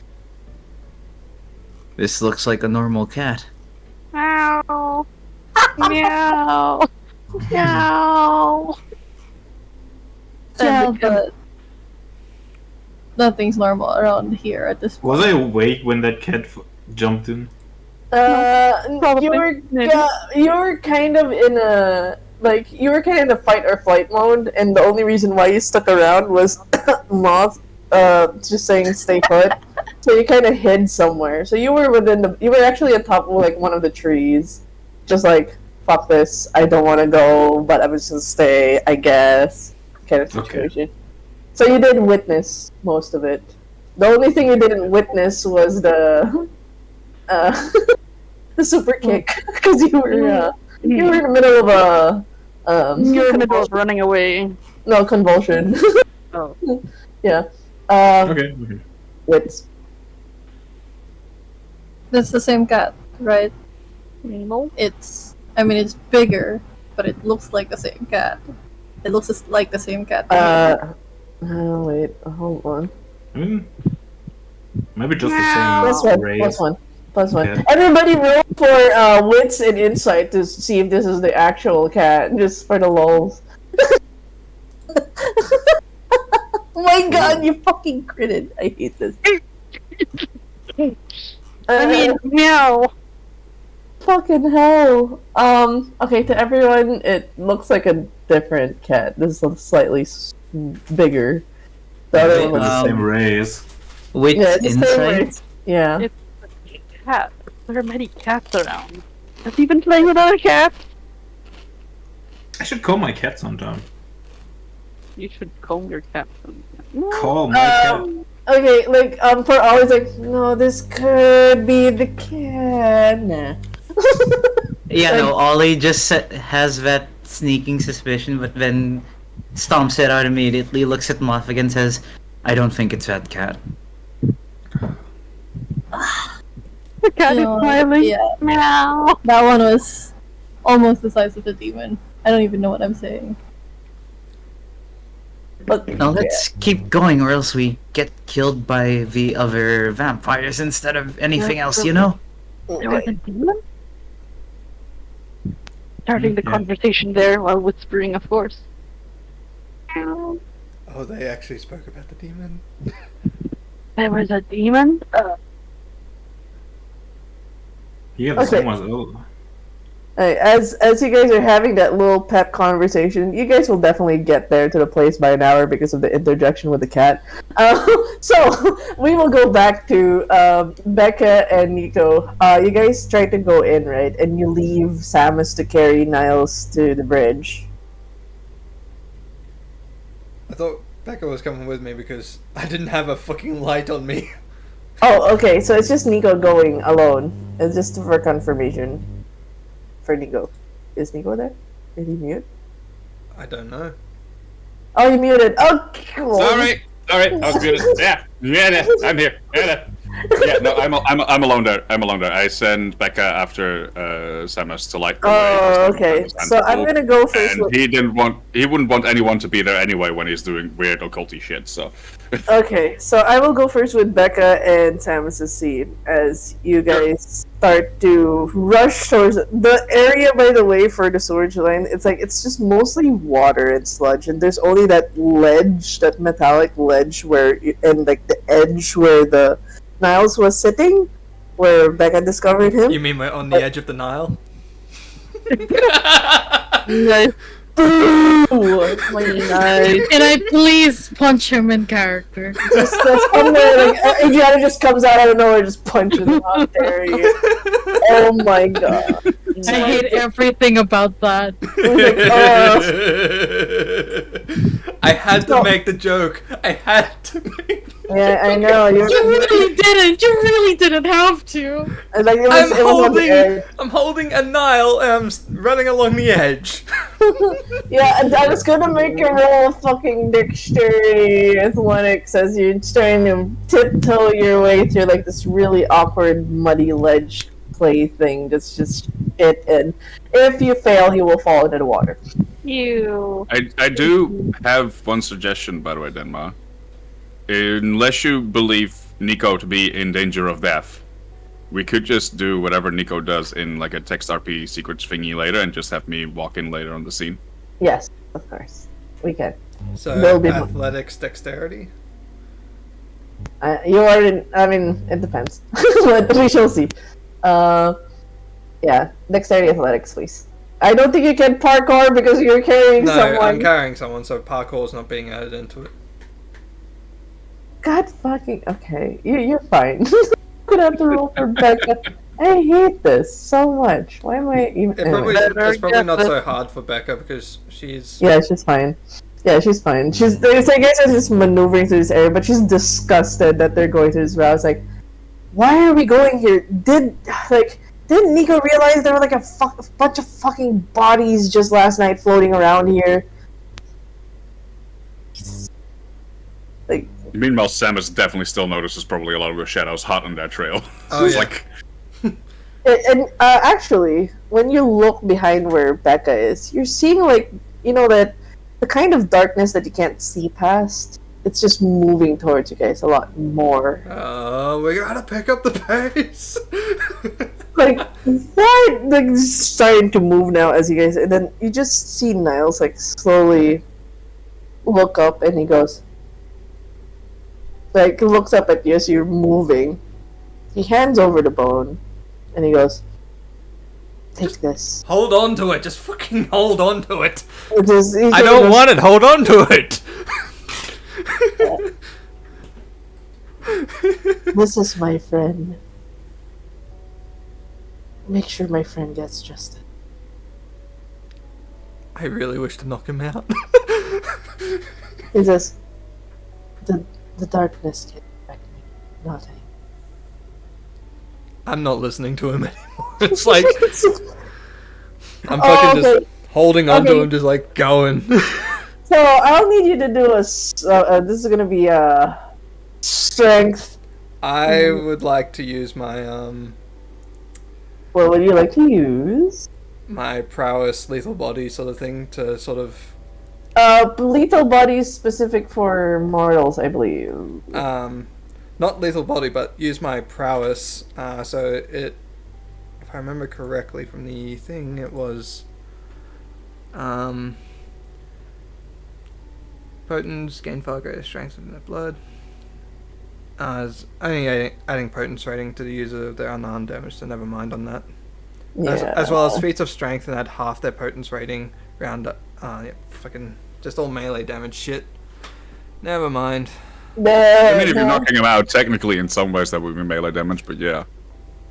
"This looks like a normal cat." Meow. Meow. Meow. Yeah, And the cat- but nothing's normal around here at this point. Was I awake when that cat jumped in? Probably. You were kind of in a fight or flight mode, and the only reason why you stuck around was Moth just saying stay put. So you kind of hid somewhere. So you were actually on top of like one of the trees, just like fuck this, I don't want to go, but I'm just gonna stay, I guess, kind of situation. So you did witness most of it. The only thing you didn't witness was the the super kick, because you were in the middle of a You're in the middle of running away. no convulsion. Oh. Yeah. Okay. Wits. That's the same cat, right? No. It's bigger, but it looks like the same cat. It looks like the same cat. Wait, hold on. I mean, maybe just the Plus same one. race. Plus one. Yeah. Everybody roll for wits and insight to see if this is the actual cat, just for the lulz. Oh my god, you fucking critted. I hate this. I mean, meow. Fucking hell. Okay, to everyone, it looks like a different cat. This is slightly bigger. The other Maybe one was the same race. With yeah, it's the same insight, race. Yeah. It's a cat. There are many cats around. Has he been playing with other cats? I should call my cat sometime. You should comb your cat. Call my cat. Okay, like, for always, like, no, this could be the cat. Nah. yeah, no, Ollie just has that sneaking suspicion, but then stomps it out immediately, looks at Moth again, says, "I don't think it's that cat." The cat is smiling. Yeah, Meow. that one was almost the size of the demon. I don't even know what I'm saying. But, Now let's keep going, or else we get killed by the other vampires instead of anything else, you know? There was a demon? Starting the Yeah. conversation there while whispering, of course. Oh, they actually spoke about the demon? There was a demon? Yeah, the Okay. same was. Oh. As you guys are having that little pep conversation, you guys will definitely get there to the place by an hour because of the interjection with the cat. So we will go back to Becca and Nico. You guys try to go in, right? And you leave Samus to carry Niles to the bridge. I thought Becca was coming with me because I didn't have a fucking light on me. Oh, okay. So it's just Nico going alone. It's just for confirmation. For Nico. Is Nico there? Did he mute? I don't know. Oh, he muted. Oh, cool. Sorry, I was muted. Yeah, I'm here. Yeah, no, I'm alone there. I send Becca after Samus to light the way. Oh, okay. So I'm gonna go first. And he wouldn't want anyone to be there anyway when he's doing weird occulty shit. So. Okay, so I will go first with Becca and Samus's scene as you guys start to rush towards the area. By the way, for the storage line, it's just mostly water and sludge, and there's only that ledge, that metallic ledge and like the edge where the Niles was sitting, where Becca discovered him. You mean we're on the edge of the Nile? Nice. Nice. Can I please punch him in character? Just somewhere, like, Adriana just comes out of nowhere, just punches him out there. Oh my god! I hate everything about that. I had to make the joke. I had to make. Yeah, I know. You really didn't. You really didn't have to. Like, I'm holding a Nile and I'm running along the edge. Yeah, and I was gonna make a roll of fucking dexterity athletics as you're trying to tiptoe your way through like this really awkward muddy ledge play thing. That's just it. And if you fail, you will fall into the water. You. I do have one suggestion, by the way, Denma. Unless you believe Nico to be in danger of death, we could just do whatever Nico does in like a text RP secrets thingy later and just have me walk in later on the scene. Yes, of course. We can. So, athletics, dexterity? You are in, I mean, it depends. But we shall see. Yeah, dexterity athletics, please. I don't think you can parkour because you're carrying someone. No, I'm carrying someone, so parkour's not being added into it. God fucking... Okay, you're fine. I'm gonna have to roll for Becca. I hate this so much. Why am I even... It's probably not so hard for Becca because she's... Yeah, she's fine. Yeah, she's fine. It's like I said, just maneuvering through this area, but she's disgusted that they're going through this route. It's like, why are we going here? Didn't Nico realize there were like a bunch of fucking bodies just last night floating around here? Like... Meanwhile, Samus definitely still notices probably a lot of the shadows hot on that trail. Oh, it's yeah. like... And actually, when you look behind where Becca is, you're seeing like, you know, that the kind of darkness that you can't see past. It's just moving towards you guys a lot more. Oh, we gotta pick up the pace. Like, what? Like, it's starting to move now as you guys, and then you just see Niles like slowly look up, and he goes, like, looks up at you as you're moving. He hands over the bone, and he goes, "Take this." Hold on to it. Just fucking hold on to it. I don't want it. Hold on to it. This is my friend. Make sure my friend gets justice. I really wish to knock him out. He says, the darkness can affect me, not him. I'm not listening to him anymore. It's like I'm fucking just holding on to him, just like going. So I'll need you to do this is gonna be a strength. I would like to use my What would you like to use? My prowess, lethal body sort of thing to sort of. Lethal body specific for mortals, I believe. Not lethal body, but use my prowess. So it, if I remember correctly from the thing, it was potence, gain far greater strength in the blood. I think adding potence rating to the user of their unarmed damage, so never mind on that. As well as feats of strength and add half their potence rating round. Fucking just all melee damage shit. Never mind. I mean, if you're knocking him out, technically in some ways that would be melee damage, but yeah.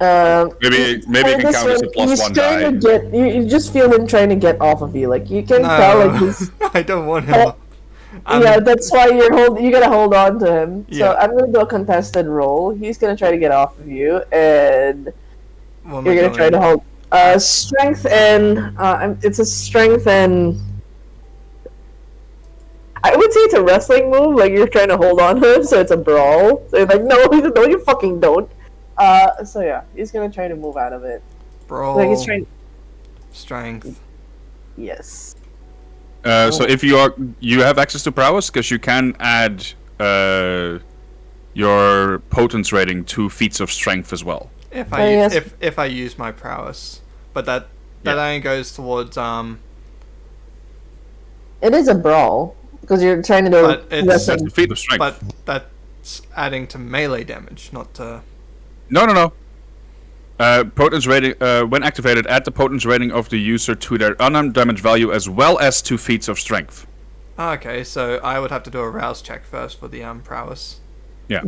Maybe you can count as a +1 die. You just feel him trying to get off of you. Like you can tell, like he's. I don't want him. Yeah, that's why you gotta hold on to him. So I'm gonna do a contested roll. He's gonna try to get off of you, and you're gonna try to hold. Strength and it's a strength and. I would say it's a wrestling move. Like you're trying to hold on to him, so it's a brawl. So it's like no, you fucking don't. So yeah, he's gonna try to move out of it. Brawl. Like he's trying. Strength. Yes. So if you have access to prowess, because you can add your potence rating to feats of strength as well. If I use my prowess, but that only goes towards It is a brawl because you're trying to do. But it's a feat of strength. But that's adding to melee damage, not to. No. Potence rating, when activated, add the potence rating of the user to their unarmed damage value as well as to feats of strength. Okay, so I would have to do a rouse check first for the prowess. Yeah.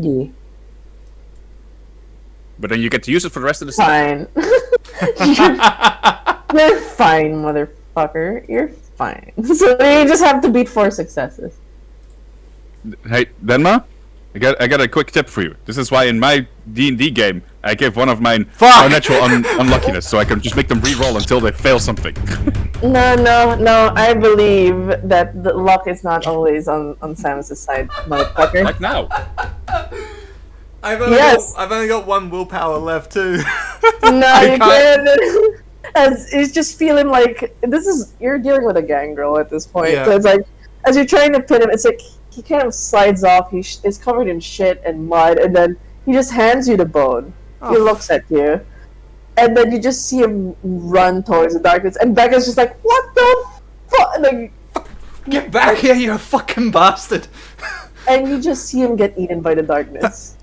But then you get to use it for the rest of the Fine. You're fine, motherfucker. You're fine. So you just have to beat 4 successes. Hey, Denma? I got a quick tip for you. This is why in my D&D game, I give one of mine unnatural unluckiness, so I can just make them re-roll until they fail something. No. I believe that the luck is not always on Samus's side, motherfucker. Like now. I've only got 1 willpower left too. No, you can't. As it's just feeling like you're dealing with a gangrel at this point. Yeah. So it's like as you're trying to pin him, it's like he kind of slides off. He is covered in shit and mud, and then he just hands you the bone. He looks at you, and then you just see him run towards the darkness. And Becca's just like, "What the fuck?" Like, get back here, you fucking bastard! And you just see him get eaten by the darkness.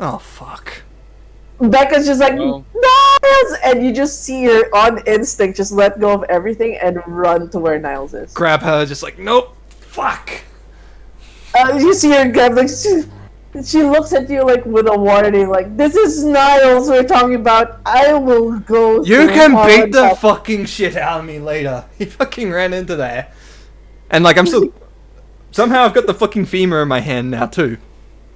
Oh fuck! Becca's just like, "No!" And you just see her on instinct just let go of everything and run to where Niles is. Grab her, just like, nope, fuck. You see her grab, like, she looks at you like with a warning, like, "This is Niles we're talking about. I will go." You can beat the fucking shit out of me later. He fucking ran into there, and like I'm still somehow I've got the fucking femur in my hand now too.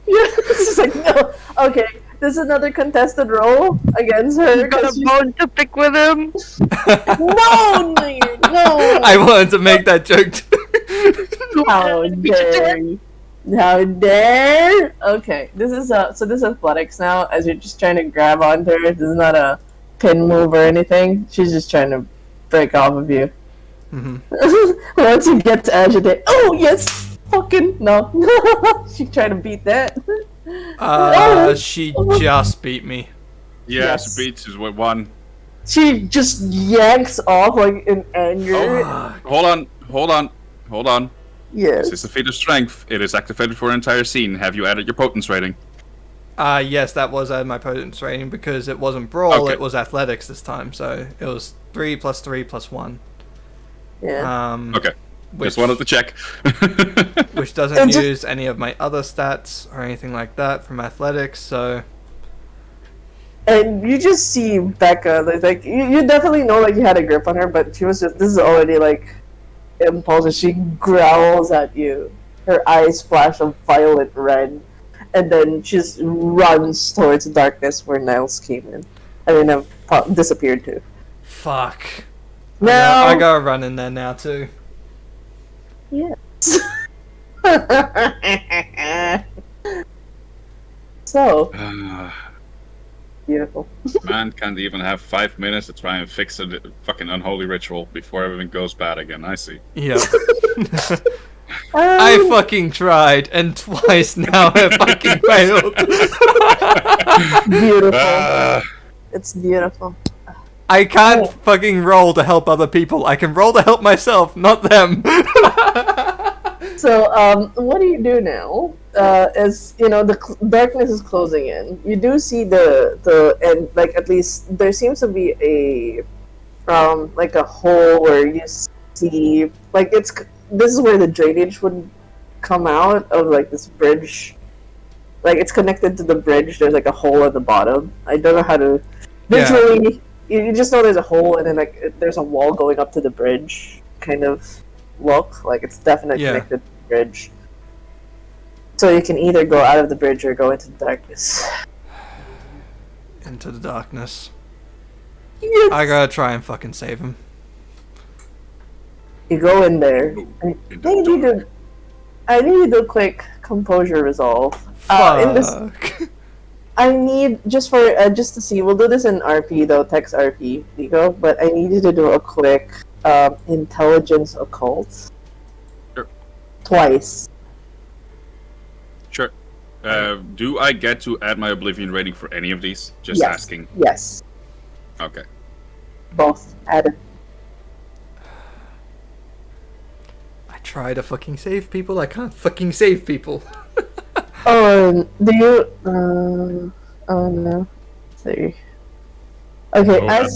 Yeah, it's just like no. Okay. There's another contested roll against her. You got a bone to pick with him. No. I wanted to make that joke too. How dare you? How dare? Okay, this is athletics now. As you're just trying to grab onto her. This is not a pin move or anything. She's just trying to break off of you. Once you get to agitated. Oh yes. Fucking no. She tried to beat that. She just beat me. Yeah, Yes. she beats is what one. She just yanks off like in anger. Hold on. Yes. This is a feat of strength. It is activated for an entire scene. Have you added your potence rating? Yes, that was my potence rating because it wasn't brawl, Okay. it was athletics this time, so it was 3 + 3 + 1. Yeah. Okay. Just wanted to check. Which doesn't use any of my other stats or anything like that from athletics, so. And you just see Becca, like you definitely know like you had a grip on her, but she was just this is already like impulsive. She growls at you. Her eyes flash a violet red, and then she just runs towards the darkness where Niles came in. I mean, disappeared too. Fuck. Now I gotta run in there now too. Yes. So beautiful. Man can't even have 5 minutes to try and fix a fucking unholy ritual before everything goes bad again. I see. Yeah. I fucking tried, and twice now I fucking failed. Beautiful. It's beautiful. I can't fucking roll to help other people. I can roll to help myself, not them. So, what do you do now? as you know, the darkness is closing in. You do see the and like at least there seems to be a like a hole where you see like this is where the drainage would come out of like this bridge. Like it's connected to the bridge. There's like a hole at the bottom. I don't know how to visually. You just know there's a hole and then like there's a wall going up to the bridge. Kind of look like it's definitely connected to the bridge. So you can either go out of the bridge or go into the darkness. Into the darkness. Yes. I gotta try and fucking save him. You go in there. I need you to do a quick composure resolve. I need just to see. We'll do this in RP though, text RP, Nico. But I need you to do a quick intelligence occult. Sure. Twice. Sure. Do I get to add my Oblivion rating for any of these? Just Yes. asking. Yes. Okay. Both added. I try to fucking save people. I can't fucking save people. Oh, do you? Oh no. 3. Okay, Oh,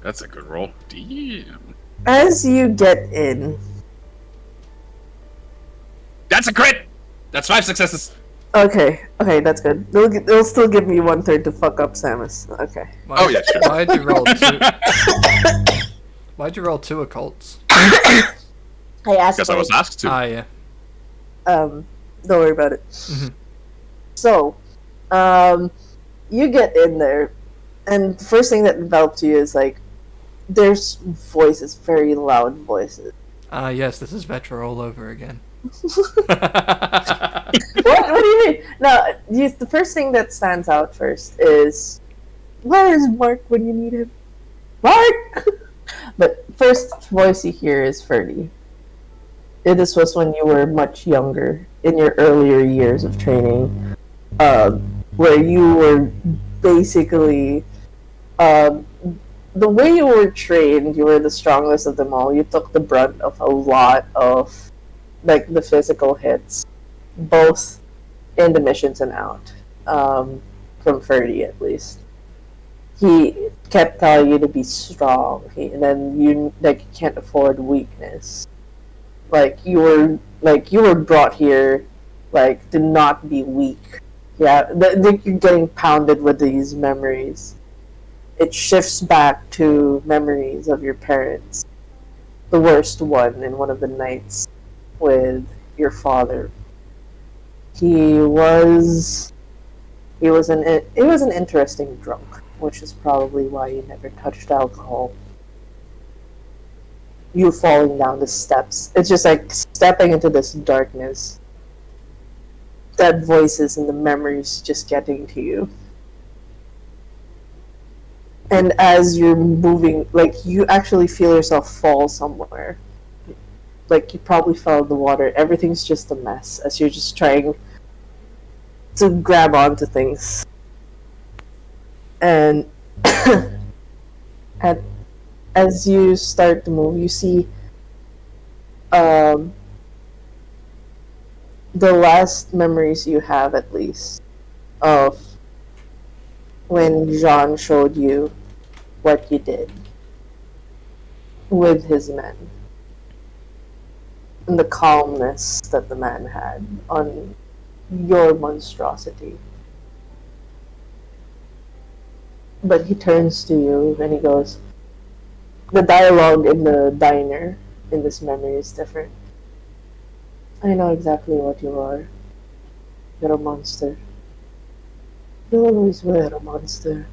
that's a good roll. Damn. as you get in. That's a crit. That's 5 successes. Okay, that's good. They'll still give me 1/3 to fuck up Samus. Okay. Oh yeah, sure. Why'd you roll 2? Why'd you roll 2 occults? I asked. Because I was asked to. Ah, yeah. Don't worry about it. Mhm. So, you get in there, and the first thing that envelops you is like, there's voices, very loud voices. Ah, yes, this is Vetra all over again. What do you mean? No, the first thing that stands out first is, where is Mark when you need him? Mark! But first voice you hear is Ferdy. This was when you were much younger, in your earlier years of training, where you were basically, the way you were trained, you were the strongest of them all. You took the brunt of a lot of, like, the physical hits, both in the missions and out, from Ferdy at least. He kept telling you to be strong, and then you can't afford weakness. You were brought here, to not be weak. Yeah, you're getting pounded with these memories. It shifts back to memories of your parents. The worst one in one of the nights with your father. He was an interesting drunk, which is probably why you never touched alcohol. You falling down the steps. It's just like stepping into this darkness. That voices and the memories just getting to you. And as you're moving, you actually feel yourself fall somewhere. You probably fell in the water. Everything's just a mess as you're just trying to grab onto things. And as you start to move, you see the last memories you have, at least, of when Jean showed you what you did with his men. And the calmness that the man had on your monstrosity. But he turns to you and he goes, the dialogue in the diner in this memory is different. I know exactly what you are. You're a monster. You always were a monster,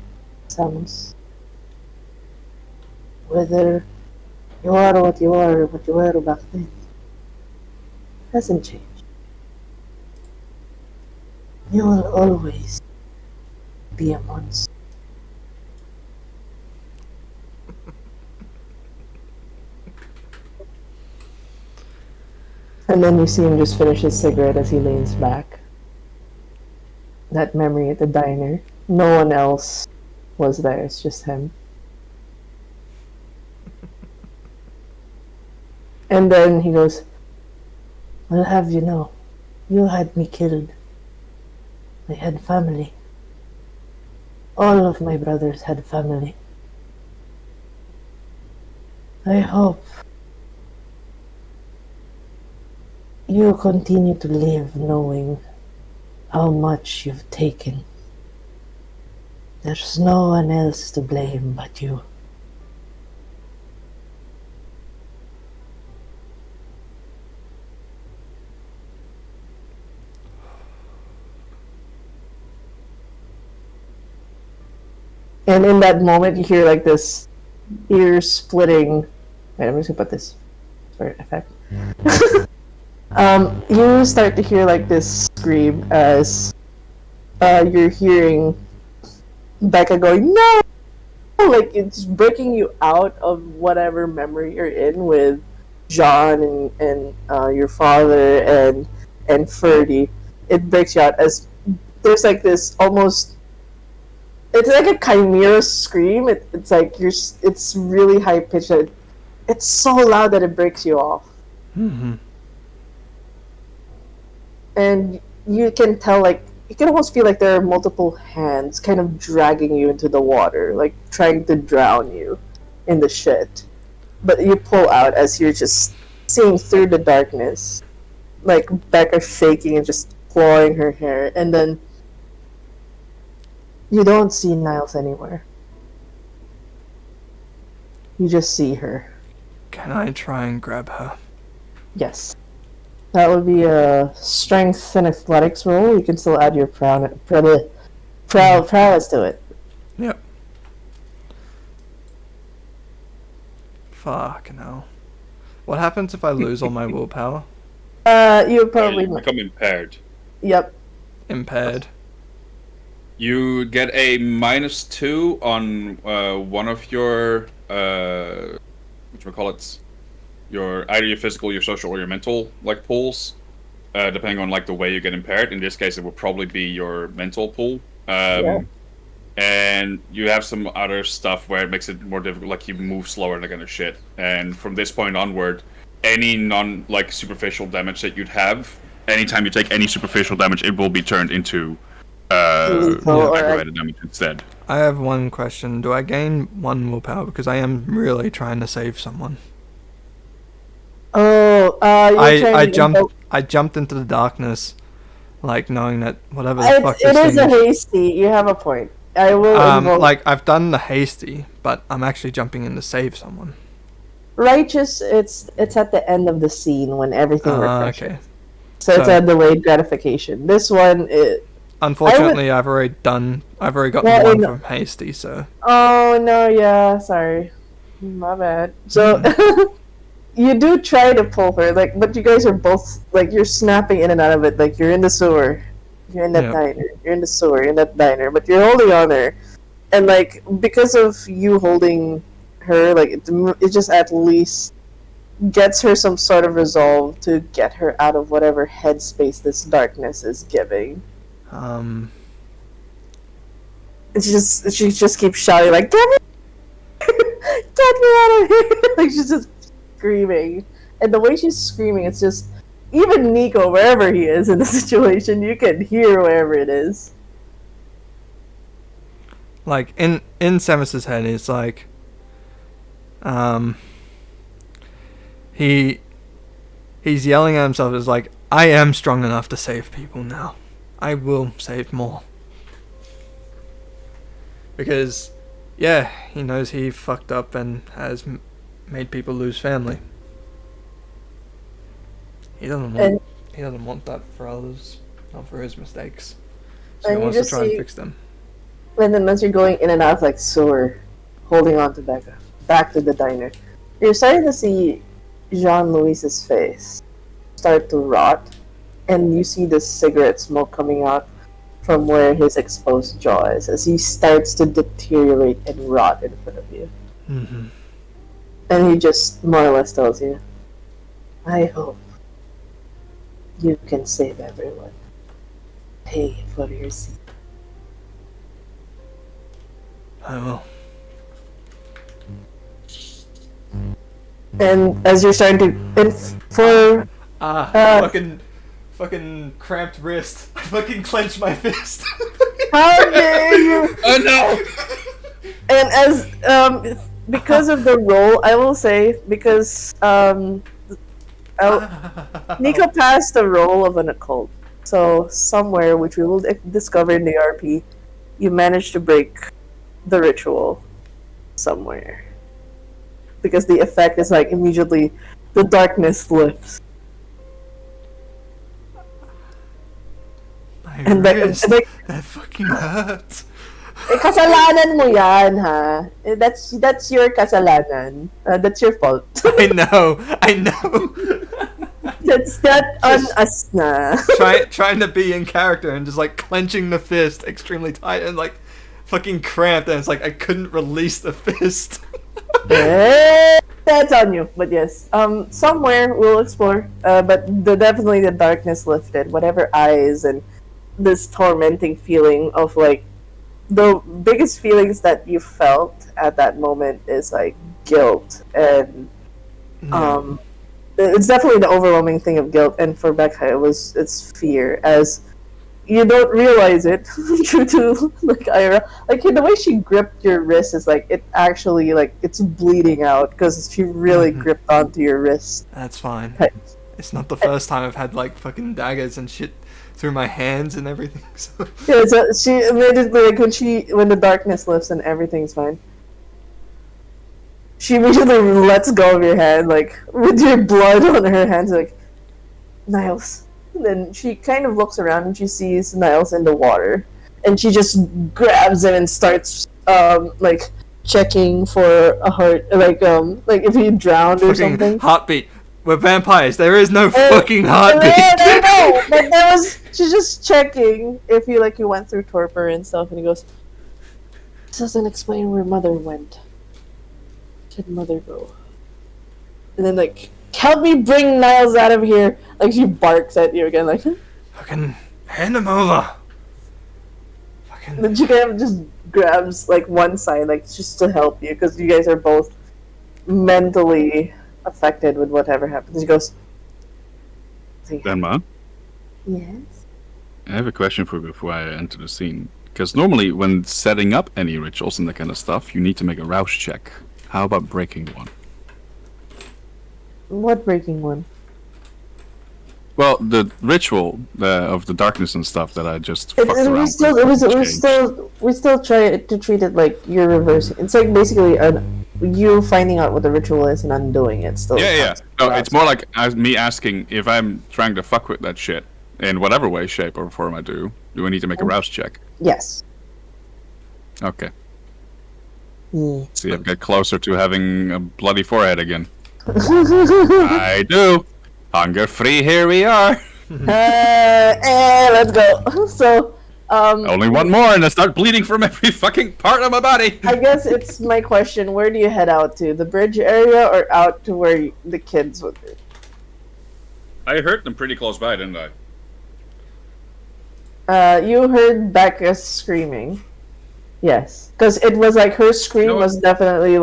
Samus. Whether you are what you are, what you were back then, hasn't changed. You will always be a monster. And then you see him just finish his cigarette as he leans back. That memory at the diner. No one else was there, it's just him. And then he goes, I'll have you know, You had me killed. I had family. All of my brothers had family. I hope you continue to live knowing how much you've taken. There's no one else to blame but you. And in that moment, you hear like this ear-splitting. Wait, I'm just gonna put this for effect. You start to hear like this scream as you're hearing Becca going, "No!" Like it's breaking you out of whatever memory you're in with John and your father and Ferdy. It breaks you out as there's like this almost. It's like a chimera scream. It's like it's really high pitched. It's so loud that it breaks you off. Mm-hmm. And you can tell, like, you can almost feel like there are multiple hands kind of dragging you into the water, like trying to drown you in the shit. But you pull out as you're just seeing through the darkness, like Becca shaking and just clawing her hair, and then you don't see Niles anywhere. You just see her. Can I try and grab her? Yes. That would be a strength and athletics roll. You can still add your prowess to it. Yep. Fucking hell. What happens if I lose all my willpower? You probably become impaired. Yep. Impaired. You get a -2 on one of your whatchamacallits, your either your physical, your social, or your mental like pools, depending on like the way you get impaired. In this case, it will probably be your mental pool. And you have some other stuff where it makes it more difficult, like you move slower and that kind of shit. And from this point onward, any non like superficial damage that you'd have, anytime you take any superficial damage, it will be turned into aggravated damage instead. I have one question. Do I gain 1 willpower? Because I am really trying to save someone. Oh, I jumped into the darkness, like knowing that whatever the fuck this it is thing a hasty. You have a point. I will invoke... like I've done the hasty, but I'm actually jumping in to save someone. Righteous. It's at the end of the scene when everything refreshes. Okay. So it's a delayed gratification. This one, unfortunately, I've already gotten one from hasty. So. Oh no! Yeah, sorry, my bad. So. You do try to pull her, like, but you guys are both, like, you're snapping in and out of it, like, you're in the sewer, you're in that diner, you're in the sewer, in that diner, but you're holding on her, and, like, because of you holding her, like, it just at least gets her some sort of resolve to get her out of whatever headspace this darkness is giving. And she just keeps shouting, like, get me out of here, like, she's just screaming, and the way she's screaming, it's just even Nico, wherever he is in the situation, you can hear wherever it is. Like in Samus's head, it's like, he's yelling at himself. It's like, I am strong enough to save people now. I will save more. Because, yeah, he knows he fucked up and has made people lose family. He doesn't want that for others, not for his mistakes. So he wants to try and fix them. And then as you're going in and out like sewer, holding on to Becca, back to the diner, you're starting to see Jean-Louis's face start to rot, and you see the cigarette smoke coming out from where his exposed jaw is as he starts to deteriorate and rot in front of you. Mm-hmm. And he just more or less tells you, I hope you can save everyone. Pay for your sin. I will. And as you're starting to... fucking fucking cramped wrist. I fucking clenched my fist. How dare you? Oh no! And as because of the role, I will say because Nico passed the role of an occult. So somewhere, which we will discover in the RP, you managed to break the ritual somewhere. Because the effect is like immediately the darkness lifts. My wrist, that fucking hurts. Eh, kasalanan mo yan, ha? Eh, that's your kasalanan. That's your fault. I know. That's not on us na. Trying to be in character and just like clenching the fist extremely tight and like fucking cramped, and it's like I couldn't release the fist. That's on you, but yes. Somewhere we'll explore. But definitely the darkness lifted. Whatever eyes and this tormenting feeling of like the biggest feelings that you felt at that moment is like guilt and it's definitely the overwhelming thing of guilt, and for Becca it's fear, as you don't realize it due to like Ira, like the way she gripped your wrist is like it actually like it's bleeding out because she really gripped onto your wrist. That's fine. It's not the first time I've had like fucking daggers and shit through my hands and everything. So. Yeah, so she immediately like when the darkness lifts and everything's fine. She immediately lets go of your hand, like with your blood on her hands, like Niles. And then she kind of looks around and she sees Niles in the water, and she just grabs him and starts like checking for a heart, like if he drowned or fucking something. Heartbeat. We're vampires. There is no fucking heartbeat. No, but she's just checking if he went through torpor and stuff, and he goes, "This doesn't explain where Mother went. Where did Mother go?" And then help me bring Niles out of here. Like she barks at you again, like fucking hand him over. Fucking. Then she kind of just grabs one side, just to help you, because you guys are both mentally affected with whatever happens. He goes, Denma? Yes? I have a question for you before I enter the scene. Because normally when setting up any rituals and that kind of stuff, you need to make a rouse check. How about breaking one? What breaking one? Well, the ritual of the darkness and stuff that I just We still try to treat it like you're reversing. It's like basically you finding out what the ritual is and undoing it. Still. Yeah. No, it's more like me asking if I'm trying to fuck with that shit in whatever way, shape, or form I do. Do I need to make a rouse check? Yes. Okay. Yeah. See, I've got closer to having a bloody forehead again. I do. Hunger free, here we are. Let's go. So, only one more, and I start bleeding from every fucking part of my body. I guess it's my question: where do you head out to? The bridge area, or out to where the kids would be? I heard them pretty close by, didn't I? You heard Becca screaming. Yes, because it was like her scream was definitely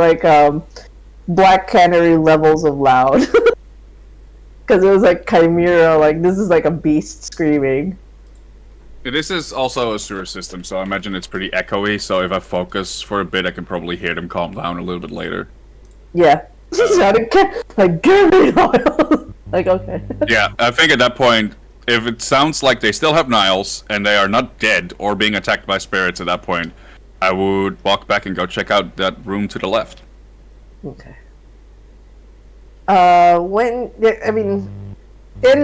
Black Canary levels of loud. Because it was Chimera, this is a beast screaming. This is also a sewer system, so I imagine it's pretty echoey, so if I focus for a bit, I can probably hear them calm down a little bit later. Yeah. Gary Niles. Okay. Yeah, I think at that point, if it sounds like they still have Niles, and they are not dead or being attacked by spirits at that point, I would walk back and go check out that room to the left. Okay. In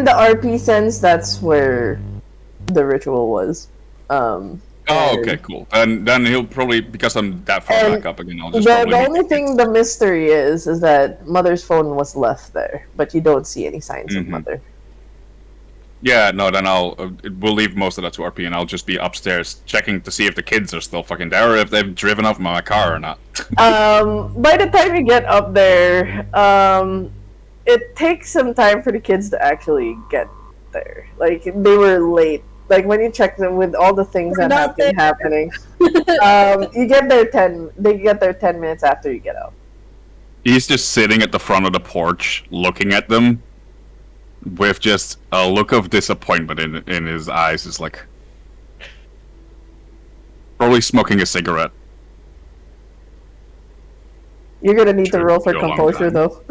the RP sense, that's where the ritual was. Okay, cool. Then he'll probably, because I'm that far back up again, I'll just the only thing the mystery is that Mother's phone was left there, but you don't see any signs of Mother. Yeah, no, then we'll leave most of that to RP, and I'll just be upstairs checking to see if the kids are still fucking there, or if they've driven off my car or not. By the time you get up there, it takes some time for the kids to actually get there. They were late. When you check them with all the things that have been happening, you get there they get there 10 minutes after you get up. He's just sitting at the front of the porch, looking at them, with just a look of disappointment in his eyes. Is like probably smoking a cigarette. You're gonna need to Sure, roll for go a long composure, time. though.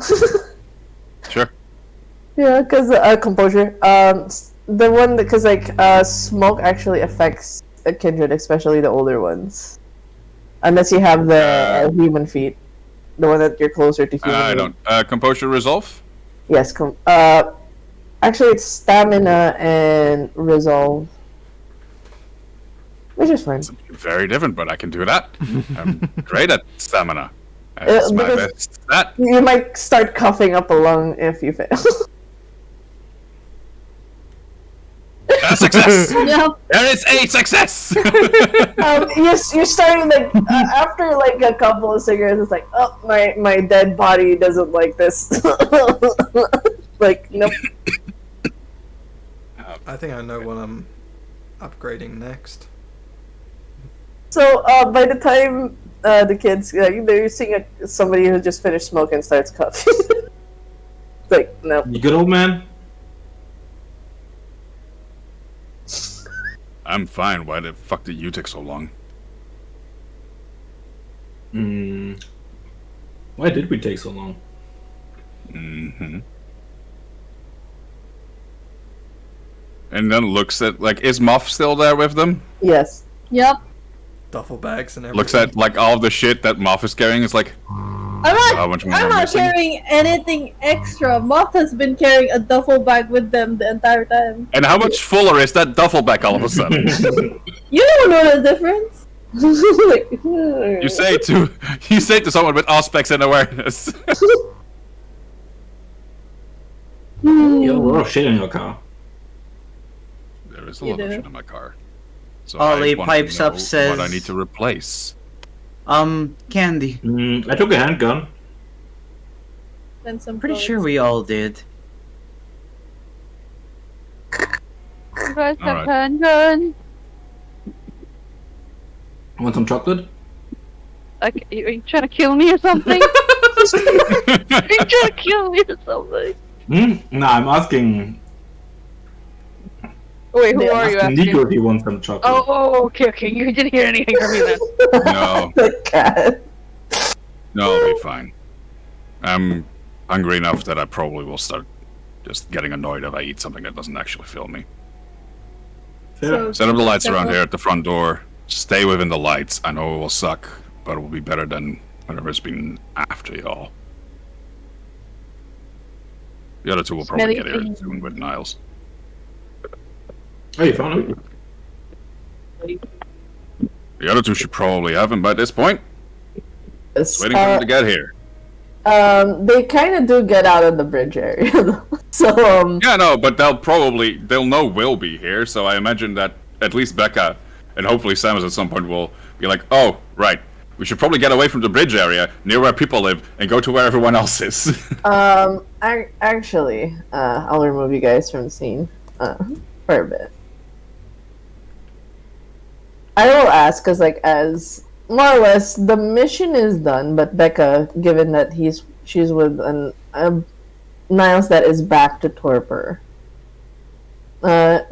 Sure. Yeah, because composure. The one because smoke actually affects a kindred, especially the older ones, unless you have the human feet, the one that you're closer to human. I don't. Composure resolve. Yes. Actually, it's stamina and resolve, which is fine. Very different, but I can do that. I'm great at stamina. That's my because best stat. You might start coughing up a lung if you fail. Success. Yep. There is a success. You're starting after a couple of cigarettes. It's like, oh, my dead body doesn't like this. Nope. I think I know what I'm upgrading next. So by the time the kids they're seeing somebody who just finished smoking starts coughing. It's like, nope. You good, old man? I'm fine. Why the fuck did you take so long? Why did we take so long? Mm-hmm. And then looks at is Moff still there with them? Yes. Yep. Duffel bags and everything. Looks at all the shit that Moff is carrying. Is like, I'm much more not missing? carrying anything extra. Moth has been carrying a duffel bag with them the entire time. and how much fuller is that duffel bag all of a sudden? You don't know the difference. you say to someone with aspects and awareness. You have a lot of shit in your car. There is a You lot of do. shit in my car. So Ollie I want pipes to know up, says- what I need to replace. Candy. I took a handgun. And some Pretty clothes. sure we all did. You guys have Alright. handguns. Want some chocolate? Are you trying to kill me or something? Are you trying to kill me or something? No, I'm asking. Wait, who are you asking asking? Nico if he wants some chocolate. Oh, okay. You didn't hear anything from me then. No, The cat. no, I'll be fine. I'm hungry enough that I probably will start just getting annoyed if I eat something that doesn't actually fill me. Fair. Set up the lights around here at the front door. Stay within the lights. I know it will suck, but it will be better than whatever's been after y'all. The other two will probably get here Smelly soon with Niles. Oh, you found him? The other two should probably have him by this point. Yes, Just waiting for him to get here. They kind of do get out of the bridge area, though. So Yeah, no, but they'll know we'll be here, so I imagine that at least Becca and hopefully Samus at some point will be like, oh, right, we should probably get away from the bridge area near where people live and go to where everyone else is. actually, I'll remove you guys from the scene for a bit. I will ask because, as more or less, the mission is done. But Becca, given that she's with Niles that is back to torpor,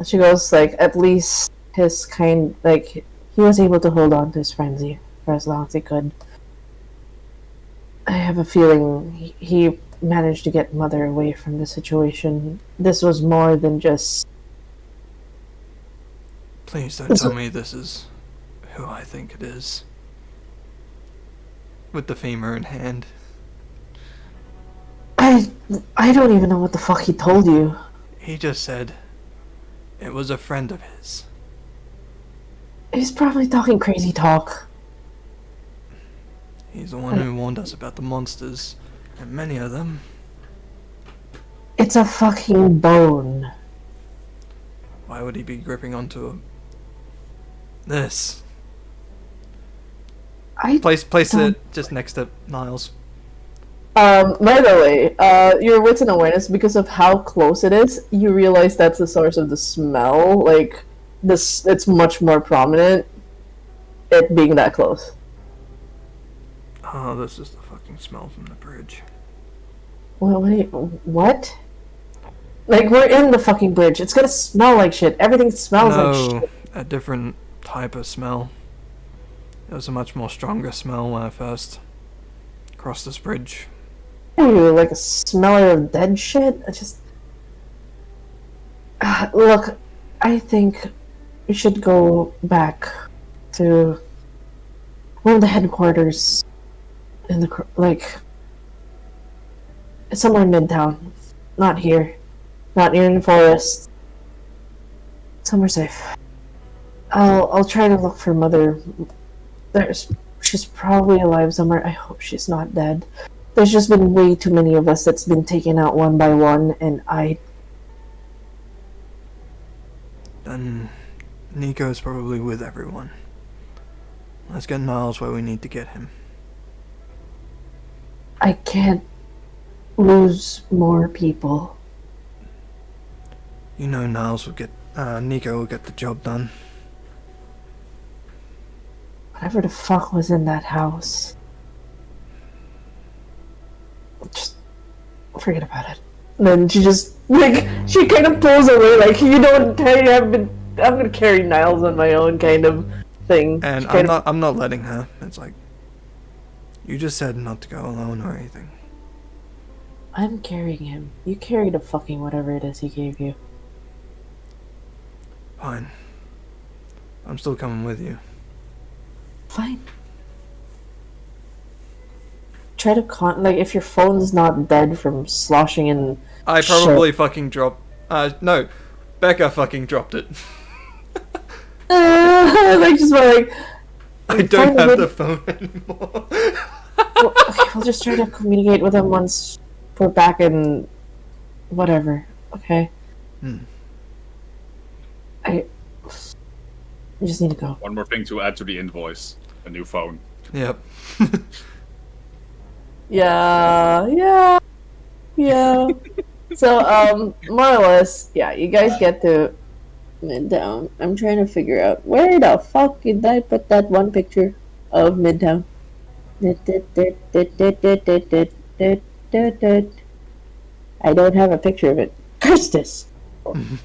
she goes at least his kind, he was able to hold on to his frenzy for as long as he could. I have a feeling he managed to get Mother away from the situation. This was more than just. Please don't tell me this is who I think it is. With the femur in hand. I don't even know what the fuck he told you. He just said it was a friend of his. He's probably talking crazy talk. He's the one who warned us about the monsters, and many of them. It's a fucking bone. Why would he be gripping onto this? Place it just next to Niles. By the way, your wits and awareness, because of how close it is, you realize that's the source of the smell. It's much more prominent, it being that close. Oh, this is the fucking smell from the bridge. What? Like, we're in the fucking bridge. It's gonna smell like shit. Everything smells like No, shit. a different type of smell. It was a much more stronger smell when I first crossed this bridge. Ooh, like a smeller of dead shit? I just... look, I think we should go back to one of the headquarters in the... like... somewhere in Midtown. Not here. Not near the forest. Somewhere safe. I'll try to look for Mother. She's probably alive somewhere. I hope she's not dead. There's just been way too many of us that's been taken out one by one, and Then Nico's probably with everyone. Let's get Niles where we need to get him. I can't lose more people. You know Niles will get Nico will get the job done. Whatever the fuck was in that house. Just forget about it. And then she just, like, she kind of pulls away, like, you don't, I'm gonna carry Niles on my own kind of thing. And I'm not letting her. It's like, you just said not to go alone or anything. I'm carrying him. You carry the fucking whatever it is he gave you. Fine. I'm still coming with you. Fine. Try to like, if your phone's not dead from sloshing in I probably shit. fucking dropped. No, Becca fucking dropped it. Like, just like, I don't have the phone anymore. well, okay, we'll just try to communicate with him once we're back in whatever. Okay. I just need to go. One more thing to add to the invoice. A new phone. Yep. Yeah. So, more or less, yeah, you guys get to Midtown. I'm trying to figure out where the fuck did I put that one picture of Midtown? I don't have a picture of it. Curse this!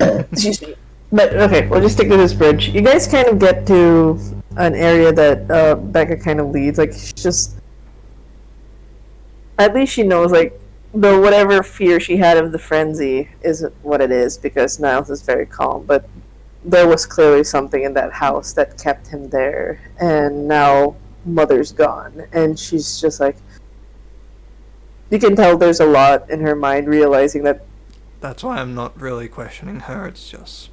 Excuse me. But, okay, we'll just stick to this bridge. You guys kind of get to an area that Becca kind of leads. Like, she's just... At least she knows, like, the whatever fear she had of the frenzy isn't what it is, because Niles is very calm. But there was clearly something in that house that kept him there. And now Mother's gone. And she's just like... You can tell there's a lot in her mind, realizing that... That's why I'm not really questioning her. It's just...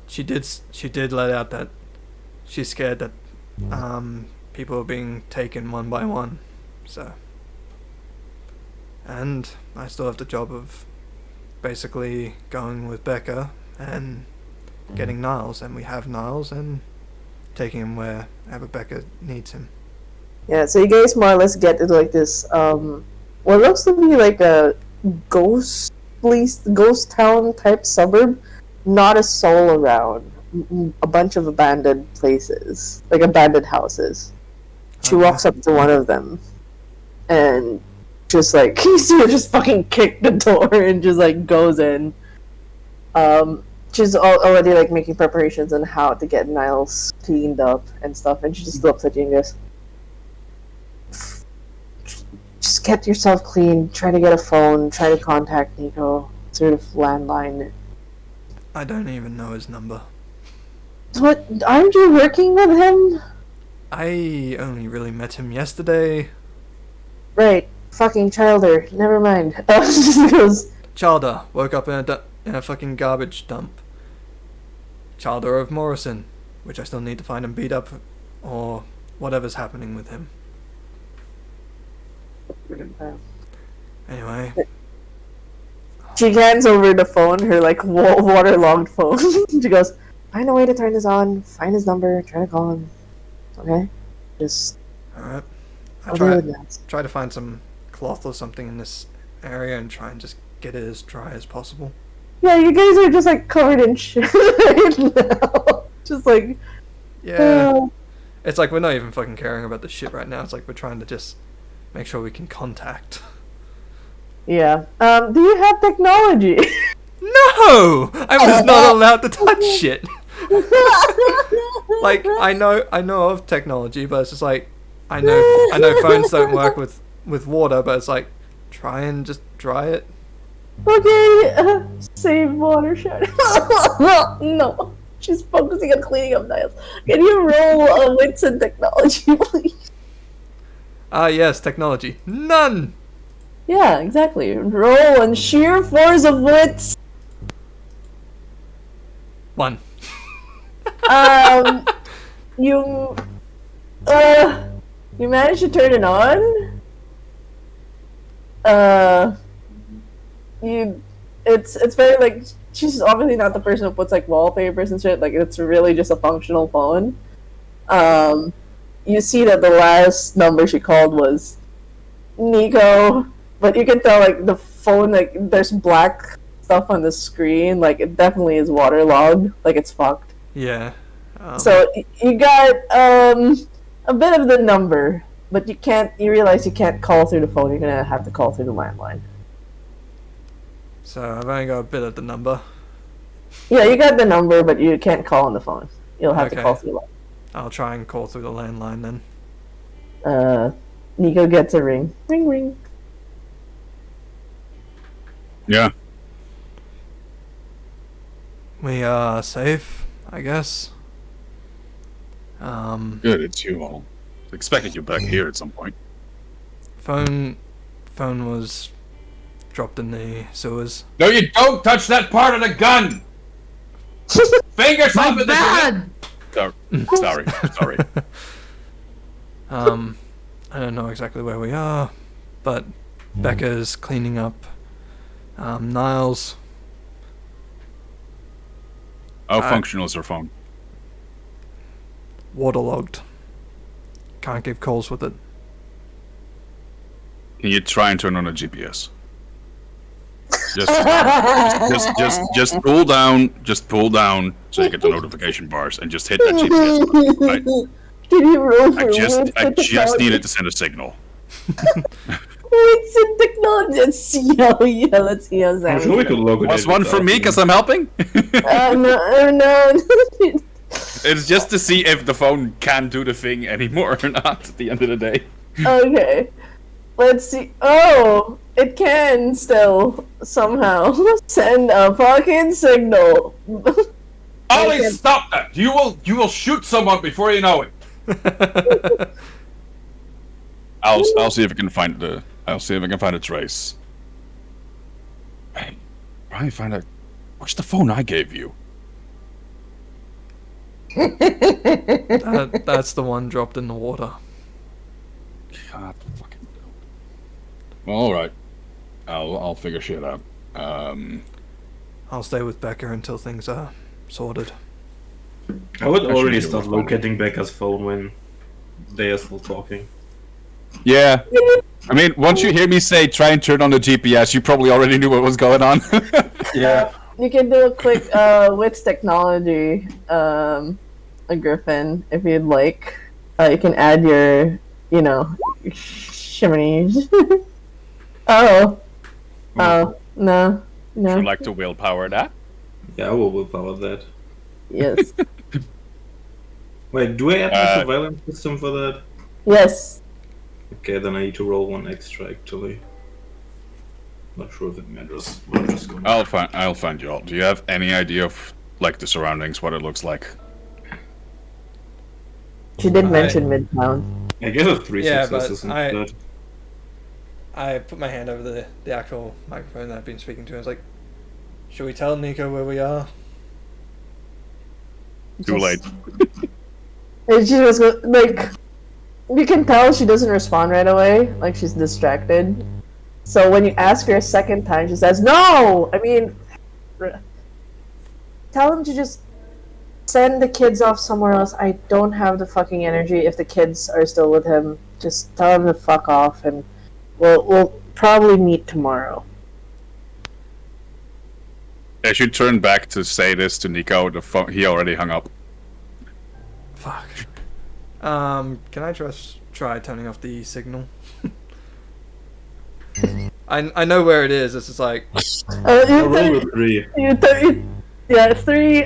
She did let out that she's scared that people are being taken one by one. So, and I still have the job of basically going with Becca and getting Niles, and we have Niles and taking him wherever Becca needs him. Yeah, so you guys more or less get to like this what looks to be like a ghost town type suburb. Not a soul around. A bunch of abandoned places, like abandoned houses. She walks up to one of them and just like you see her just fucking kick the door and just like goes in. She's already like making preparations on how to get Niles cleaned up and stuff, and she just looks at you and goes, just get yourself clean, try to get a phone, try to contact Nico through the landline. I don't even know his number. What? Aren't you working with him? I only really met him yesterday. Right. Fucking Childer. Never mind. Just goes, Childer woke up in a fucking garbage dump. Childer of Morrison, which I still need to find him beat up, or whatever's happening with him. Anyway. She hands over the phone, her like waterlogged phone. She goes, find a way to turn this on, find his number, try to call him. Okay? Just... Alright. I'll deal with that. Try to find some cloth or something in this area and try and just get it as dry as possible. Yeah, you guys are just like covered in shit right now. Just like... Yeah. It's like we're not even fucking caring about the shit right now. It's like we're trying to just make sure we can contact. Yeah. Do you have technology? No! I was not allowed to touch shit. Like, I know of technology, but it's just like, I know phones don't work with water, but it's like, try it. Okay, save water shot. No, she's focusing on cleaning up nails. Can you roll a wits and technology, please? Yes, technology. None! Yeah, exactly. Roll on sheer force of wits. 1. You managed to turn it on. It's very like she's obviously not the person who puts like wallpapers and shit. Like it's really just a functional phone. You see that the last number she called was Nico, but you can tell like the phone like there's black stuff on the screen. Like it definitely is waterlogged. Like it's fucked. Yeah. So you got a bit of the number, but you realize you can't call through the phone. You're gonna have to call through the landline. So I've only got a bit of the number. Yeah, you got the number, but you can't call on the phone. You'll have to Okay. call through the I'll try and call through the landline then. line. Nico gets a ring. Ring, ring. Yeah. We are safe, I guess. Good, it's you all. Expected you back here at some point. Phone was dropped in the sewers. No, you don't touch that part of the gun! Fingers off of the gun! Sorry. I don't know exactly where we are, but Becca's cleaning up Niles. How functional is her phone? Waterlogged. Can't give calls with it. Can you try and turn on a GPS? Just pull down. Just pull down so you get the notification bars and just hit that GPS button. Right? Can you roll for I just technology? needed to send a signal. Wits and technology. Let's see how I'm Sam. sure we could log it. Plus one for me because I'm helping. No. It's just to see if the phone can do the thing anymore or not at the end of the day. Okay. Let's see. Oh, it can still somehow send a fucking signal. Ollie, stop that! You will shoot someone before you know it. I'll see if I can find a trace. Hey, probably find out. Where's the phone I gave you? That's the one dropped in the water. God fucking. Well, all right. I'll figure shit out. I'll stay with Becca until things are sorted. I would Actually, already it start was fun. locating Becca's phone when they are still talking. Yeah. I mean, once you hear me say try and turn on the GPS, you probably already knew what was going on. Yeah. You can do a quick wits technology, a Griffin, if you'd like. You can add your, shimmies. No. Would you like to willpower that? Yeah, I will willpower that. Yes. Wait, do I add my surveillance system for that? Yes. Okay, then I need to roll one extra actually. Not sure if it matters. But I'm just gonna... I'll find you all. Do you have any idea of like the surroundings, what it looks like? She did mention Midtown. I guess it's 3 Yeah, successes but instead. I put my hand over the actual microphone that I've been speaking to. I was like, should we tell Nico where we are? Too late. And she was like, you can tell she doesn't respond right away. Like she's distracted. So when you ask her a second time, she says, "No! I mean, tell him to just send the kids off somewhere else. I don't have the fucking energy if the kids are still with him. Just tell him to fuck off and we'll probably meet tomorrow." As you turn back to say this to Nico, the phone he already hung up. Fuck. Can I just try turning off the signal? I know where it is. It's just like I'll roll with 3. Yeah, 3.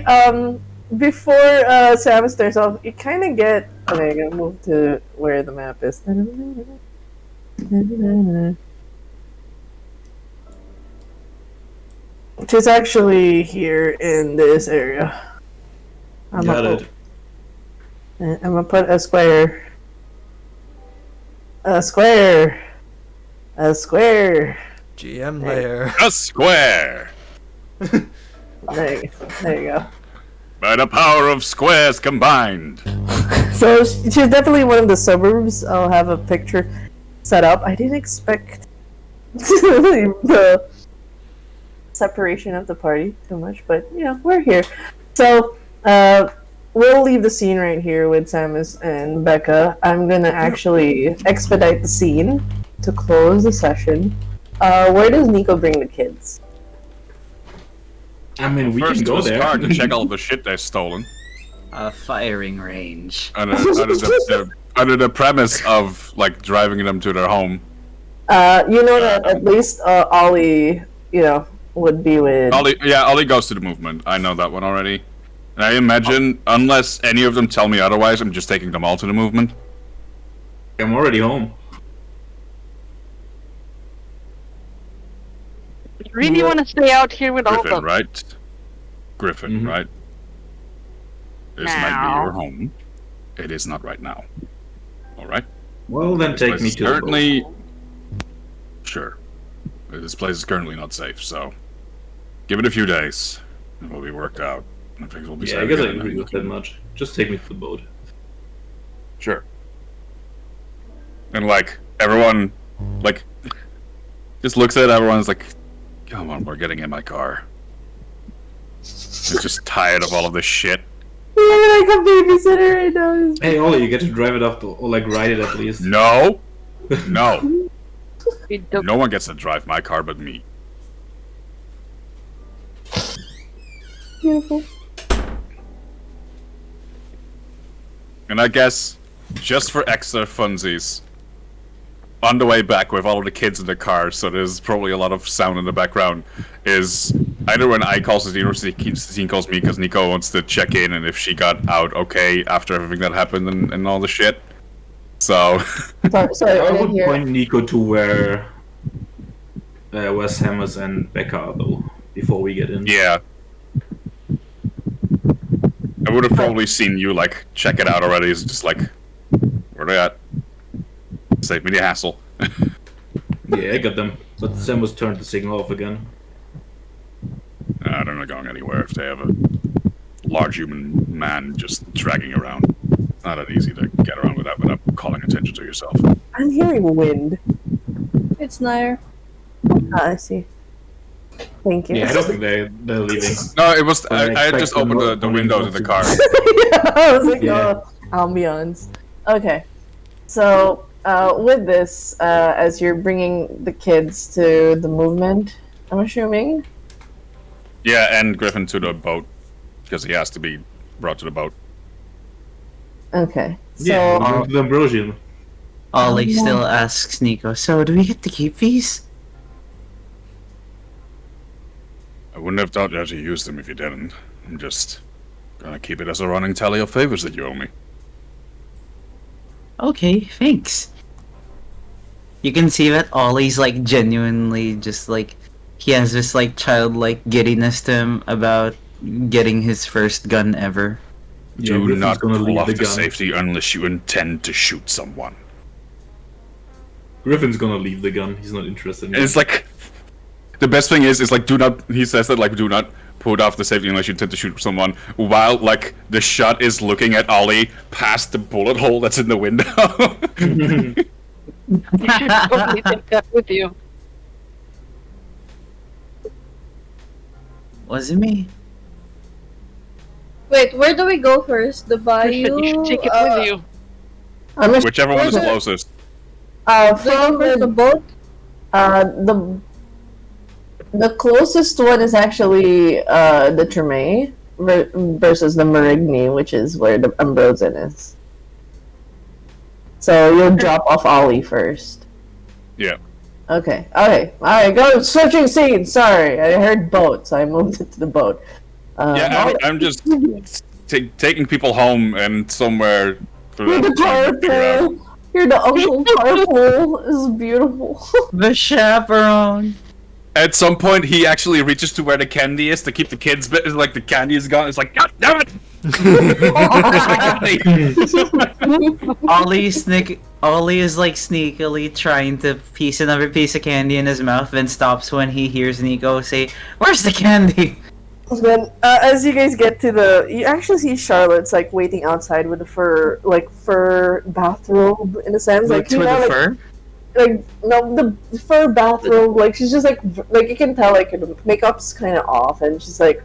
Before Samus turns off, you kind of get. Okay, I'm gonna move to where the map is. She's actually here in this area. Got it. I'm gonna put a square. A square. A square. GM layer. A square. There you go. By the power of squares combined. So she's definitely one of the suburbs. I'll have a picture set up. I didn't expect the separation of the party too much, but you know, we're here. So we'll leave the scene right here with Samus and Becca. I'm gonna actually expedite the scene to close the session. Where does Nico bring the kids? I mean, we First can go to his there. car to check all the shit they've stolen. A firing range. Under the premise of like driving them to their home. You know that at least Ollie, you know, would be with. Ollie goes to the movement. I know that one already. And I imagine, unless any of them tell me otherwise, I'm just taking them all to the movement. I'm already home. You really want to stay out here with all Griffin, of them? right? Griffin, right? This might be Now. your home. It is not right now. Alright? Well, then take me to currently... the boat. Sure. This place is currently not safe, so... Give it a few days. It will be worked out. And things will be Yeah, I safe guess I again. agree with that much. Just take me to the boat. Sure. And like, everyone, like, just looks at everyone and is like, come on, we're getting in my car. It's just tired of all of this shit. Like a babysitter right now. Hey, Ollie, you get to drive it up to, or like ride it at least. No! No. We don't- No one gets to drive my car but me. Beautiful. And I guess, just for extra funsies, on the way back with all of the kids in the car, so there's probably a lot of sound in the background, is either when I call Cecine or Cecine calls me because Nico wants to check in and if she got out okay after everything that happened and all the shit. So... Sorry, I I didn't would hear. point Nico to where Samus and Becca are, though, before we get in. Yeah. I would have probably seen you, like, check it out already. It's just like, where they at? Save me the hassle. Yeah, I got them. But Samus turned the signal off again. They're not going anywhere if they have a large human man just dragging around. It's not that easy to get around with that without calling attention to yourself. I'm hearing wind. It's Nair. I see. Thank you. Yeah, I don't think they're leaving. No, it was... I I had just expect them opened the not- windows of the car. I was like, Yeah. oh, ambiance. Okay. So, with this, as you're bringing the kids to the movement, I'm assuming? Yeah, and Griffin to the boat. Because he has to be brought to the boat. Okay. So, Yeah, we're going to the Ambrosian. Ollie still asks Nico, so do we get to keep these? I wouldn't have thought you had to use them if you didn't. I'm just gonna keep it as a running tally of favors that you owe me. Okay, thanks. You can see that Ollie's like genuinely just like he has this like childlike giddiness to him about getting his first gun ever. Yeah, Do Griffin's not gonna pull leave off the the gun. safety unless you intend to shoot someone. Griffin's gonna leave the gun. He's not interested in And it's like... The best thing is like, do not... He says that, like, do not put off the safety unless you intend to shoot someone, while, like, the shot is looking at Ollie past the bullet hole that's in the window. You should totally take that with you. Was it me? Wait, where do we go first? The bayou? You should take it with you. I'm Whichever one is Where's it? closest. from First the the, boat? the closest one is actually the Tremay versus the Marigny, which is where the Ambrosian is. So you'll drop off Ollie first. Yeah. Okay. Alright, go switching scenes. Sorry, I heard boat, so I moved it to the boat. I'm just taking people home and somewhere. You're the carpool. You're the uncle carpool. This is beautiful. The chaperone. At some point, he actually reaches to where the candy is to keep the kids. But like the candy is gone. It's like, God damn it! Ollie is like sneakily trying to piece another piece of candy in his mouth, then stops when he hears Nico say, "Where's the candy?" Then, as you guys get to you actually see Charlotte's like waiting outside with a fur bathrobe in a sense, like with the fur. Like no, the fur bathrobe. Like she's just like you can tell like her makeup's kind of off, and she's like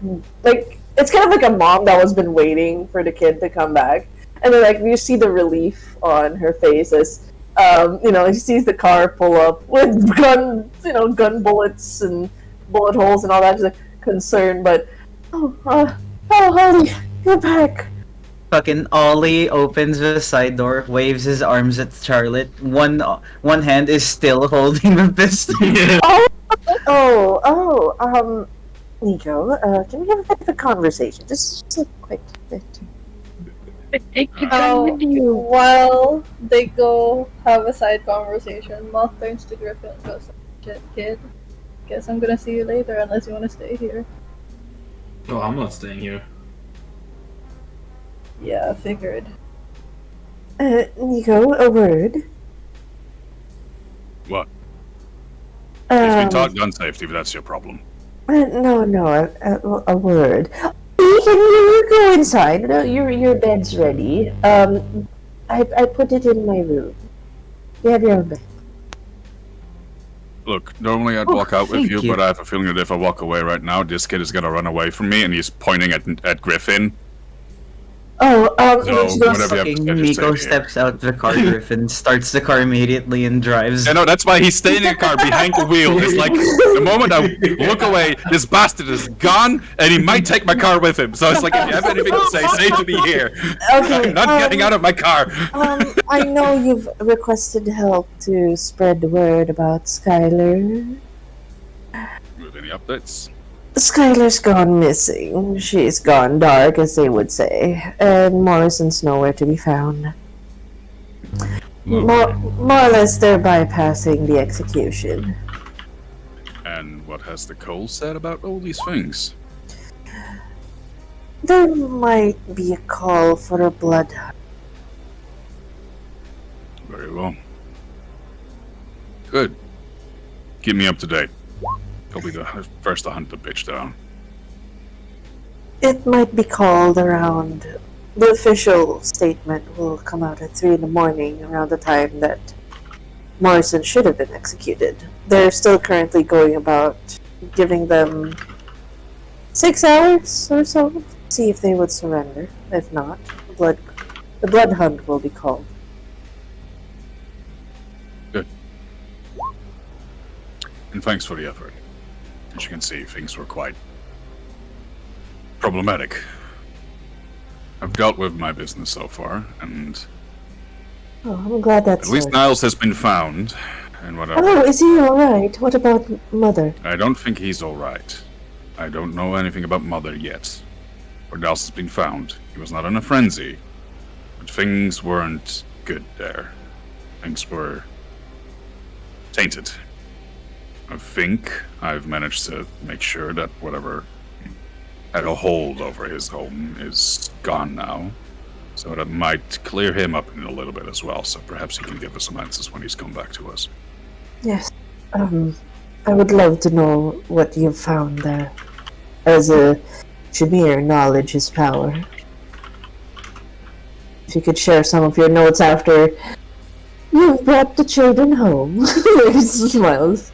it's kind of like a mom that was been waiting for the kid to come back, and then like you see the relief on her face as she sees the car pull up with gun bullets and bullet holes and all that. She's like concerned, but Holly, you're back. Fucking Ollie opens the side door, waves his arms at Charlotte. One hand is still holding the pistol. Nico, can we have a bit of a conversation? Just a quick bit. While they go have a side conversation, Moth turns to Griffin and goes, "Shit, kid. Guess I'm gonna see you later unless you want to stay here." Oh, I'm not staying here. Yeah, figured. Nico, a word. What? We taught gun safety, but that's your problem. No, a word. Can you go inside? No, your bed's ready. I put it in my room. You have your own bed. Look, normally I'd walk out with you, but I have a feeling that if I walk away right now, this kid is gonna run away from me, and he's pointing at Griffin. So Nico steps out the car. Griffin starts the car immediately and drives. I know, that's why he's staying in the car behind the wheel. It's like, the moment I look away, this bastard is gone, and he might take my car with him. So it's like, if you have anything to say to me here. Okay, I'm not getting out of my car. I know you've requested help to spread the word about Skylar. With any updates? Skylar's gone missing. She's gone dark, as they would say, and Morrison's nowhere to be found. More or less, they're bypassing the execution. And what has the Cole said about all these things? There might be a call for a blood hunt. Very well. Good. Keep me up to date. He'll be the first to hunt the bitch down. It might be called around... The official statement will come out at 3 in the morning, around the time that Morrison should have been executed. They're still currently going about giving them 6 hours or so, see if they would surrender. If not, the blood hunt will be called. Good. And thanks for the effort. As you can see, things were quite problematic. I've dealt with my business so far, and Oh, I'm glad that's at least Niles has been found, and whatever. Oh, is he alright? What about Mother? I don't think he's alright. I don't know anything about Mother yet. But Niles has been found. He was not in a frenzy, but things weren't good there. Things were tainted. I think I've managed to make sure that whatever had a hold over his home is gone now. So that might clear him up in a little bit as well, so perhaps he can give us some answers when he's come back to us. Yes. I would love to know what you've found there. As a Shamir, knowledge is power. If you could share some of your notes after you've brought the children home. He smiles.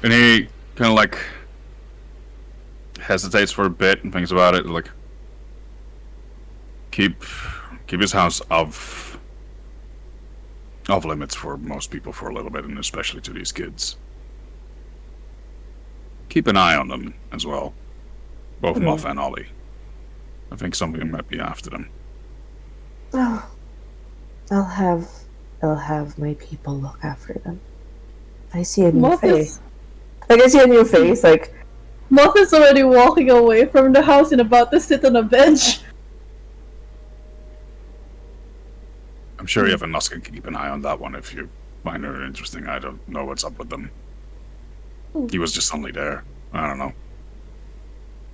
And he kind of like hesitates for a bit and thinks about it, like keep his house off limits for most people for a little bit, and especially to these kids. Keep an eye on them as well, both Moth and Ollie. I think something might be after them. Oh, I'll have my people look after them. I see a new Moth face. is, Like, I see a new face, like, Moth is already walking away from the house and about to sit on a bench. I'm sure even Nusk can keep an eye on that one if you find her interesting. I don't know what's up with them. He was just suddenly there. I don't know.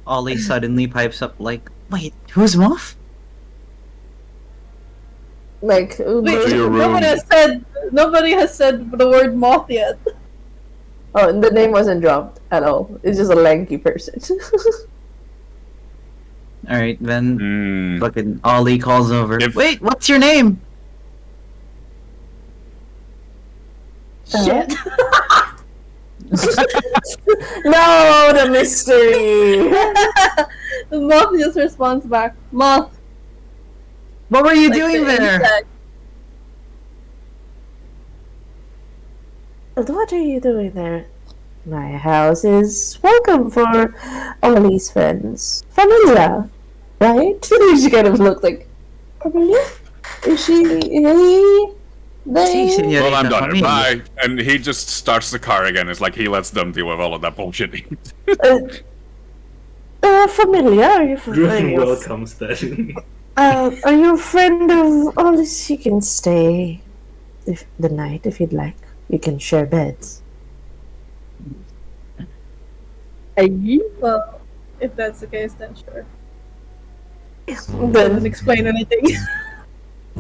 Ollie suddenly pipes up like, wait, who's Moth? Like, Wait, to your room. nobody has said the word moth yet. oh, and the name wasn't dropped at all. It's just a lanky person. Alright, then Hmm. fucking Ollie calls over. If- Wait, what's your name? Shit. No, the mystery. The moth just responds back, Moth. What were you like doing the there? insect. What are you doing there? My house is welcome for Ollie's friends. Familia, right? She kind of looked like, familia? Is she, he, they? Si, señorita Well, I'm done. familia. Bye. And he just starts the car again. It's like he lets them deal with all of that bullshit. Familia? Are you Griffin familiar? welcomes that. Are you a friend of Ollie's? You can stay the night if you'd like. You can share beds. Well, if that's the case, then sure. Then Doesn't explain anything.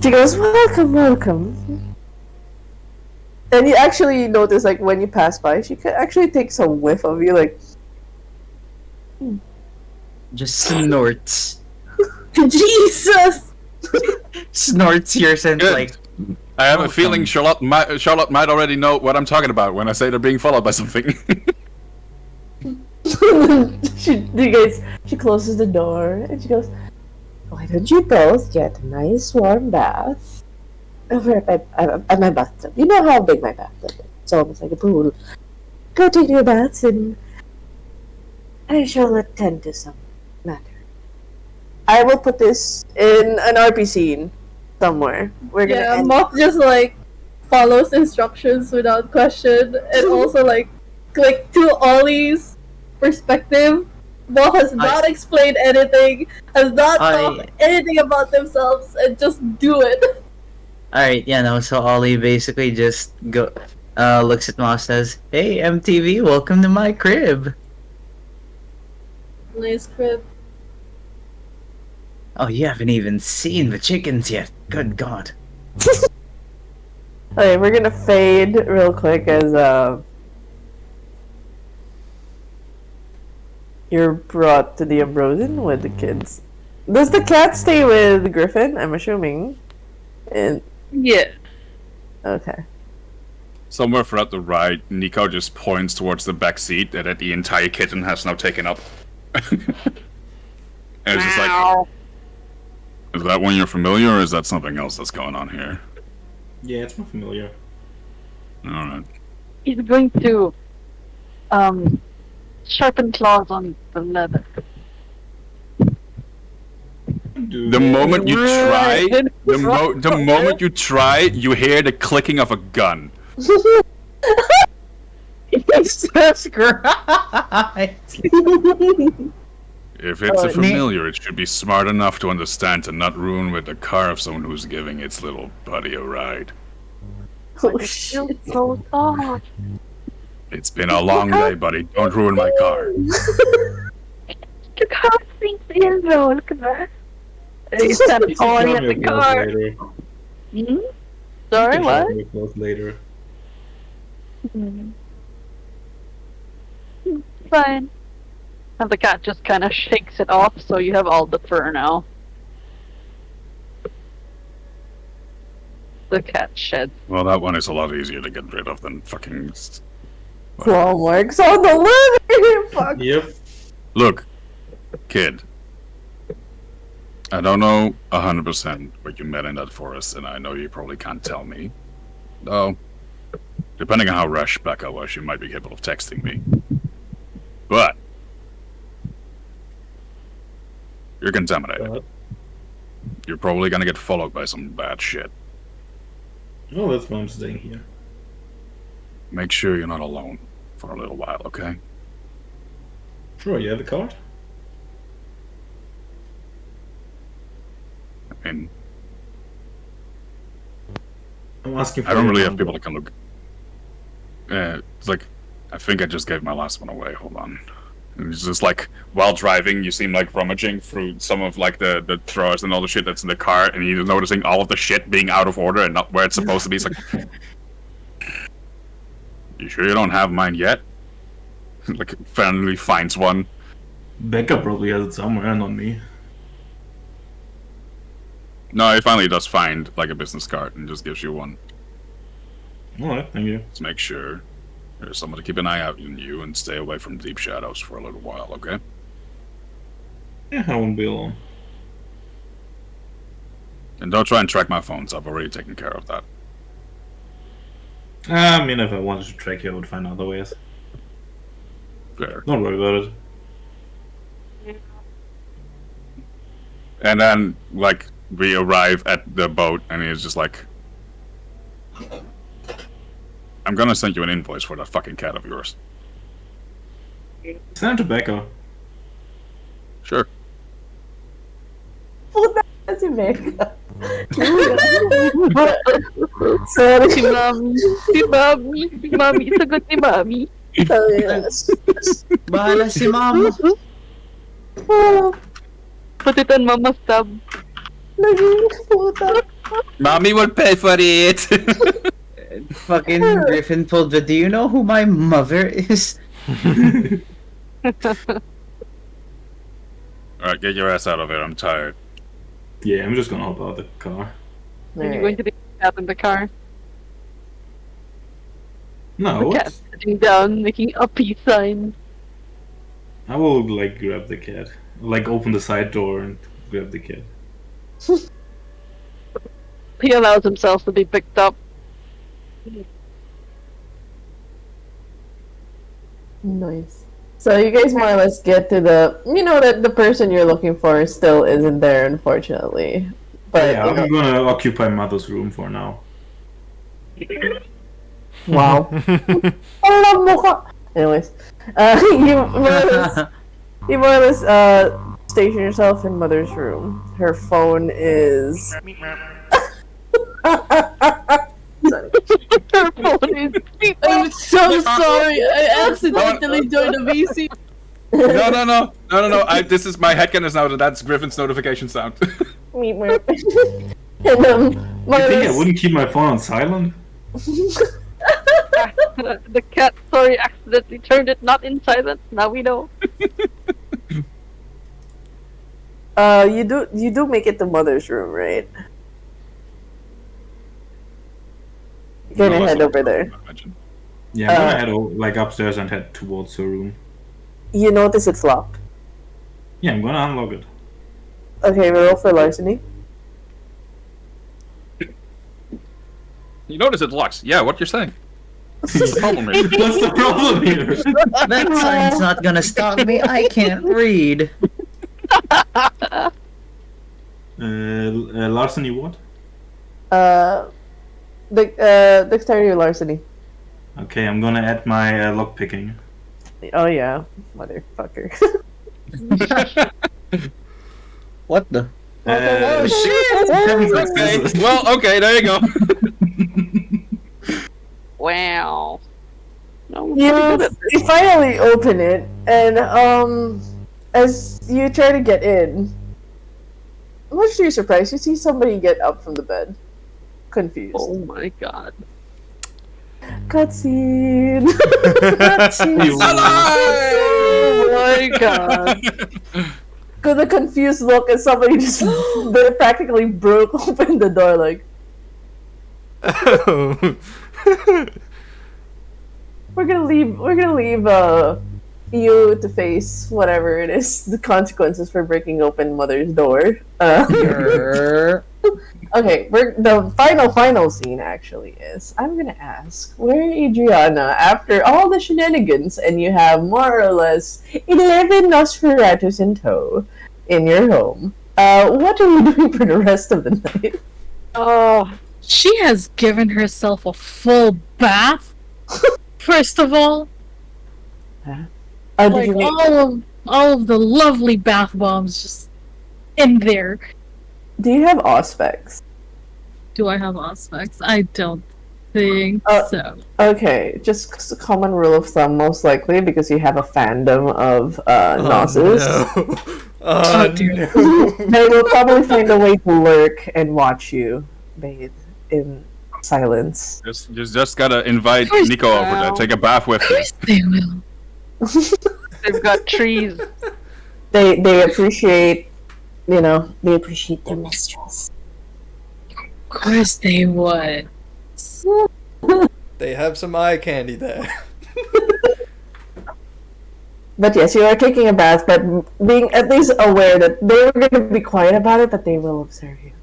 she goes, welcome, welcome. And you actually notice, like, when you pass by, she actually takes a whiff of you, like, Just snorts. Jesus! Snorts your scent Good. like, I have a Welcome. feeling Charlotte might already know what I'm talking about when I say they're being followed by something. she closes the door, and she goes, why don't you both get a nice warm bath over at my bathtub? You know how big my bathtub is. It's almost like a pool. Go take your baths, and I shall attend to some matter. I will put this in an RP scene somewhere. We're gonna Yeah, end. Moth just like follows instructions without question, and also like to Ollie's perspective, Moth has not explained anything, has not talked anything about themselves, and just do it. alright, yeah, no, so Ollie basically just looks at Moss, says, hey, MTV, welcome to my crib. Nice crib. Oh, you haven't even seen the chickens yet. Good God. Okay, we're gonna fade real quick as you're brought to the Ambrosin with the kids. Does the cat stay with Griffin? I'm assuming. And Yeah. okay. Somewhere throughout the ride, Nico just points towards the back seat that the entire kitten has now taken up. And it's just like, is that one you're familiar, or is that something else that's going on here? Yeah, it's more familiar. Alright. He's going to sharpen claws on the leather. The moment you try, the moment you try, you hear the clicking of a gun. Jesus Christ! If it's a Oh, familiar, it should be smart enough to understand to not ruin with the car of someone who's giving its little buddy a ride. Oh shit. So soft. It's been a long day, buddy. Don't ruin my car. Look how it sinks in, though. Look at that. He's kind of pawing at the car. Hmm? Sorry, what? Later. Fine. And the cat just kind of shakes it off, so you have all the fur now. The cat sheds. Well, that one is a lot easier to get rid of than fucking. Claw marks on the leather. Fuck. Yep. Look, kid. I don't know 100% what you met in that forest, and I know you probably can't tell me. Though, depending on how rushed Becca was, you might be capable of texting me. But you're contaminated. You're probably gonna get followed by some bad shit. Oh, that's why I'm staying here. make sure you're not alone for a little while, okay? Sure, you have the card? I mean, I'm asking for I don't your really have number. people that can look. It's like, I think I just gave my last one away. Hold on. It's just like, while driving, you seem like rummaging through some of like the drawers and all the shit that's in the car, and you're noticing all of the shit being out of order and not where it's supposed to be. It's like, you sure you don't have mine yet? Like, finally finds one. Becca probably has it somewhere, not me. No, he finally does find like a business card and just gives you one. Alright, thank you. Let's make sure there's someone to keep an eye out on you and stay away from deep shadows for a little while, okay? Yeah, I won't be alone. And don't try and track my phones. I've already taken care of that. I mean, if I wanted to track you, I would find other ways. Fair. Don't worry about it. And then, like, we arrive at the boat, and he's just like, I'm gonna send you an invoice for that fucking cat of yours. Send it to Becca. Sure. Puta si Becca. Sorry. Si Mami. Si Mami. Si Mami. Sagot ni Mami. Bahala si Mama. Put it on Mama's tab. Naging puta. Mommy will pay for it! Fucking Griffin pulled the, do you know who my mother is? Alright, get your ass out of here. I'm tired. Yeah, I'm just gonna hop out the car. Are you going to the cat in the car? No, The cat sitting down, making a peace sign. I will, like, grab the cat. Like, open the side door and grab the cat. He allows himself to be picked up. Nice. So you guys more or less get to the, you know that the person you're looking for still isn't there, unfortunately. But Yeah, I'm gonna occupy Mother's room for now. wow. Alam mo ka. Anyways, you more or less station yourself in Mother's room. Her phone is. Her phone is. I'm so sorry. I accidentally joined a VC. No. This is my headcanon is now that's Griffin's notification sound. Meet me. And You think I wouldn't keep my phone on silent? The cat, sorry, accidentally turned it not in silent. Now we know. You do make it to Mother's room, right? You're gonna head over there. Yeah, I'm gonna head like upstairs and head towards her room. You notice it's locked. Yeah, I'm gonna unlock it. Okay, roll for larceny. You notice it locks. Yeah, what you're saying. What's the problem here? What's the problem here? That sign's not gonna stop me. I can't read. Larceny what? Dexterity or larceny. Okay, I'm gonna add my lockpicking. Oh yeah, motherfucker. What the? Okay. Well, okay, there you go. Wow. No, You finally open it, and as you try to get in, much to your surprise, you see somebody get up from the bed, confused. oh my god. Cutscene. Oh my god. Cause the confused look as somebody just they practically broke open the door like we're gonna leave you to face whatever it is the consequences for breaking open Mother's door. Okay, the final scene actually is I'm gonna ask where Adriana, after all the shenanigans and you have more or less 11 Nosferatus in tow in your home, what are you doing for the rest of the night? Oh, She has given herself a full bath. First of all, Did like you make... all of the lovely bath bombs just in there. Do you have Auspex? Do I have Auspex? I don't think so. Okay, just a common rule of thumb, most likely, because you have a fandom of Gnosis. Oh, dear. They will probably find a way to lurk and watch you bathe in silence. Just gotta invite Of course Nico over there. Take a bath with Of you. course they will. They've got trees. They appreciate, they appreciate their mistress. Of course they would. They have some eye candy there. But yes, you are taking a bath, but being at least aware that they were going to be quiet about it, but they will observe you.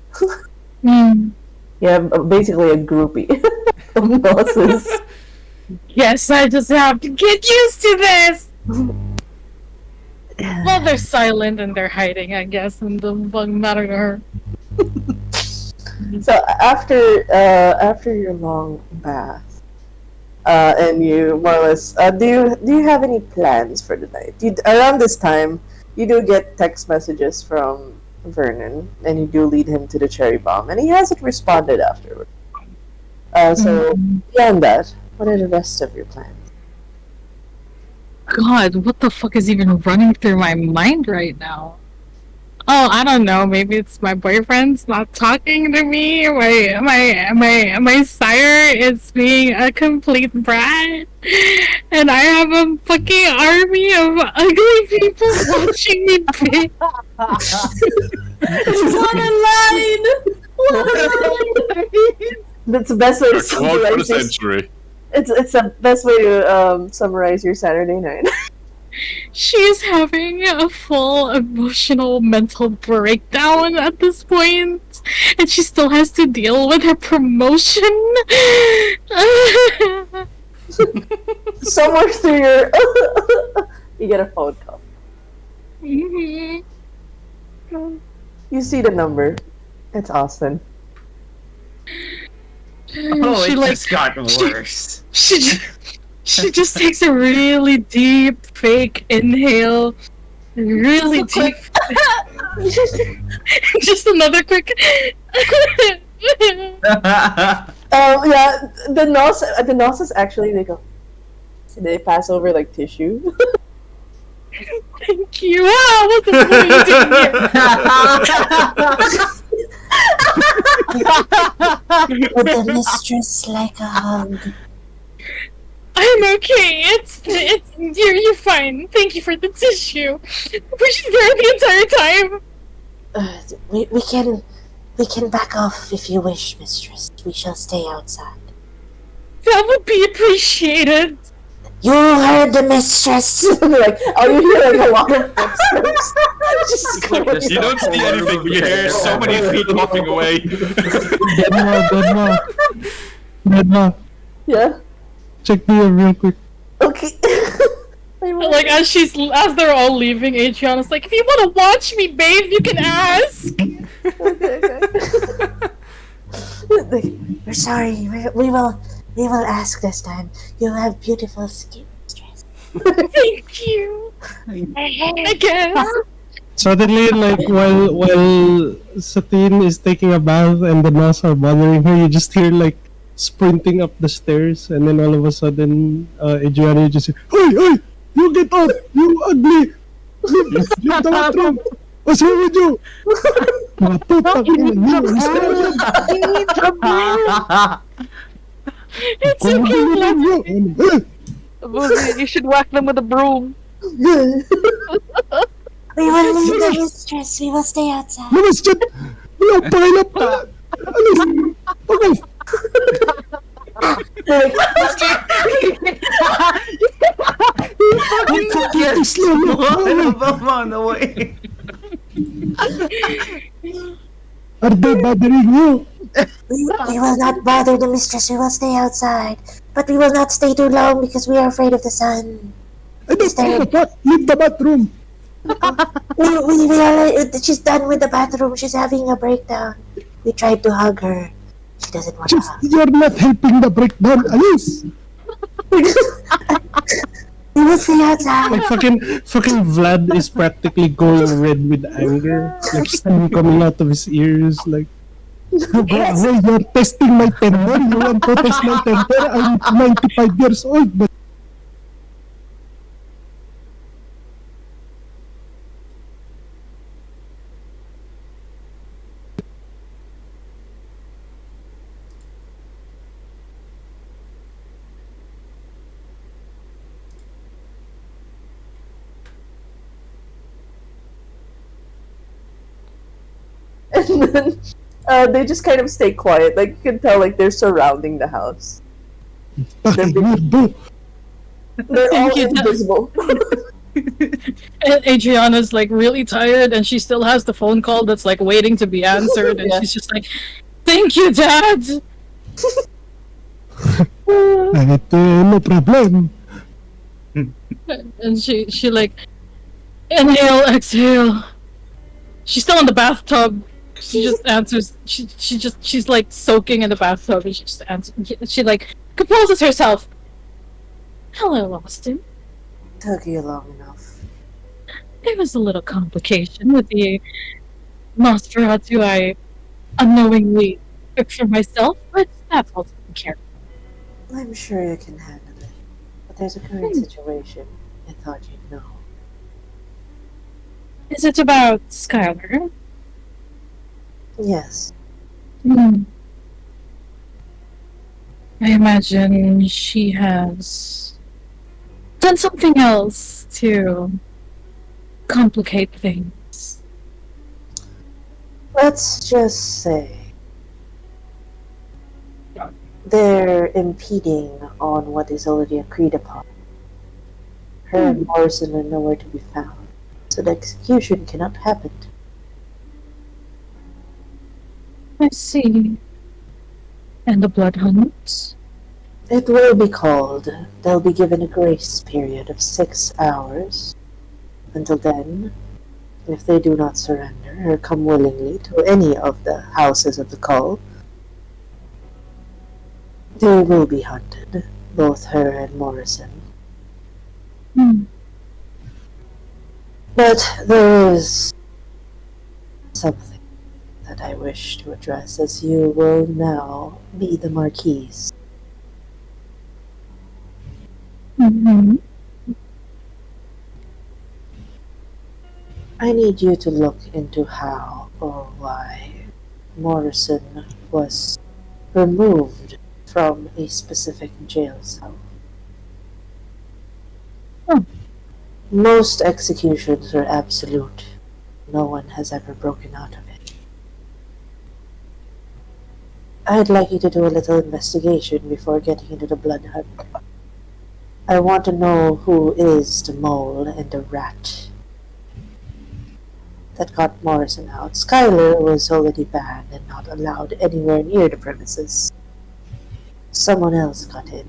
You have basically a groupie of Gnosis. Yes, I just have to get used to this. Well, they're silent and they're hiding, I guess, and doesn't fucking matter to her. So after your long bath, and you more or less, do you have any plans for the night? Around this time, you do get text messages from Vernon, and you do lead him to the cherry bomb, and he hasn't responded afterward. So beyond that, what are the rest of your plans? God, what the fuck is even running through my mind right now? Oh, I don't know. Maybe it's my boyfriend's not talking to me. My sire is being a complete brat, and I have a fucking army of ugly people watching me bitch. What a line! What a line! That's the best way to Quote for the summarize this. century. It's the best way to summarize your Saturday night. She's having a full emotional mental breakdown at this point, and she still has to deal with her promotion. Somewhere through your you get a phone call. Mhm. You see the number. It's Austin. Oh, She, it like, just got worse. She just takes a really deep fake inhale, really deep. Just another quick. Yeah, the nurses actually they pass over like tissue. Thank you. Ah, what the fuck are you doing here? Would the mistress like a hug? I'm okay. You're fine. Thank you for the tissue. Were you there the entire time? We can back off if you wish, mistress. We shall stay outside. That would be appreciated. You heard the mistress. Like, oh, you hear like a lot of footsteps. Just You don't see anything, but you hear so many feet walking away. Bedma, Yeah. check me real quick. Okay. Like as they're all leaving, Adriana's like, if you want to watch me bathe, you can ask. We're sorry. We will ask this time. You have beautiful skin, mistress. Thank you. I guess. Suddenly, like while Satine is taking a bath and the nurse are bothering her, you just hear like sprinting up the stairs, and then all of a sudden, Adriana just say, "Hey, you get out! You ugly! Leave the bathroom! What's wrong with you?" It's okay, You should whack them with a broom. We will leave the mistress. We will stay outside. You must just pile up. Alis, wag off. On the way. Are they bothering you? We will not bother the mistress. We will stay outside, but we will not stay too long because we are afraid of the sun. Leave the bathroom. We are. She's done with the bathroom. She's having a breakdown. We tried to hug her. She doesn't want to hug. You're not helping the breakdown, Alice. Like fucking Vlad is practically going red with anger, like steam coming out of his ears. Like, bro, you're testing my temper. You want to test my temper? I'm 95 years old, but And then they just kind of stay quiet. Like, you can tell, like, they're surrounding the house. fucking weirdo. They're all you, Dad. invisible. And Adriana's like really tired, and she still has the phone call that's like waiting to be answered, and Yeah. she's just like, "Thank you, Dad." No problem. And she like inhale, exhale. She's still in the bathtub. She just answers. She's like soaking in the bathtub, and she just answers. She like composes herself. Hello, Austin. Took you long enough. There was a little complication with the Nosferatu I unknowingly took for myself, but that's all taken care of. I'm sure you can handle it. But there's a current situation I thought you'd know. Is it about Skylar? Yes. Hmm. I imagine she has done something else to complicate things. Let's just say they're impeding on what is already agreed upon. Her and Morrison are nowhere to be found, so the execution cannot happen. I see. And the blood hunt? It will be called. They'll be given a grace period of 6 hours. Until then, if they do not surrender or come willingly to any of the houses of the cult, they will be hunted, both her and Morrison. But there is something that I wish to address, as you will now be the Marquise. I need you to look into how or why Morrison was removed from a specific jail cell. Most executions are absolute. No one has ever broken out of it. I'd like you to do a little investigation before getting into the blood hunt. I want to know who is the mole and the rat that got Morrison out. Skylar was already banned and not allowed anywhere near the premises. Someone else got in.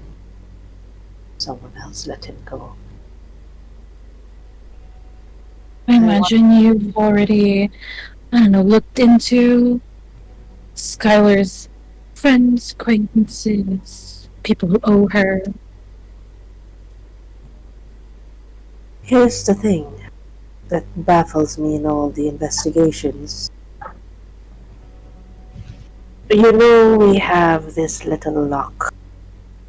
Someone else let him go. I imagine you've already, I don't know, looked into Skylar's friends, acquaintances, people who owe her. Here's the thing that baffles me in all the investigations. You know, we have this little lock,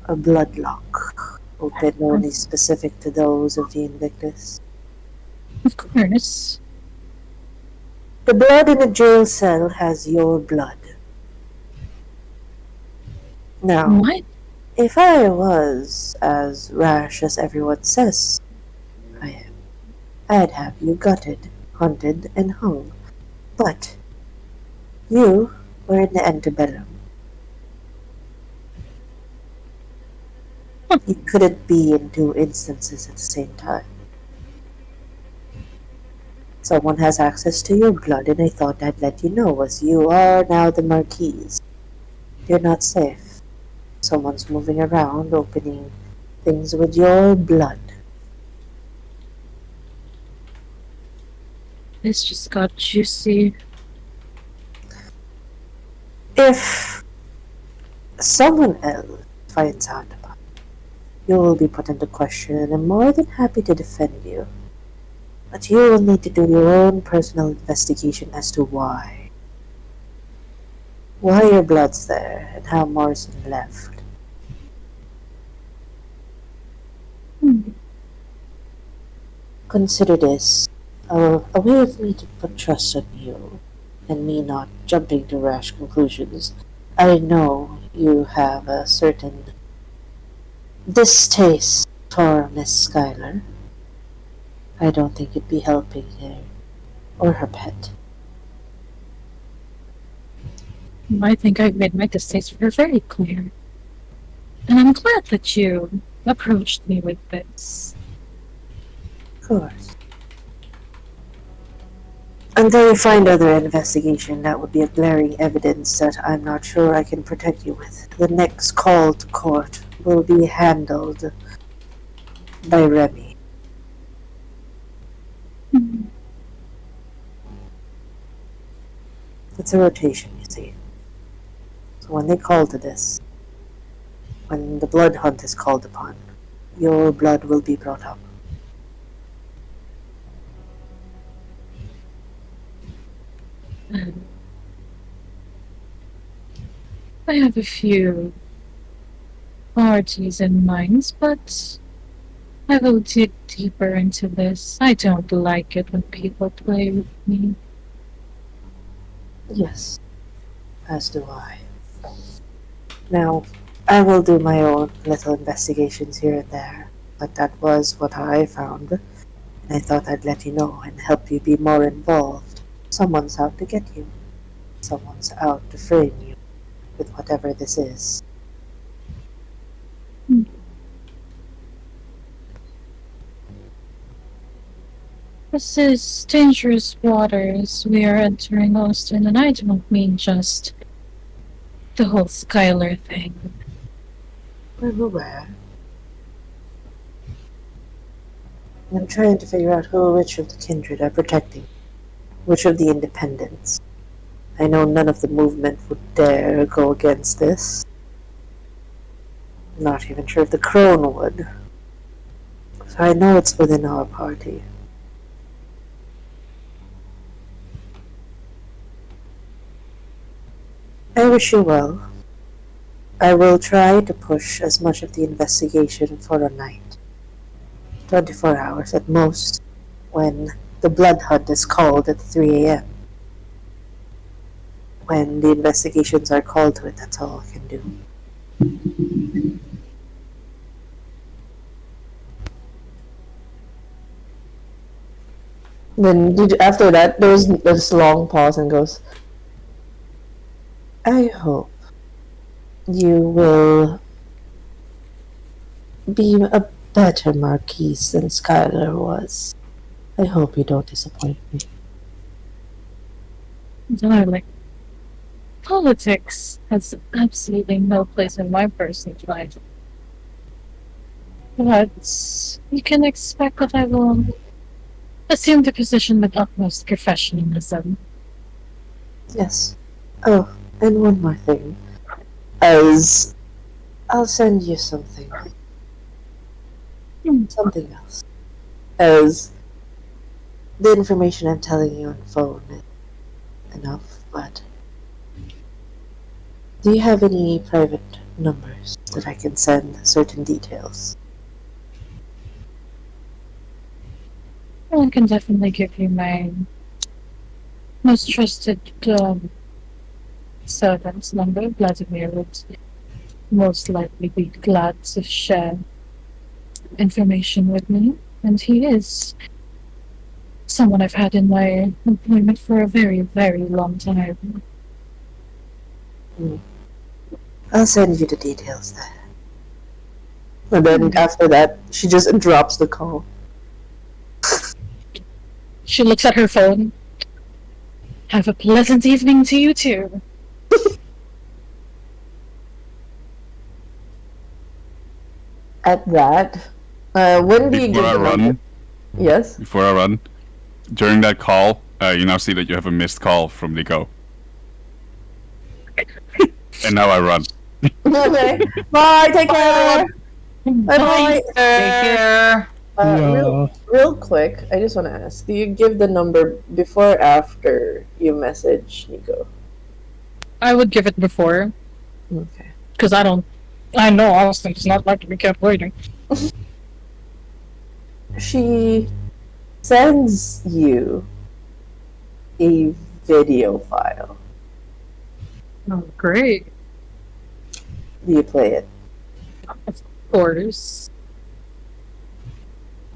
a blood lock, open only specific to those of the Invictus. Of course. The blood in a jail cell has your blood. Now, What? if I was as rash as everyone says I am, I'd have you gutted, hunted, and hung. But you were in the antebellum. You couldn't be in two instances at the same time. Someone has access to your blood, and I thought I'd let you know, as you are now the Marquise. You're not safe. Someone's moving around, opening things with your blood. This just got juicy. If someone else finds out about it, You will be put into question, and I'm more than happy to defend you. But you will need to do your own personal investigation as to why. Why your blood's there, and how Morrison left. Consider this a way of me to put trust on you, and me not jumping to rash conclusions. I know you have a certain distaste for Miss Schuyler. I don't think it'd be helping her or her pet. I think I've made my distaste for her very clear. And I'm glad that you approached me with this. Of course. Until you find other investigation, that would be a glaring evidence that I'm not sure I can protect you with. The next call to court will be handled by Remy. It's a rotation, you see. So when they call to this, when the blood hunt is called upon, your blood will be brought up. I have a few parties in mind, but I will dig deeper into this. I don't like it when people play with me. Yes, as do I. Now, I will do my own little investigations here and there, but that was what I found, and I thought I'd let you know and help you be more involved. Someone's out to get you. Someone's out to frame you with whatever this is. This is dangerous waters we are entering, Austin, and I don't mean just the whole Schuyler thing. I'm aware. I'm trying to figure out which of the kindred are protecting, which of the independents. I know none of the movement would dare go against this. I'm not even sure if the crone would. So I know it's within our party. I wish you well. I will try to push as much of the investigation for a night. 24 hours at most, when the blood hunt is called at 3 a.m. When the investigations are called to it, that's all I can do. Then after that, there was this long pause and goes, I hope you will be a better Marquise than Schuyler was. I hope you don't disappoint me. Darling, politics has absolutely no place in my personal life. But you can expect that I will assume the position with utmost professionalism. Yes. Oh, and one more thing. As I'll send you something. Something else. As the information I'm telling you on the phone is enough, but do you have any private numbers that I can send certain details? Well, I can definitely give you my most trusted servant's number. Vladimir would most likely be glad to share information with me, and he is someone I've had in my employment for a very, very long time. I'll send you the details then. And then after that, she just drops the call. She looks at her phone. Have a pleasant evening to you too. At that, when do you Before give I the run, number? Yes? before I run, during that call, you now see that you have a missed call from Nico. And now I run. Okay. Bye, take care. Bye. Take care. Real quick, I just want to ask: do you give the number before or after you message Nico? I would give it before. Okay. Because I know Austin does not like to be kept waiting. She sends you a video file. Oh, great. Do you play it? Of course.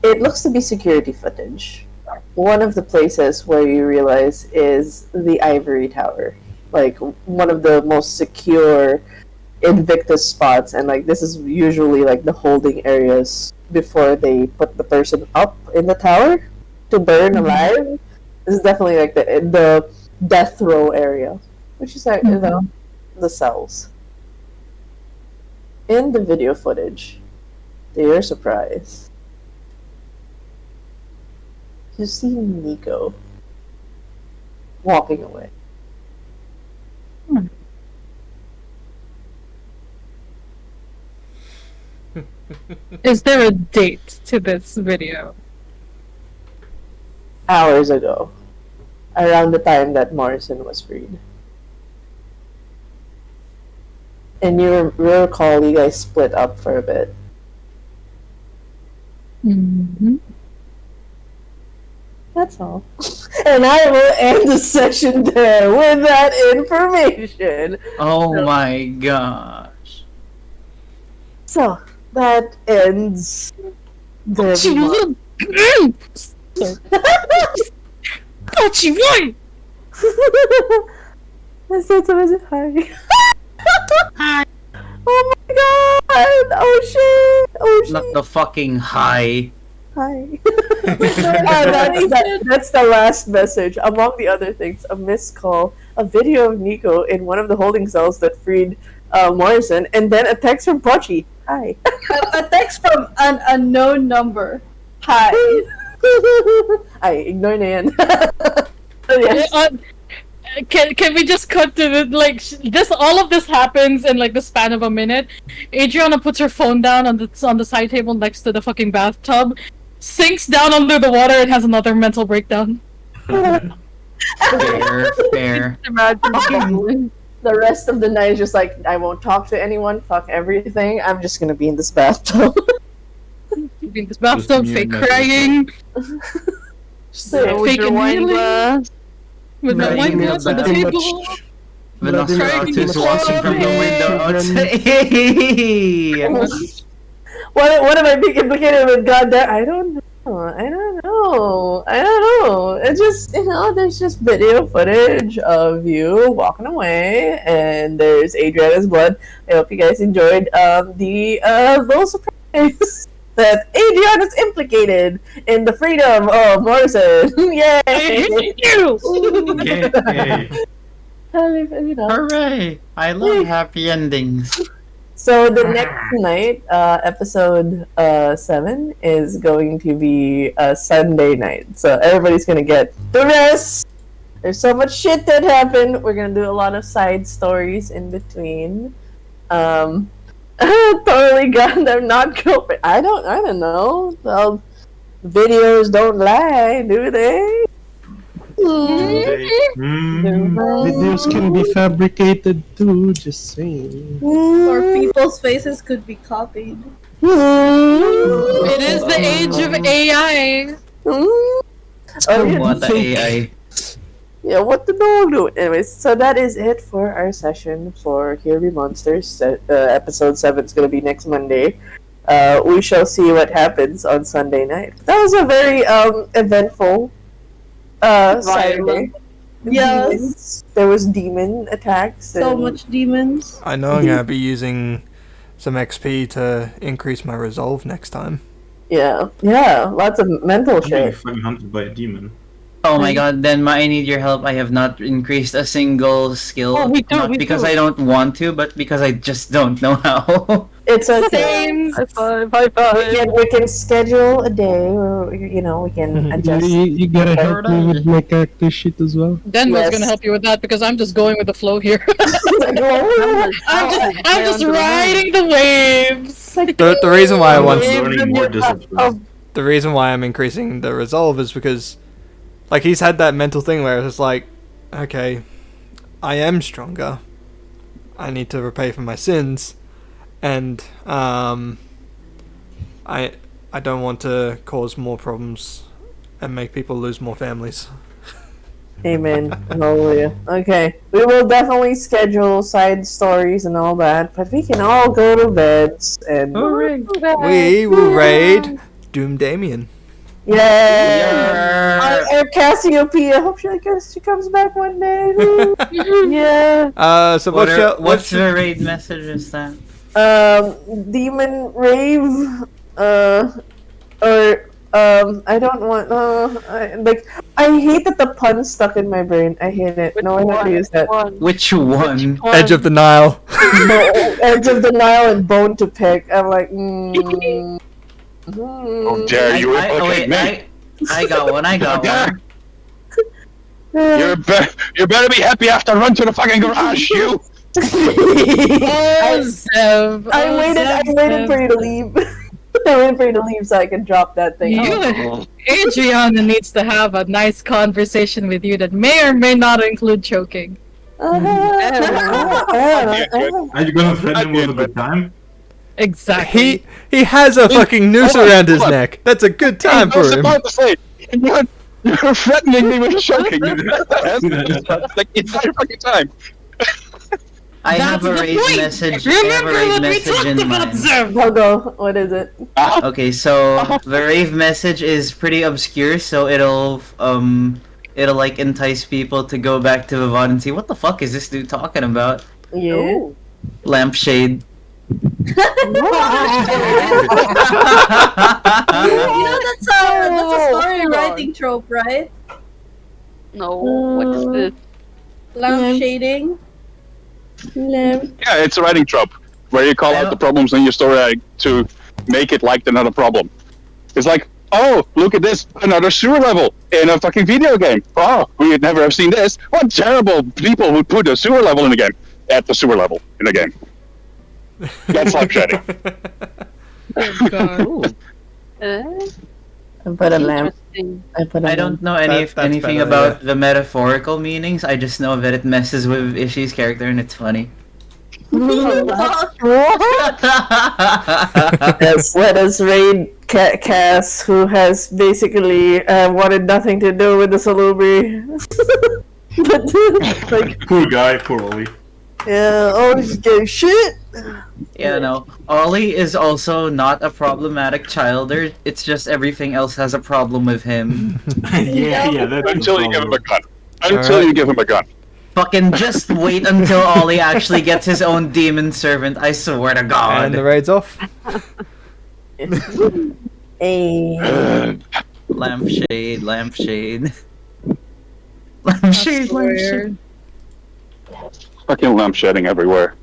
It looks to be security footage. One of the places where you realize is the Ivory Tower. Like, one of the most secure Invictus spots, and like this is usually like the holding areas before they put the person up in the tower to burn alive. This is definitely like the death row area, which is like the cells. In the video footage, to your surprise, you see Nico walking away. Is there a date to this video? Hours ago, around the time that Morrison was freed. And you recall you guys split up for a bit. Mm-hmm. That's all. And I will end the session there with that information. Oh my gosh. So, that ends the What you want? I said something. Hi. Hi. Oh my god! Oh shit! Oh shit! Not the fucking high. Hi. That's the last message. Among the other things, a missed call, a video of Nico in one of the holding cells that freed Morrison, and then a text from Pochi. Hi. A text from an unknown number. Hi. Ay, ignore na yan. Yes. Can we just cut to the, like, this? All of this happens in like the span of a minute. Adriana puts her phone down on the side table next to the fucking bathtub, sinks down under the water, and has another mental breakdown. Fair. The rest of the night is just like, I won't talk to anyone, fuck everything, I'm just gonna be in this bathtub. In this bathtub, fake crying. Fake inhaling. With the wine glass on the table. With Nosferatu's watching from the window outside. What am I being implicated with? Goddamn, I don't know. It's just, there's just video footage of you walking away, and there's Adriana's blood. I hope you guys enjoyed the little surprise that Adriana's implicated in the freedom of Morrison. Yay! Yay! Hooray! I love happy endings. So the next night, episode 7 is going to be a Sunday night. So everybody's gonna get the rest. There's so much shit that happened. We're gonna do a lot of side stories in between. Totally got them not girlfriend. I don't know. Well, videos don't lie, do they? Videos can be fabricated too, just saying. Or people's faces could be copied. It is the age of AI. What the AI? Yeah, what the dog do? Anyways, so that is it for our session for Here Be Monsters. Episode 7 is going to be next Monday. We shall see what happens on Sunday night. That was a very eventful Saturday. Yes. There was demon attacks. So much demons. I know I'm gonna be using some XP to increase my resolve next time. Yeah, lots of mental I'm being shit. fucking hunted by a demon. Oh my god, then I need your help. I have not increased a single skill. Oh, we do, not we because do. I don't want to, but because I just don't know how. It's okay. Same. High five, high five. We can schedule a day where we can adjust. You gotta help me with my character sheet as well. Den was Yes. gonna help you with that because I'm just going with the flow here. I'm just riding the waves. The reason why I want Learning more discipline. the reason why I'm increasing the resolve is because, like, he's had that mental thing where it's like, okay, I am stronger. I need to repay for my sins, and I don't want to cause more problems and make people lose more families. Amen. Hallelujah. Okay, we will definitely schedule side stories and all that, but we can all go to bed and. We will raid Doom Damien. Yeah. Our Cassiopeia. Hope she comes back one day. Yeah. So What's the raid message is that? Demon rave. I don't want. I hate that the pun stuck in my brain. I hate it. No one ever used that. Which one? Edge of the Nile. Edge of the Nile and Bone to Pick. I'm like, How dare you implicate me? I got one. I got one. You better be happy after I run to the fucking garage, you! I waited for you to leave. I waited for you to leave so I can drop that thing. Adriana needs to have a nice conversation with you that may or may not include choking. Are you gonna threaten him with a good time? Exactly. He has a fucking noose around his neck. That's a good time for him. I was about to say, you're threatening me with choking. That's like the entire fucking time. I have a raid message. I have a raid message in mind. I'll go. What is it? Okay, so the rave message is pretty obscure, so it'll like entice people to go back to the VOD and see what the fuck is this dude talking about? Yeah. Lampshade. You know, that's a story writing trope, right? No, what is this? Lamp shading. Yeah, it's a writing trope where you call out the problems in your story to make it like another problem. It's like, oh, look at this, another sewer level in a fucking video game. Oh, we would never have seen this. What terrible people would put a sewer level in a game at the sewer level in a game. That's like shading. Oh god. I put a lamp. I don't know anything better, about the metaphorical meanings. I just know that it messes with Ishii's character and it's funny. Yes, let us raid Cass, who has basically wanted nothing to do with the Salubri. But, like, Poor guy, poor Ollie. yeah, oh, he's getting shit. Yeah, no. Ollie is also not a problematic childer. It's just everything else has a problem with him. yeah, that's Until you give him a gun. Until you give him a gun. Fucking just wait until Ollie actually gets his own demon servant, I swear to God. And the raid's off. Hey. Lampshade, lampshade. Lampshade, lampshade. Fucking lamp shedding everywhere.